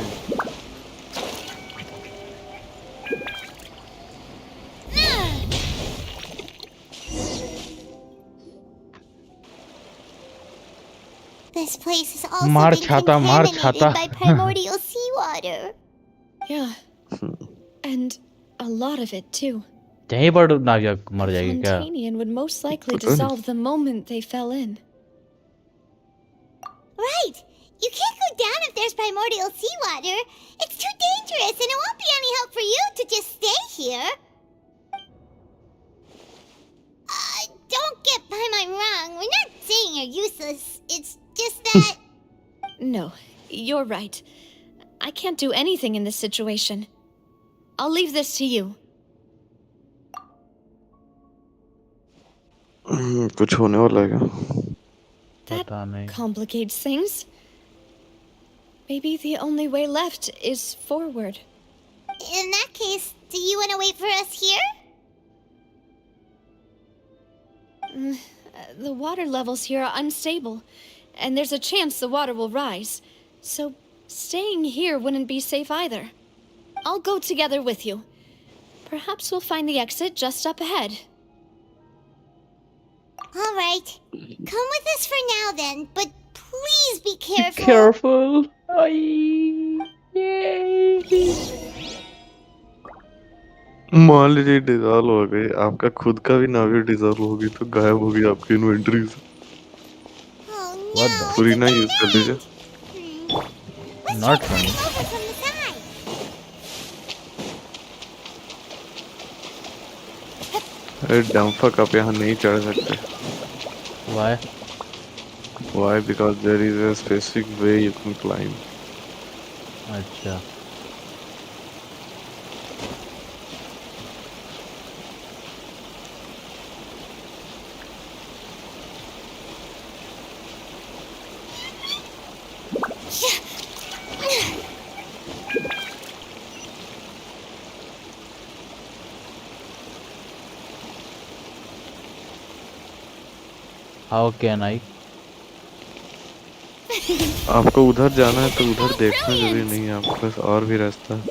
This place has also मार been छाता, मार contaminated छाता। by primordial seawater. Yeah. And a lot of it, too. यहीं पर नाविया मर जाएगी क्या? Fontaine would most likely पता नहीं। dissolve the moment they fell in. Right! You can't go down if there's primordial seawater. It's too dangerous, and it won't be any help for you to just stay here. Don't get my mind wrong. We're not saying you're useless. It's just that... No, you're right. I can't do anything in this situation. I'll leave this to you. कुछ होने वाला है क्या? पता नहीं। Complicates things. Maybe the only way left is forward. In that case, do you want to wait for us here? The water levels here are unstable, and there's a chance the water will rise. So staying here wouldn't be safe either. I'll go together with you. Perhaps we'll find the exit just up ahead. All right. Come with us for now then, but please be careful. Careful. मान लीजिए dissolve हो गई, आपका खुद का भी नावी dissolve होगी तो गायब होगी आपकी इन्वेंटरी से। फरीना यूज कर लीजिए। Not funny. अरे डम्फक आप यहाँ नहीं चढ़ सकते। Why? Why? Because there is a specific way you can climb. अच्छा। How can I? आपको उधर जाना है तो उधर देखना जरूरी नहीं है, आपके पास और भी रास्ता है।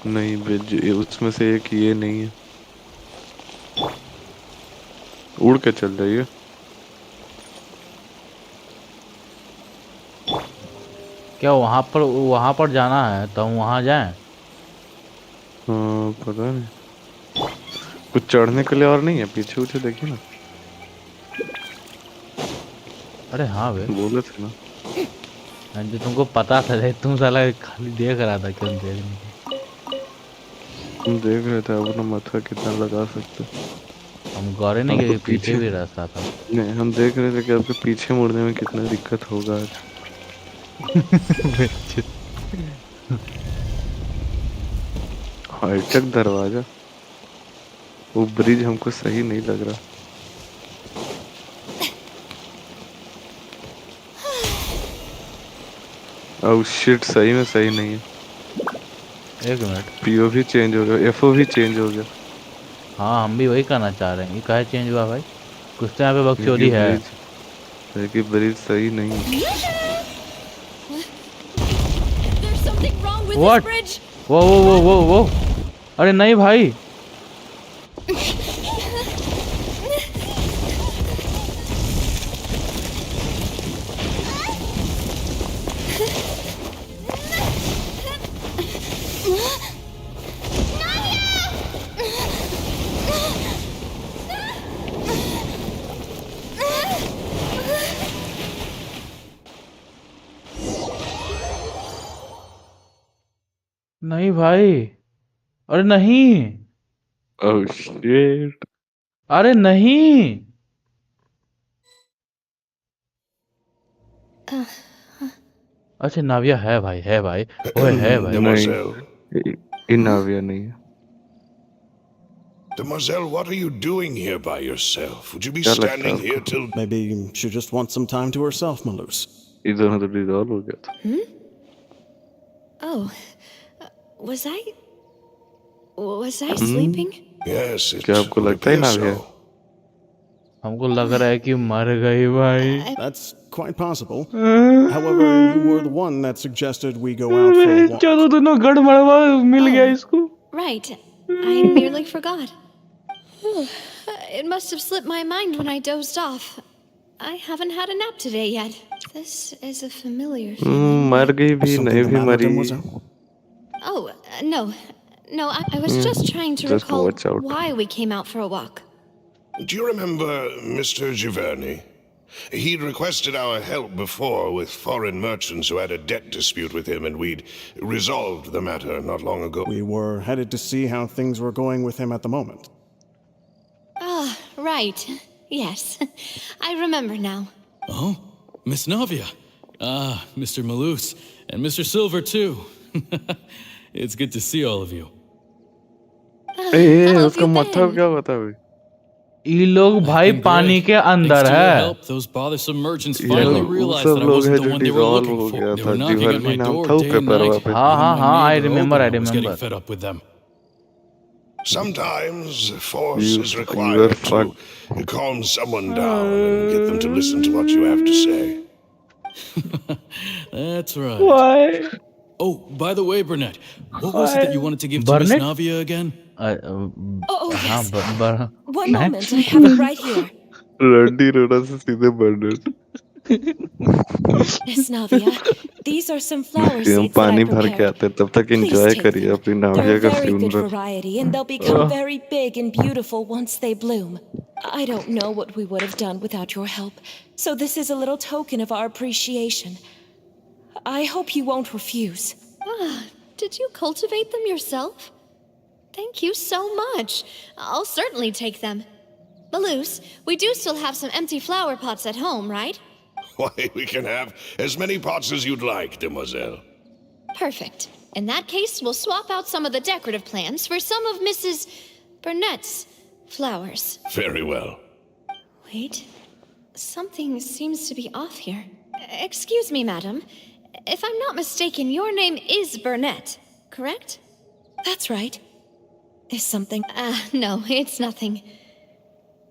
नहीं उसमें से एक ये नहीं है। उड़ के चल जाइए। क्या वहां पर जाना है तो हम वहां जाएं? हाँ पता नहीं, कुछ चढ़ने के लिए और नहीं है? पीछे उछे देखिए ना। अरे हाँ बे, बोले थे ना। हाँ जी, तुमको पता था, तुम साला खाली देख रहा था, क्यों देख नहीं? तुम देख रहे थे अपना माथा कितना लगा सकते। हम गौरे नहीं कि पीछे भी रास्ता था। नहीं, हम देख रहे थे कि आपके पीछे मुड़ने में कितना दिक्कत होगा आज। हाईटेक दरवाजा, वो ब्रिज हमको सही नहीं लग रहा। ओह शिट, सही में सही नहीं है। एक मिनट, पीओ भी चेंज हो गया, एफओ भी चेंज हो गया। हाँ हम भी वही करना चाह रहे हैं। ये काहे चेंज हुआ भाई? कुछ तो यहाँ पे बकचोदी है कि ब्रिज सही नहीं है। व्हाट? वो अरे नहीं भाई, नहीं भाई, अरे नहीं, Oh shit. अरे नहीं। अच्छा नाविया है भाई, है भाई, ओए है भाई। Demoiselle. इनाविया नहीं है। Demoiselle, what are you doing here by yourself? Would you be क्या लगता है standing here आपको? till... Maybe she just wants some time to herself, Malus. इधर उधर डिजॉल्व हो गया था। Oh, was I sleeping? Yes, it क्या आपको would लगता है appear इनाविया? so. हमको लग रहा है कि मर गई भाई। That's quite possible. However, you were the one that suggested we go out for a walk. चलो दोनों गड़ मड़वा मिल गया इसको। Right. I nearly forgot. It must have slipped my mind when I dozed off. I haven't had a nap today yet. This is a familiar feeling. मर गई भी Something नहीं the भी matter, मरी। Demoiselle? Oh, no. No, I was just trying to Just recall watch out. why we came out for a walk. Do you remember Mr. Giverny? He'd requested our help before with foreign merchants who had a debt dispute with him, and we'd resolved the matter not long ago. We were headed to see how things were going with him at the moment. Ah, right. Yes. I remember now. Oh, Miss Navia. Ah, Mr. Malus. And Mr. Silver, too. It's good to see all of you. ए उसका मतलब क्या बता भाई? ये लोग भाई पानी के अंदर Thanks to your है। help, those bothersome merchants ये finally लोग realized सब that I लोग wasn't है the जो one they were dissolve looking हो for. गया They था। were knocking at जिवर्नी my नाम door था वो day and पेपरवा night. पे। हाँ हाँ Even हाँ, my I neighbor remember, I Oberon was getting remember। fed up with them. Sometimes force You is you are required fucked. to calm someone down and get them to listen to what you have to say. That's right. Why? Oh, by the way, Burnett, what was it that you wanted to give to Miss Burnett? Navia again? Oh, हाँ yes. One मैं moment, I have it right here. रंडी रोड़ा से सीधे बर्नेट। Miss Navia, these are some flower कि हम seeds that I पानी भर के prepared. आते हैं, तब तक Please एंजॉय take करिए them. अपनी They're नाविया a का very good funeral. variety, and they'll become very big and beautiful once they bloom. I don't know what we would have done without your help, so this is a little token of our appreciation. I hope you won't refuse. Ah, did you cultivate them yourself? Thank you so much. I'll certainly take them. Malus, we do still have some empty flower pots at home, right? Why, we can have as many pots as you'd like, demoiselle. Perfect. In that case, we'll swap out some of the decorative plants for some of Mrs. Burnett's flowers. Very well. Wait. Something seems to be off here. Excuse me, madam. If I'm not mistaken, your name is Burnett, correct? That's right. Is something... No, it's nothing.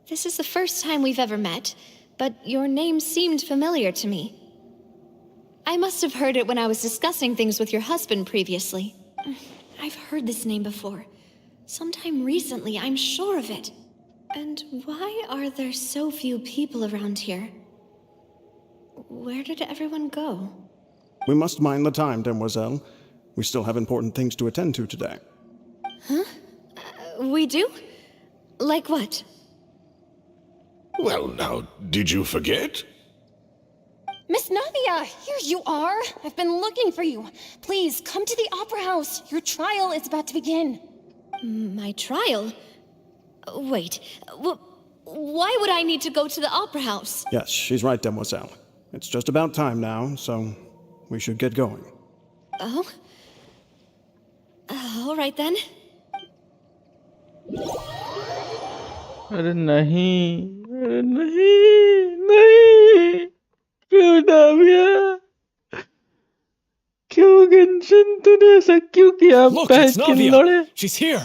This is the first time we've ever met, but your name seemed familiar to me. I must have heard it when I was discussing things with your husband previously. I've heard this name before. Sometime recently, I'm sure of it. And why are there so few people around here? Where did everyone go? We must mind the time, demoiselle. We still have important things to attend to today. Huh? We do? Like what? Well, now, did you forget? Miss Navia, here you are. I've been looking for you. Please, come to the Opera House. Your trial is about to begin. My trial? Wait, why would I need to go to the Opera House? Yes, she's right, demoiselle. It's just about time now, so we should get going. Oh? All right then. अरे नहीं, अरे नहीं, नहीं, क्यों नाविया, क्यों Genshin तूने ऐसा क्यों किया? Look, it's Navia. She's here.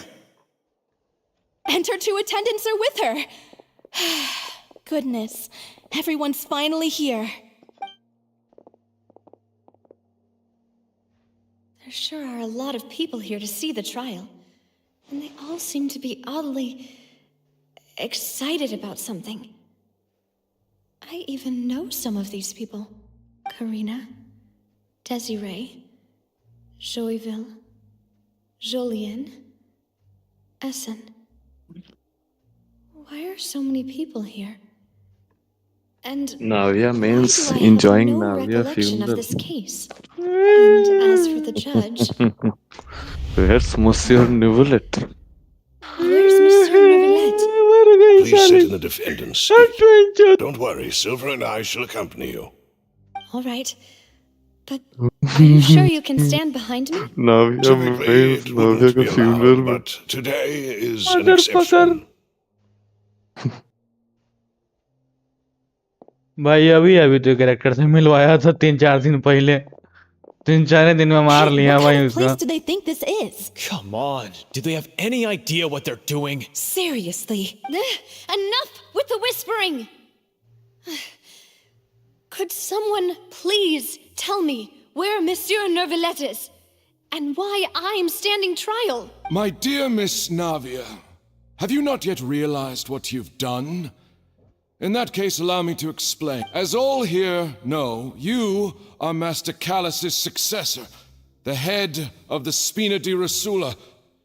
And her two attendants are with her. Goodness, everyone's finally here. There sure are a lot of people here to see the trial. And they all seem to be oddly excited about something. I even know some of these people. Karina, Desiree, Joyville, Jolien, Essen. Why are so many people here? And Navia means why do I enjoying have no Navia recollection of funeral. this case? And as for the judge, Where's Monsieur Neuvillette? Where's Monsieur Neuvillette? Please sit in the defendant's seat. Don't worry, Silver and I shall accompany you. All right. But are you sure you can stand behind me? Typically, it wouldn't be allowed, but today is an exception. भाई अभी तो character से मिलवाया था 3-4 दिन पहले 3-4 दिन में मार लिया भाई उसका do they think this is? Come on. Do they have any idea what they're doing? Seriously. Enough with the whispering! Could someone please tell me where Monsieur Neuvillette is? And why I'm standing trial? My dear Miss Navia, have you not yet realized what you've done? In that case, allow me to explain. As all here know, you are Master Callus's successor, the head of the Spina di Rosula,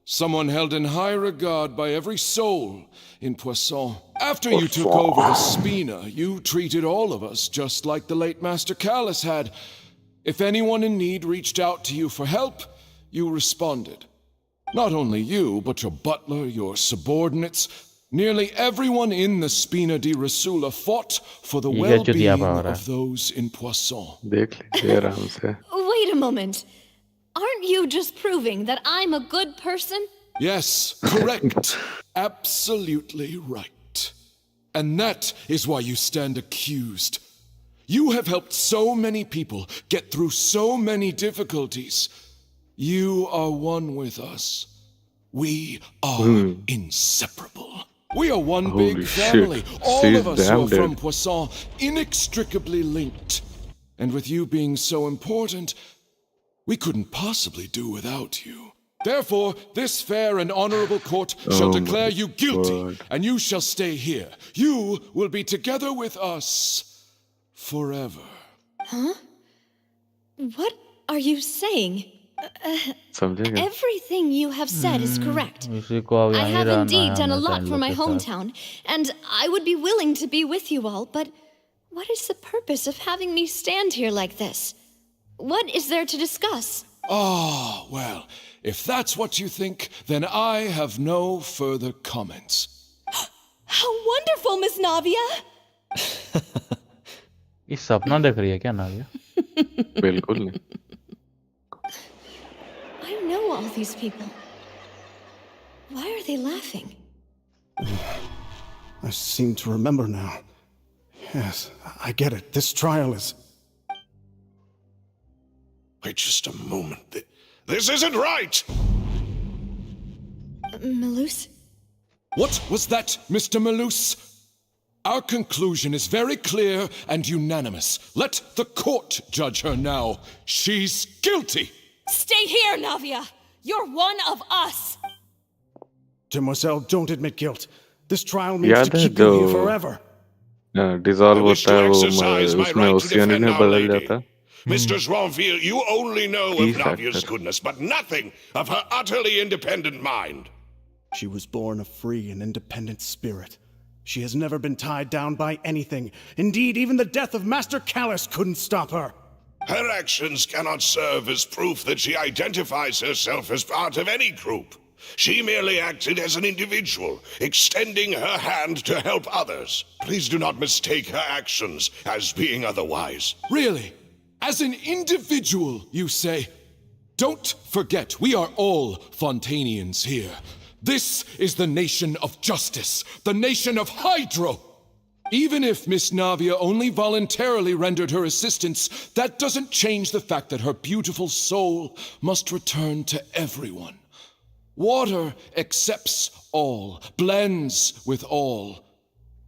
someone held in high regard by every soul in Poisson. After you took over the Spina, you treated all of us just like the late Master Callus had. If anyone in need reached out to you for help, you responded. Not only you, but your butler, your subordinates, nearly everyone in the Spina di Rosula fought for the well-being of those in Poisson. Wait a moment. Aren't you just proving that I'm a good person? Yes, correct. Absolutely right. And that is why you stand accused. You have helped so many people get through so many difficulties. You are one with us. We are inseparable. We are one big family. All of us are from Poisson, inextricably linked. And with you being so important, we couldn't possibly do without you. Therefore, this fair and honorable court shall declare you guilty, and you shall stay here. You will be together with us forever. Huh? What are you saying? Everything you have said is correct. I have indeed done a lot for my hometown, and I would be willing to be with you all, but what is the purpose of having me stand here like this? What is there to discuss? Ah, well, if that's what you think, then I have no further comments. How wonderful, Miss Navia! ये सपना देख रही है क्या नाविया? बिल्कुल नहीं. I know all these people. Why are they laughing? I seem to remember now. Yes, I get it. This trial is... Wait just a moment. This isn't right! Malus? What was that, Mr. Malus? Our conclusion is very clear and unanimous. Let the court judge her now. She's guilty! Stay here, Navia! You're one of us! Demoiselle, don't admit guilt. This trial means to keep you here forever. Dissolve होता है वो उसमें ocean में बदल जाता है. Mr. Joinville, you only know of Navia's goodness, but nothing of her utterly independent mind. She was born a free and independent spirit. She has never been tied down by anything. Indeed, even the death of Master Callus couldn't stop her. Her actions cannot serve as proof that she identifies herself as part of any group. She merely acted as an individual, extending her hand to help others. Please do not mistake her actions as being otherwise. Really? As an individual, you say? Don't forget, we are all Fontainians here. This is the nation of justice, the nation of Hydro. Even if Miss Navia only voluntarily rendered her assistance, that doesn't change the fact that her beautiful soul must return to everyone. Water accepts all, blends with all.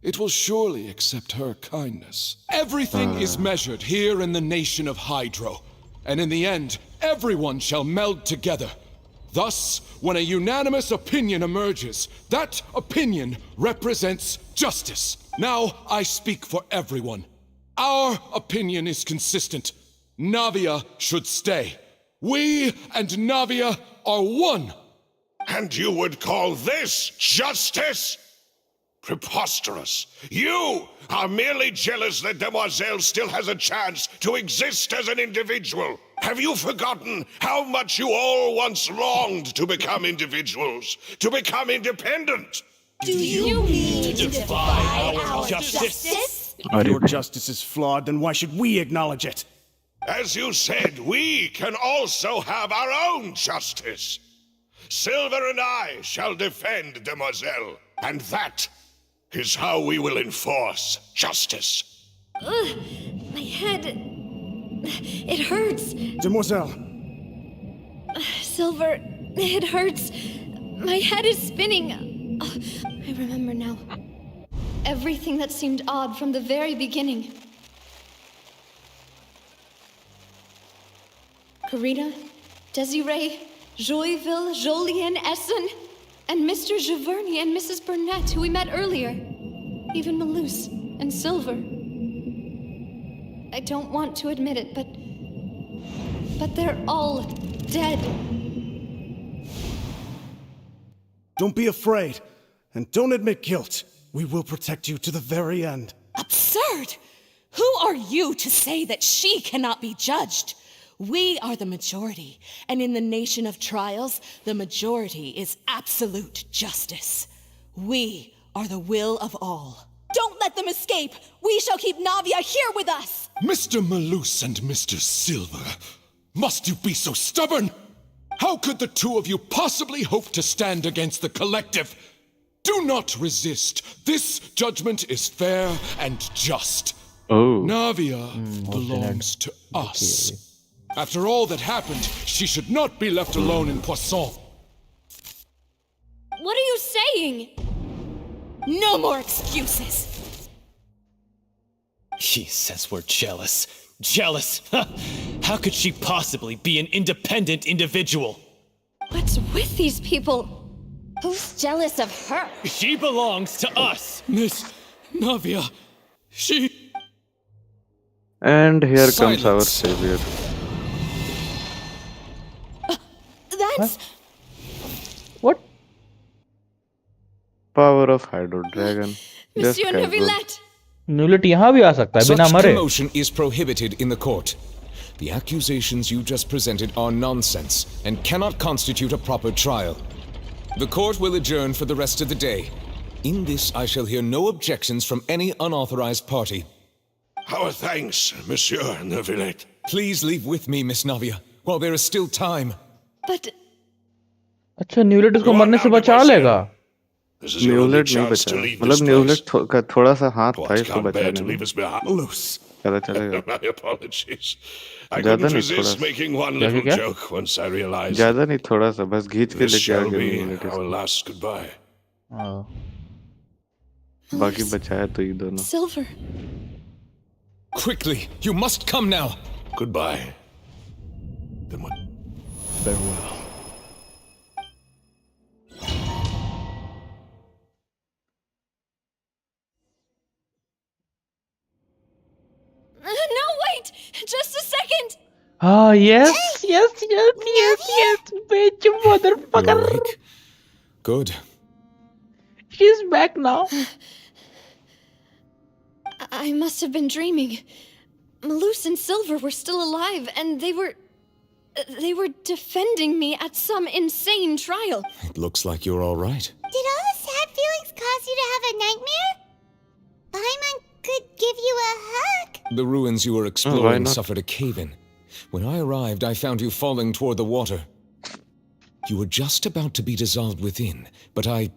It will surely accept her kindness. Everything is measured here in the nation of Hydro, and in the end, everyone shall meld together. Thus, when a unanimous opinion emerges, that opinion represents justice. Now I speak for everyone. Our opinion is consistent. Navia should stay. We and Navia are one. And you would call this justice? Preposterous. You are merely jealous that Demoiselle still has a chance to exist as an individual. Have you forgotten how much you all once longed to become individuals, to become independent? Do you mean to defy our justice? If your justice is flawed, then why should we acknowledge it? As you said, we can also have our own justice. Silver and I shall defend Demoiselle, and that is how we will enforce justice. Ugh, my head... It hurts. Demoiselle. Silver, it hurts. My head is spinning. Oh, I remember now. Everything that seemed odd from the very beginning. Karina, Desiree, Joyville, Jolien, Essen, and Mr. Giverny and Mrs. Burnett, who we met earlier. Even Malus and Silver. I don't want to admit it, but they're all dead. Don't be afraid, and don't admit guilt. We will protect you to the very end. Absurd! Who are you to say that she cannot be judged? We are the majority, and in the nation of trials, the majority is absolute justice. We are the will of all. Don't let them escape! We shall keep Navia here with us! Mr. Malus and Mr. Silver, must you be so stubborn? How could the two of you possibly hope to stand against the collective? Do not resist. This judgment is fair and just. Oh. Navia belongs to us. After all that happened, she should not be left alone in Poisson. What are you saying? No more excuses! She says we're jealous. Jealous? How could she possibly be an independent individual? What's with these people? Who's jealous of her? She belongs to us! Miss Navia, she... And here comes our savior. That's... What? Power of Hydro Dragon. Just Monsieur casual. Neuvillette! न्यूलेट यहाँ भी आ सकता है बिना Such मरे. commotion is prohibited in the court. The accusations you just presented are nonsense and cannot constitute a proper trial. The court will adjourn for the rest of the day. In this, I shall hear no objections from any unauthorized party. Our thanks, Monsieur Neuvillette. Please leave with me, Miss Navia, while there is still time. But... अच्छा न्यूलेट उसको मरने से बचा लेगा. न्यूलेट नहीं बचा, मतलब न्यूलेट का थोड़ा सा हाथ था इसको बचाने में. Loose. पता चलेगा. My apologies. I ज़्यादा couldn't नहीं थोड़ा. resist making one little joke once I realized. ज़्यादा नहीं थोड़ा सा बस घींच के This लेके आ shall गया be न्यूलेट our इसको. last goodbye. बाकी बचाया तो ये दोनों. Silver. Quickly, you must come now. Goodbye. Farewell. No, wait! Just a second! Ah, yes, bitch, motherfucker. You're awake? Good. She's back now. I must have been dreaming. Malus and Silver were still alive, and they were defending me at some insane trial. It looks like you're all right. Did all the sad feelings cause you to have a nightmare? Paimon could give you a hug. The ruins you were why exploring not? suffered a cave-in. When I arrived, I found you falling toward the water. You were just about to be dissolved within, but I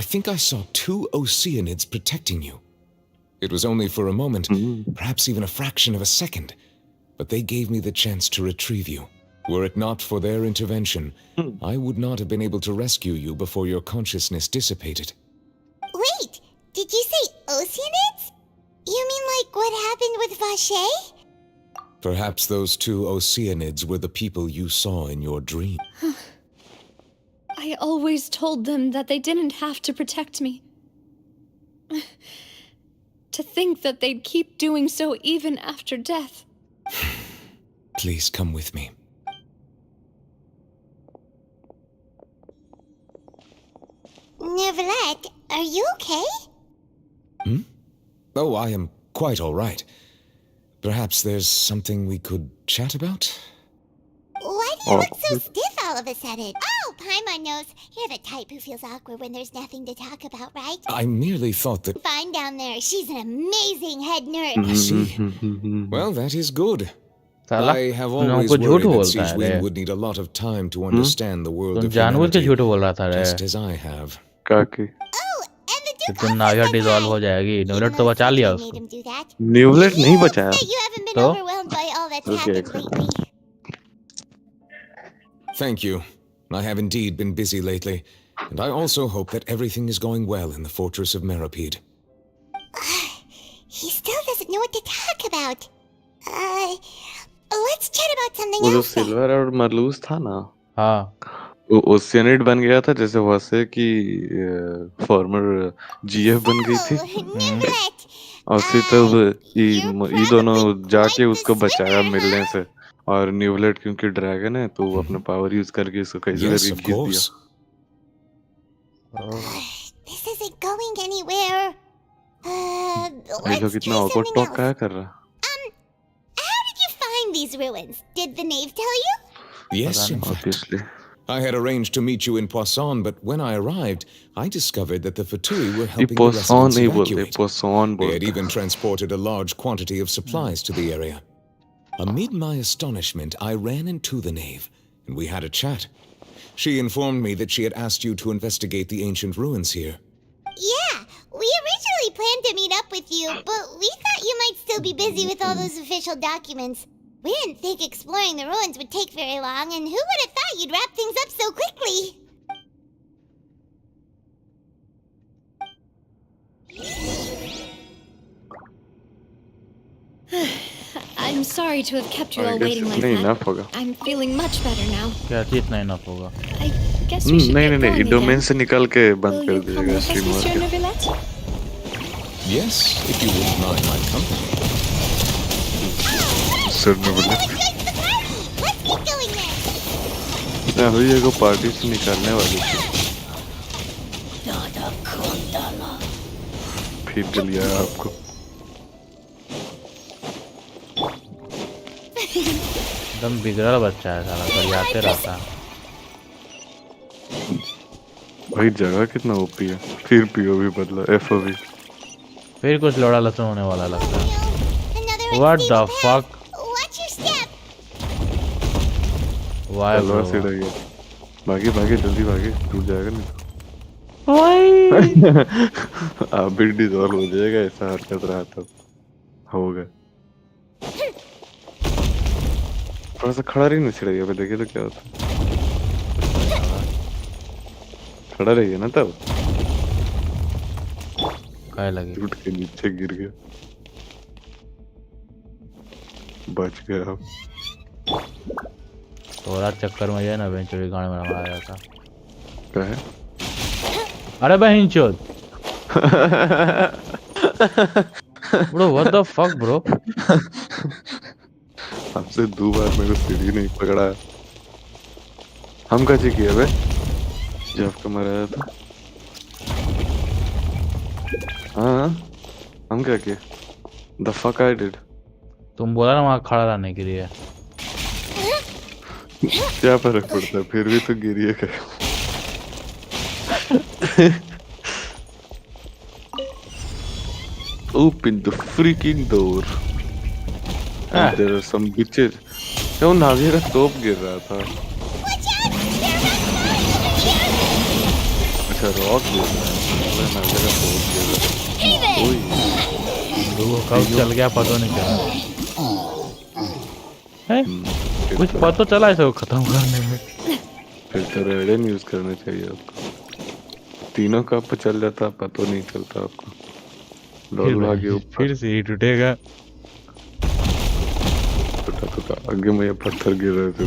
think I saw 2 Oceanids protecting you. It was only for a moment, perhaps even a fraction of a second, but they gave me the chance to retrieve you. Were it not for their intervention, I would not have been able to rescue you before your consciousness dissipated. Wait, did you say Oceanids? You mean like what happened with Vache? Perhaps those 2 Oceanids were the people you saw in your dream. I always told them that they didn't have to protect me. To think that they'd keep doing so even after death. Please come with me. Neuvillette, are you okay? Oh, I am quite all right. Perhaps there's something we could chat about? Why do you look so stiff all of a sudden? Oh, Paimon knows. You're the type who feels awkward when there's nothing to talk about, right? I merely thought that... Fine down there. She's an amazing head nerd. I see. Well, that is good. साला I have तुम always हमको झूठ worried that बोलता है रे Siegwin would need a lot of time to understand the world तुम of जानबूझ के humanity, झूठ बोल रहा था रे just as I have. काकी कि तुम नाविया डिसॉल्व हो जाएगी न्यूलेट तो बचा लिया उसको न्यूलेट नहीं बचाया तो Thank you. I have indeed been busy lately, and I also hope that everything is going well in the fortress of Meripede. He still doesn't know what to talk about. Let's chat about something वो जो else. Silver और मरलूस था ना हाँ वो ओशियनिट बन गया था जैसे वैसे कि फॉर्मर जीएफ बन गई थी और फिर तब ये दोनों जाके उसको बचाया मिलने से और न्यूलेट क्योंकि ड्रैगन है तो वो अपना पावर यूज करके इसको कैसे Yes, करके of घिस course. दिया This isn't going anywhere. ये लोग इतना awkward talk क्या कर रहा How did you find these ruins? Did the knave tell you? Yes, in fact. obviously I had arranged to meet you in Poisson, but when I arrived, I discovered that the Fatui were ये helping the पोसॉन residents नहीं बोलते evacuate. पोसॉन They had बोलते even transported a large quantity of supplies to the area. Amid my astonishment, I ran into the knave, and we had a chat. She informed me that she had asked you to investigate the ancient ruins here. Yeah, we originally planned to meet up with you, but we thought you might still be busy with all those official documents. We didn't think exploring the ruins would take very long, and who would have thought you'd wrap things up so quickly? I'm sorry to have kept you I all guess waiting like इतना that. enough होगा I'm feeling much better now. क्या चीज इतना enough होगा I guess we should नहीं get नहीं नहीं going domain again. से निकाल के बंद Will कर you come दीजिएगा with us, स्ट्रीम Monsieur के Neuvillette? Yes, if you wouldn't mind my company. Sir ने बोला Let's keep going then. अभी ये को पार्टी से निकालने वाली थी फिर गलिया आपको एकदम बिगड़ल बच्चा है साला गरियाते रहता है भाई जगह कितना ओपी है फिर पीओवी बदला एफओवी फिर कुछ लोड़ा लसन होने वाला लगता है What the fuck? Watch your step. Why तलवार bro? से डर गया भागे भागे जल्दी भागे टूट जाएगा नहीं आप भी डिसॉल्व हो जाएगा ऐसा हरकत रहा तब होगा थोड़ा सा खड़ा रही ना छिड़ेगा पे देखिए तो क्या होता खड़ा रहिए ना तब काय लगे टूट के नीचे गिर गया बच गया आप थोड़ा चक्कर में जाए ना बेंचोरी गाड़ी में मारा जाता क्या है अरे बहन चोद bro what the fuck bro हमसे 2 बार मेरे को सीढ़ी नहीं पकड़ा हम कैसे किए बे जब आपका मराया था हाँ हम क्या किए द फक आई डिड तुम बोला ना वहाँ खड़ा रहने के लिए क्या फर्क पड़ता है फिर भी तो गिरिए का Open the freaking door. And there are some bitches. वो नाविया का तोप गिर रहा था अच्छा रॉक गिर रहा है नाविया का तोप गिर रहा है वो कब चल गया पता नहीं चला है कुछ पता चला इसे खत्म करने में फिर तो रेडन यूज करना चाहिए आपको तीनों का पे चल जाता पता नहीं चलता आपको लॉल भागे ऊपर फिर से ही टूटेगा टूटा आगे में ये पत्थर गिर रहे थे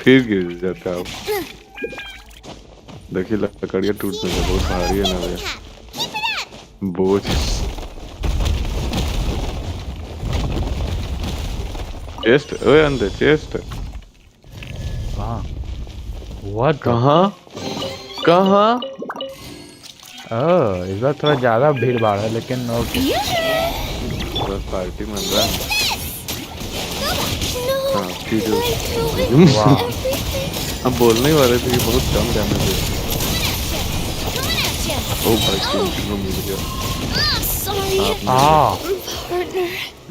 फिर गिर जाता आप देखिए लकड़ियाँ टूटने का बहुत भारी है ना भैया बोझ चेस्ट ओए अंदर चेस्ट कहाँ व्हाट कहाँ कहाँ इस बार थोड़ा ज्यादा भीड़ भाड़ है लेकिन ओके। बस पार्टी मन रहा है। हाँ ठीक है। वाह हम बोलने ही वाले थे कि बहुत कम डैमेज है। ओ भाई तीनों मिल गया।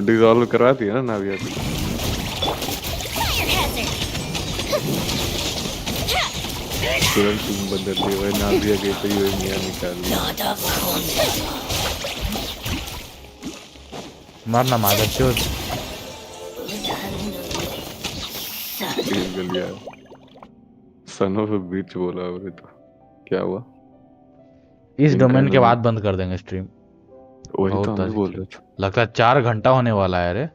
डिसॉल्व करवा दिया ना नाविया को। तुरंत तुम बदल दिए भाई। नाविया गई तो ये मियाँ निकाल लिया। मरना मादर चोद। गलिया सन ऑफ अ बीच बोला और तो क्या हुआ? इस डोमेन के बाद बंद कर देंगे स्ट्रीम। वही तो हम बोल रहे थे। लगता है 4 घंटा होने वाला है रे।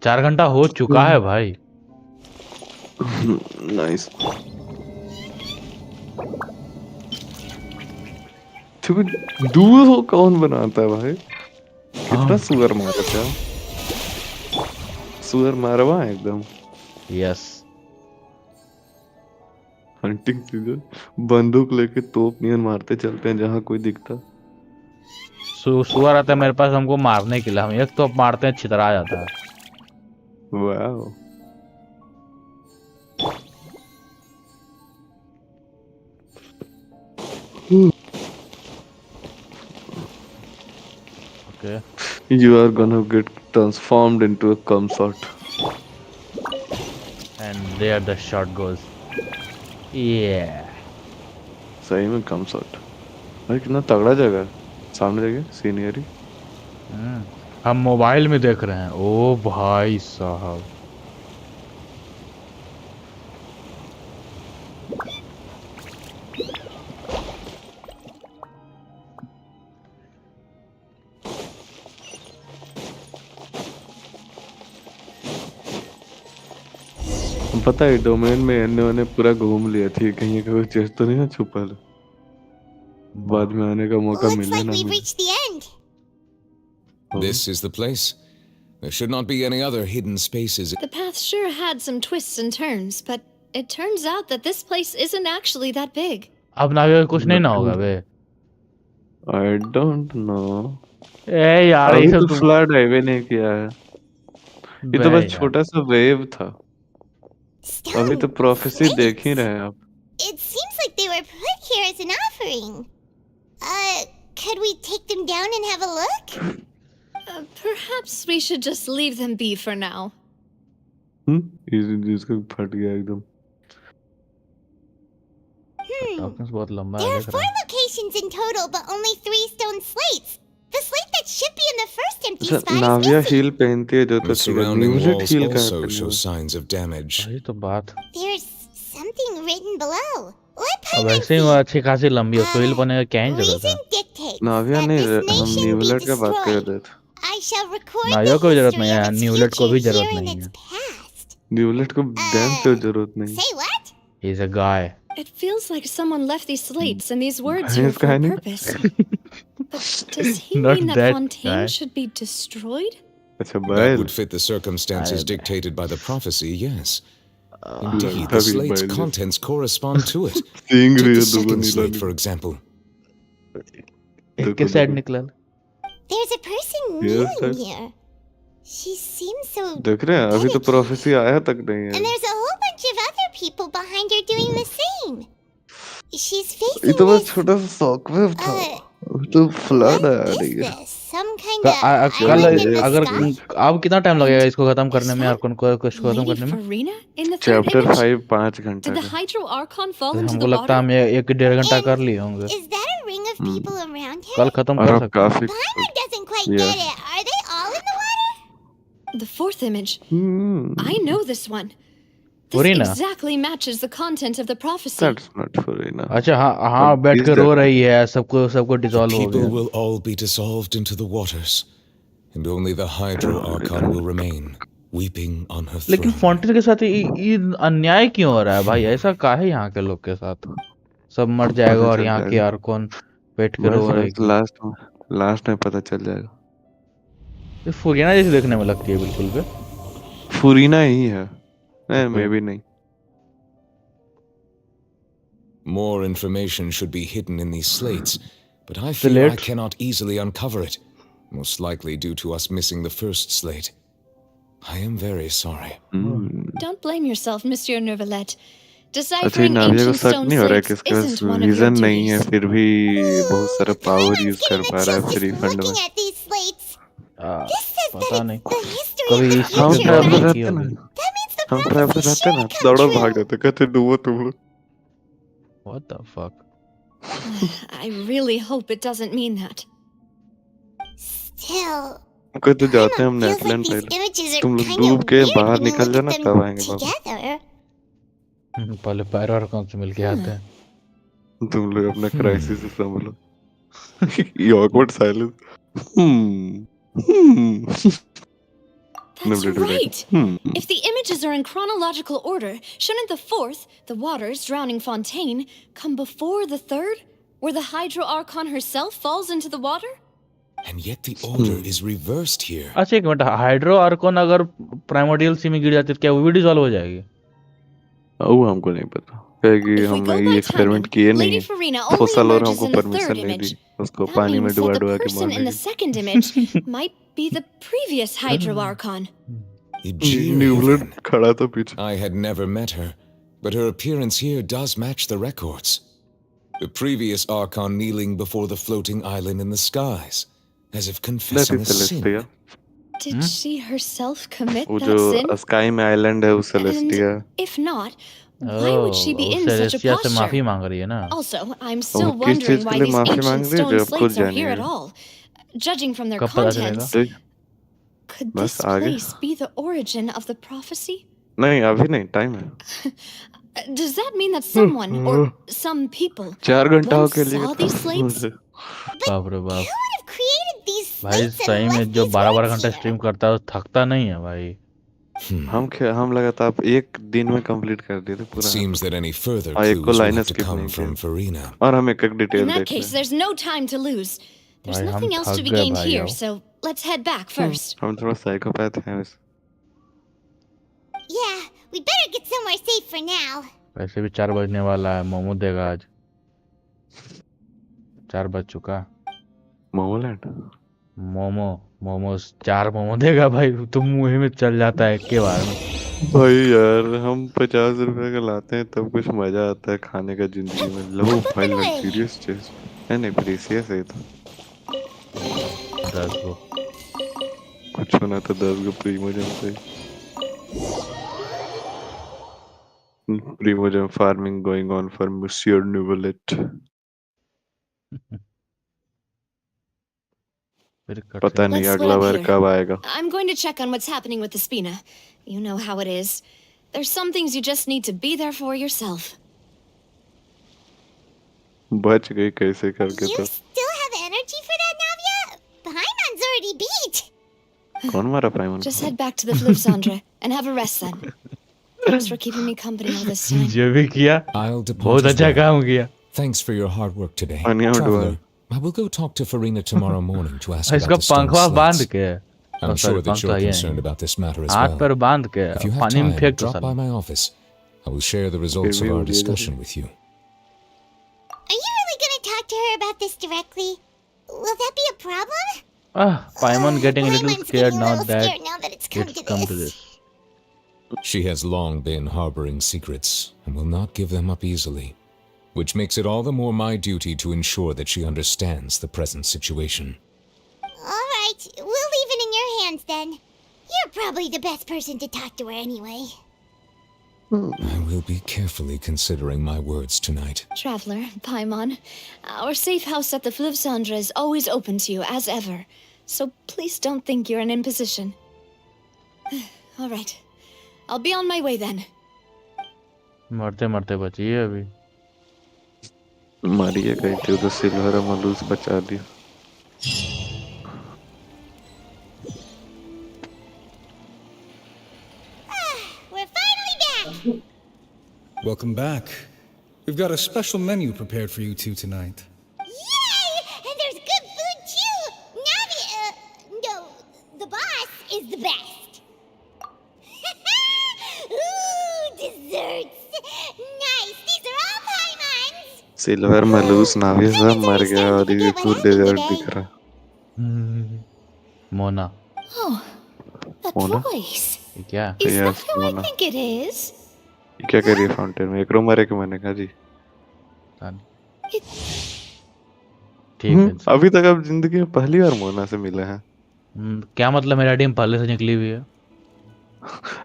4 घंटा हो चुका है भाई। नाइस। दूध हो कौन बनाता है भाई? कितना सुअर मारा था। सुअर मारवा एकदम। यस। हंटिंग सीजन बंदूक लेके तोप नियन मारते चलते हैं जहाँ कोई दिखता। सुअर आता है मेरे पास हमको मारने के लिए। हम एक तोप मारते हैं छितरा जाता है। Wow. Okay. You are gonna get transformed into a cum shot. And there the shot goes. Yeah. सही में कम शॉट। भाई कितना तगड़ा जगह है। सामने जगह सीनियरी। हम मोबाइल में देख रहे हैं। ओ भाई साहब। पता है डोमेन में इन्होंने पूरा घूम लिया थी। कहीं कोई चीज तो नहीं ना छुपा है। बाद में आने का मौका मिले ना मिले। This is the place. There should not be any other hidden spaces. The path sure had some twists and turns, but it turns out that this place isn't actually that big. अब नाविया कुछ नहीं ना होगा बे। I don't know. ए यार अभी ये सब तो फ्लड हाईवे नहीं किया है। ये तो बस छोटा सा वेव था। अभी तो प्रोफेसी देख ही रहे हैं आप। It seems like they were put here as an offering. Could we take them down and have a look? Perhaps we should just leave them be for now. इसका फट गया एकदम। बहुत लंबा There है। are 4 locations in total, but only 3 stone slates. The slate that should be in the first empty spot is Navia missing. Heel पहनती है जो तो The surrounding न्यूलेट walls हील का also show signs of damage. वही तो बात। There's something written below. Let अब Paimon ऐसे ही वो अच्छी खासी लंबी है। उसको हील पाने का क्या ही जरूरत है? dictate नाविया that नहीं this हम nation be न्यूलेट का बात कर destroyed. रहे थे। I shall record नाविया the को भी जरूरत history नहीं of है। its न्यूलेट को भी future जरूरत here in नहीं its है। past. न्यूलेट को डैम से जरूरत नहीं। Say what? He's a guy. It feels like someone left these slates and these words Yes, here for a kinda. purpose. But does he Not mean that that Fontaine guy. should be destroyed? अच्छा That बैल। would fit the circumstances dictated by the prophecy, yes. Indeed, लगता the भी slate's बैल। contents correspond to it. Seeing Take रही the है दुगो second Neela slate, Neela. for example. एक के साइड निकला। There's a person Yes, kneeling sir. here. She seems so. देख रहे हैं अभी तो प्रोफेसी आया तक नहीं And है। there's a whole bunch of other people behind her doing the same. She's ये facing तो बस this. छोटा सा शॉकवेव था। अभी तो फ्लड आ रही है। Some kind of कल island in the अगर sky. अब कितना टाइम लगेगा इसको खत्म करने में? आर्कन को खत्म Lady करने में? Farina in the third chapter image? 5 5 घंटे Did the का। Hydro Archon fall into हमको the लगता है water? हम 1-1.5 घंटा कर लिए होंगे। Is that a ring of people around her? कल खत्म और कर अब सकते काफी Paimon doesn't quite Yes. get it. Are they all in the water? The fourth image. I know this one. This Farina? exactly matches the content of the prophecy. That's not Farina. अच्छा हाँ हाँ बैठ के रो रही है। सबको dissolve हो People गया। will all be dissolved into the waters, and only the Hydro Archon will remain, weeping on her लेकिन throne. फॉन्टेन के साथ ये अन्याय क्यों हो रहा है भाई? ऐसा काहे यहाँ के लोग के साथ? सब मर जाएगा पता और चल यहाँ की जाएगा। आर्कन बैठ के रो रहेगी। लास्ट में पता चल जाएगा। ये फुरियाना जैसी देखने में लगती है बिल्कुल भी। फुरीना ही है। मैं भी नहीं। More information should be hidden in these slates, but I fear I cannot easily uncover it, most likely due to us missing the first slate. I am very sorry. Don't blame yourself, Monsieur Neuvillette. अच्छा, ये Deciphering नाविया को ancient शक stone नहीं हो रहा है कि slates इसके पास isn't one of your vision नहीं है, duties. फिर भी बहुत सारा पावर यूज कर पा रहा है फ्री फंड में. At these slates. पता नहीं The history कभी of इस the चीज हम पे future, बात ट्रैवलर नहीं की रहते ना, होगी. हम ट्रैवलर रहते ना, दौड़ो भाग जाते, कहते डूबो तुम लोग. What the fuck? I really hope it doesn't mean that. Still, कोई तो जाते हैं हम feels like नेटलैंड these पहले. images are तुम लोग kind डूब of के weird बाहर when you निकल look जाना, at तब them आएंगे वापस. together. पहले पैर और कौन से मिलके आते हैं. तुम लोग अपना क्राइसिस संभालो. ये awkward silence. That's right. If the images are in chronological order, shouldn't the fourth, the waters drowning Fontaine, come before the third, where the Hydro Archon herself falls into the water? And yet the order is reversed here. अच्छा एक minute, hydro आर्कोन अगर primordial सी में गिर जाती तो क्या वो भी डिसॉल्व हो जाएगी? वो हमको नहीं पता, क्योंकि हमने ये एक्सपेरिमेंट किए नहीं Lady है. Farina only फोसल और emerges हमको in the परमिशन third नहीं image. दी उसको That पानी में means डुबा that the डुबा के person मारने in the की. second image might be the previous Hydro Archon. न्यूब्लेड खड़ा था पीछे. I had never met her, but her appearance here does match the records. The previous Archon kneeling before the floating island in the skies, as if confessing a sin. Did she herself commit वो that जो sin? Sky में island है, वो Celestia. And if not, why would she be in such a Celestia से माफी posture? मांग रही है ना. Also, I'm still किस wondering चीज why के लिए these माफी ancient मांग रही है, stone जो अब खुद slates are here at जानिएगा. all. Judging from their कब पता चलेगा? contents, could बस this आगे. place be the origin of the prophecy? नहीं अभी नहीं, टाइम है. Does that mean that someone or some people 4 घंटा once के लिए saw these slates? बाप रे बाप. Created these भाई slates and सही में left जो these 12 words घंटा here. स्ट्रीम करता है वो थकता नहीं है भाई. हम लगातार एक दिन में कंप्लीट कर दिए थे पूरा. Seems that any further एक को clues will line have to skip come नहीं from किया. Farina. और हम एक In डिटेल that देख case, लें. there's no time to lose. There's भाई हम nothing else थक to be गए gained भाई here, अब. so let's head back first. हम थोड़ा साइकोपैथ हैं वैसे. Yeah, we better get somewhere safe for now. वैसे भी 4 बजने वाला है. मोमो देगा आज. 4 बज चुका. मोमोलैंड. मोमोस 4 मोमो देगा भाई. तुम मुंह में चल जाता है एक के बार में. भाई यार हम 50 रुपए का लाते हैं तब कुछ मजा आता है खाने का जिंदगी में. लो भाई लग्जरियस चीज है, नहीं प्रीसियस है तो. 10 गो कुछ होना तो 10 गो प्रीमोजम से. Primogem farming going on for Monsieur Neuvillette. पता नहीं Let's split अगला up बार here. कब आएगा. I'm going to check on what's happening with the Spina. You know how it is. There's some things you just need to be there for yourself. बच गई कैसे करके तो. Still have energy for that, Navia? Paimon's already beat. कौन मारा प्राइमन? Just head back to the Fluvsandra and have a rest then. Thanks for keeping me company all this time. जो भी किया बहुत अच्छा काम किया. Thanks for your hard work today. Anya, Traveler, I will go talk to Farina tomorrow morning to ask इसका about the stone पंखवा बांध slates. के. I'm sure that you're concerned about this matter as हाथ well. पर बांध के If you have पानी में time, फेंक दो drop by साला. my office. I will share the results of our discussion with you. Are you really gonna talk to her about this directly? Will that be a problem? Paimon getting a little scared now that it's come to this. She has long been harboring secrets and will not give them up easily, which makes it all the more my duty to ensure that she understands the present situation. All right, we'll leave it in your hands then. You're probably the best person to talk to her anyway. I will be carefully considering my words tonight. Traveler, Paimon, our safe house at the Fluvsandra is always open to you as ever. So please don't think you're an imposition. All right. I'll be on my way then. मरते मरते बची है अभी. मारिए गई थी उधर silver मलूस बचा दिया. We're finally back. Welcome back. We've got a special menu prepared for you two tonight. Yay! And there's good food too. Navi, no, the boss is the best. Ooh, desserts. Nice. These are all Paimon's. Silver मलूस Navia सब मर गया और ये full desert दिख रहा। Mona. Oh, that Mona? voice. ये क्या? Is that yes who I Mona. think it is? ये क्या कर रही है फाउंटेन में? एक रूम मरे के मैंने कहा जी। ठीक है। अभी तक आप जिंदगी में पहली बार मोना से मिले हैं। क्या मतलब मेरा टीम पहले से निकली हुई है?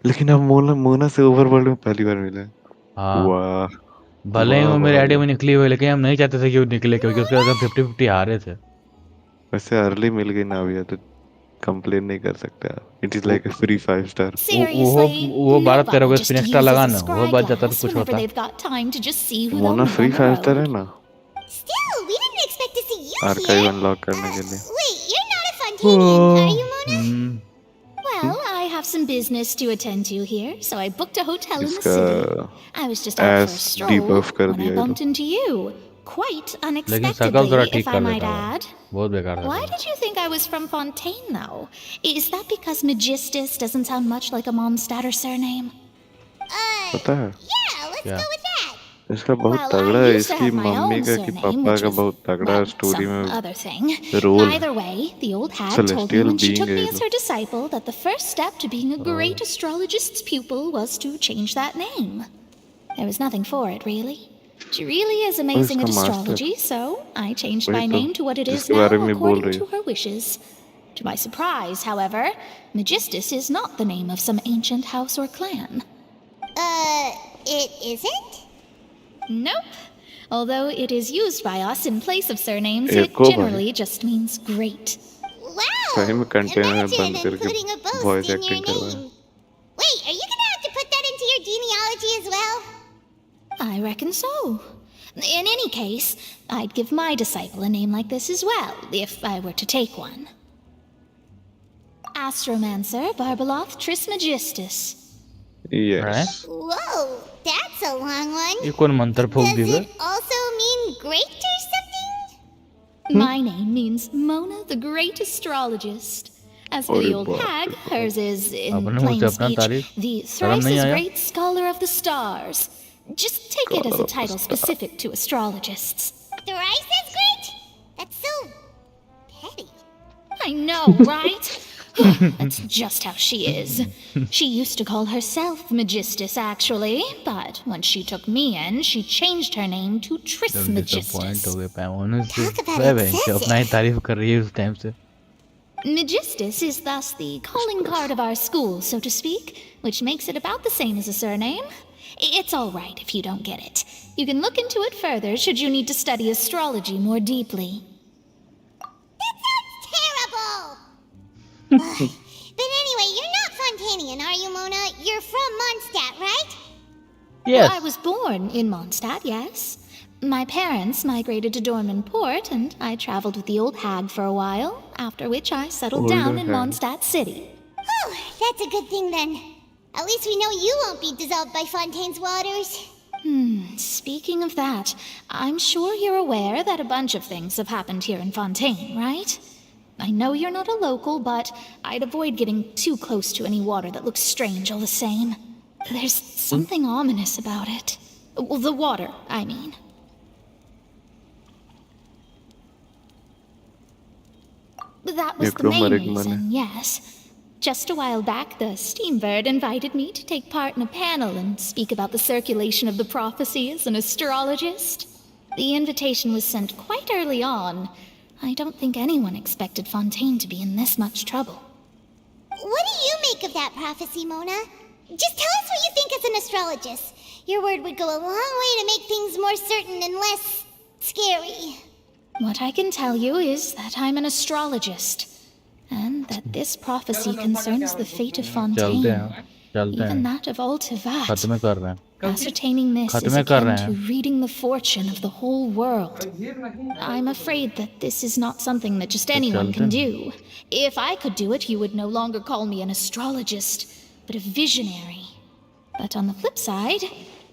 लेकिन अब मोना से ओवरवर्ल्ड में पहली बार मिले। हाँ। वाह। भले ही वाह वो मेरे आईडी भाई। में निकली हुई, लेकिन हम नहीं चाहते थे कि वो निकले, क्योंकि उसके साथ हम 50-50 हारे थे। वैसे अर्ली मिल गई ना अभी तो कंप्लेन नहीं कर सकते आप। It is like a free 5 star. वो 12-13 को स्पिन एक्स्ट्रा लगा ना, वो बच जाता तो कुछ होता। मोना फ्री 5 स्टार है ना Still, we didn't expect to see you archive here. Unlock करने के लिए। Wait, you're not a Fontainian, are you, Mona? Well, I have some business to attend to here, so I booked a hotel in the इसका city. I was just out for a stroll debuff कर when I दिया bumped into you. Quite लेकिन शकल थोड़ा unexpectedly, ठीक if I कर might देता है। add. बहुत बेकार था। Why did you think I was from Fontaine, though? Is that because Magistus doesn't sound much like a Mondstatter surname? पता है Yeah, let's क्या? go with that. इसका बहुत Well, तगड़ा I है। used to इसकी have my मम्मी own का कि surname, पापा which का was, बहुत तगड़ा well, स्टोरी some में other thing. Role. Either way, the old hag told me Celestial when she being took me है as her disciple that the first step to being a great astrologist's pupil was to change that name. There was nothing for it, really. She really is amazing at इसका master। astrology, so I changed my वही तो, name to what it is जिसके now बारे में बोल according रही to her wishes. To my surprise, however, Magistus is not the name of some ancient house or clan. It isn't? Nope. Although it is used by us in place of surnames, it एको भाई। generally just means great. Wow! सही में container बंद Imagine करके putting a boast voice in your acting कर रहा है। name. Wait, are you gonna have to put that into your genealogy as well? I reckon so. In any case, I'd give my disciple a name like this as well, if I were to take one. Astromancer Barbaloth Trismegistus. Yes. Whoa, that's a long one. ये कौन मंत्र फूक दी Does है? it also mean great or something? My name means Mona the Great Astrologist. As for the अरे old बाप hag, रे। hers is, in आपने plain मुझसे अपना speech, तारीफ the शर्म नहीं thrice as आया? great scholar of the stars. Just take it as a title specific to astrologists. Thrice as great? That's so petty. I know, right? That's just how she is. She used to call herself Magistus, actually, but when she took me in, she changed her name to Trismegistus. Disappoint हो गए पैमोन से। Talk about वह बहन से अपना ही excessive. तारीफ कर रही है उस टाइम से। Magistus is thus the calling card of our school, so to speak, which makes it about the same as a surname. It's all right if you don't get it. You can look into it further should you need to study astrology more deeply. Terrible! But anyway, you're not Fontainian, are you, Mona? You're from Mondstadt, right? Yes. Well, I was born in Mondstadt, yes. My parents migrated to Dorman Port, and I traveled with the old hag for a while, after which I settled Older down in hag. Mondstadt City. Oh, that's a good thing then. At least we know you won't be dissolved by Fontaine's waters. Speaking of that, I'm sure you're aware that a bunch of things have happened here in Fontaine, right? I know you're not a local, but I'd avoid getting too close to any water that looks strange all the same. There's something ominous about it. Well, the water, I mean. That was the main reason, yes. Just a while back, the Steambird invited me to take part in a panel and speak about the circulation of the prophecy as an astrologist. The invitation was sent quite early on. I don't think anyone expected Fontaine to be in this much trouble. What do you make of that prophecy, Mona? Just tell us what you think as an astrologist. Your word would go a long way to make things more certain and less scary. What I can tell you is that I'm an astrologist, and that this prophecy concerns the fate of Fontaine, even that of all Tevat. खत्म कर रहे हैं। Ascertaining this is खत्म कर akin रहे to हैं। reading the fortune of the whole world. I'm afraid that this is not something that just anyone can do. If I could do it, you would no longer call me an astrologist, but a visionary. But on the flip side,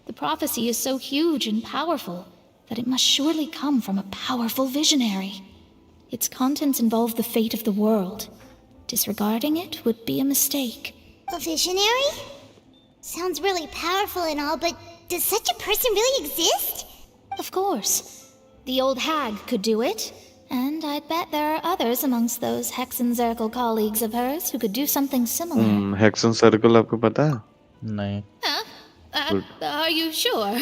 the prophecy is so huge and powerful that it must surely come from a powerful visionary. Its contents involve the fate of the world. Disregarding it would be a mistake. A visionary? Sounds really powerful and all, but does such a person really exist? Of course. The old hag could do it, and I'd bet there are others amongst those Hexen Circle colleagues of hers who could do something similar. Hexane circle आपको पता है? नहीं. Are you sure?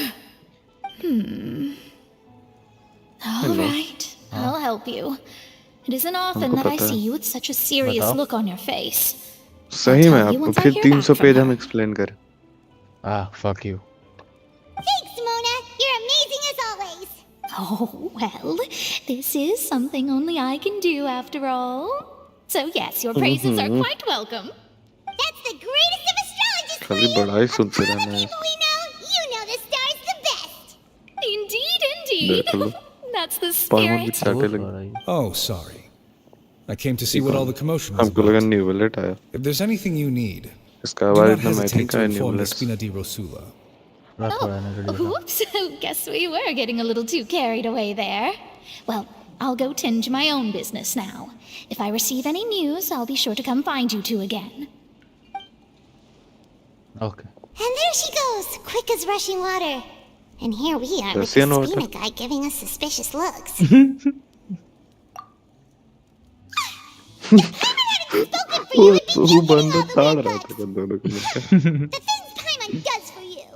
All right, I'll help you. It isn't often that I see you with such a serious look on your face. सही में आपको फिर 300 page हम explain करें. Fuck you. Thanks, Mona. You're amazing as always. Oh, well, this is something only I can do after all. So yes, your praises are quite welcome. That's the greatest of astrologists for खाली you. बड़ा ही Of सुनते all the रहना है. people we know, you know the star's the best. Indeed, indeed. देख लो. That's the पाँव भी spirit. चाटे लगे. Oh, sorry. I came to see what all the commotion was हमको लगा about. न्यू बुलेट आया. If there's anything you need, इसका do आवाज not इतना hesitate मैचिंग to का है new inform the bullet. Spina di Rosula. Oops, guess we were getting a little too carried away there. Well, I'll go tend to my own business now. If I receive any news, I'll be sure to come find you two again. Okay. And there she goes, quick as rushing water. And here we are with Russian the water? Spina guy giving us suspicious looks. वो बंदा ताड़ रहा था दोनों को मिलकर. The things Paimon does for you.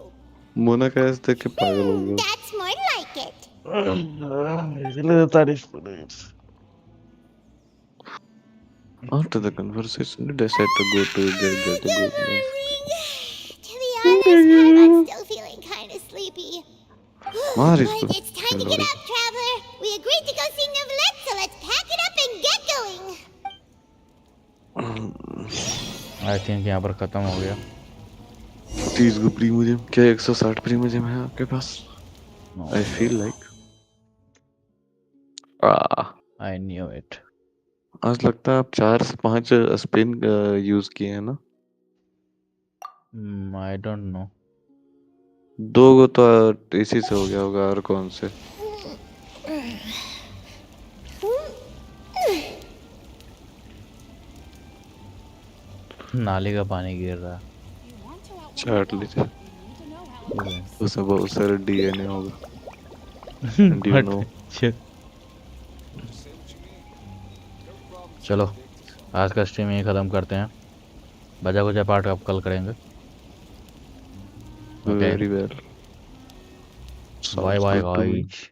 Mona का ऐसे देख के पागल हो गया. That's more like it. इसलिए तारीफ करें. After the conversation, we decided to go to the To be honest, Paimon's still feeling kind of sleepy. Mari But it's time to get up, traveler. We agreed to go see Novelette, so let's pack it up and get going. I think यहाँ पर खत्म हो गया. 30 go premium क्या 160 premium है आपके पास? I feel like. I knew it. आज लगता है आप 4 से 5 स्पिन यूज किए हैं ना? I don't know. 2 गो तो इसी से हो गया होगा और कौन से? नाली का पानी गिर रहा. चाट लीजिए. उसमें बहुत सारे डीएनए होगा. And you know. चलो आज का स्ट्रीम यही खत्म करते हैं. बजा कुचा पार्ट अब कल करेंगे. Very well. Bye bye guys.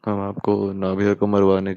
हम आपको नाभिया को मरवाने